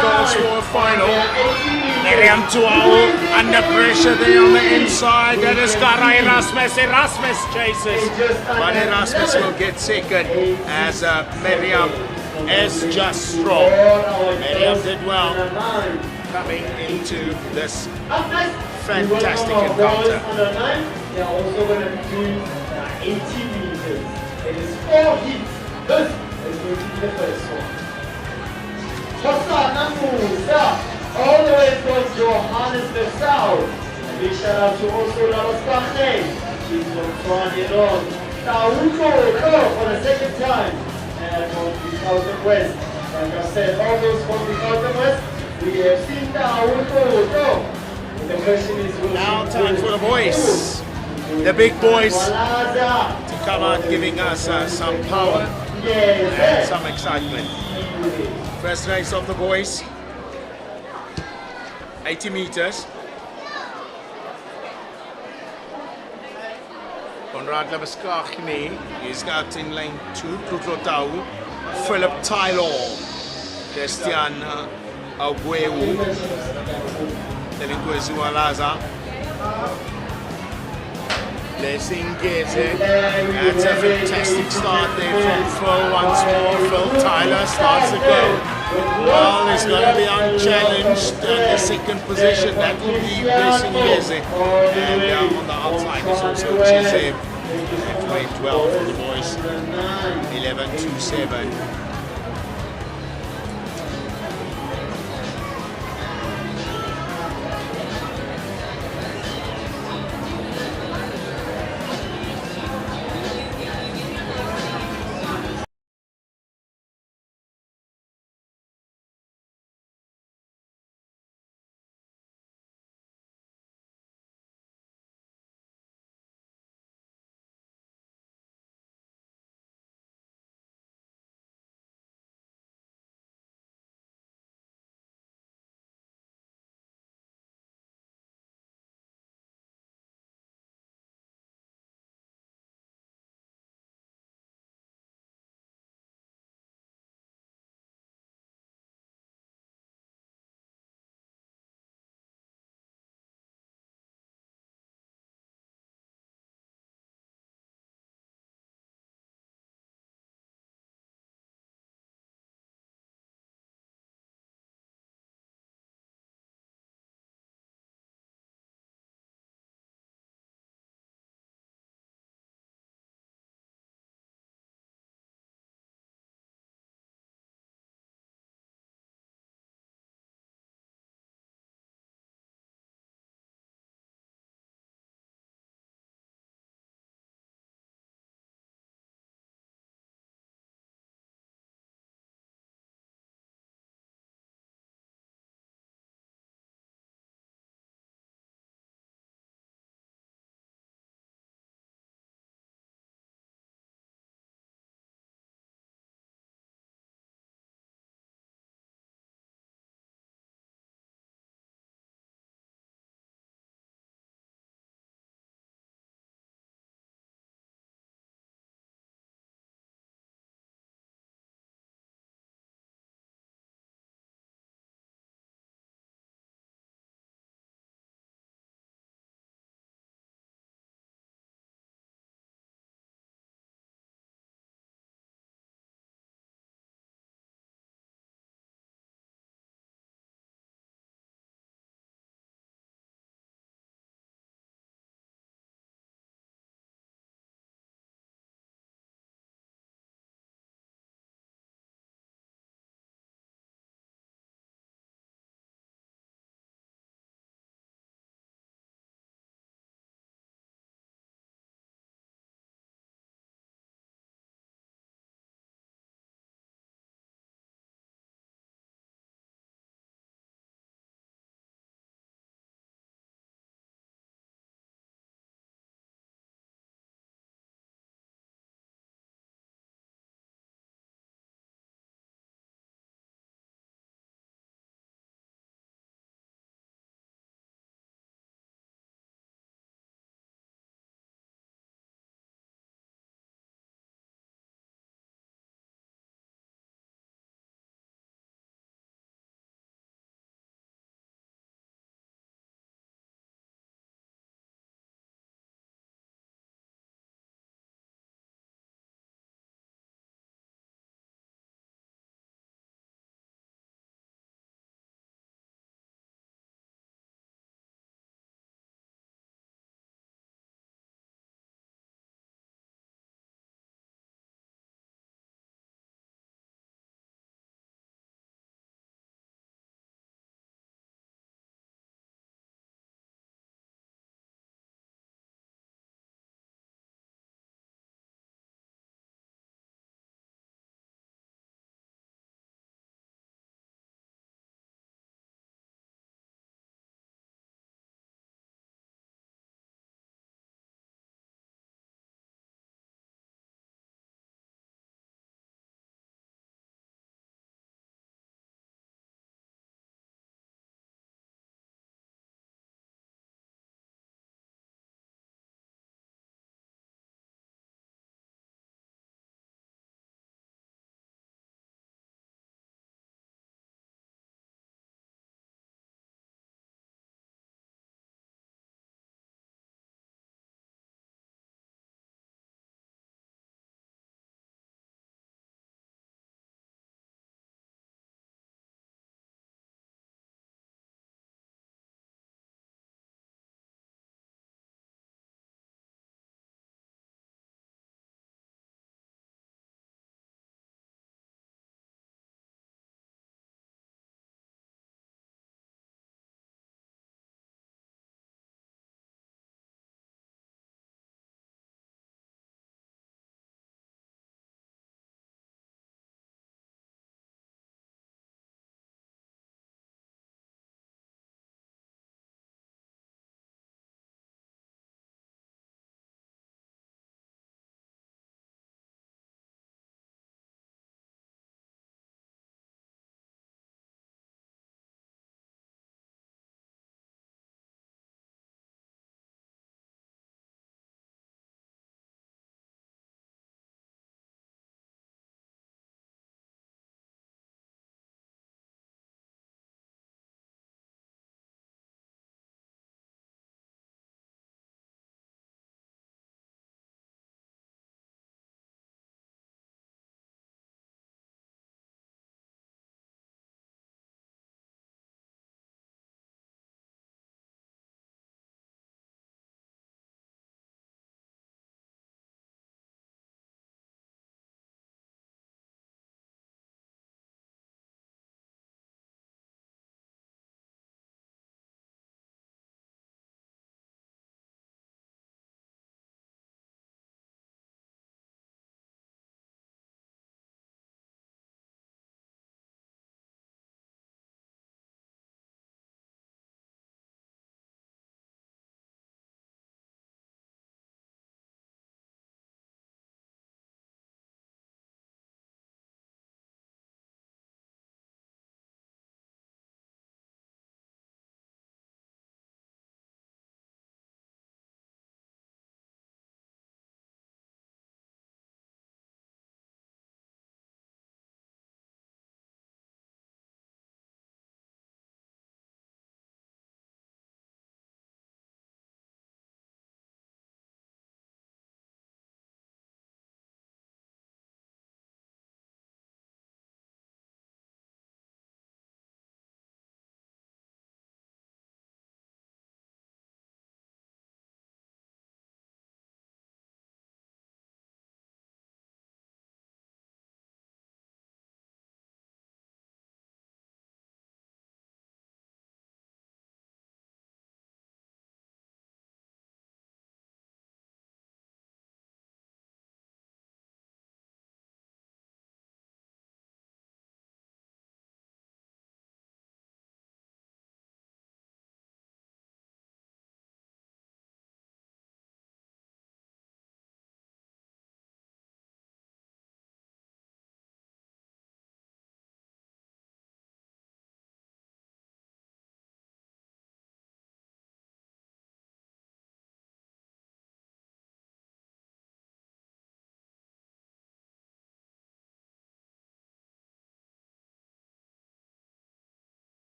E: goes for a final. Miriam Tuau under pressure there on the inside. That is Kara Erasmus. Erasmus chases, but Erasmus will get second as Miriam is just strong. Miriam did well coming into this fantastic encounter.
C: They are also going to be doing 80 meters. It is 4 heats. This is going to be the first one. Hossa Namusa, all the way from Johannesburg South. A big shout out to also Laros Bache. She's from Tshwane. Tauko for the second time. And from the Gauteng West. Like I said, all those from the Gauteng West, we have seen Tauko.
H: The question is, will
E: Now
H: she
E: time
H: do
E: for the
H: it?
E: boys. The big boys
C: Walaza.
E: to come out giving us some power and
C: Yes.
E: some excitement. First race of the boys. 80 meters. Conrad Labaskachni is out in lane 2. Plutlotau. Philip Taylor. Christian Agueu. Delinquency Walaza. Blessing gets it. That's a fantastic start there from Phil once more. Phil Tyler starts to go. Well, he's going to be unchallenged at the second position. That will be Blessing Geze. And on the outside is also Chizev. At weight 12 for the boys. 11.27.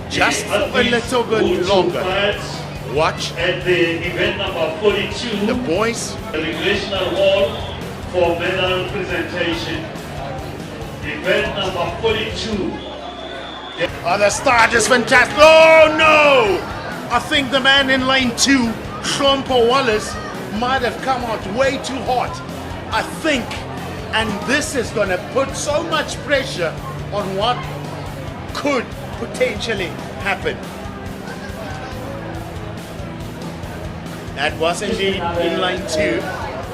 B: just for a little bit longer. Watch
A: at the event number 42,
B: the boys.
A: the recreational hall for medal presentation. Event number 42.
B: Oh, the start is fantastic. Oh no! I think the man in lane 2, Trompo Wallace, might have come out way too hot. I think, and this is going to put so much pressure on what could potentially happen. That was indeed in lane 2.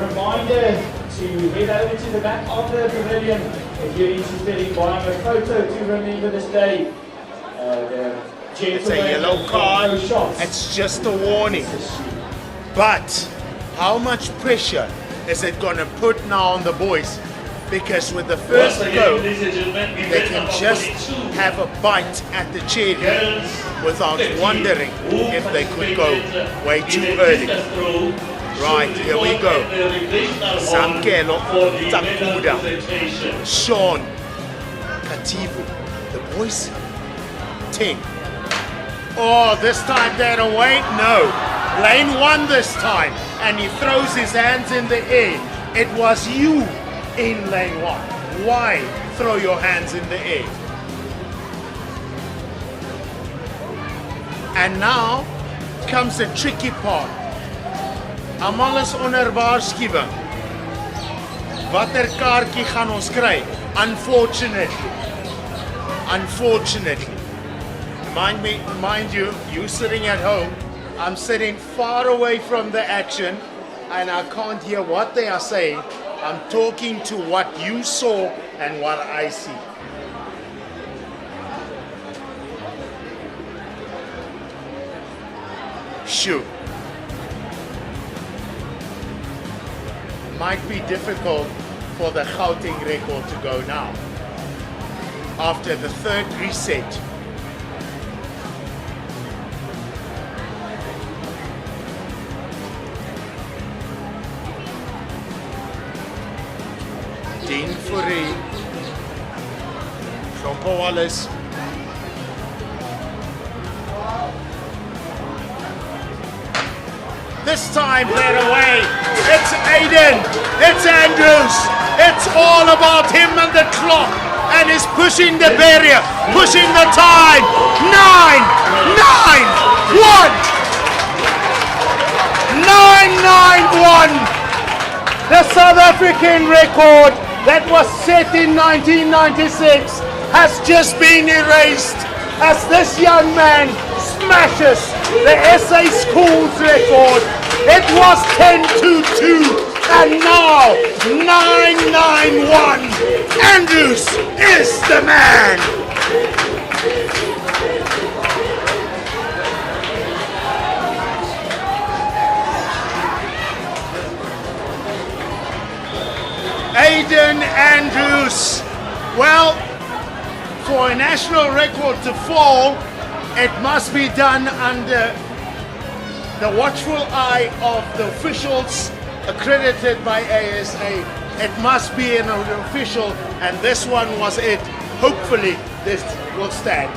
H: Reminder to head over to the back of the pavilion if you're interested in buying a photo to remember this day.
B: It's a yellow card. It's just a warning. But how much pressure is it going to put now on the boys? Because with the first go, they can just have a bite at the cherry without wondering if they could go way too early. Right, here we go. Samkelo Takuda, Sean Katibu, the boys 10. Oh, this time they're away? No. Lane 1 this time, and he throws his hands in the air. It was you in lane 1. Why throw your hands in the air? And now comes the tricky part. Almal is onder waarskuwing. Watter kaartjie gaan ons kry? Unfortunately. Mind you, you sitting at home, I'm sitting far away from the action and I can't hear what they are saying. I'm talking to what you saw and what I see. Shoot. Might be difficult for the Gauteng record to go now. After the third reset. Dean Fourie, Trompo Wallace. This time they're away. It's Aiden. It's Andrews. It's all about him and the clock. And he's pushing the barrier, pushing the time. 9, 9, 1. 9, 9, 1. The South African record that was set in 1996 has just been erased as this young man smashes the SA Schools record. It was 10-2 and now 9-9-1. Andrews is the man. Aiden Andrews. Well, for a national record to fall, it must be done under the watchful eye of the officials accredited by ASA. It must be an official, and this one was it. Hopefully this will stand.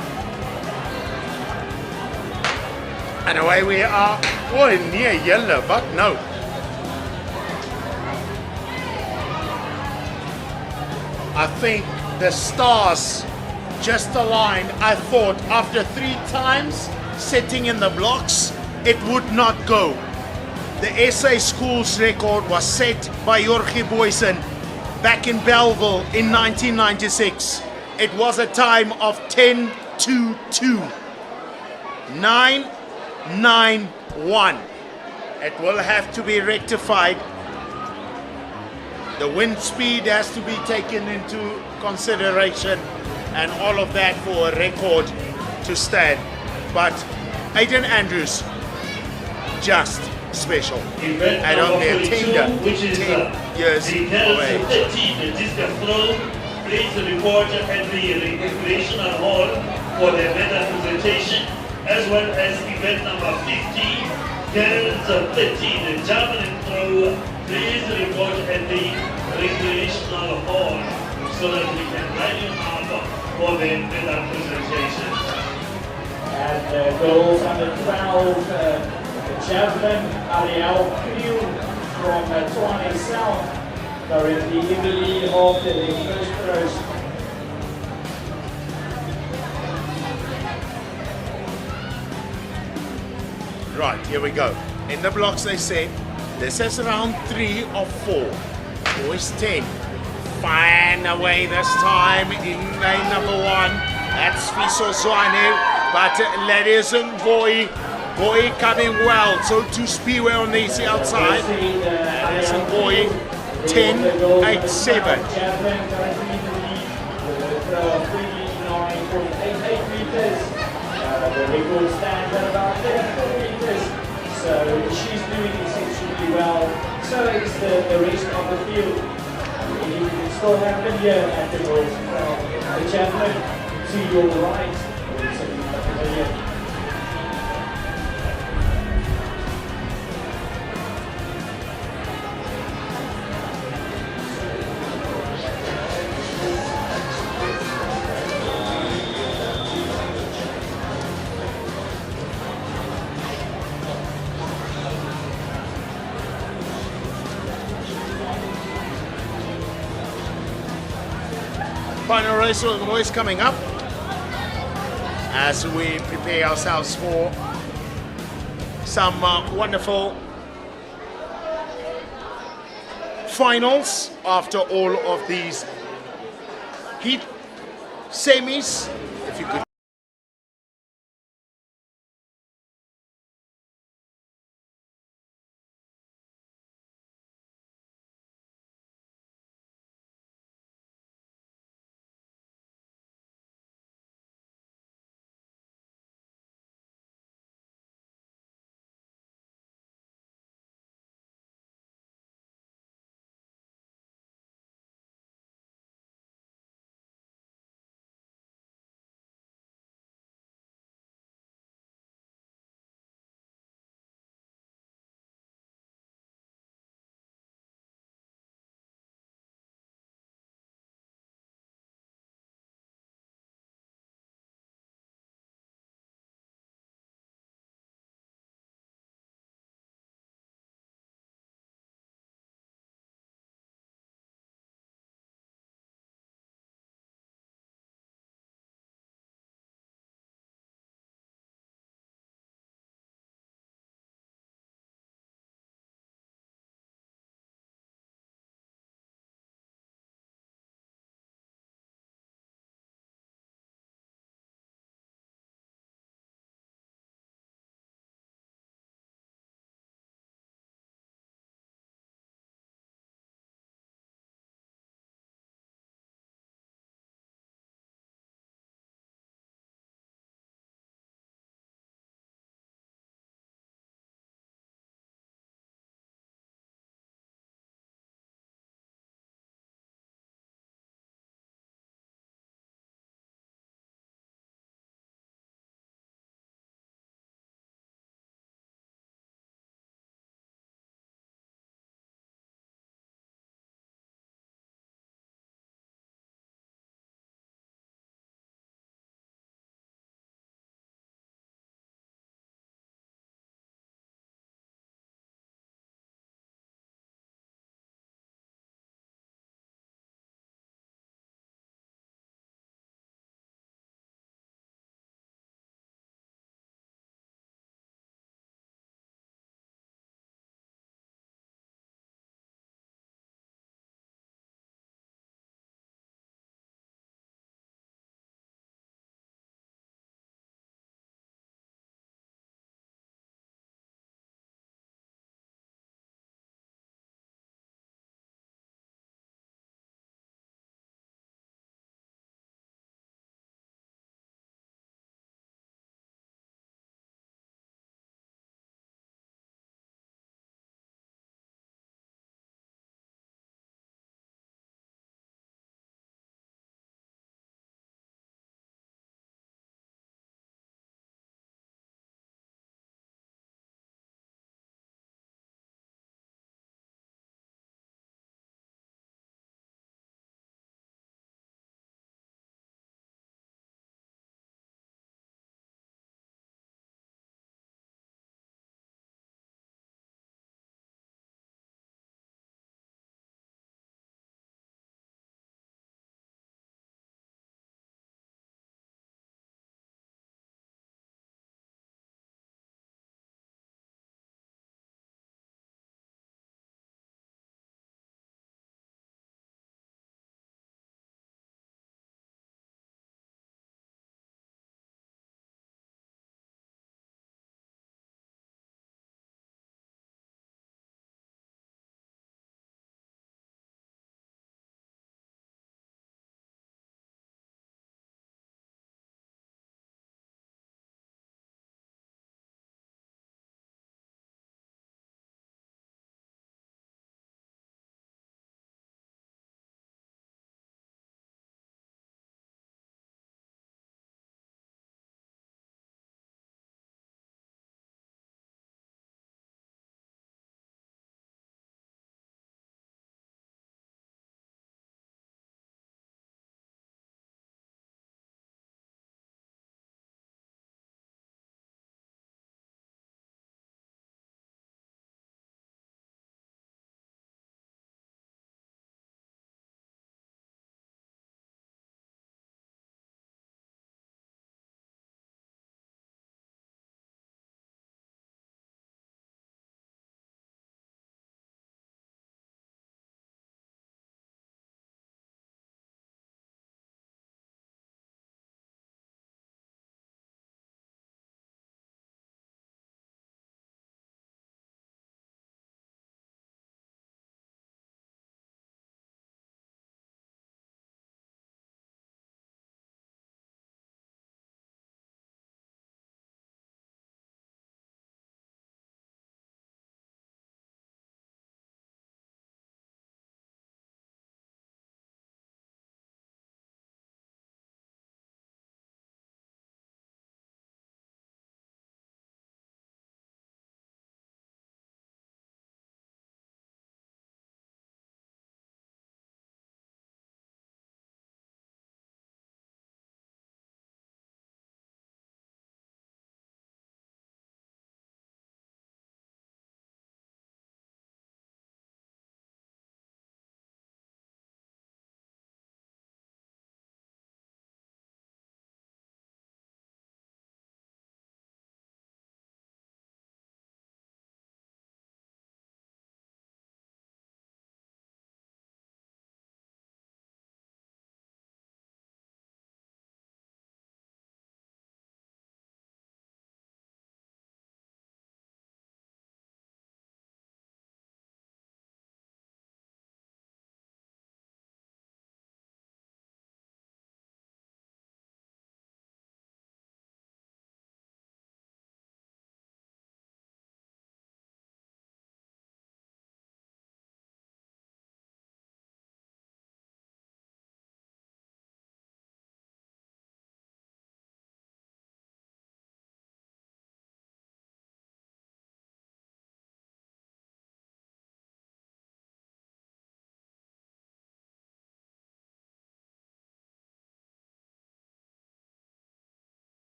B: And away we are. Oh, near yellow, but no. I think the stars just aligned. I thought after 3 times sitting in the blocks, it would not go. The SA Schools record was set by Jorge Boysen back in Belleville in 1996. It was a time of 10-2. 9-9-1. It will have to be rectified. The wind speed has to be taken into consideration and all of that for a record to stand. But Aiden Andrews, just special. And on their tender 10 years of age.
A: Please report at the recreational hall for the medal presentation, as well as event number 15, girls 13, javelin throw. Please report at the recreational hall so that we can line you up for the medal presentation.
H: And goals under 12, javelin Ariel Kriel from Tshwane South, currently in the lead after the first throws.
B: Right, here we go. In the blocks they said, this is round 3 of 4. Boys 10. Find away this time in lane number 1. That's Fiso Zwane. But Ladies and Boy coming well. So to Spiwe on the outside. Ladies and Boy 10-8-7.
H: Javelin currently in the lead with a throw of 39.88 meters. The record stands at about 34 meters. So she's doing exceptionally well. So is the rest of the field. It can still happen here at the goals. The javelin to your right.
B: Final race of the boys coming up as we prepare ourselves for some wonderful finals after all of these heat semis. If you could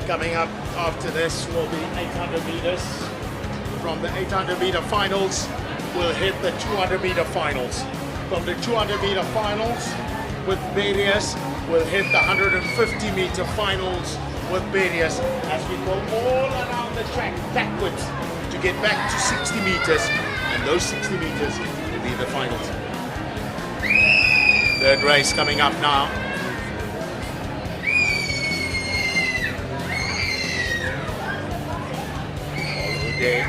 B: Coming up after this will be 800 meters. From the 800 meter finals, we'll hit the 200 meter finals. From the 200 meter finals with barriers, we'll hit the 150 meter finals with barriers as we go all around the track backwards to get back to 60 meters, and those 60 meters will be the finals. Third race coming up now. Day.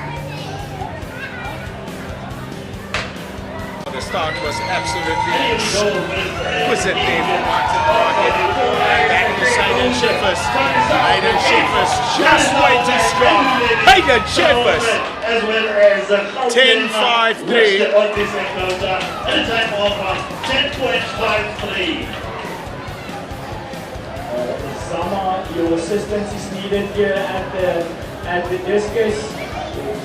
B: The start was absolutely exquisite there for Martin Market. And that is Hayden Schiffers. Hayden Schiffers just way too strong. Hayden Schiffers.
A: As well as
B: 10.53.
A: on this encounter at a time of 10.53.
H: Zama, your assistance is needed here at the discus.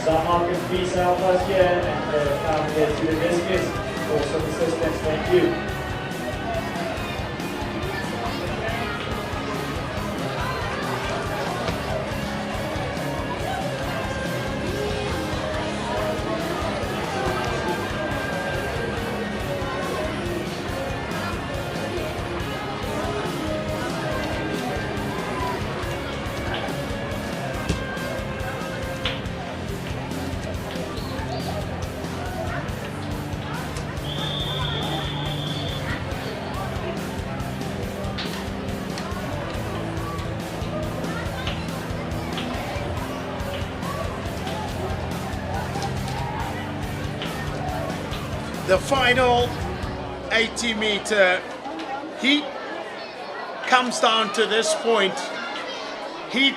H: Zama can please help us here and come here to the discus for some assistance. Thank you.
B: The final 80 meter heat comes down to this point. Heat,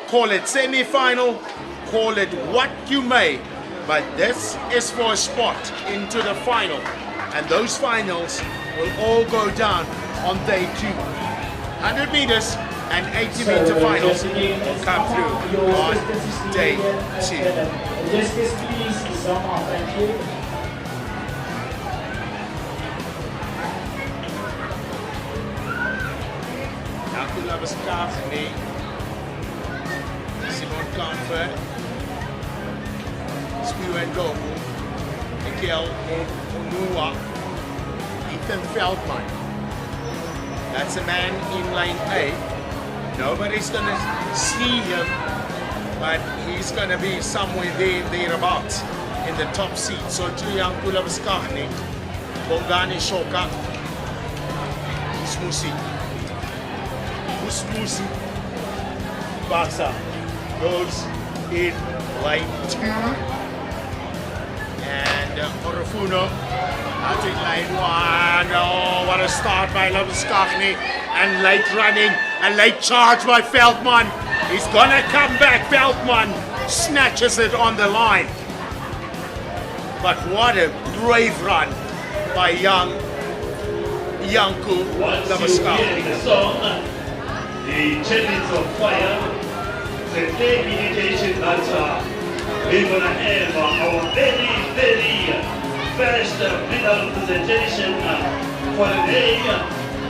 B: call it semi-final, call it what you may, but this is for a spot into the final, and those finals will all go down on day 2. 100 meters and 80 meter finals will come through on day 2.
H: Discus, please, Zama, thank you.
B: Gauteng, Simon Comfort, Spiwen Doku, Mikel Onua, Ethan Feldman. That's a man in lane A. Nobody's going to see him, but he's going to be somewhere thereabouts in the top seat. So Julian Kulabaskahni, Bongani Shoka, Smusi. Musi Baksa goes in lane 2, and Orofuno out in lane 1. Oh, what a start by Labuskachny, and late running and late charge by Veldman. He's gonna come back. Veldman snatches it on the line, but what a brave run by young Janku Labuskachny.
A: The Chariots of Fire, the clear indication that we're going to have our very, very first medal presentation for the day,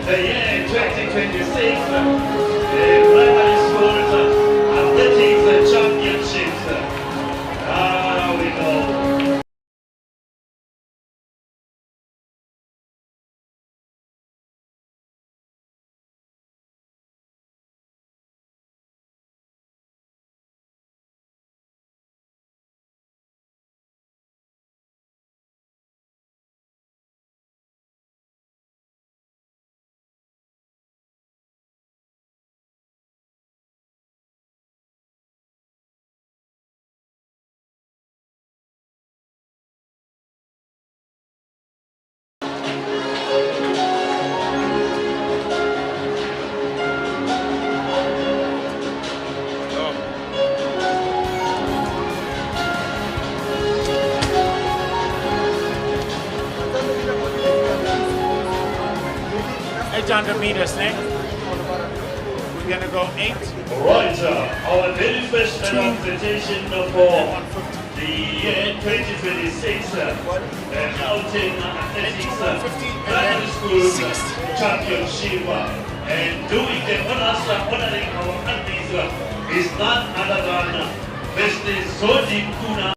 A: the year 2026, the primary schools athletics championships. We go.
B: Meters next. We're gonna go 8.
A: Right, our very first medal presentation for the year 2026 Gauteng Athletics Primary School Championship, and doing the honors, honoring our athletes is none other than Mr. Zodi Kuna.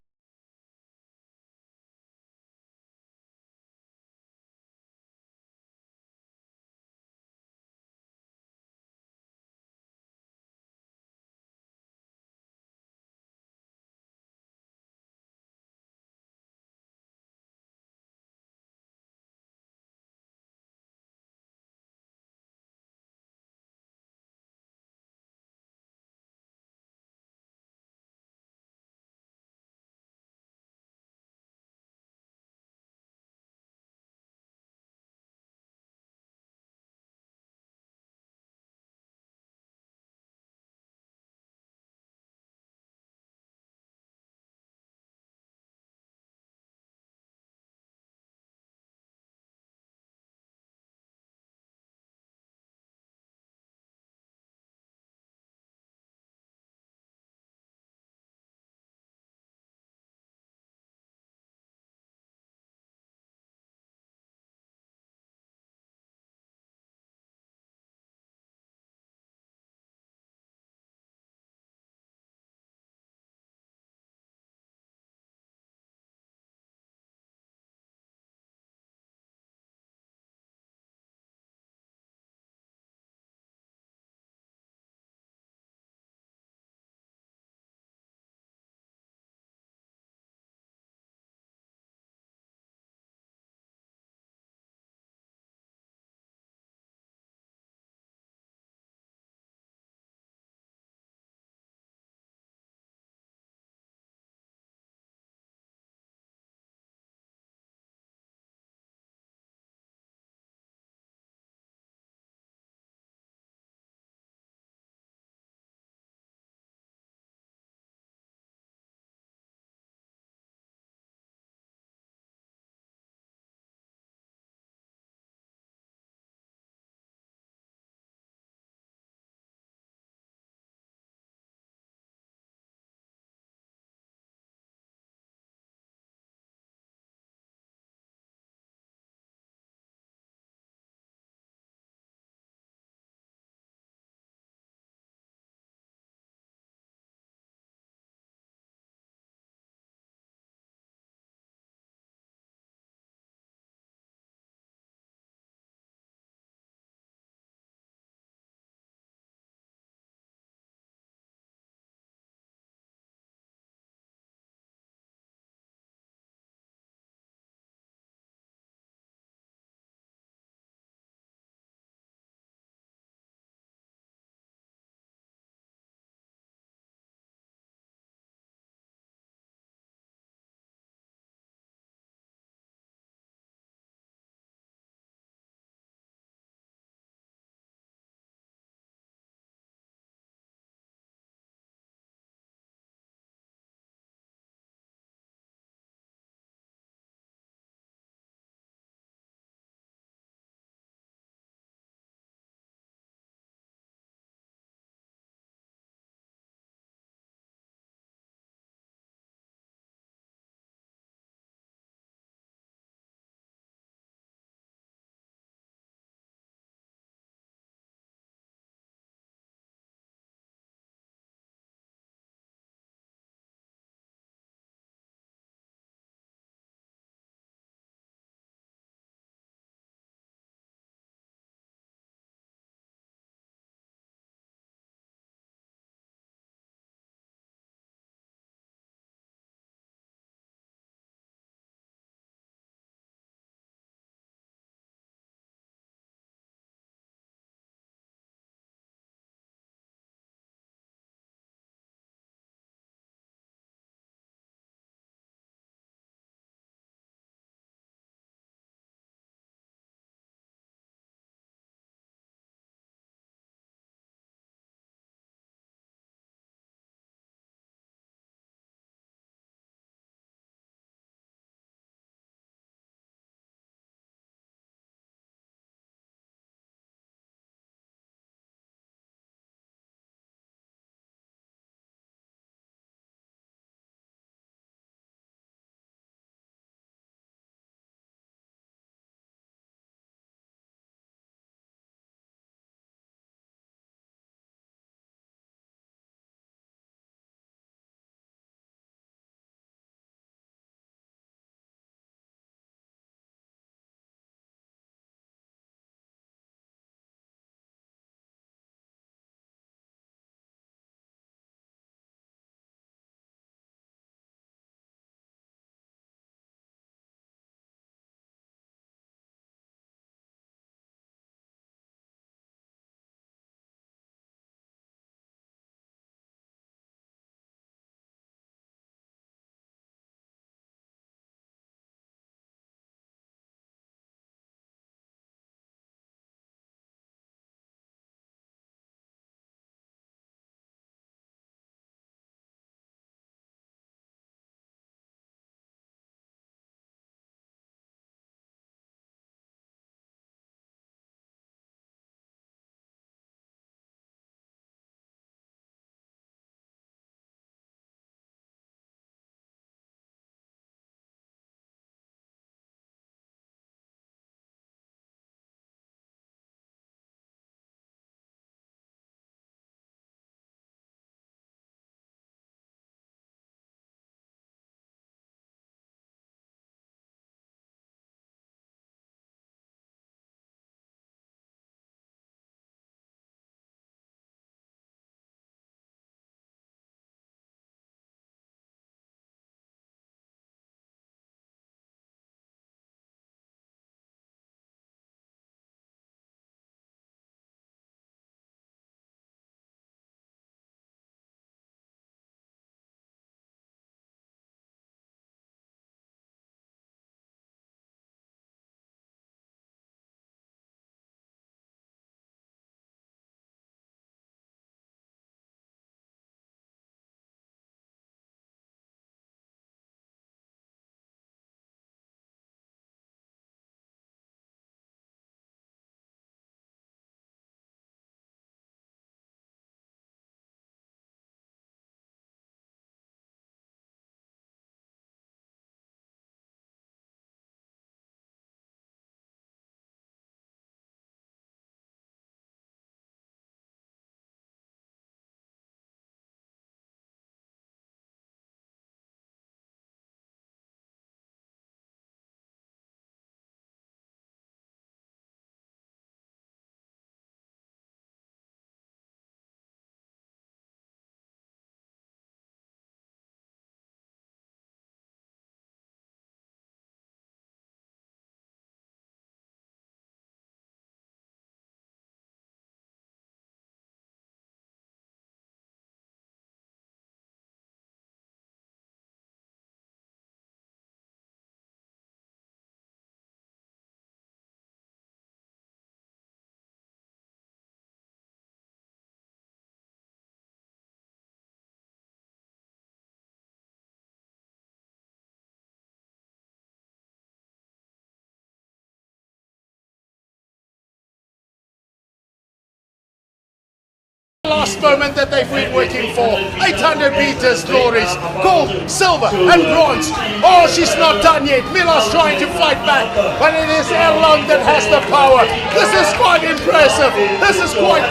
B: moment that they've been working for. 800 meters, glories, gold, silver, and bronze. Oh, she's not done yet. Mila's trying to fight back, but it is Erlang that has the power. This is quite impressive. This is quite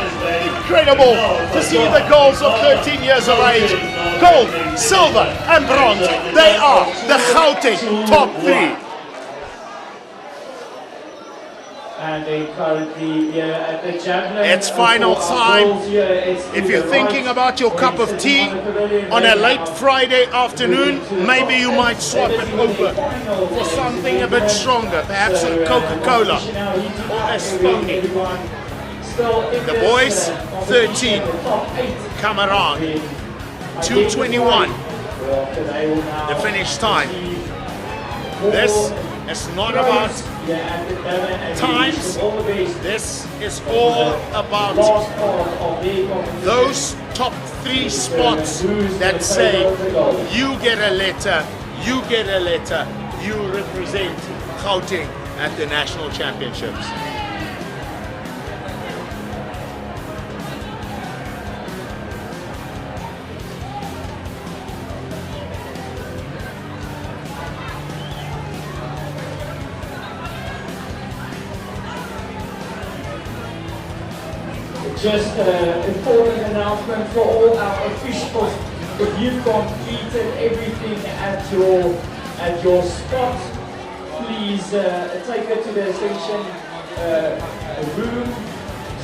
B: incredible to see the girls of 13 years of age. Gold, silver, and bronze. They are the Gauteng top 3.
H: And they currently at the javelin.
B: It's final time. If you're thinking about your cup of tea on a late Friday afternoon, maybe you might swap it over for something a bit stronger, perhaps a Coca-Cola or a Stoney. The boys, 13, come around, 2:21, the finish time. This is not about times, this is all about those top 3 spots that say, you get a letter, you get a letter, you represent Gauteng at the National Championships.
H: Just important announcement for all our officials. If you've completed everything at your spot, please take it to the station room.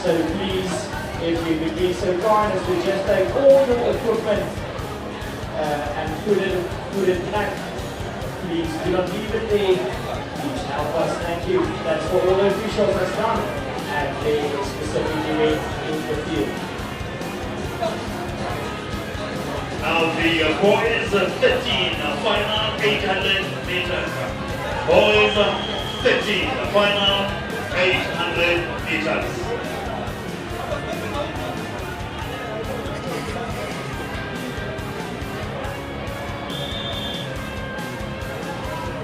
H: So please, if you could be so kind as to just take all your equipment and put it back. Please do not leave it there. Please help us. Thank you. That's what all the officials have done at the specific event in the field.
A: Now the boys 13, final 800 meters. Boys 13, final 800 meters.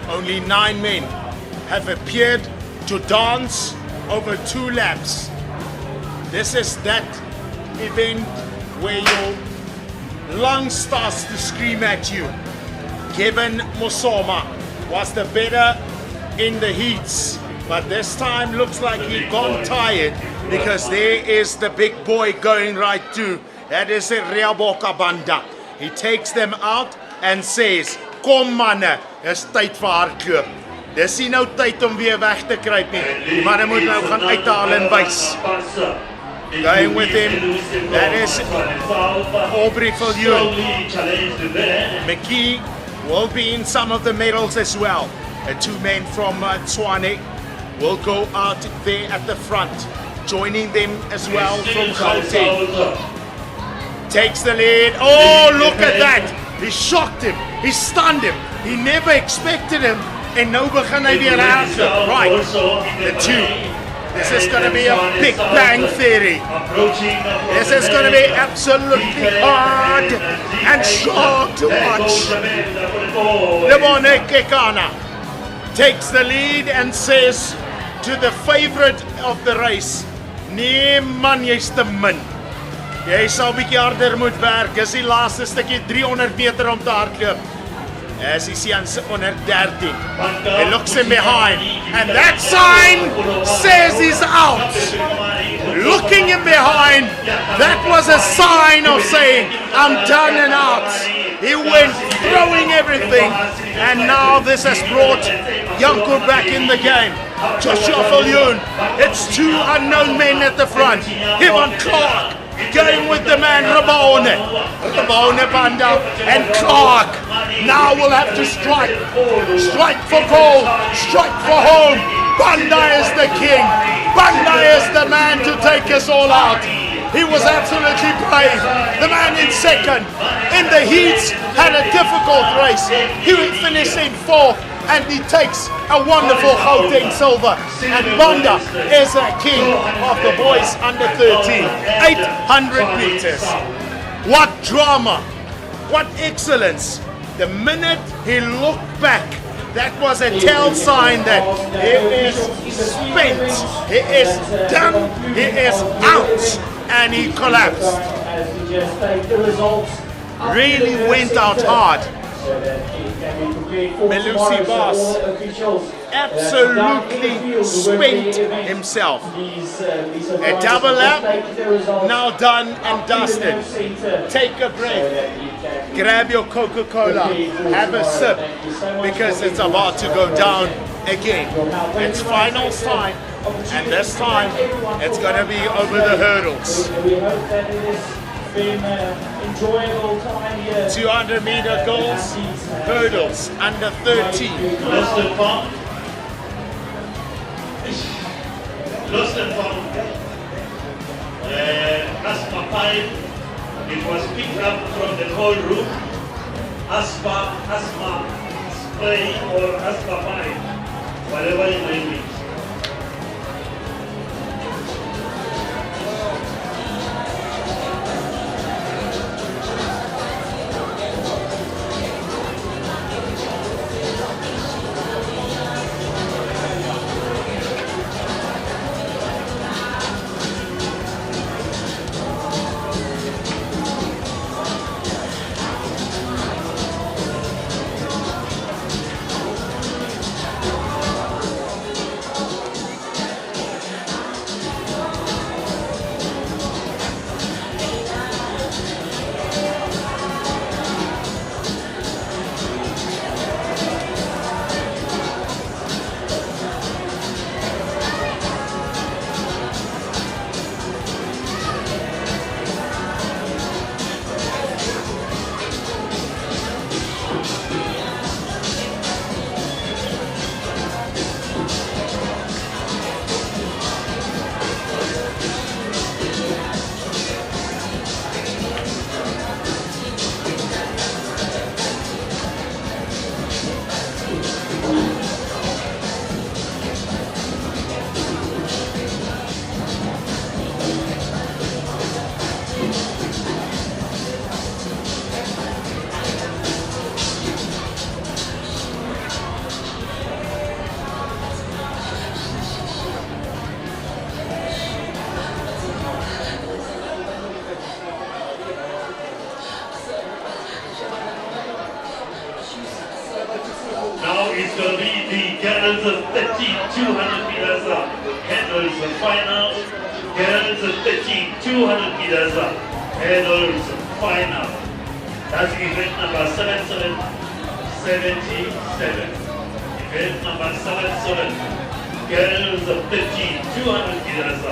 B: Only 9 men have appeared to dance over 2 laps. This is that event where your lungs starts to scream at you. Kevin Mosoma was the better in the heats, but this time looks like he gone tired because there is the big boy going right through. That is a Reaboka Banda. He takes them out and says, kom manne, is tyd vir hardloop. Dis nie nou tyd om weer weg te kruip nie. Die manne moet nou gaan uithaal en wys. Going with him, that is Aubrey Viljoen. McKee will be in some of the medals as well. 2 men from Tshwane will go out there at the front, joining them as well from Gauteng. Takes the lead. Oh, look at that! He shocked him. He stunned him. He never expected him. And nou begin hy weer hardloop. Right, the 2. This is going to be a Big Bang Theory. This is going to be absolutely hard and short to watch. Lebone Kekana takes the lead and says to the favorite of the race, nee man, jy's te min. Jy sal bietjie harder moet werk. Dis die laaste stukkie 300 meter om te hardloop. As he sees onder 13. He looks him behind. And that sign says he's out. Looking him behind, that was a sign of saying, I'm done and out. He went throwing everything. And now this has brought Janko back in the game. Joshua Viljoen. It's 2 unknown men at the front. Ivan Clark going with the man Rabone Banda and Clark. Now we'll have to strike for goal, strike for home. Banda is the king. Banda is the man to take us all out. He was absolutely brave. The man in second in the heats had a difficult race. He finished in 4th. And he takes a wonderful Gauteng silver. And Banda is a king of the boys under 13. 800 meters. What drama. What excellence. The minute he looked back, that was a tell sign that he is spent. He is done. He is out. And he collapsed.
H: has to just take the results.
B: Really went out hard.
H: So that it can be prepared for
B: Belusi
H: tomorrow.
B: Boss
H: So all officials
B: absolutely spent himself. A double lap, now done and dusted. Take a breath, grab your Coca-Cola, have a sip, because it's about to go down again. It's finals time, and this time it's going to be over the hurdles.
H: We hope that it has been enjoyable time here.
B: 200-meter goals, hurdles, under 13.
A: Lost and found. Lost and found. Asthma pipe. It was picked up from the cold room. Asthma spray or asthma pipe, whatever you name it. Now it's going to be the girls 200 meters hurdles final. Girls 200 meters hurdles final. That's event number 7777. Event number 77. Girls 200 meters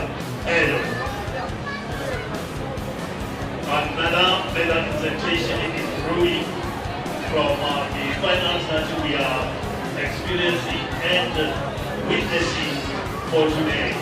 A: hurdles. Another medal presentation is brewing from the finals that we are experiencing and witnessing for today.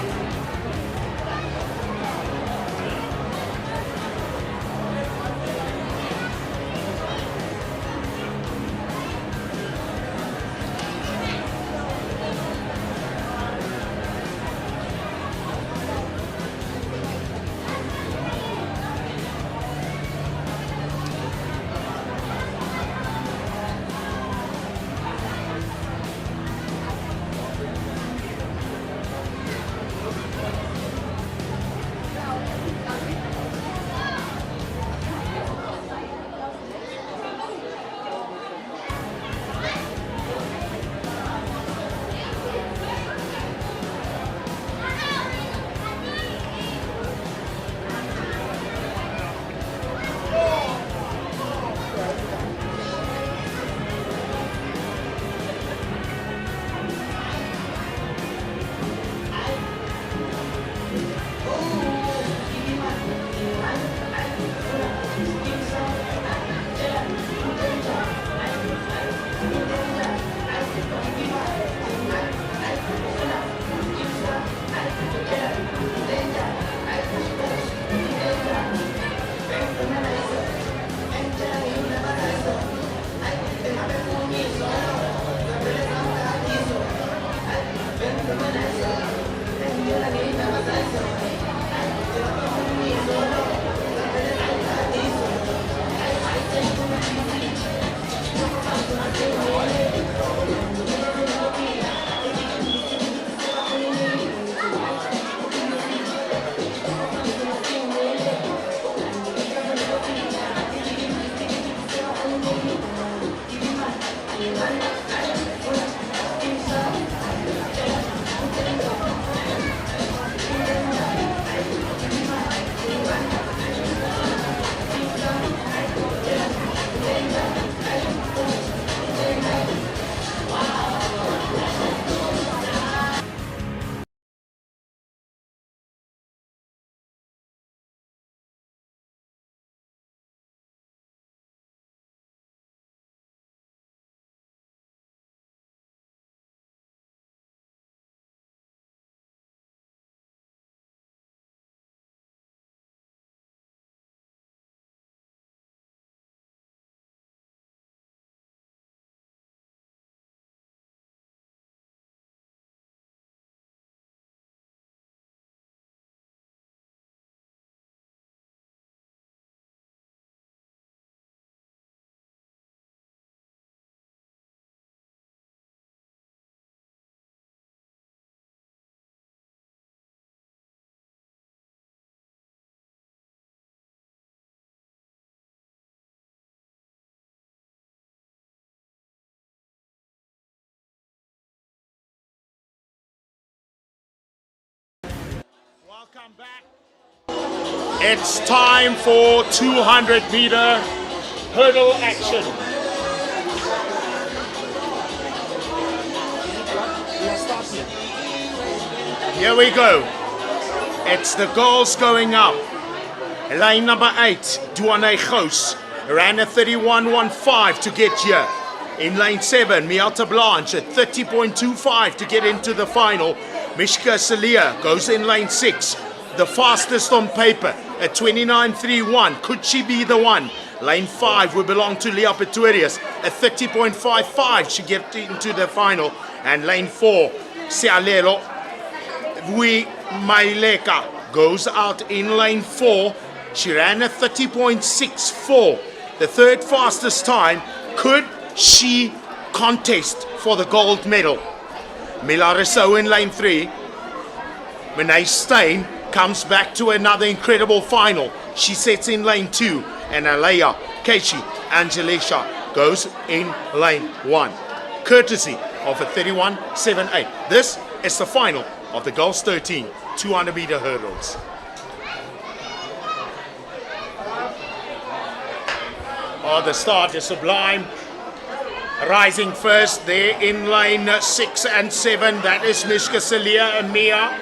E: Welcome back. It's time for 200-meter hurdle action. Here we go. It's the goals going up. Lane number 8, Duane Gous, ran a 31.15 to get here. In lane 7, Miata Blanche at 30.25 to get into the final. Mishka Celia goes in lane 6, the fastest on paper at 29.31. Could she be the one? Lane 5 will belong to Leah Pretorius at 30.55. She gets into the final. And lane 4, Sialelo Vui Maileka goes out in lane 4. She ran a 30.64. The third fastest time. Could she contest for the gold medal? Milariso in lane 3. Renee Stein comes back to another incredible final. She sets in lane 2. And Alea Keishi Angelisha goes in lane 1. Courtesy of a 31.78. This is the final of the Girls 13 200-meter hurdles. Oh, the start is sublime. Rising first there in lane 6 and 7. That is Mishka Celia and Mia.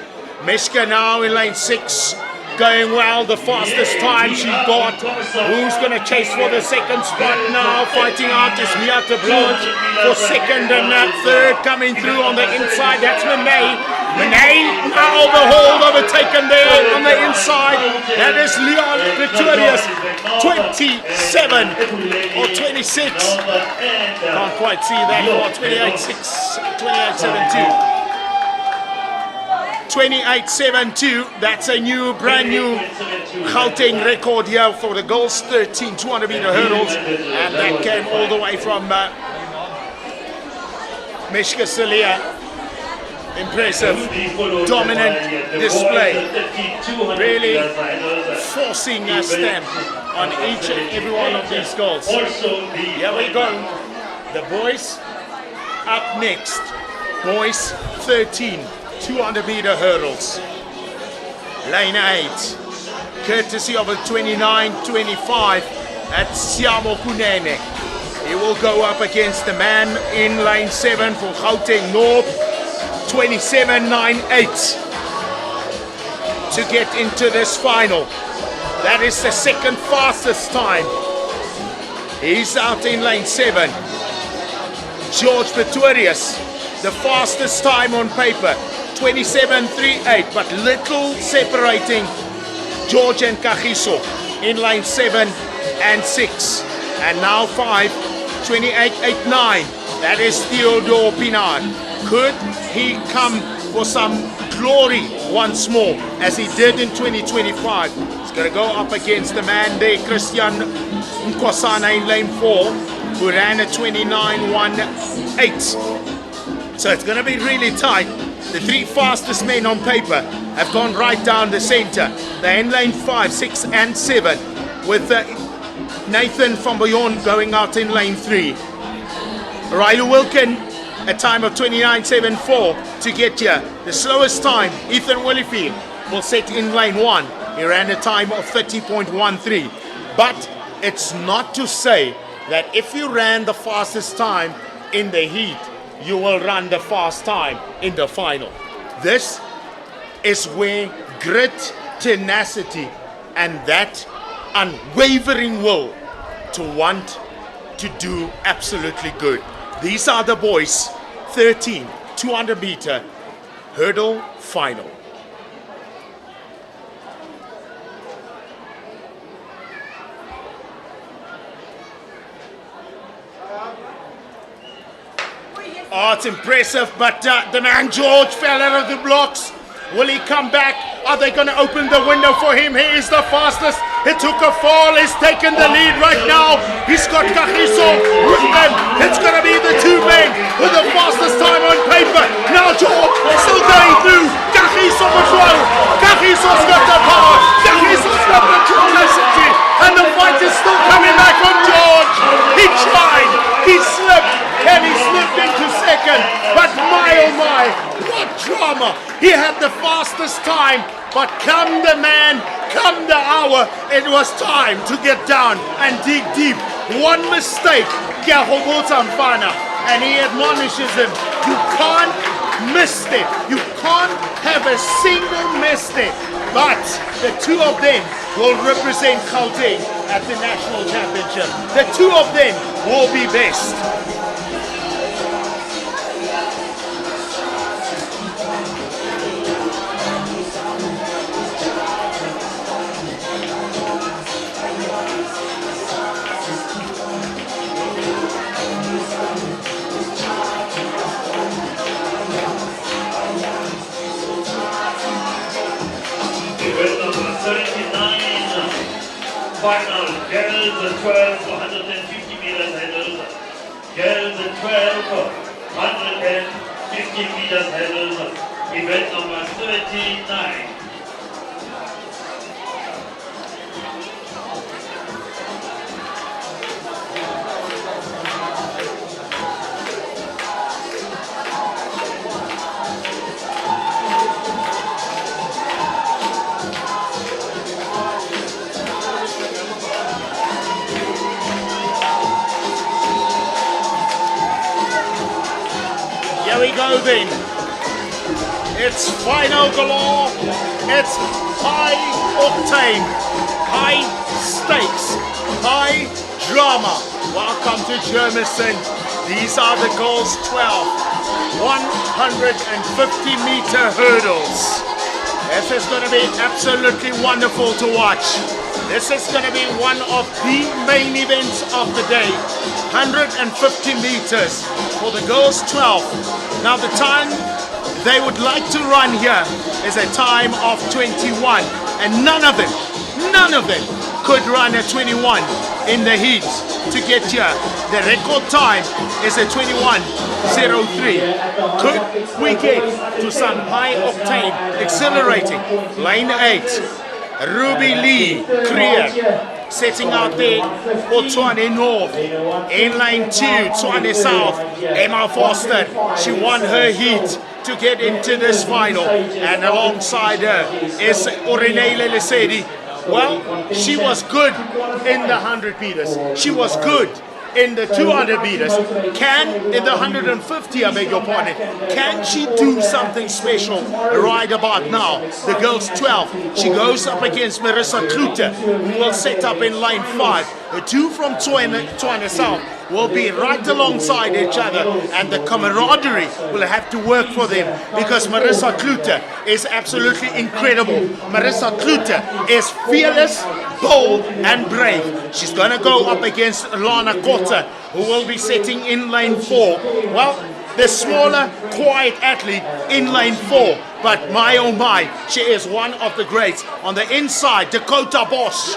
E: Mishka now in lane 6. Going well, the fastest time she got. Who's going to chase for the second spot now? Fighting out is Miata Blanche for second and third. Coming through on the inside, that's Monet. Monet now the hold overtaken there on the inside. That is Leon Pretorius, 27 or 26. Can't quite see that for 28.72. 28.72, that's a brand new Gauteng record here for the Girls 13 200-meter hurdles, and that came all the way from Mishka Celia. Impressive, dominant display, really forcing a stamp on each and every one of these goals. Here we go, the boys up next, boys 13 200-meter hurdles. Lane 8, courtesy of a 29.25 at Siamo Kunene. He will go up against the man in lane 7 for Gauteng North, 27.98 to get into this final. That is the second fastest time. He's out in lane 7. George Pretorius, the fastest time on paper, 27.38, but little separating George and Kagiso in lane 7 and 6. And now 5, 28.89. That is Theodore Pinard. Could he come for some glory once more, as he did in 2025? He's going to go up against the man there, Christian Nkwasana in lane 4, who ran a 29.18. So it's going to be really tight. The three fastest men on paper have gone right down the center. They're in lane 5, 6 and 7, with Nathan van Boyon going out in lane 3. Riley Wilkin, a time of 29.74 to get here. The slowest time, Ethan Willifield, will set in lane 1. He ran a time of 30.13. But it's not to say that if you ran the fastest time in the heat, you will run the fast time in the final. This is where grit, tenacity, and that unwavering will to want to do absolutely good. These are the boys, 13 200-meter hurdle final. Oh, it's impressive, but the man George fell out of the blocks. Will he come back? Are they going to open the window for him? He is the fastest. He took a fall. He's taken the lead right now. He's got Kagiso with them. It's going to be the two men with the fastest time on paper. Now George still going through. Kagiso as well. Kagiso's got the power. Kagiso's got the tenacity. And the fight is still coming back from George. He tried. He slipped. And he slipped into second. But my oh my, what
B: what drama. He had the fastest time, but come the man, come the hour, it was time to get down and dig deep. One mistake, and he admonishes him, you can't miss it. You can't have a single mistake. But the two of them will represent Gauteng at the national championship. The two of them will be best.
A: Final, girls 12, 150 meters hurdles. Girls 12, 150 meters hurdles. Event number 39.
B: Here we go then. It's final galore. It's high octane, high stakes, high drama. Welcome to Germiston. These are the girls 12, 150-meter hurdles. This is going to be absolutely wonderful to watch. This is going to be one of the main events of the day. 150 meters for the girls 12. Now the time they would like to run here is a time of 21, and none of them could run a 21 in the heat to get here. The record time is a 21:03. Could we get to some high octane accelerating? Lane 8, Ruby Lee Creer setting out there for Tshwane North. In lane 2, Tshwane South, Emma Foster. She won her heat to get into this final, and alongside her is Orenele Lesedi. Well, she was good in the 100 meters. She was good in the 200 meters. In the 150, I beg your pardon, can she do something special right about now? The girls 12, she goes up against Marissa Klute, who will set up in lane 5. The two from Tshwane South will be right alongside each other, and the camaraderie will have to work for them, because Marissa Klute is absolutely incredible. Marissa Klute is fearless, bold and brave. She's going to go up against Lana Kota, who will be setting in lane 4. Well, the smaller, quiet athlete in lane 4, but my oh my, she is one of the greats. On the inside, Dakota Bosch.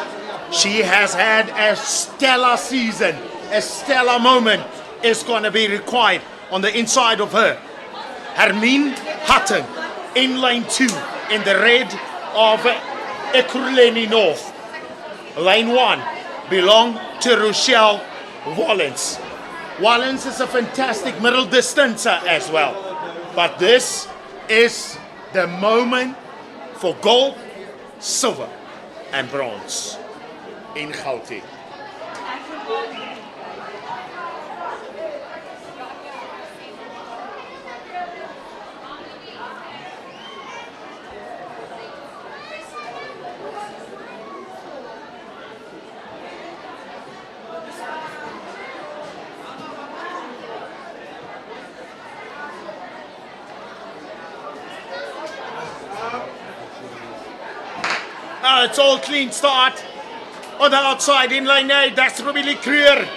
B: She has had a stellar season. A stellar moment is going to be required on the inside of her. Hermine Hutton in lane 2 in the red of Ekurhuleni North. Lane 1 belong to Rochelle Wallens. Wallens is a fantastic middle distancer as well. But this is the moment for gold, silver and bronze in Gauteng. It's all clean start. On the outside in lane 8, that's Ruby Lee Creer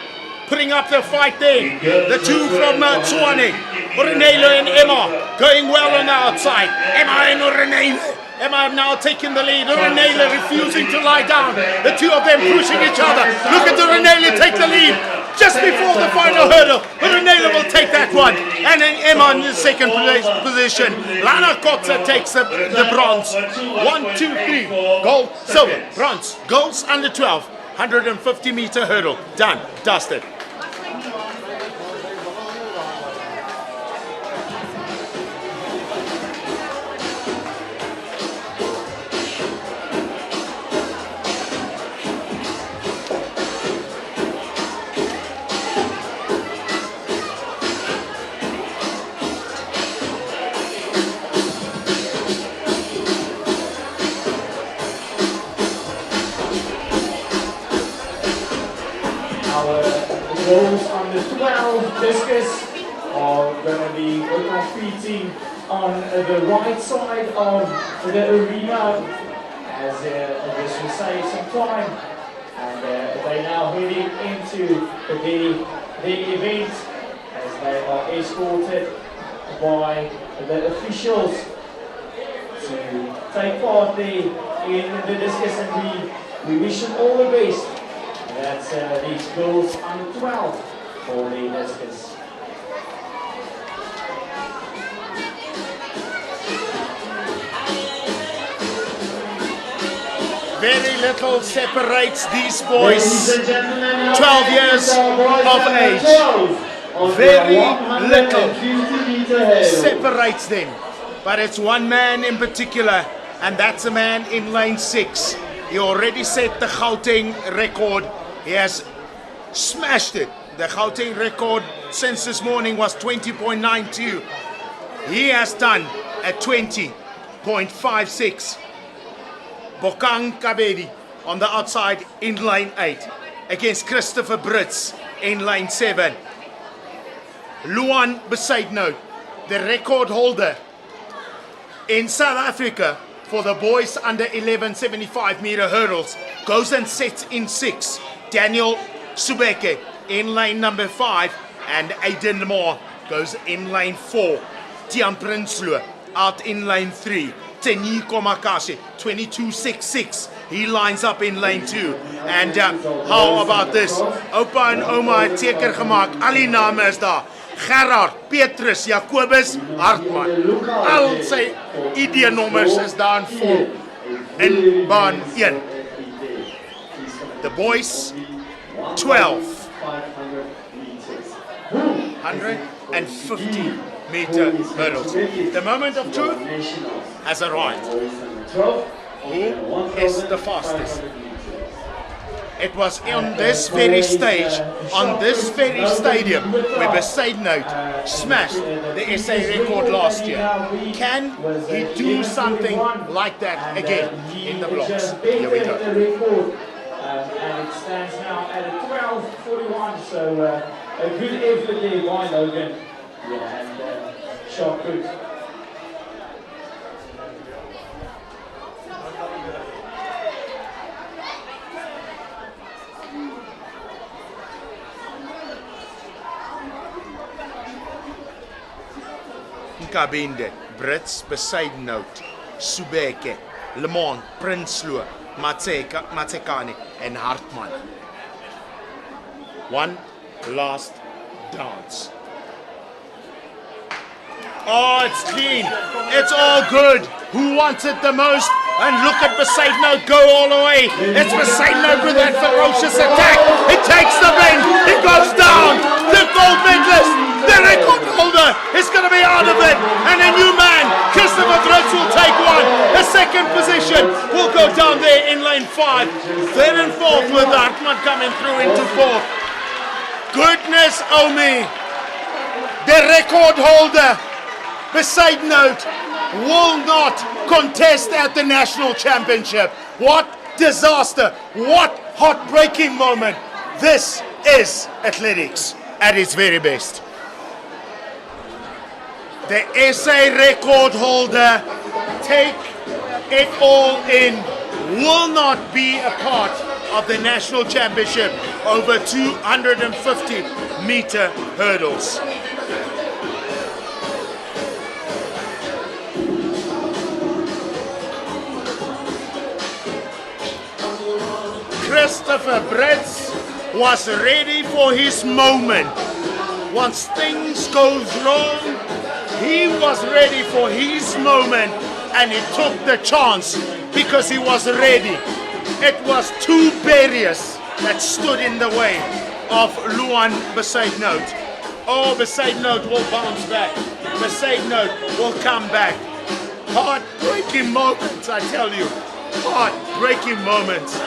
B: putting up the fight there. The two from Tshwane, Orenele and Emma, going well on the outside. Emma and Orenele. Emma now taking the lead. Orenele refusing to lie down. The two of them pushing each other. Look at Orenele take the lead. Just before the final hurdle, Orenele will take that one. And then Emma in the second place position. Lana Kotze takes the bronze. 1, 2, 3. Gold, silver, bronze. Golds under 12. 150-meter hurdle. Done. Dusted.
H: discus are going to be competing on the right side of the arena, as this will save some time, and they're now heading into the event as they are escorted by the officials to take part there in the discus, and we wish them all the best. That's these girls under 12 for the discus.
B: Very little separates these boys, 12 years of age. Very little separates them. But it's one man in particular, and that's a man in lane 6. He already set the Gauteng record. He has smashed it. The Gauteng record since this morning was 20.92. He has done at 20.56. Bokang Kabedi on the outside in lane 8 against Christopher Brits in lane 7. Luan Besaidnout, the record holder in South Africa for the boys under 11 75-meter hurdles, goes and sets in 6. Daniel Subeke in lane number 5, and Aiden Lamar goes in lane 4. Tian Prinsloo out in lane 3. Teni Komakashe, 22.66. He lines up in lane 2. And how about this? Opa en Oma het seker gemaak. Al die name is daar. Gerard, Petrus, Jacobus, Hartman. Al sy ID-nommers is daar in vol. In baan 1. The boys, 12. 150-meter hurdles. The moment of truth has arrived. Who is the fastest? It was on this very stage, on this very stadium, where Besaidnout smashed the SA record last year. Can he do something like that again in the blocks? Here we go.
H: And it stands now at a 12.41, so a good effort there by Logan. Yeah, and sharp boot.
B: Kabinde, Brits, Besaidnout, Subeke, Lemon, Prinsloo, Matsekane, and Hartman. One last dance. Oh, it's clean. It's all good. Who wants it the most? And look at Besaidnout go all the way. It's Besaidnout with that ferocious attack. He takes the bend. He goes down. The gold medalist, the record holder, is going to be out of it. And a new man, Christopher Brits, will take one. The second position will go down there in lane 5. Third and fourth with Hartman coming through into fourth. Goodness, oh me. The record holder, Besaidnout, will not contest at the national championship. What disaster, what heartbreaking moment. This is athletics at its very best. The SA record holder, take it all in, will not be a part of the national championship over 250-meter hurdles. Christopher Brits was ready for his moment. Once things goes wrong, he was ready for his moment, and he took the chance because he was ready. It was 2 barriers that stood in the way of Luan Besaidnout. Oh, Besaidnout will bounce back. Besaidnout will come back. Heartbreaking moments, I tell you. Heartbreaking moments.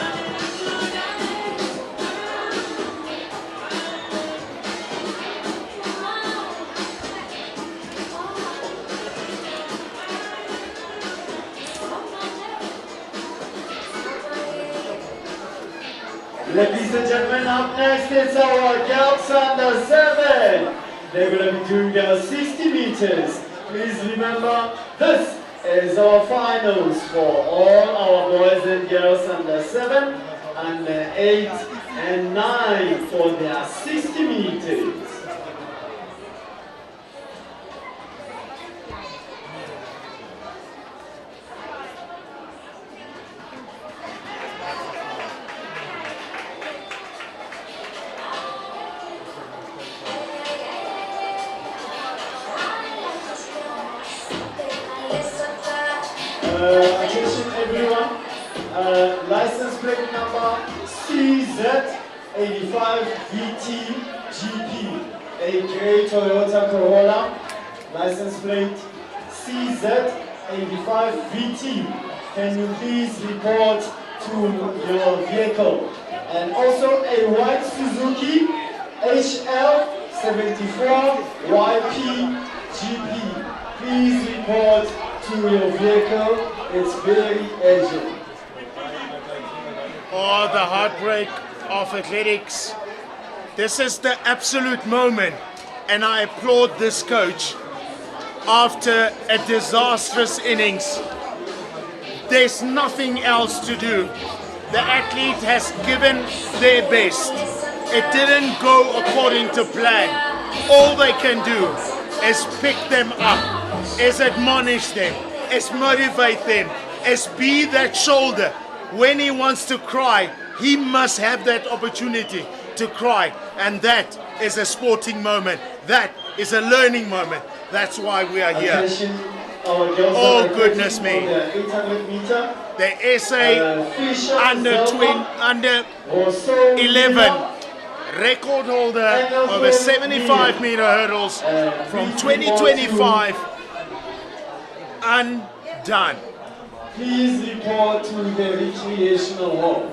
C: Ladies and gentlemen, up next is our girls under 7. they're going to be doing their 60 meters. Please remember, this is our finals for all our boys and girls under 7, under 8 and 9 for their 60 meters. Attention everyone, license plate number CZ85VTGP, a grey Toyota Corolla, license plate CZ85VT. Can you please report to your vehicle? And also a white Suzuki HL74YPGP. Please report to your vehicle. It's very urgent.
B: Oh, the heartbreak of athletics. This is the absolute moment, and I applaud this coach. After a disastrous innings, there's nothing else to do. The athlete has given their best. It didn't go according to plan. All they can do is pick them up, is admonish them, is motivate them, is be that shoulder. When he wants to cry, he must have that opportunity to cry, and that is a sporting moment. That is a learning moment. That's why we are here. Oh goodness me! The SA under 11 record holder of a 75-meter hurdles from 2025 undone.
C: Please report to the recreational hall.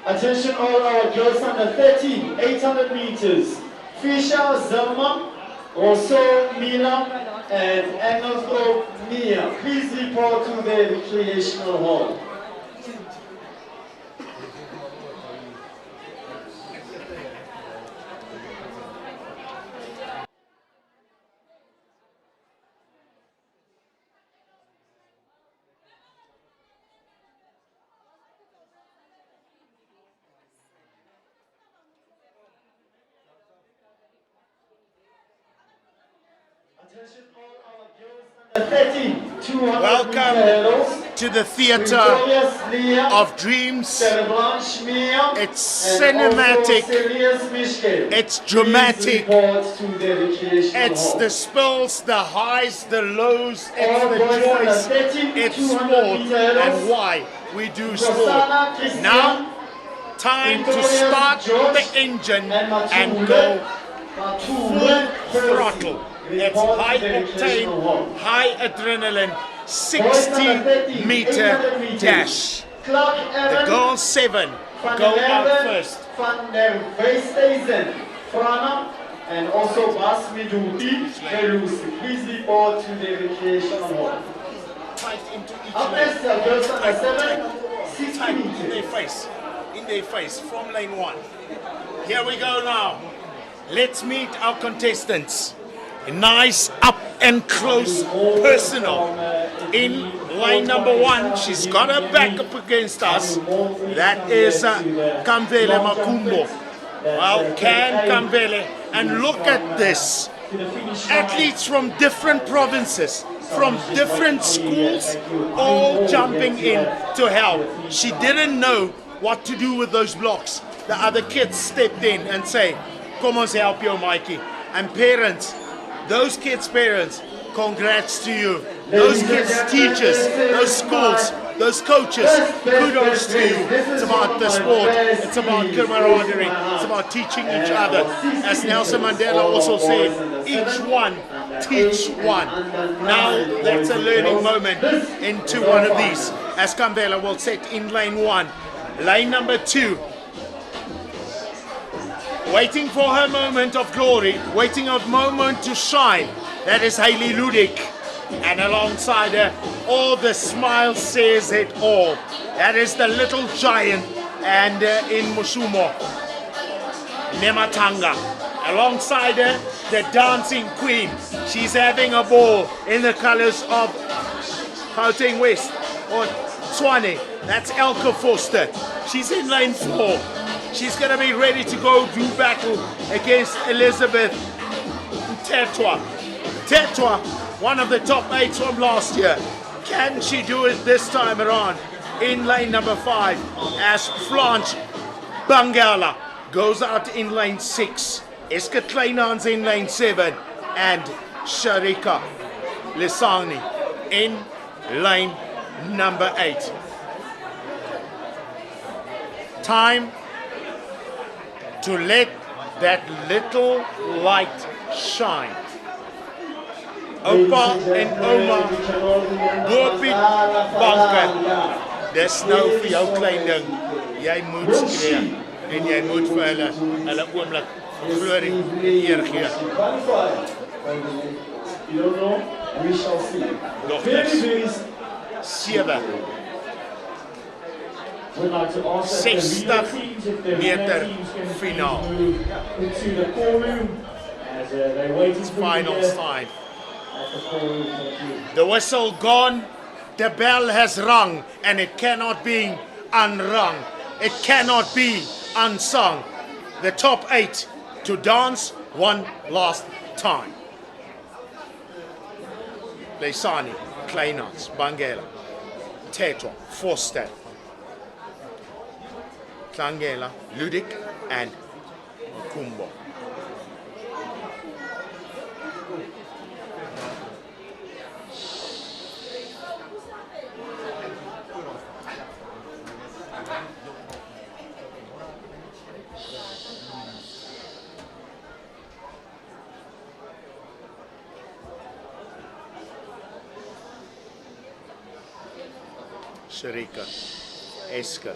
C: Attention all our girls under 13, 800 meters. Fisher, Zelma, Rosso, Mila, and Engelsthorpe, Mia. Please report to the recreational hall. Attention all our girls under 13, 200
B: Welcome
C: meters.
B: to the theater of dreams. It's cinematic, it's dramatic, it's the spills, the highs, the lows, it's the joys, it's sport, and why we do sport. Now, time to start the engine and go full throttle. It's high octane, high adrenaline, 60-meter dash. The girls 7 go out first.
C: Van der Westhuizen, Frana, and also Bas Miduti, Velusi. Please report to the recreational hall.
B: Tight into each
C: Up next,
B: lane.
C: girls under 7, 60
B: Tight in their
C: meters.
B: face, from lane 1. Here we go now. Let's meet our contestants. A nice up and close personal. In lane number 1, she's got her back up against us. That is Kamvele Makumbo. Well, can Kamvele, and look at this. Athletes from different provinces, from different schools, all jumping in to help. She didn't know what to do with those blocks. The other kids stepped in and say, "Kom ons help jou, Mikey." And parents, those kids' parents, congrats to you. Those kids' teachers, those schools, those coaches, kudos to you. It's about the sport, it's about camaraderie, it's about teaching each other. As Nelson Mandela also said, each one teach one. Now that's a learning moment into one of these. As Kamvela will set in lane 1. Lane number 2. Waiting for her moment of glory, waiting a moment to shine. That is Hailey Ludik. And alongside her, all the smile says it all. That is the little giant, and in Mushumo, Nematanga. Alongside her, the dancing queen. She's having a ball in the colors of Gauteng West or Swane. That's Elke Foster. She's in lane 4. She's going to be ready to go do battle against Elizabeth Tetwa. Tetwa, one of the top 8 from last year. Can she do it this time around? In lane number 5 as Flange Bangala goes out in lane 6. Eske Kleinans in lane 7 and Sharika Lisani in lane number 8. Time to let that little light shine. Opa en Oma, Boopie Banker. Dis nou vir jou klein ding. Jy moet skree en jy moet vir hulle oomblik glorie en eer gee.
H: You don't know, we shall see.
B: Dogters, 7.
H: We'd like to ask
B: 60 meter finaal.
H: Into the call room as they're waiting for
B: Final time.
H: at the call room.
B: The whistle gone, the bell has rung, and it cannot be unrung. It cannot be unsung. The top 8 to dance one last time. Leisani, Kleinans, Bangela, Teto, Foster, Klangela, Ludik, and Kumbo. Sharika, Eska,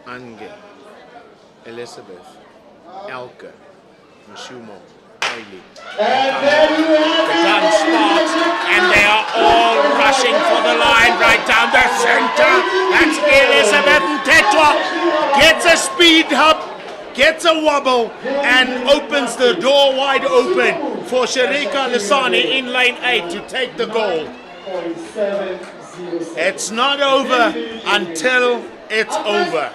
B: Ange, Elizabeth, Elke, Mushumo, Hailey. Done smart, and they are all rushing for the line right down the center. That's Elizabeth Tetwa. Gets a speed hub, gets a wobble, and opens the door wide open for Sharika Lisani in lane 8 to take the goal. It's not over until it's over.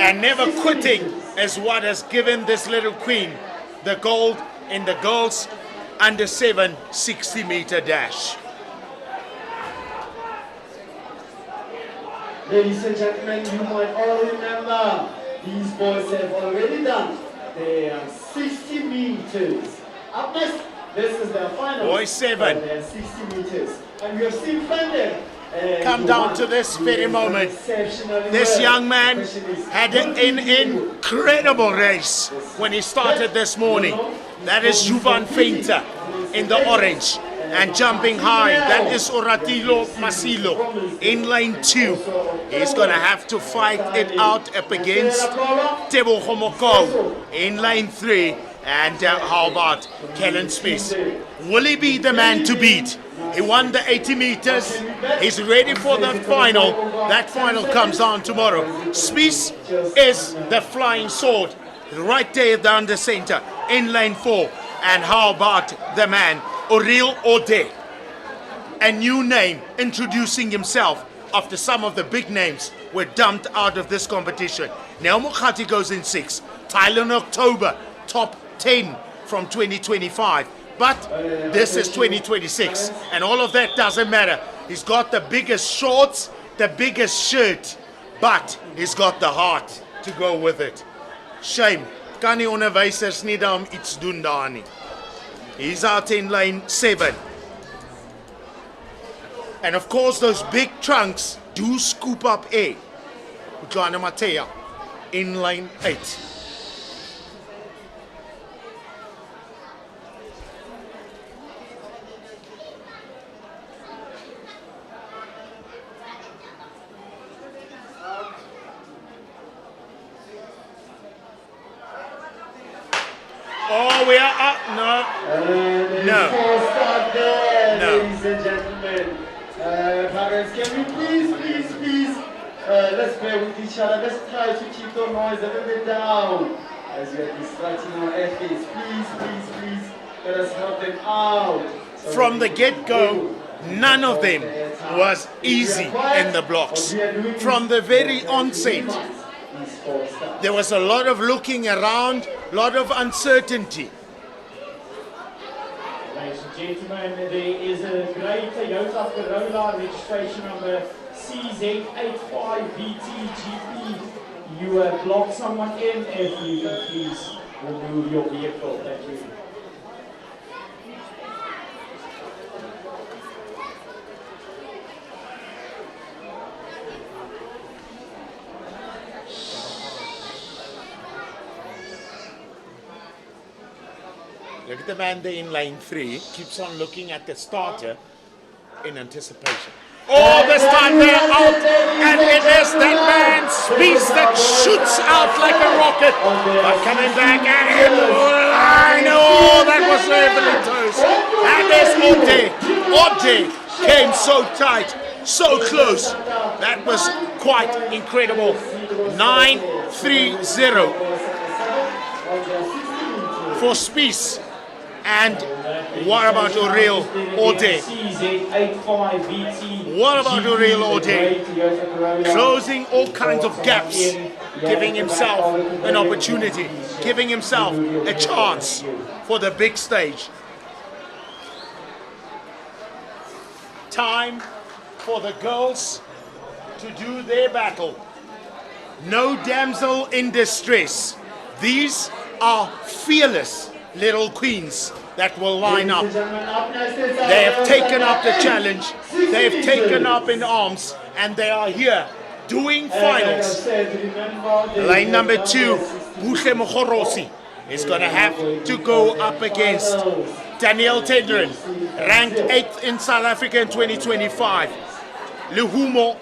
B: And never quitting is what has given this little queen the gold in the girls under 7 60-meter dash.
C: Ladies and gentlemen, you might all remember these boys have already done their 60 meters. Up next, this is their final.
B: Boys 7.
C: Their 60 meters. And we have seen Fender
B: come down to this very moment. This young man had an incredible race when he started this morning. That is Juvan Feinter in the orange and jumping high. That is Oratilo Masilo in lane 2. He's going to have to fight it out up against Tebo Homoko in lane 3. And how about Kellen Smith? Will he be the man to beat? He won the 80 meters. He's ready for the final. That final comes down tomorrow. Smith is the flying sword right there down the center in lane 4. And how about the man, Oriel Ode? A new name introducing himself after some of the big names were dumped out of this competition. Nel Mokgati goes in 6. Tyler in October, top 10 from 2025. But this is 2026, and all of that doesn't matter. He's got the biggest shorts, the biggest shirt, but he's got the heart to go with it. Shame, kan die onderwysers nie daarom iets doen daar nie. He's out in lane 7. And of course those big trunks do scoop up air. Johanna Matea in lane 8.
E: Oh, we are up. No. No.
C: False start there,
E: No.
C: ladies and gentlemen. Parents, can we please, let's bear with each other. Let's try to keep the noise a little bit down as we are distracting our athletes. Please, let us help them out. So
E: From the get-go, none of them was easy in the blocks. From the very onset, there was a lot of looking around, a lot of uncertainty.
H: Ladies and gentlemen, there is a grey Toyota Corolla registration number CZ85BTGP. You blocked someone in. If you can please remove your vehicle. Thank you.
E: Look at the man there in lane 3, keeps on looking at the starter in anticipation. Oh, this time they're out, and it is that man's Spies that shoots out like a rocket. But coming back at him, I know that was heavily toast. And there's Ode. Ode came so tight, so close. That was quite incredible. 9-3-0 for Spies. And what about Uriel Ode? What about Uriel Ode? Closing all kinds of gaps, giving himself an opportunity, giving himself a chance for the big stage. Time for the girls to do their battle. No damsel in distress. These are fearless little queens that will line up. They have taken up the challenge, they have taken up in arms, and they are here doing finals. Lane number 2, Buhle Mohorosi, is going to have to go up against Danielle Tendren, ranked 8th in South Africa in 2025. Luhumo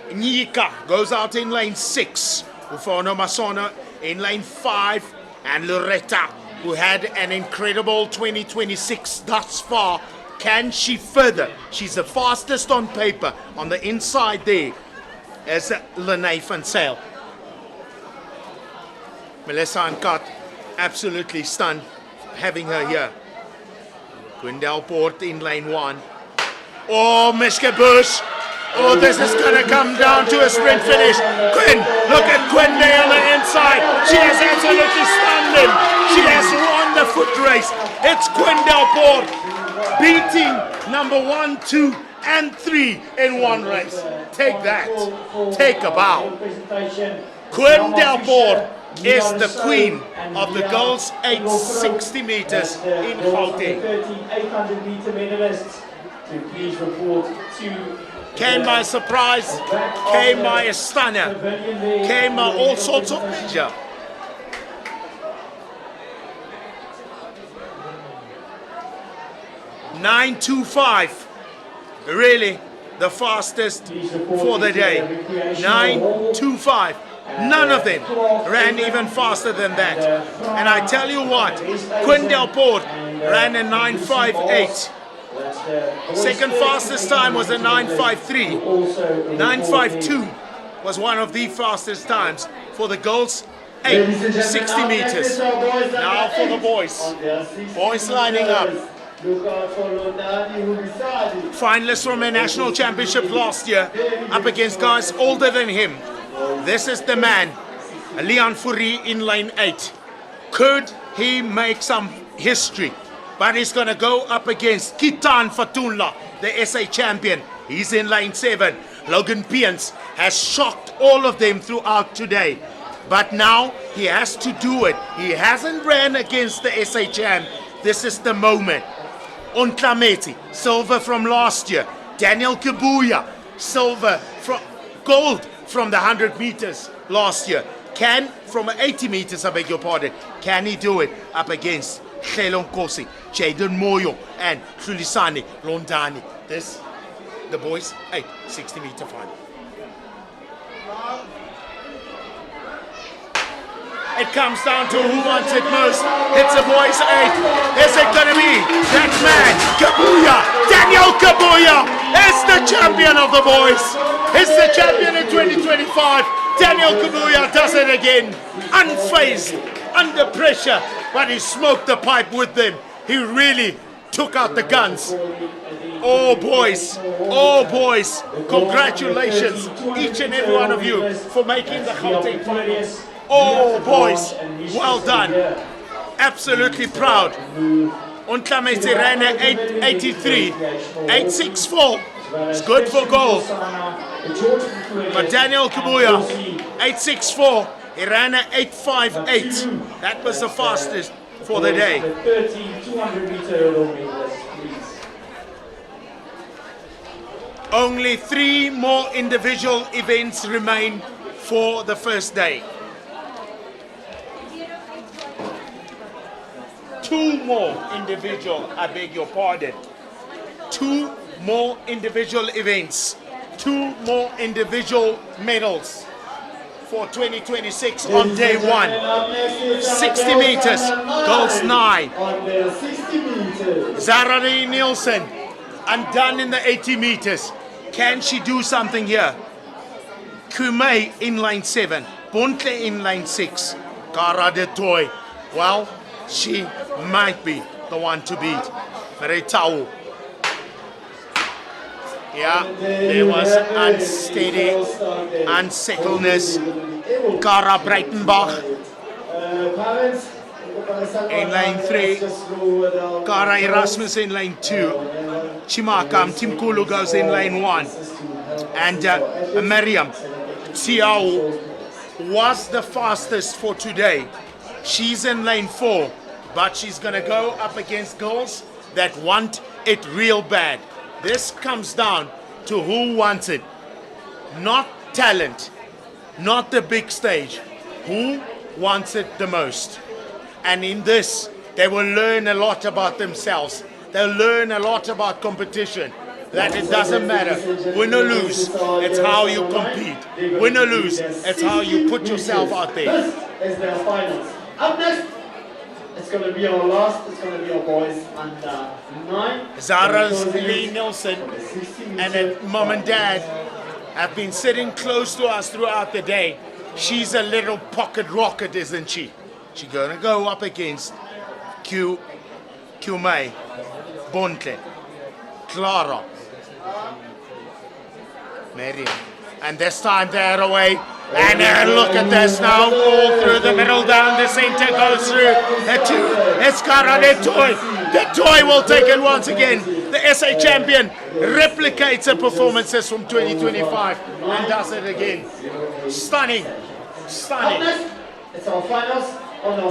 E: Nyika goes out in lane 6, Ufono Masono in lane 5, and Loretta, who had an incredible 2026 thus far. Can she further? She's the fastest on paper. On the inside there is Lene van Zyl. Melissa and Kat, absolutely stunned having her here. Gwendal Poort in lane 1. Oh, Mishka Bush. Oh, this is going to come down to a sprint finish. Quinn, look at Quinn there on the inside. She has absolutely stunned him. She has won the foot race. It's Quinn Delport beating number 1, 2, and 3 in one race. Take that. Take a bow. Quinn Delport is the queen of the girls' 860 meters in Gauteng.
H: 800-meter medalists to please report to.
E: Came by surprise, came by a stunner, came by all sorts of measure. .925, really the fastest for the day. 925. None of them ran even faster than that. And I tell you what, Quinn Delport ran a 958. Second fastest time was a 953. 952 was one of the fastest times for the girls. 860 meters. Now for the boys. Boys lining up. Finalists from a national championship last year, up against guys older than him. This is the man, Leon Fourie in lane 8. Could he make some history? But he's going to go up against Kitan Fatunla, the SA champion. He's in lane 7. Logan Piens has shocked all of them throughout today. But now he has to do it. He hasn't ran against the SA champ. This is the moment. Ontlameti, silver from last year. Daniel Kibuya, silver from gold from the 100 meters last year. Can, from 80 meters, I beg your pardon, can he do it up against Hlelo Nkosi, Jaden Moyo, and Hlulisani Londani? This, the boys, 860 meter final.
B: It comes down to who wants it most. It's a boys 8. Is it going to be that man, Kabuya? Daniel Kabuya is the champion of the boys. He's the champion in 2025. Daniel Kabuya does it again. Unfazed, under pressure, but he smoked the pipe with them. He really took out the guns. Oh boys, congratulations each and every one of you for making the Gauteng finals. Oh boys, well done. Absolutely proud. Untlametse ran at 883, 864. It's good for gold. But Daniel Kabuya, 864, he ran at 858. That was the fastest for the day. Only 3 more individual events remain for the first day. 2 more individual, I beg your pardon. 2 more individual events. 2 more individual medals for 2026 on day 1. 60 meters, girls 9. Zarari Nielsen, undone in the 80 meters. Can she do something here? Kumei in line 7, Bontle in line 6. Cara de Toy, well, she might be the one to beat. Meretau. Yeah, there was unsteady, unsettledness. Cara Breitenbach in line 3. Cara Erasmus in line 2. Chimakam Tim Kulu goes in line 1. And Miriam Tiao was the fastest for today. She's in lane 4, but she's going to go up against girls that want it real bad. This comes down to who wants it. Not talent, not the big stage. Who wants it the most? And in this, they will learn a lot about themselves. They'll learn a lot about competition. That it doesn't matter. Win or lose, it's how you compete. Win or lose, it's how you put yourself out there.
C: This is their finals. Up next, it's going to be our last. It's going to be our boys under 9.
B: Zara's Lee Nelson and her mom and dad have been sitting close to us throughout the day. She's a little pocket rocket, isn't she? She's going to go up against Kumei, Bontle, Clara, Miriam. And this time they're away. And look at this now, all through the middle, down the center, goes through the 2. It's Cara de Toy. The Toy will take it once again. The SA champion replicates her performances from 2025 and does it again. Stunning, stunning.
C: It's our finals.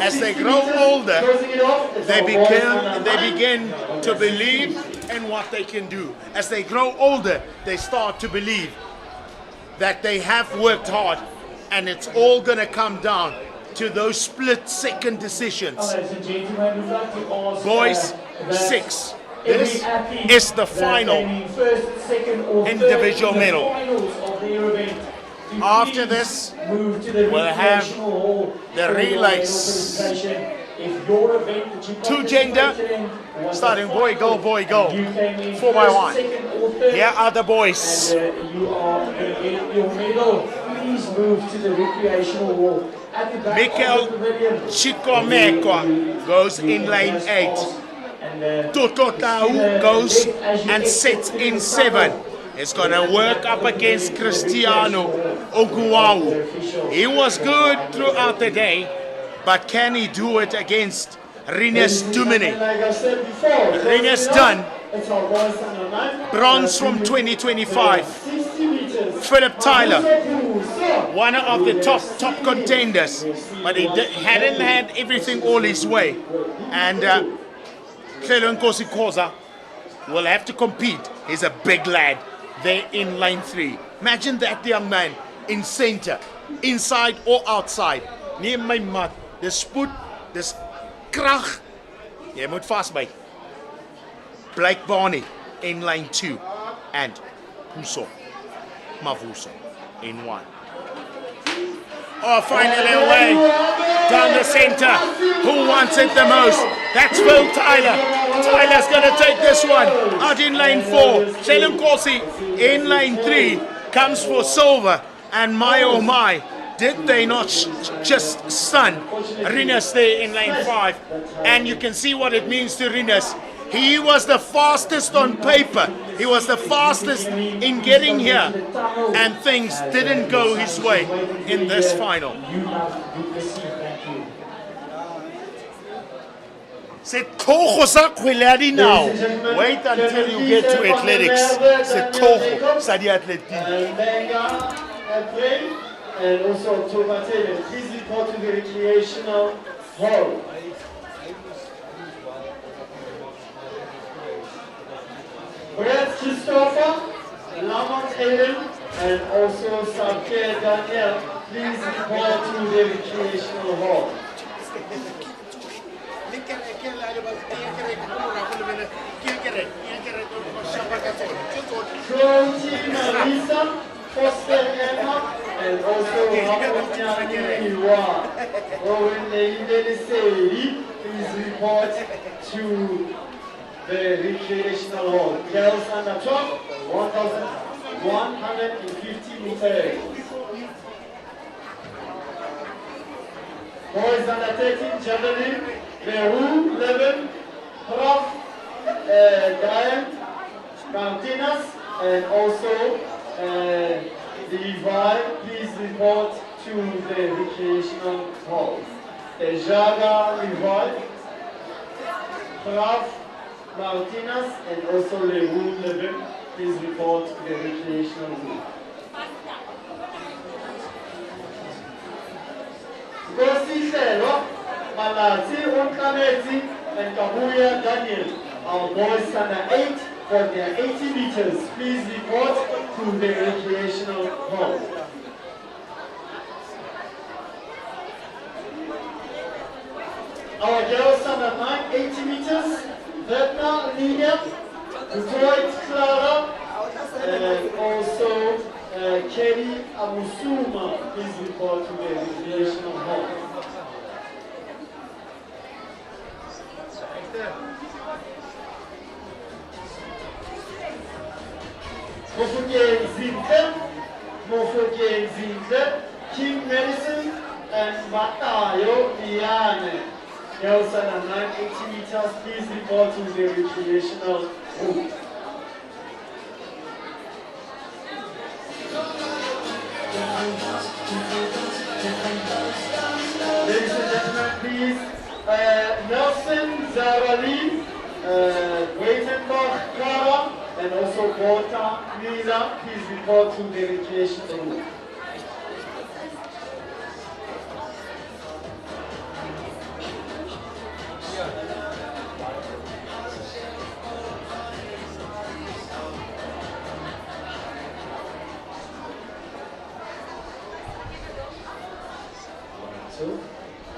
B: As they grow older, they begin to believe in what they can do. As they grow older, they start to believe that they have worked hard, and it's all going to come down to those split-second decisions. Boys, 6. This is the final individual medal. After this, we'll have the relays. 2 gender, starting boy, go, 4x1. Here are the boys.
C: Please move to the recreational wall.
B: Mikel Chikomekwa goes in lane 8. Tototau goes and sits in 7. It's going to work up against Cristiano Oguawu. He was good throughout the day, but can he do it against Rinus Dumini? Rinus Dunn, bronze from 2025. Philip Tyler, one of the top contenders, but he hadn't had everything all his way. And Clelon Kosikoza will have to compete. He's a big lad. They're in line 3. Imagine that young man in center, inside or outside. Neem my mat. The spoed, this krag. Jy moet vasbyt. Blake Barney in line 2 and Huso Mavuso in 1. are finally away. Down the center. Who wants it the most? That's Phil Tyler. Tyler's going to take this one. Out in lane 4. Shalem Kosi in lane 3 comes for silver. And my oh my, did they not just stun Rinus there in lane 5? And you can see what it means to Rinus. He was the fastest on paper. He was the fastest in getting here. And things didn't go his way in this final. Setogo sa kgwele now. Wait until you get to athletics. Setogo sa diatletic.
C: And also Tomatele, please report to the recreational hall. Brett Christopher, Lamont Aiden, and also Sabke Daniel, please report to the recreational hall. Florentine Marisa, Foster Emma, and also Hapunyani Iwa. Owen Leideni, please report to the recreational hall. Girls under 12, 1,150 meters. Boys under 13, javelin, Meru, 11, Prof, Diane, Martinez, and also Levi, please report to the recreational hall. Jaga, Levi, Prof, Martinez, and also Leroux Levin, please report to the recreational room. Gosiselo, Malati, Unkaneti, and Kabuya Daniel, our boys under 8 for their 80 meters. Please report to the recreational hall. Our girls under 9, 80 meters. Verna, Linia, Detroit, Clara, and also Kelly Amusuma, please report to the recreational hall. Mofuke Zinke, King Medicine, and Matayo Liane. Girls under 980 meters, please report to the recreational room. Ladies and gentlemen, please, Nelson Zarali, Waitenbach Kara, and also Bota Mila, please report to the recreational room.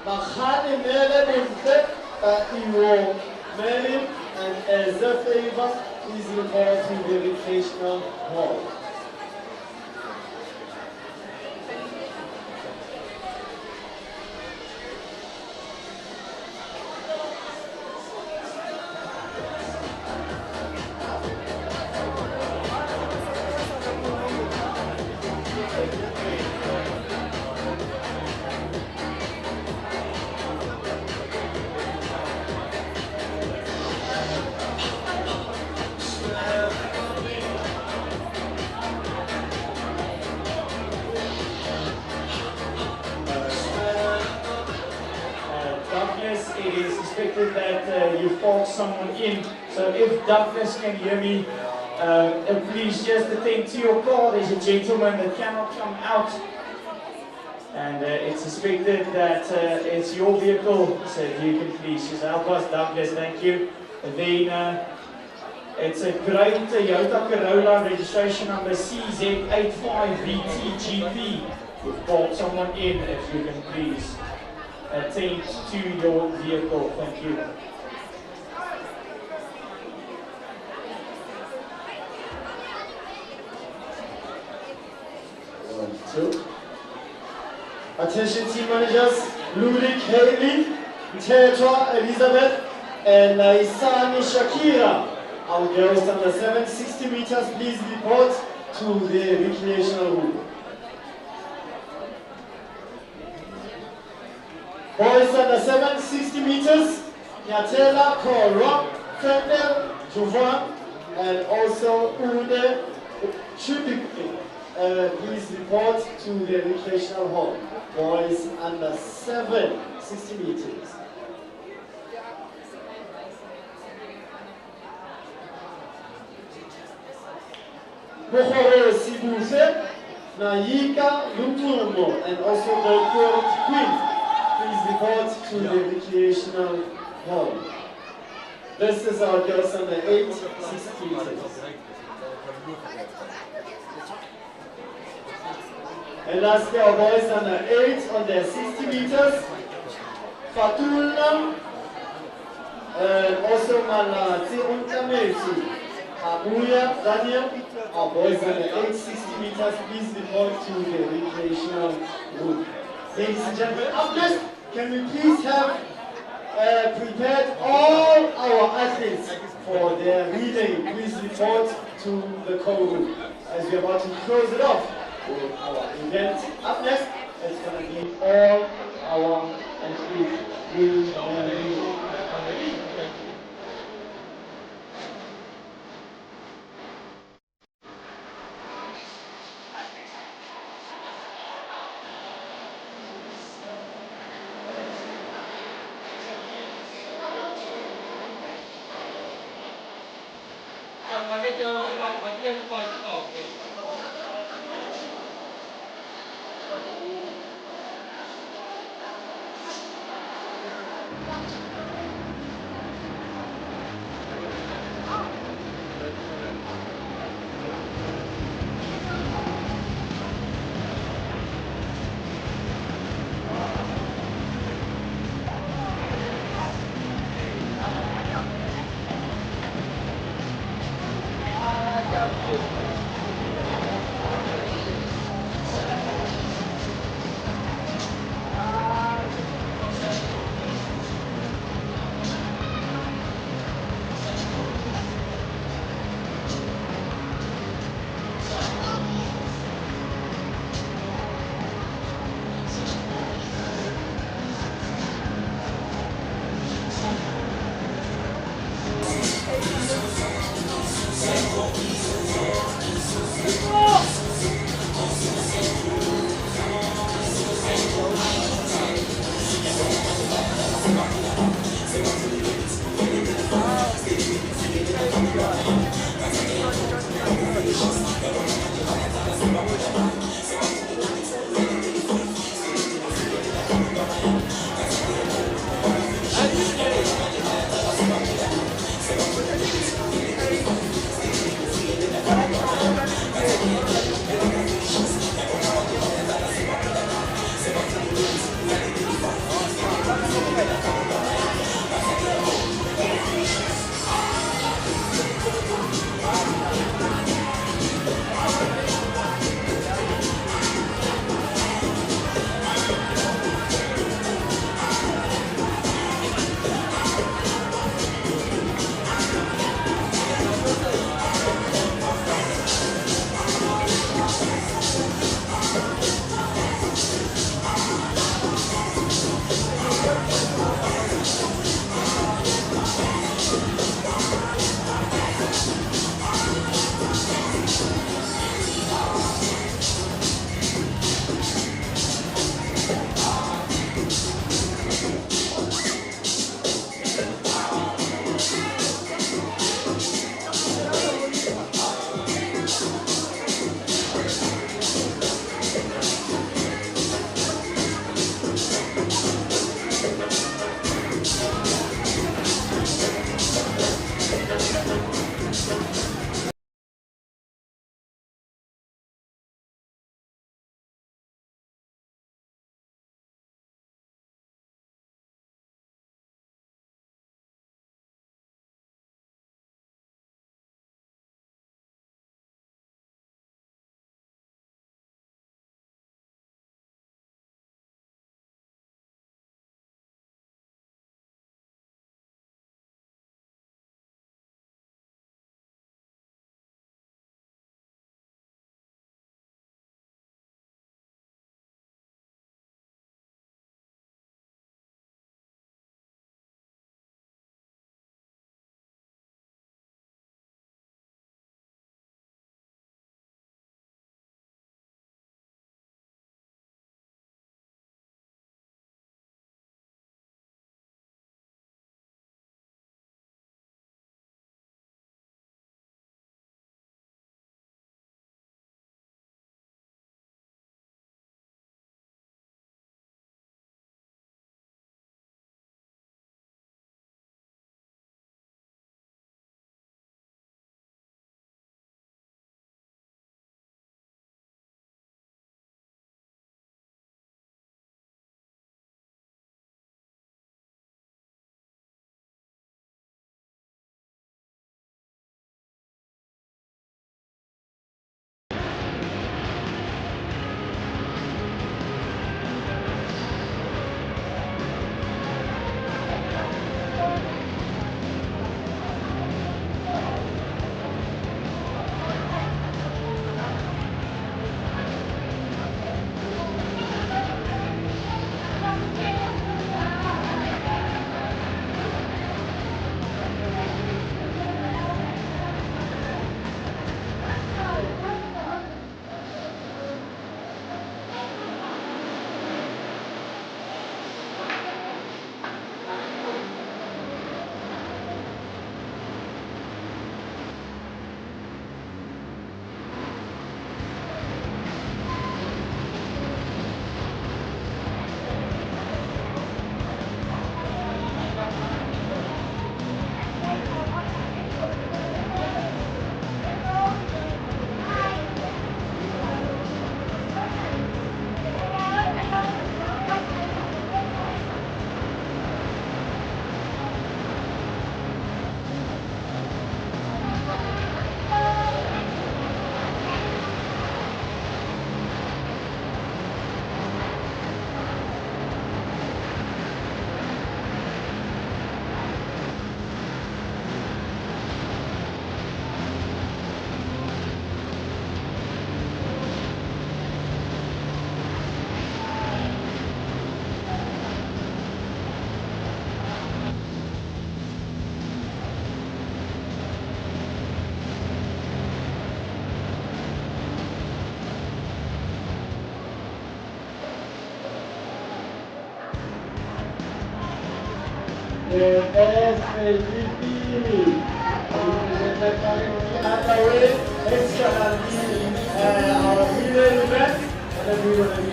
C: Mahani Mele Bunte, Iwo Melim, and as a favor, please report to the recreational hall. It is suspected that you forced someone in. So if Douglas can hear me, please just attend to your call. There's a gentleman that cannot come out. And it's suspected that it's your vehicle. So if you can please just help us, Douglas, thank you. And then it's a great Toyota Corolla, registration number CZ85VTGP. You've called someone in, if you can please attend to your vehicle. Thank you. One, two. Attention team managers, Ludik Haley, Tetra Elizabeth, and Naisani Shakira. Our girls under 7, 60 meters, please report to the recreational room. Boys under 7, 60 meters, Nyatela, Kora, Fendel, Jovan, and also Ude Chubik. Please report to the recreational hall. Boys under 7, 60 meters. Mohore Sibufe, Naika Lutumo, and also the third queen. Please report to the recreational hall. This is our girls under 8, 60 meters. And lastly, our boys under 8 on their 60 meters. Fatulna, also Malati Untameti. Amuya, Daniel, our boys under 8, 60 meters, please report to the recreational room. Ladies and gentlemen, up next, can we please have prepared all our athletes for their relay? Please report to the call room as we're about to close it off with our event. Up next, it's going to be all our athletes in relay.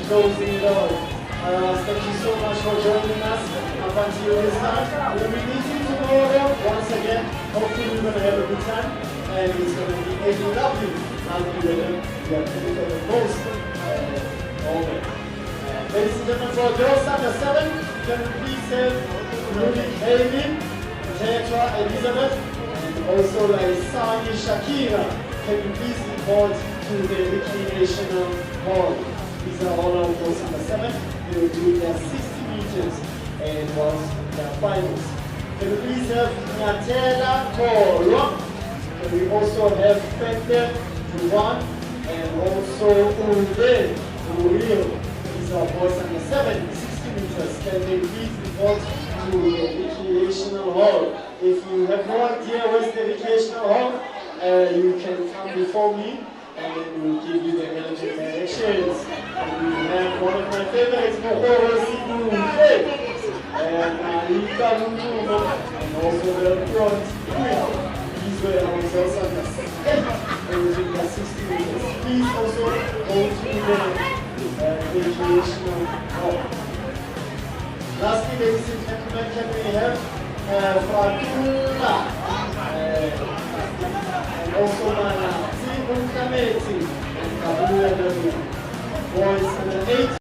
C: Closing it off. Thank you so much for joining us up until this time. We'll be meeting tomorrow once again. Hopefully we're going to have a good time and it's going to be a lovely weather. We are playing for the most moment. Ladies and gentlemen, for girls under 7, can you please have Ruby Elvin, Tetra Elizabeth, and also Laisani Shakira. Can you please report to the recreational hall? These are all our girls under 7. They will do their 60 meters and was their finals. Can we please have Natela Koro? Can we also have Fender Juwan and also Uwe Uriel? These are boys under 7, 60 meters. Can they please report to the recreational hall? If you have no idea where's the recreational hall, you can come before me and then we'll give you the relevant directions. And we have one of my favorites, Mohoro Sibu and Alika Mutuma, and also the front. These were our results on the 60 meters. Please also go to the recreational hall. Lastly, ladies and gentlemen, can we have Fatula and also Mana Kameti and Kabula boys under 8.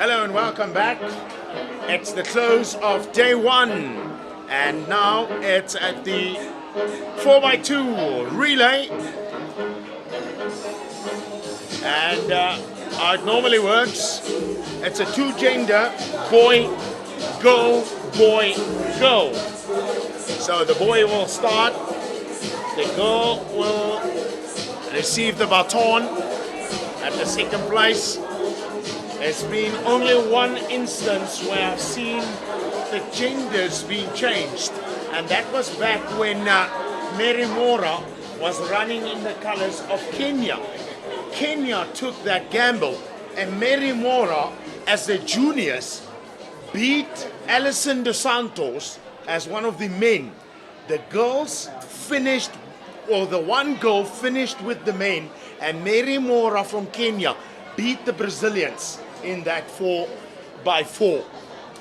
B: Hello and welcome back. It's the close of day one, and now it's at the 4x2 relay. And how it normally works, it's a two-gender boy, girl, boy, girl. So the boy will start, the girl will receive the baton at the second place. There's been only one instance where I've seen the genders being changed, and that was back when Mary Mora was running in the colors of Kenya. Kenya took that gamble, and Mary Mora, as the juniors, beat Alison Dos Santos as one of the men. The girls finished, or the one girl finished with the men, and Mary Mora from Kenya beat the Brazilians in that 4x4.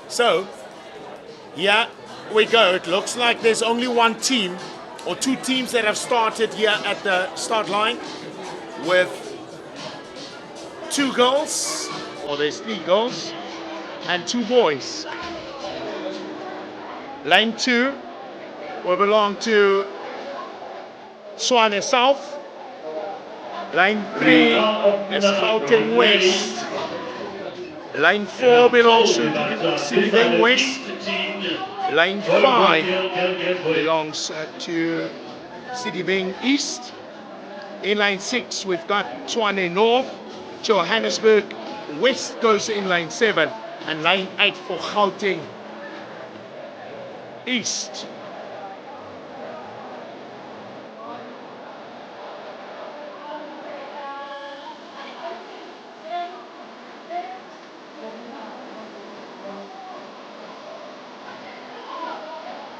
B: So, here we go. It looks like there's only one team or two teams that have started here at the start line with two girls, or there's three girls and two boys. Line 2 will belong to Tshwane South. Line 3 is Gauteng West. Line 4 belongs to Gauteng West. Line 5 belongs to Gauteng East. In line 6 we've got Tshwane North. Johannesburg West goes in line 7, and line 8 for Gauteng East.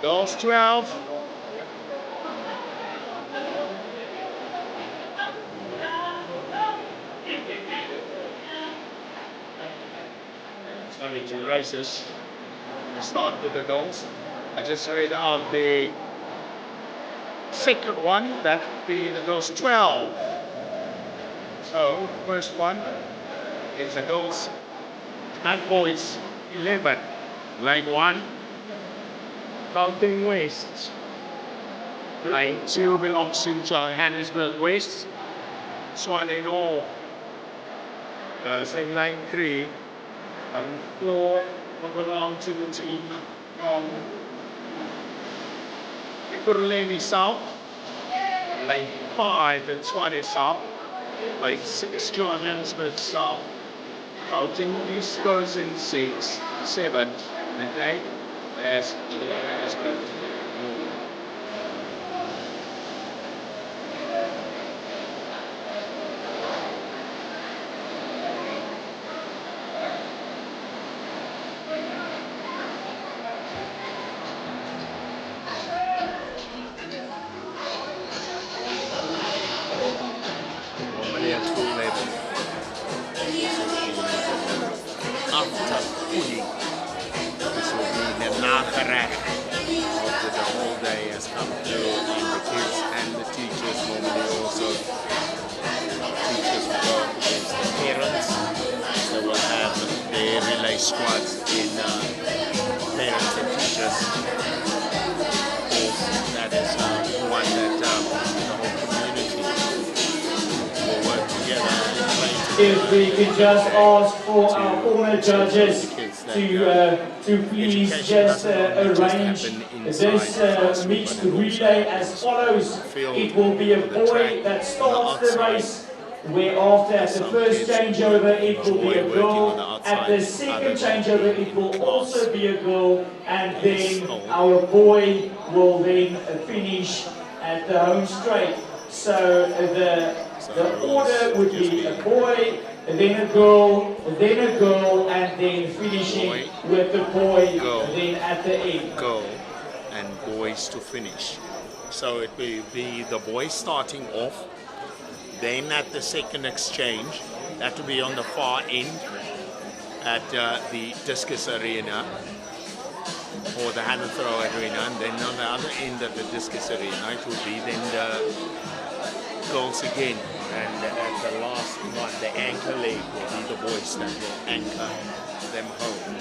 B: Girls 12. Sorry, two races. Start with the girls. I just read out the second one, that would be the girls 12. So, first one is the girls and boys 11. Line 1. Gauteng West. Line 2 belongs to Johannesburg West. Tshwane North. Same line 3. Line 4 will belong to the team from Ekurhuleni South. Line 5 in Tshwane South. Line 6 Johannesburg South. Gauteng East goes in 6, 7, and 8. There's Johannesburg. After fooding, this will be the nagerecht after the whole day has come through, and the kids and the teachers normally also, teachers will go up against the parents. They will have their relay squads in parents and teachers. Of course, that is one that the whole community will work together and play together.
H: If we could just ask for our former judges to please just arrange this mixed relay as follows. It will be a boy that starts the race, whereafter at the first changeover it will be a girl, at the second changeover it will also be a girl, and then our boy will then finish at the home straight. So the order would be a boy, then a girl, and then finishing with the boy, then at the end.
B: Girl and boys to finish. So it will be the boys starting off, then at the second exchange, that will be on the far end at the discus arena, or the hammer throw arena, and then on the other end of the discus arena, it will be then the girls again, and at the last one, the anchor leg will be the boys that will anchor
E: them home.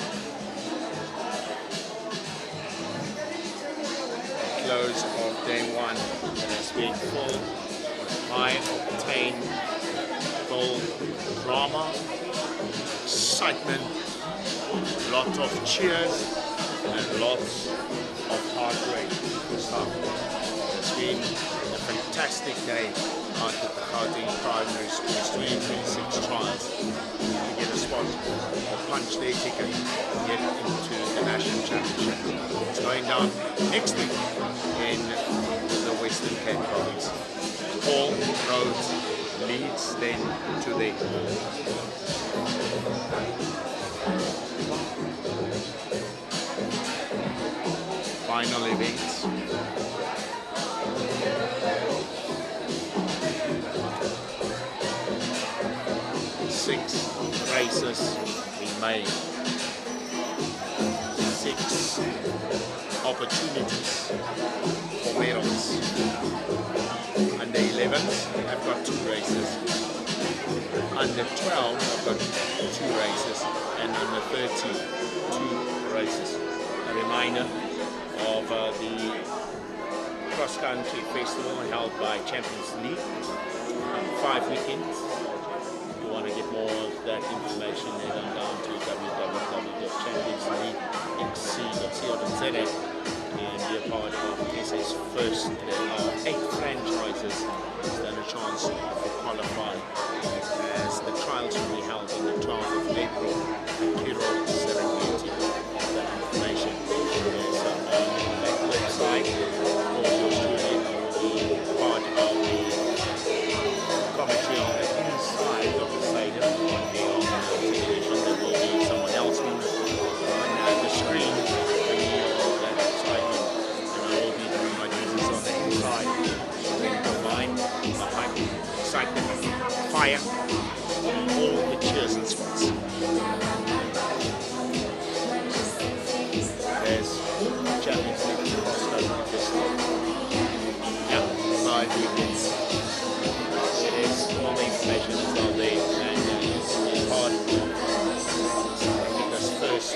E: Close of day one has been full of high-octane, full drama, excitement, lots of cheers, and lots of heartbreak for some. It's been a fantastic day out at the Gauteng Primary School's 2026 trials to get a spot or punch their ticket and get into the National Championship. It's going down next week in the Western Cape Province. All roads leads then to there. Final events. Six races remain. 6 opportunities for medals. Under 11s have got 2 races. Under 12 have got 2 races, and under 13 2 races. A reminder of the cross-country festival held by Champions League. 5 weekends. If you want to get more of that information, head on down to www.championsleaguexc.co.za and be a part of SA's first. There are 8 franchises that have a chance to qualify as the trials will be held on the 12th of April at Kiro Serengeti. That information is on that website. Of course, your student will be part of the commentary on the inside of the stadium. It won't be on television. There will be someone else on the screen bringing you all that excitement. And I will be doing my duties on the inside. Then combine the hype, excitement, fire, all the cheers and spots. There's Champions League cross-country festival. Yeah, 5 weekends. There's all the information is out there, and it's part of South Africa's first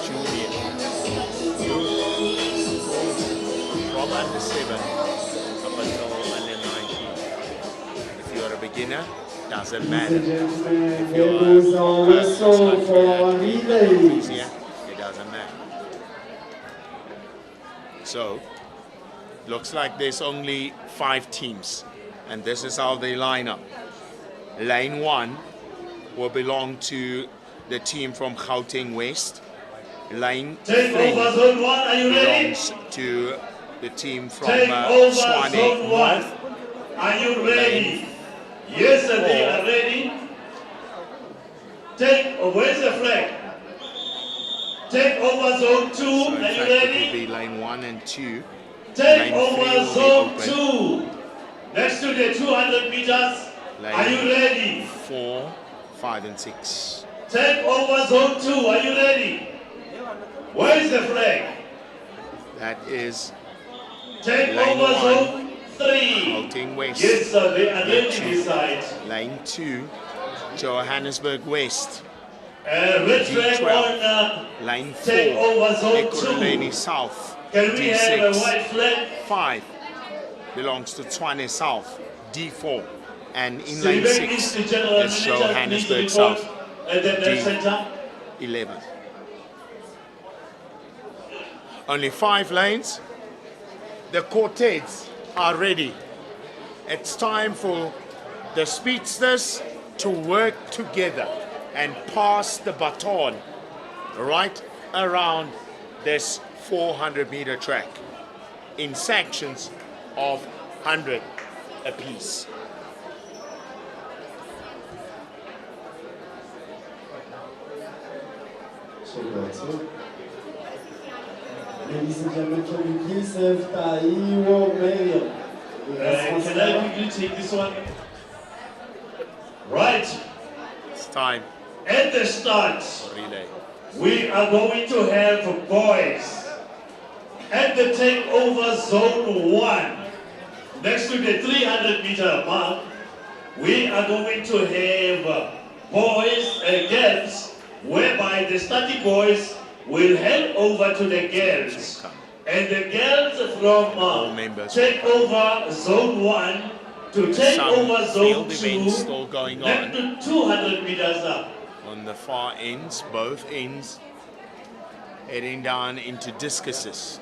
E: junior youth from under 7 up until under 19. If you're a beginner, doesn't matter. If you're a whistle for relay, it doesn't matter. So, looks like there's only 5 teams, and this is how they line up. Lane 1 will belong to the team from Gauteng West. Lane 3 belongs to the team from Swane North.
A: Are you ready? Yes, they are ready. Where's the flag? Take over zone 2.
E: So in
A: Are
E: fact,
A: you
E: it
A: ready?
E: will be lane 1 and 2.
A: Take
E: Lane
A: over
E: 3
A: zone
E: will be
A: 2. Next to the 200 meters.
E: Lane
A: Are you ready?
E: 4, 5 and 6.
A: Take over zone 2. Are you ready? Where is the flag?
E: That is
A: Take
E: Lane
A: over
E: 1,
A: zone 3.
E: Gauteng West.
A: Yes, sir. They are
E: Lane
A: ready
E: 2.
A: this side.
E: Lane 2, Johannesburg West.
A: Red flag on
E: Lane 4,
A: take over zone 2.
E: Ekurhuleni South.
A: Can we have a
E: D6.
A: white flag?
E: 5 belongs to Tshwane South, D4. And in
A: So
E: lane
A: you
E: 6
A: needs the general
E: is
A: manager
E: Johannesburg
A: needs to report,
E: South,
A: and then the center.
E: D11. Only 5 lanes. The quartets are ready. It's time for the speedsters to work together and pass the baton right around this 400-meter track in sections of 100 apiece.
C: Ladies and gentlemen, can we please have Taiwo Mayor?
A: Can I quickly take this one? Right.
E: It's time
A: At the start,
E: for relay.
A: we are going to have boys at the takeover zone 1, next to the 300-meter mark. We are going to have boys and girls, whereby the starting boys will head over to the girls. And the girls from take over zone 1 to take over zone 2,
B: still going
A: then to 200 meters up.
B: On the far ends, both ends, heading down into discuses.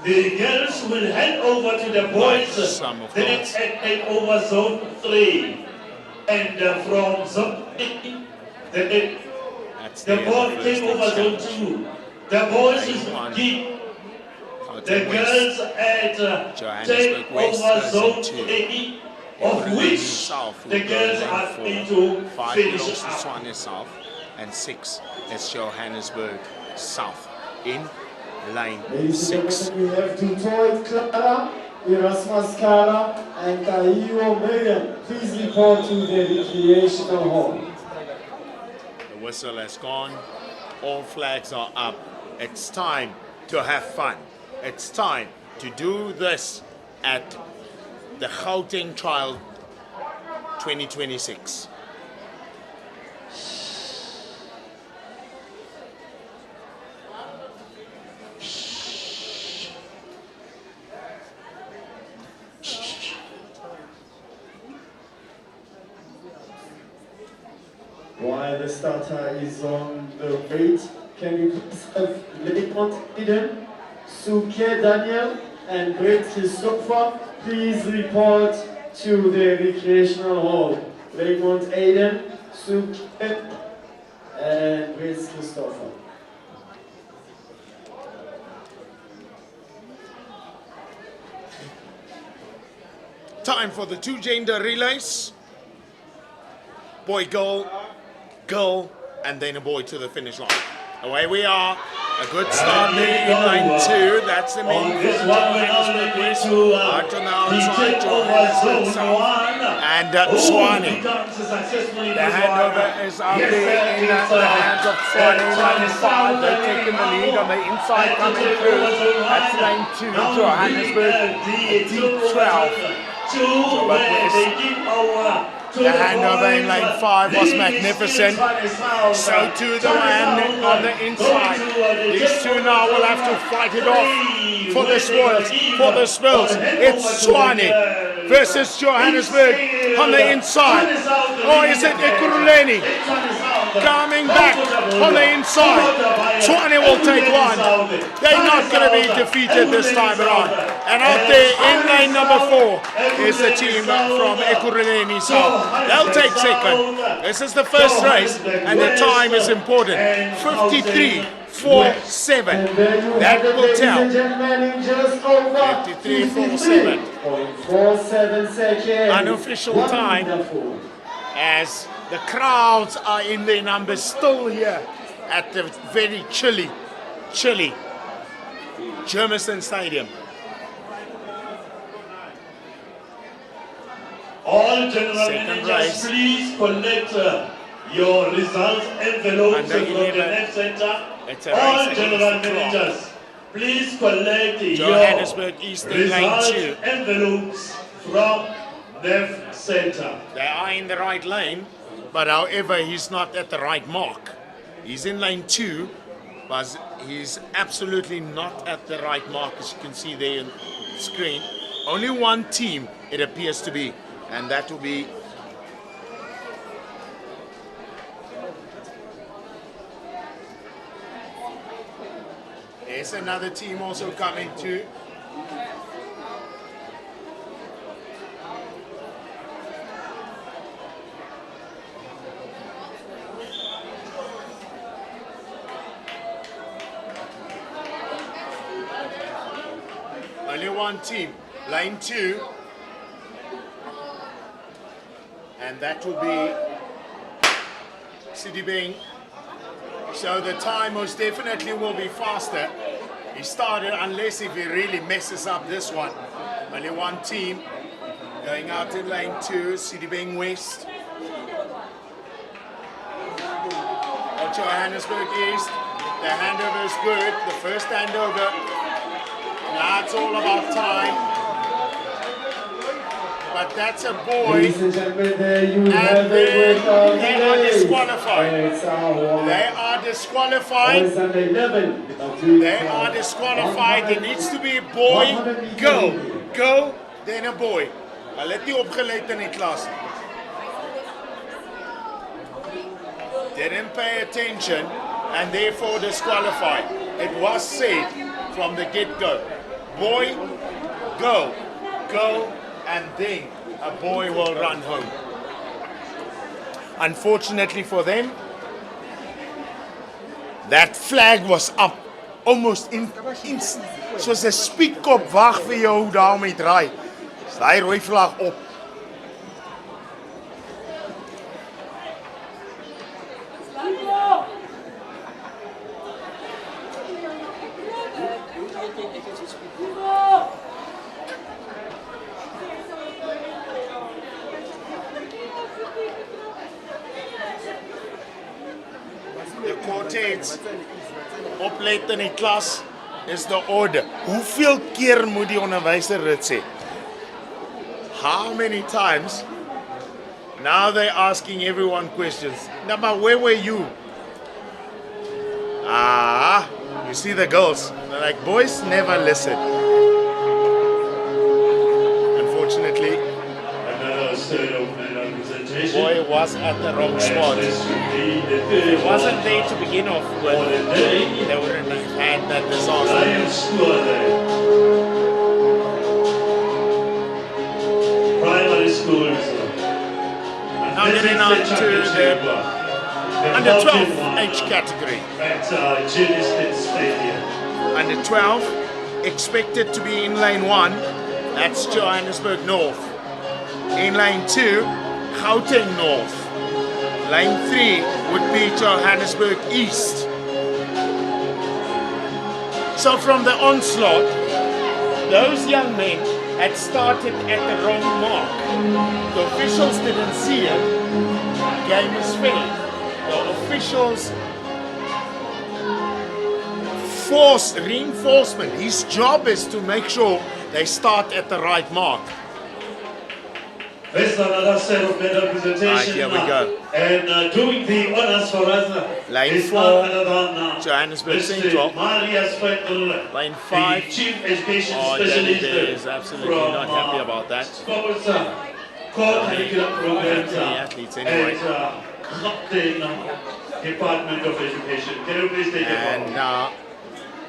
A: The girls will head over to the boys, the next take over zone 3. And from zone 3, the boys take over zone 2. The boys will keep the girls at take over zone 3, of which the girls are going to finish up.
B: Tshwane South, and 6 is Johannesburg South in lane 6.
C: We have Dutoit Clara, Erasmus Kara, and Kaiwo Miriam. Please report to the recreational hall.
B: The whistle has gone, all flags are up. It's time to have fun. It's time to do this at the Gauteng Trial 2026.
C: While the starter is on the wait, can you please have Lemont Eden, Suke Daniel, and Brett Christopher please report to the recreational hall. Lemont Eden, Suke, and Brett Christopher.
B: Time for the 2 gender relays. Boy, girl, girl, and then a boy to the finish line. Away we are. A good start there in line 2. That's the main
A: On this one, we're now looking to
B: out on the outside, Johannesburg South and Tshwane. The handover is out there in the hands of Tshwane. Line 5, they're taking the lead on the inside coming through. That's lane 2, Johannesburg D12. The handover in lane 5 was magnificent. So too the man on the inside. These two now will have to fight it off for the spoils, for the spills. It's Tshwane versus Johannesburg on the inside. Or is it Ekurhuleni coming back on the inside? Tshwane will take one. They're not going to be defeated this time around. And out there in lane number 4 is the team from Ekurhuleni South. They'll take second. This is the first race and the time is important. 53.47. That will tell. 53.47. Unofficial time as the crowds are in their numbers still here at the very chilly Germiston Stadium.
A: All general managers, please collect your results envelopes from the left center. All general managers, please collect your
B: Johannesburg East in lane
A: results
B: 2.
A: envelopes from left center.
B: They are in the right lane, but however, he's not at the right mark. He's in lane 2, but he's absolutely not at the right mark, as you can see there on the screen. Only one team, it appears to be, and that will be there's another team also coming too. Only one team, lane 2. And that will be Sidibeng. So the time most definitely will be faster. He started, unless if he really messes up this one. Only one team going out in lane 2, Sidibeng West. At Johannesburg East, the handover is good. The first handover. Now it's all about time. But
E: but that's a boy.
C: Ladies and gentlemen, there you
E: And
C: have it with our
E: they are
C: winners.
E: disqualified.
C: It's our
E: They are disqualified.
C: boys under 11.
E: They are disqualified. There needs to be a boy, girl. Girl, then a boy. Hulle het nie opgeleid in die klas. Didn't pay attention and therefore disqualified. It was said from the get-go. Boy, go, and then a boy will run home. Unfortunately for them, that flag was up almost in soos 'n spietkop wag vir jou daar met draai. Is daai rooi vlag op. De quartets oplet in die klas is de orde. Hoeveel keer moet die onderwyser dit sê? How many times? Now they're asking everyone questions. Now, but where were you? Ah, you see the girls. They're like, boys never listen. Unfortunately,
A: Another set of medal presentation.
E: boy was at the wrong spot.
A: This would be the
E: If
A: third
E: it wasn't there to begin off with,
A: for the day.
E: they wouldn't have had that disaster.
A: Lions score there. Primary schools.
E: Now getting on to the under 12 age category.
A: At Germiston Stadium.
E: Under 12, expected to be in lane 1, that's Johannesburg North. In lane 2, Gauteng North. Lane 3 would be Johannesburg East. So from the onslaught, those young men had started at the wrong mark. The officials didn't see it. Game was fair. The officials forced reinforcement. His job is to make sure they start at the right mark.
A: There's another set of medal presentation.
E: Right, here we go.
A: And doing the honors for us
E: Lane
A: is
E: 4,
A: none other than
E: Johannesburg
A: Mr.
E: Central.
A: Marius Fettel,
E: Lane 5.
A: the Chief Education
E: Danny
A: Specialist
E: Bear is absolutely
A: from,
E: not happy about that.
A: Sports core curriculum programs
E: athletes anyway.
A: at Gauteng Department of Education. Can you please take it
E: And
A: forward?
E: now,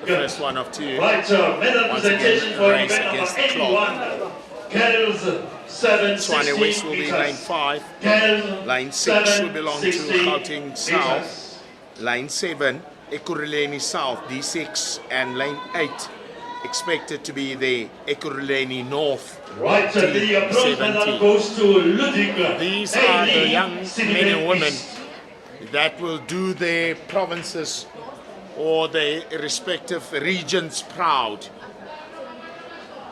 E: the first one of two.
A: Right, medal
E: Once
A: presentation
E: again,
A: for
E: race
A: event number
E: against the clock.
A: 81. Girls
E: Swanee West
A: 760
E: will be
A: meters.
E: lane 5.
A: Girls
E: Lane 6 will belong to
A: 760
E: Gauteng South. Lane 7, Ekurhuleni South, D6. And lane 8, expected to be the Ekurhuleni North.
A: Right, the bronze medal goes to Ludwig.
E: These are the young men and women that will do their provinces or their respective regions proud.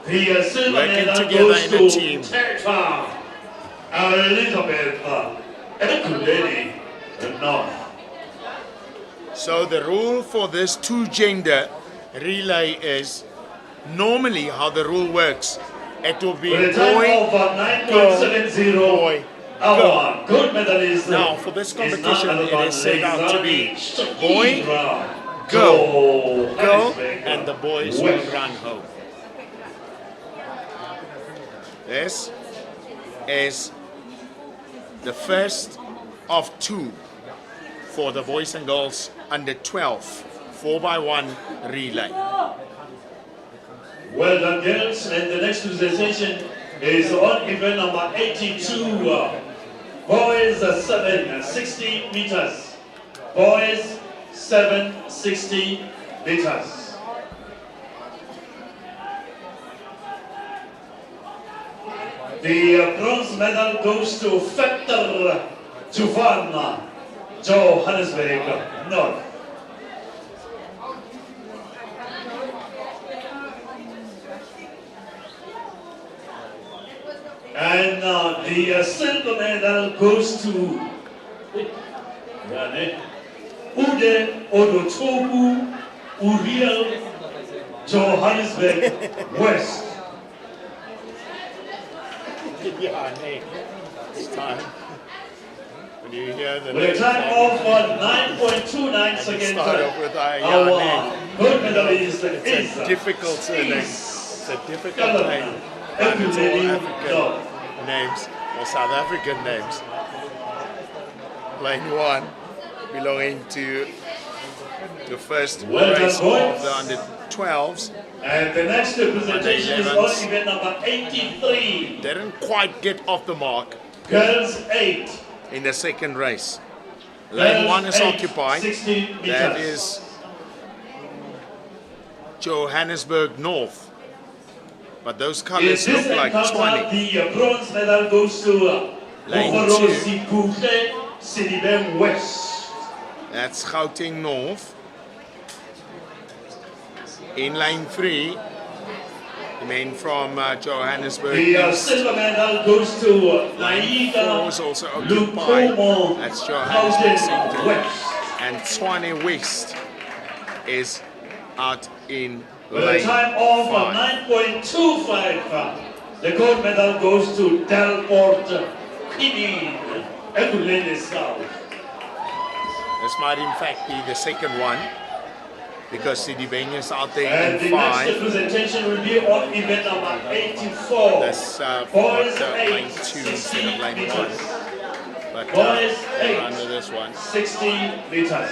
A: The silver
E: Working
A: medal
E: together
A: goes
E: in a
A: to
E: team.
A: Teta Elizabeth Ekurhuleni North.
E: So the rule for this two-gender relay is normally how the rule works. It will be
A: With a time
E: boy,
A: of 9.70,
E: boy,
A: our gold medalist
E: Now for this
A: is
E: competition
A: none other
E: it is set
A: than
E: out to be
A: Alexander
E: boy,
A: Shakira
E: go,
A: Johannesburg
E: and the boys will
A: West.
E: run home. This is the first of two for the boys and girls under 12 4x1 relay.
A: Well done, girls. And the next presentation is on event number 82. Boys 760 meters. Boys 760 meters. The bronze medal goes to Factor Jovan, Johannesburg North. And the silver medal goes to Ude Odotobu Uriel, Johannesburg West.
B: Yeah, nee. It's time. When you hear the
A: With a time of 9.29 seconds,
B: start off with
A: our
B: name.
A: gold medalist
B: It's
A: is
B: a difficult surname. It's a difficult name. But it's all African names or South African names. Lane 1 belonging to the first race of the under 12s.
A: And the next presentation is on event number 83.
B: Didn't quite get off the mark.
A: Girls 8.
B: In the second race. Lane 1 is
A: 8,
B: occupied.
A: 60 meters.
B: That is Johannesburg North. But those colors look like 20.
A: The bronze medal goes to
B: Lane
A: 2. West.
B: That's Gauteng North. In lane 3, the men from Johannesburg.
A: The silver medal goes to
B: Lane 4 is also occupied. That's Johannesburg Central.
A: West.
B: And Tshwane West is out in
A: With a
B: lane
A: time of
B: 5.
A: 9.25, the gold medal goes to Delport Pini, Ekurhuleni South.
B: This might in fact be the second one, because Sidibeng is out there
A: And
B: in
A: the next
B: 5.
A: presentation will be on event number 84.
B: That's
A: Boys
B: lane
A: 8,
B: 2
A: 60
B: instead of lane 1.
A: meters.
B: But
A: Boys
B: they'll
A: 8,
B: run with this one.
A: 60 meters.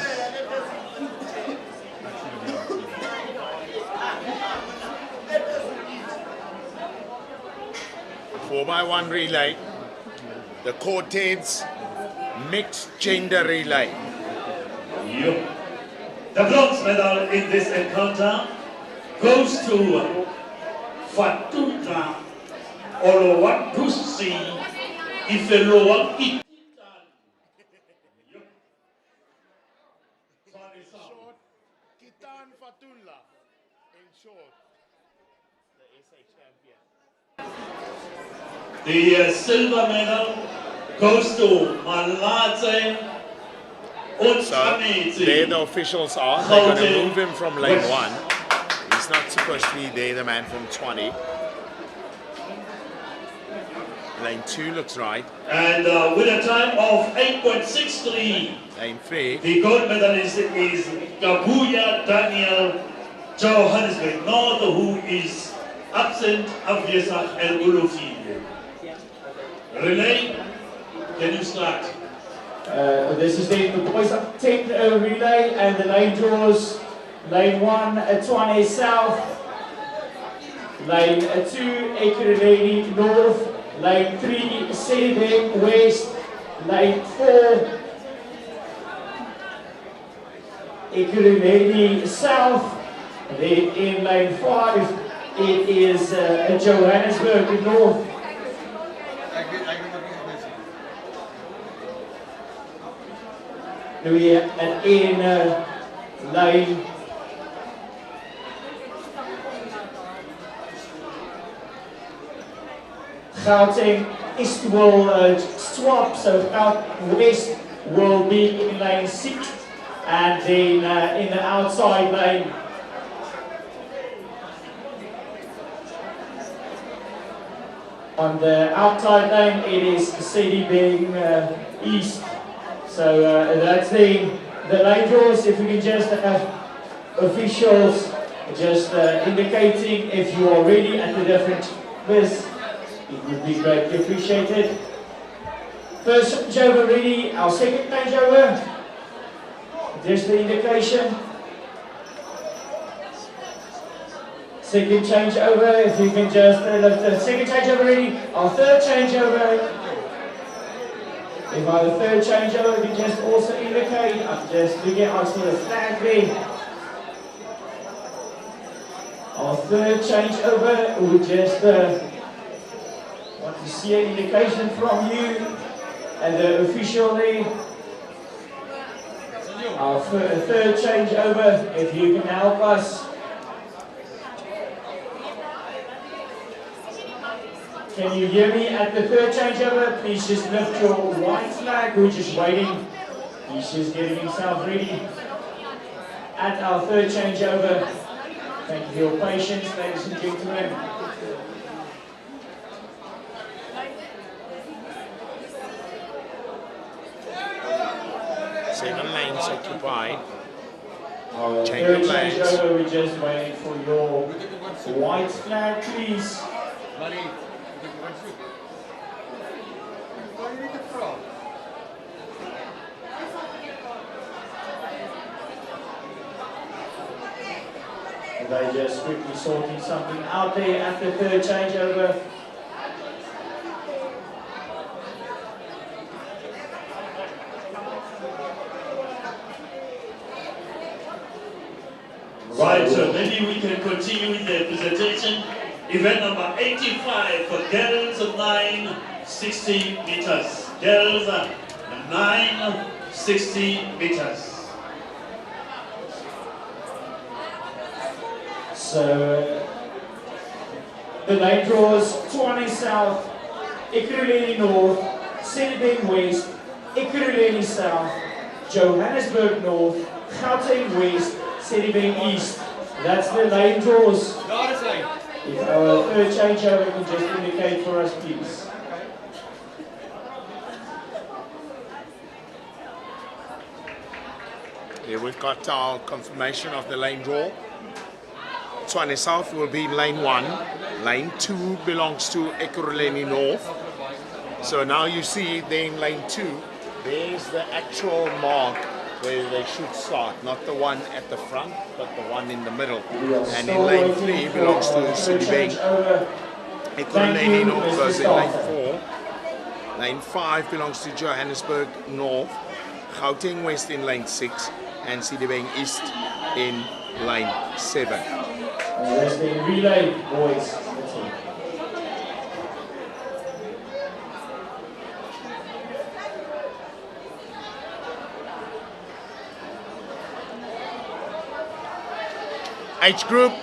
B: 4x1 relay. The Quartets mixed gender relay.
A: Yep. The bronze medal in this encounter goes to Fatunda Olowadusi Ifelowa Itan.
B: Kitan Fatullah, in short, the SA champion.
A: The silver medal goes to Malatse
B: So there the officials are. They're going to move him from lane 1. He's not supposed to be there, the man from 20. Lane 2 looks right.
A: And with a time of 8.63,
B: lane 3.
A: the gold medalist is Gabuya Daniel Johannesburg North, who is absent Aviesa El Ulufi. Relay, can you start?
H: This is the boys up 10 relay, and the lane draws lane 1 Tshwane South, lane 2 Ekurhuleni North, lane 3 Sedibeng West, lane 4 Ekurhuleni South. Then in lane 5 it is Johannesburg North. And in lane Gauteng East will swap, so West will be in lane 6, and then in the outside lane on the outside lane it is Sedibeng East. So that's the lane draws. If we can just have officials just indicating if you are ready at the different bits, it would be greatly appreciated. First changeover ready, our second changeover. There's the indication. Second changeover, if you can just the second changeover ready, our third changeover. If I have a third changeover, you can just also indicate. I'm just looking at our flag there. Our third changeover, we just want to see an indication from you and the official there. Our third changeover, if you can help us. Can you hear me at the third changeover? Please just lift your white flag. We're just waiting. He's just getting himself ready. At our third changeover. Thank you for your patience, ladies and gentlemen.
E: occupied.
H: Our
E: Change
H: third
E: of lanes.
H: changeover, we're just waiting for your white flag, please. And they're just quickly sorting something out there at the third changeover.
A: Right, so maybe we can continue with the presentation. Event number 85 for girls 960 meters. Girls 960 meters.
H: So the lane draws Tshwane South, Ekurhuleni North, Sedibeng West, Ekurhuleni South, Johannesburg North, Gauteng West, Sedibeng East. That's the lane draws. If our third changeover can just indicate for us, please.
E: Here we've got our confirmation of the lane draw. Tshwane South will be lane 1. Lane 2 belongs to Ekurhuleni North. So now you see there in lane 2, there's the actual mark where they should start, not the one at the front, but the one in the middle. And in lane 3 belongs to Sedibeng. Ekurhuleni North goes in lane 4. Lane 5 belongs to Johannesburg North. Gauteng West in lane 6. And Sedibeng East in lane 7.
H: There's the relay, boys. That's it.
E: Age group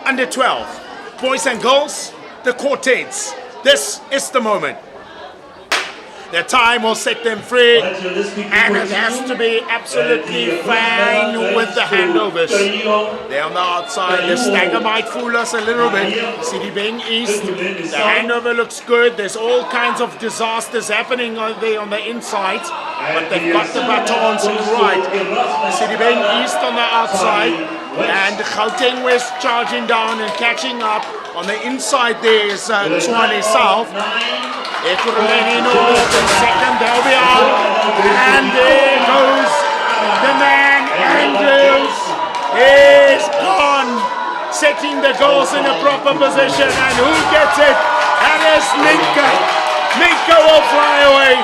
E: under 12, boys and girls, the quartets. This is the moment. Their time will set them free, and it has to be absolutely fine with the handovers. They're on the outside. The stagger might fool us a little bit. Sedibeng East, the handover looks good. There's all kinds of disasters happening on the inside, but they've got the batons right. Sedibeng East on the outside, and Gauteng West charging down and catching up. On the inside there is Tshwane South. Ekurhuleni North in second, they'll be out. And there goes the man, Andrews is gone. Setting the goals in a proper position, and who gets it? That is Minka. Minka will fly away.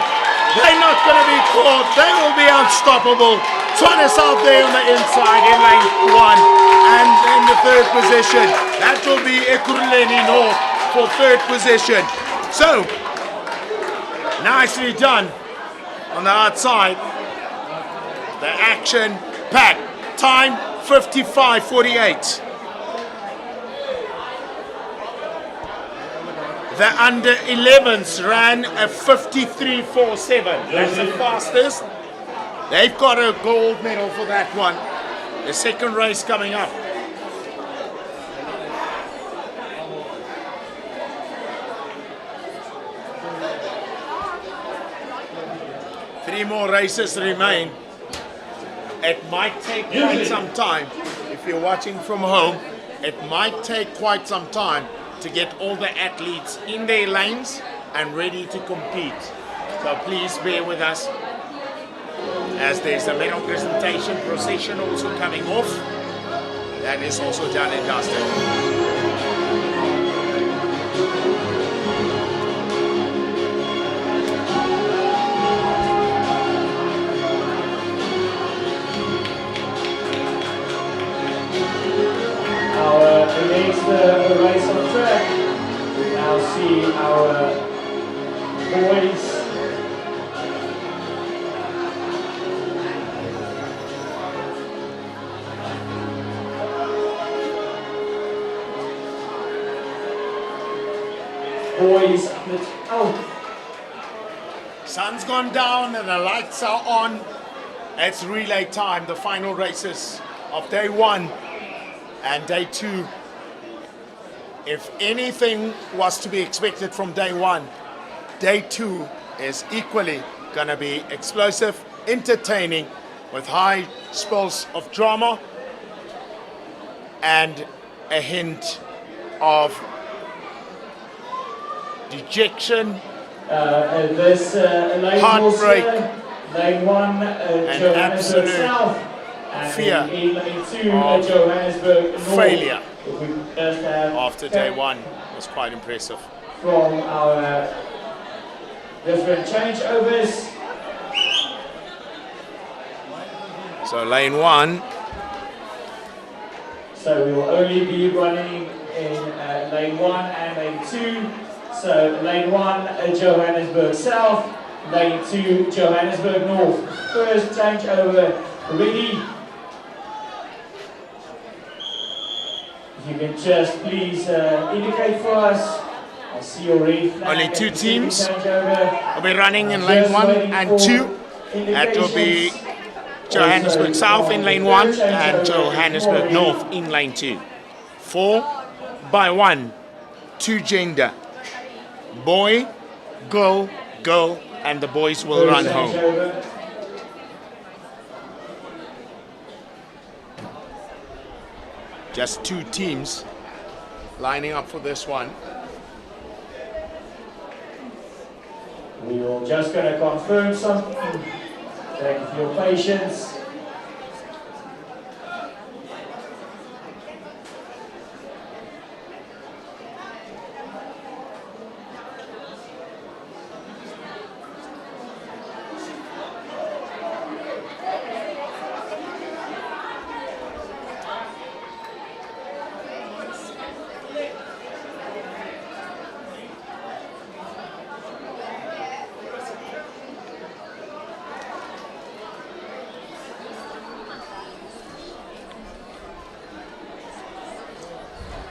E: They're not going to be caught. They will be unstoppable. Tshwane South there on the inside in lane 1. And in the third position, that will be Ekurhuleni North for third position. So, nicely done on the outside. The action packed. Time 55:48. The under 11s ran a 53:47. That's the fastest. They've got a gold medal for that one. The second race coming up. Three more races remain. It might take quite some time. If you're watching from home, it might take quite some time to get all the athletes in their lanes and ready to compete. So please bear with us as there's a medal presentation procession also coming off. That is also done and dusted.
H: Against the race on track, we now see our boys
E: Sun's gone down and the lights are on. It's relay time, the final races of day 1 and day 2. If anything was to be expected from day 1, day 2 is equally going to be explosive, entertaining,
B: with high spells of drama and a hint of dejection, heartbreak,
H: lane 1, Johannesburg
B: absolute
H: South, and
B: fear
H: in lane 2,
B: of
H: Johannesburg North.
B: failure
H: We just have
B: after day one was quite impressive.
H: from our different changeovers.
B: So lane 1,
H: So we will only be running in lane 1 and lane 2. So lane 1, Johannesburg South, lane 2, Johannesburg North. First changeover ready. If you can just please indicate for us. I see your red flag.
B: only 2 teams
H: changeover.
B: will be running in lane 1 and 2. That will be Johannesburg South in lane 1 and Johannesburg North in lane 2. 4 by 1, 2 gender. Boy, girl, girl, and the boys will run home. Just 2 teams lining up for this one.
H: We are just going to confirm something. Thank you for your patience.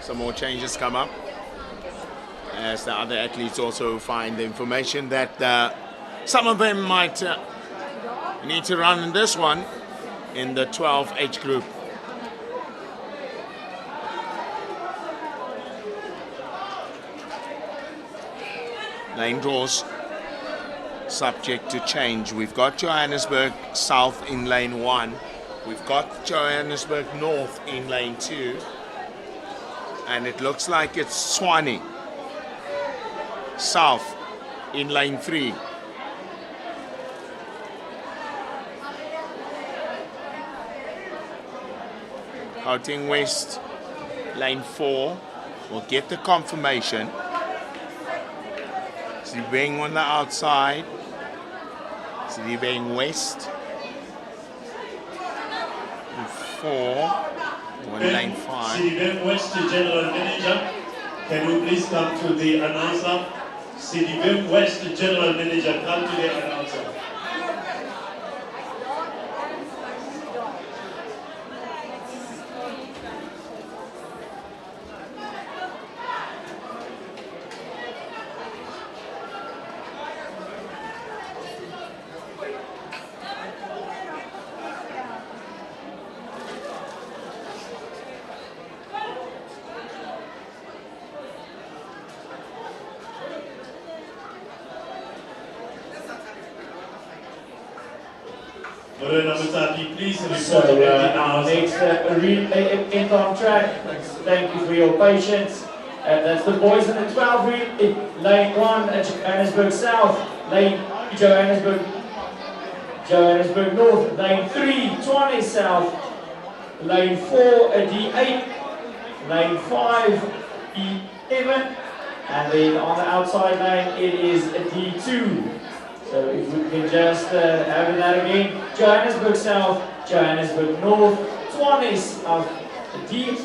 B: Some more changes come up as the other athletes also find the information that some of them might need to run in this one in the 12 age group. Lane draws subject to change. We've got Johannesburg South in lane 1. We've got Johannesburg North in lane 2. And it looks like it's Swanee South in lane 3. Gauteng West lane 4 will get the confirmation. Sibeng on the outside. Sibeng West. 4. Lane 5.
A: Sibeng West General Manager, can you please come to the announcer? Sibeng West General Manager, come to the announcer. Please
H: So our next end on track. Thank you for your patience. That's the boys in the 12 lane 1 at Johannesburg South, lane Johannesburg North, lane 3 Tshwane South, lane 4 D8, lane 5 E11, and then on the outside lane it is D2. So if we can just have that again, Johannesburg South, Johannesburg North, Tshwane South, D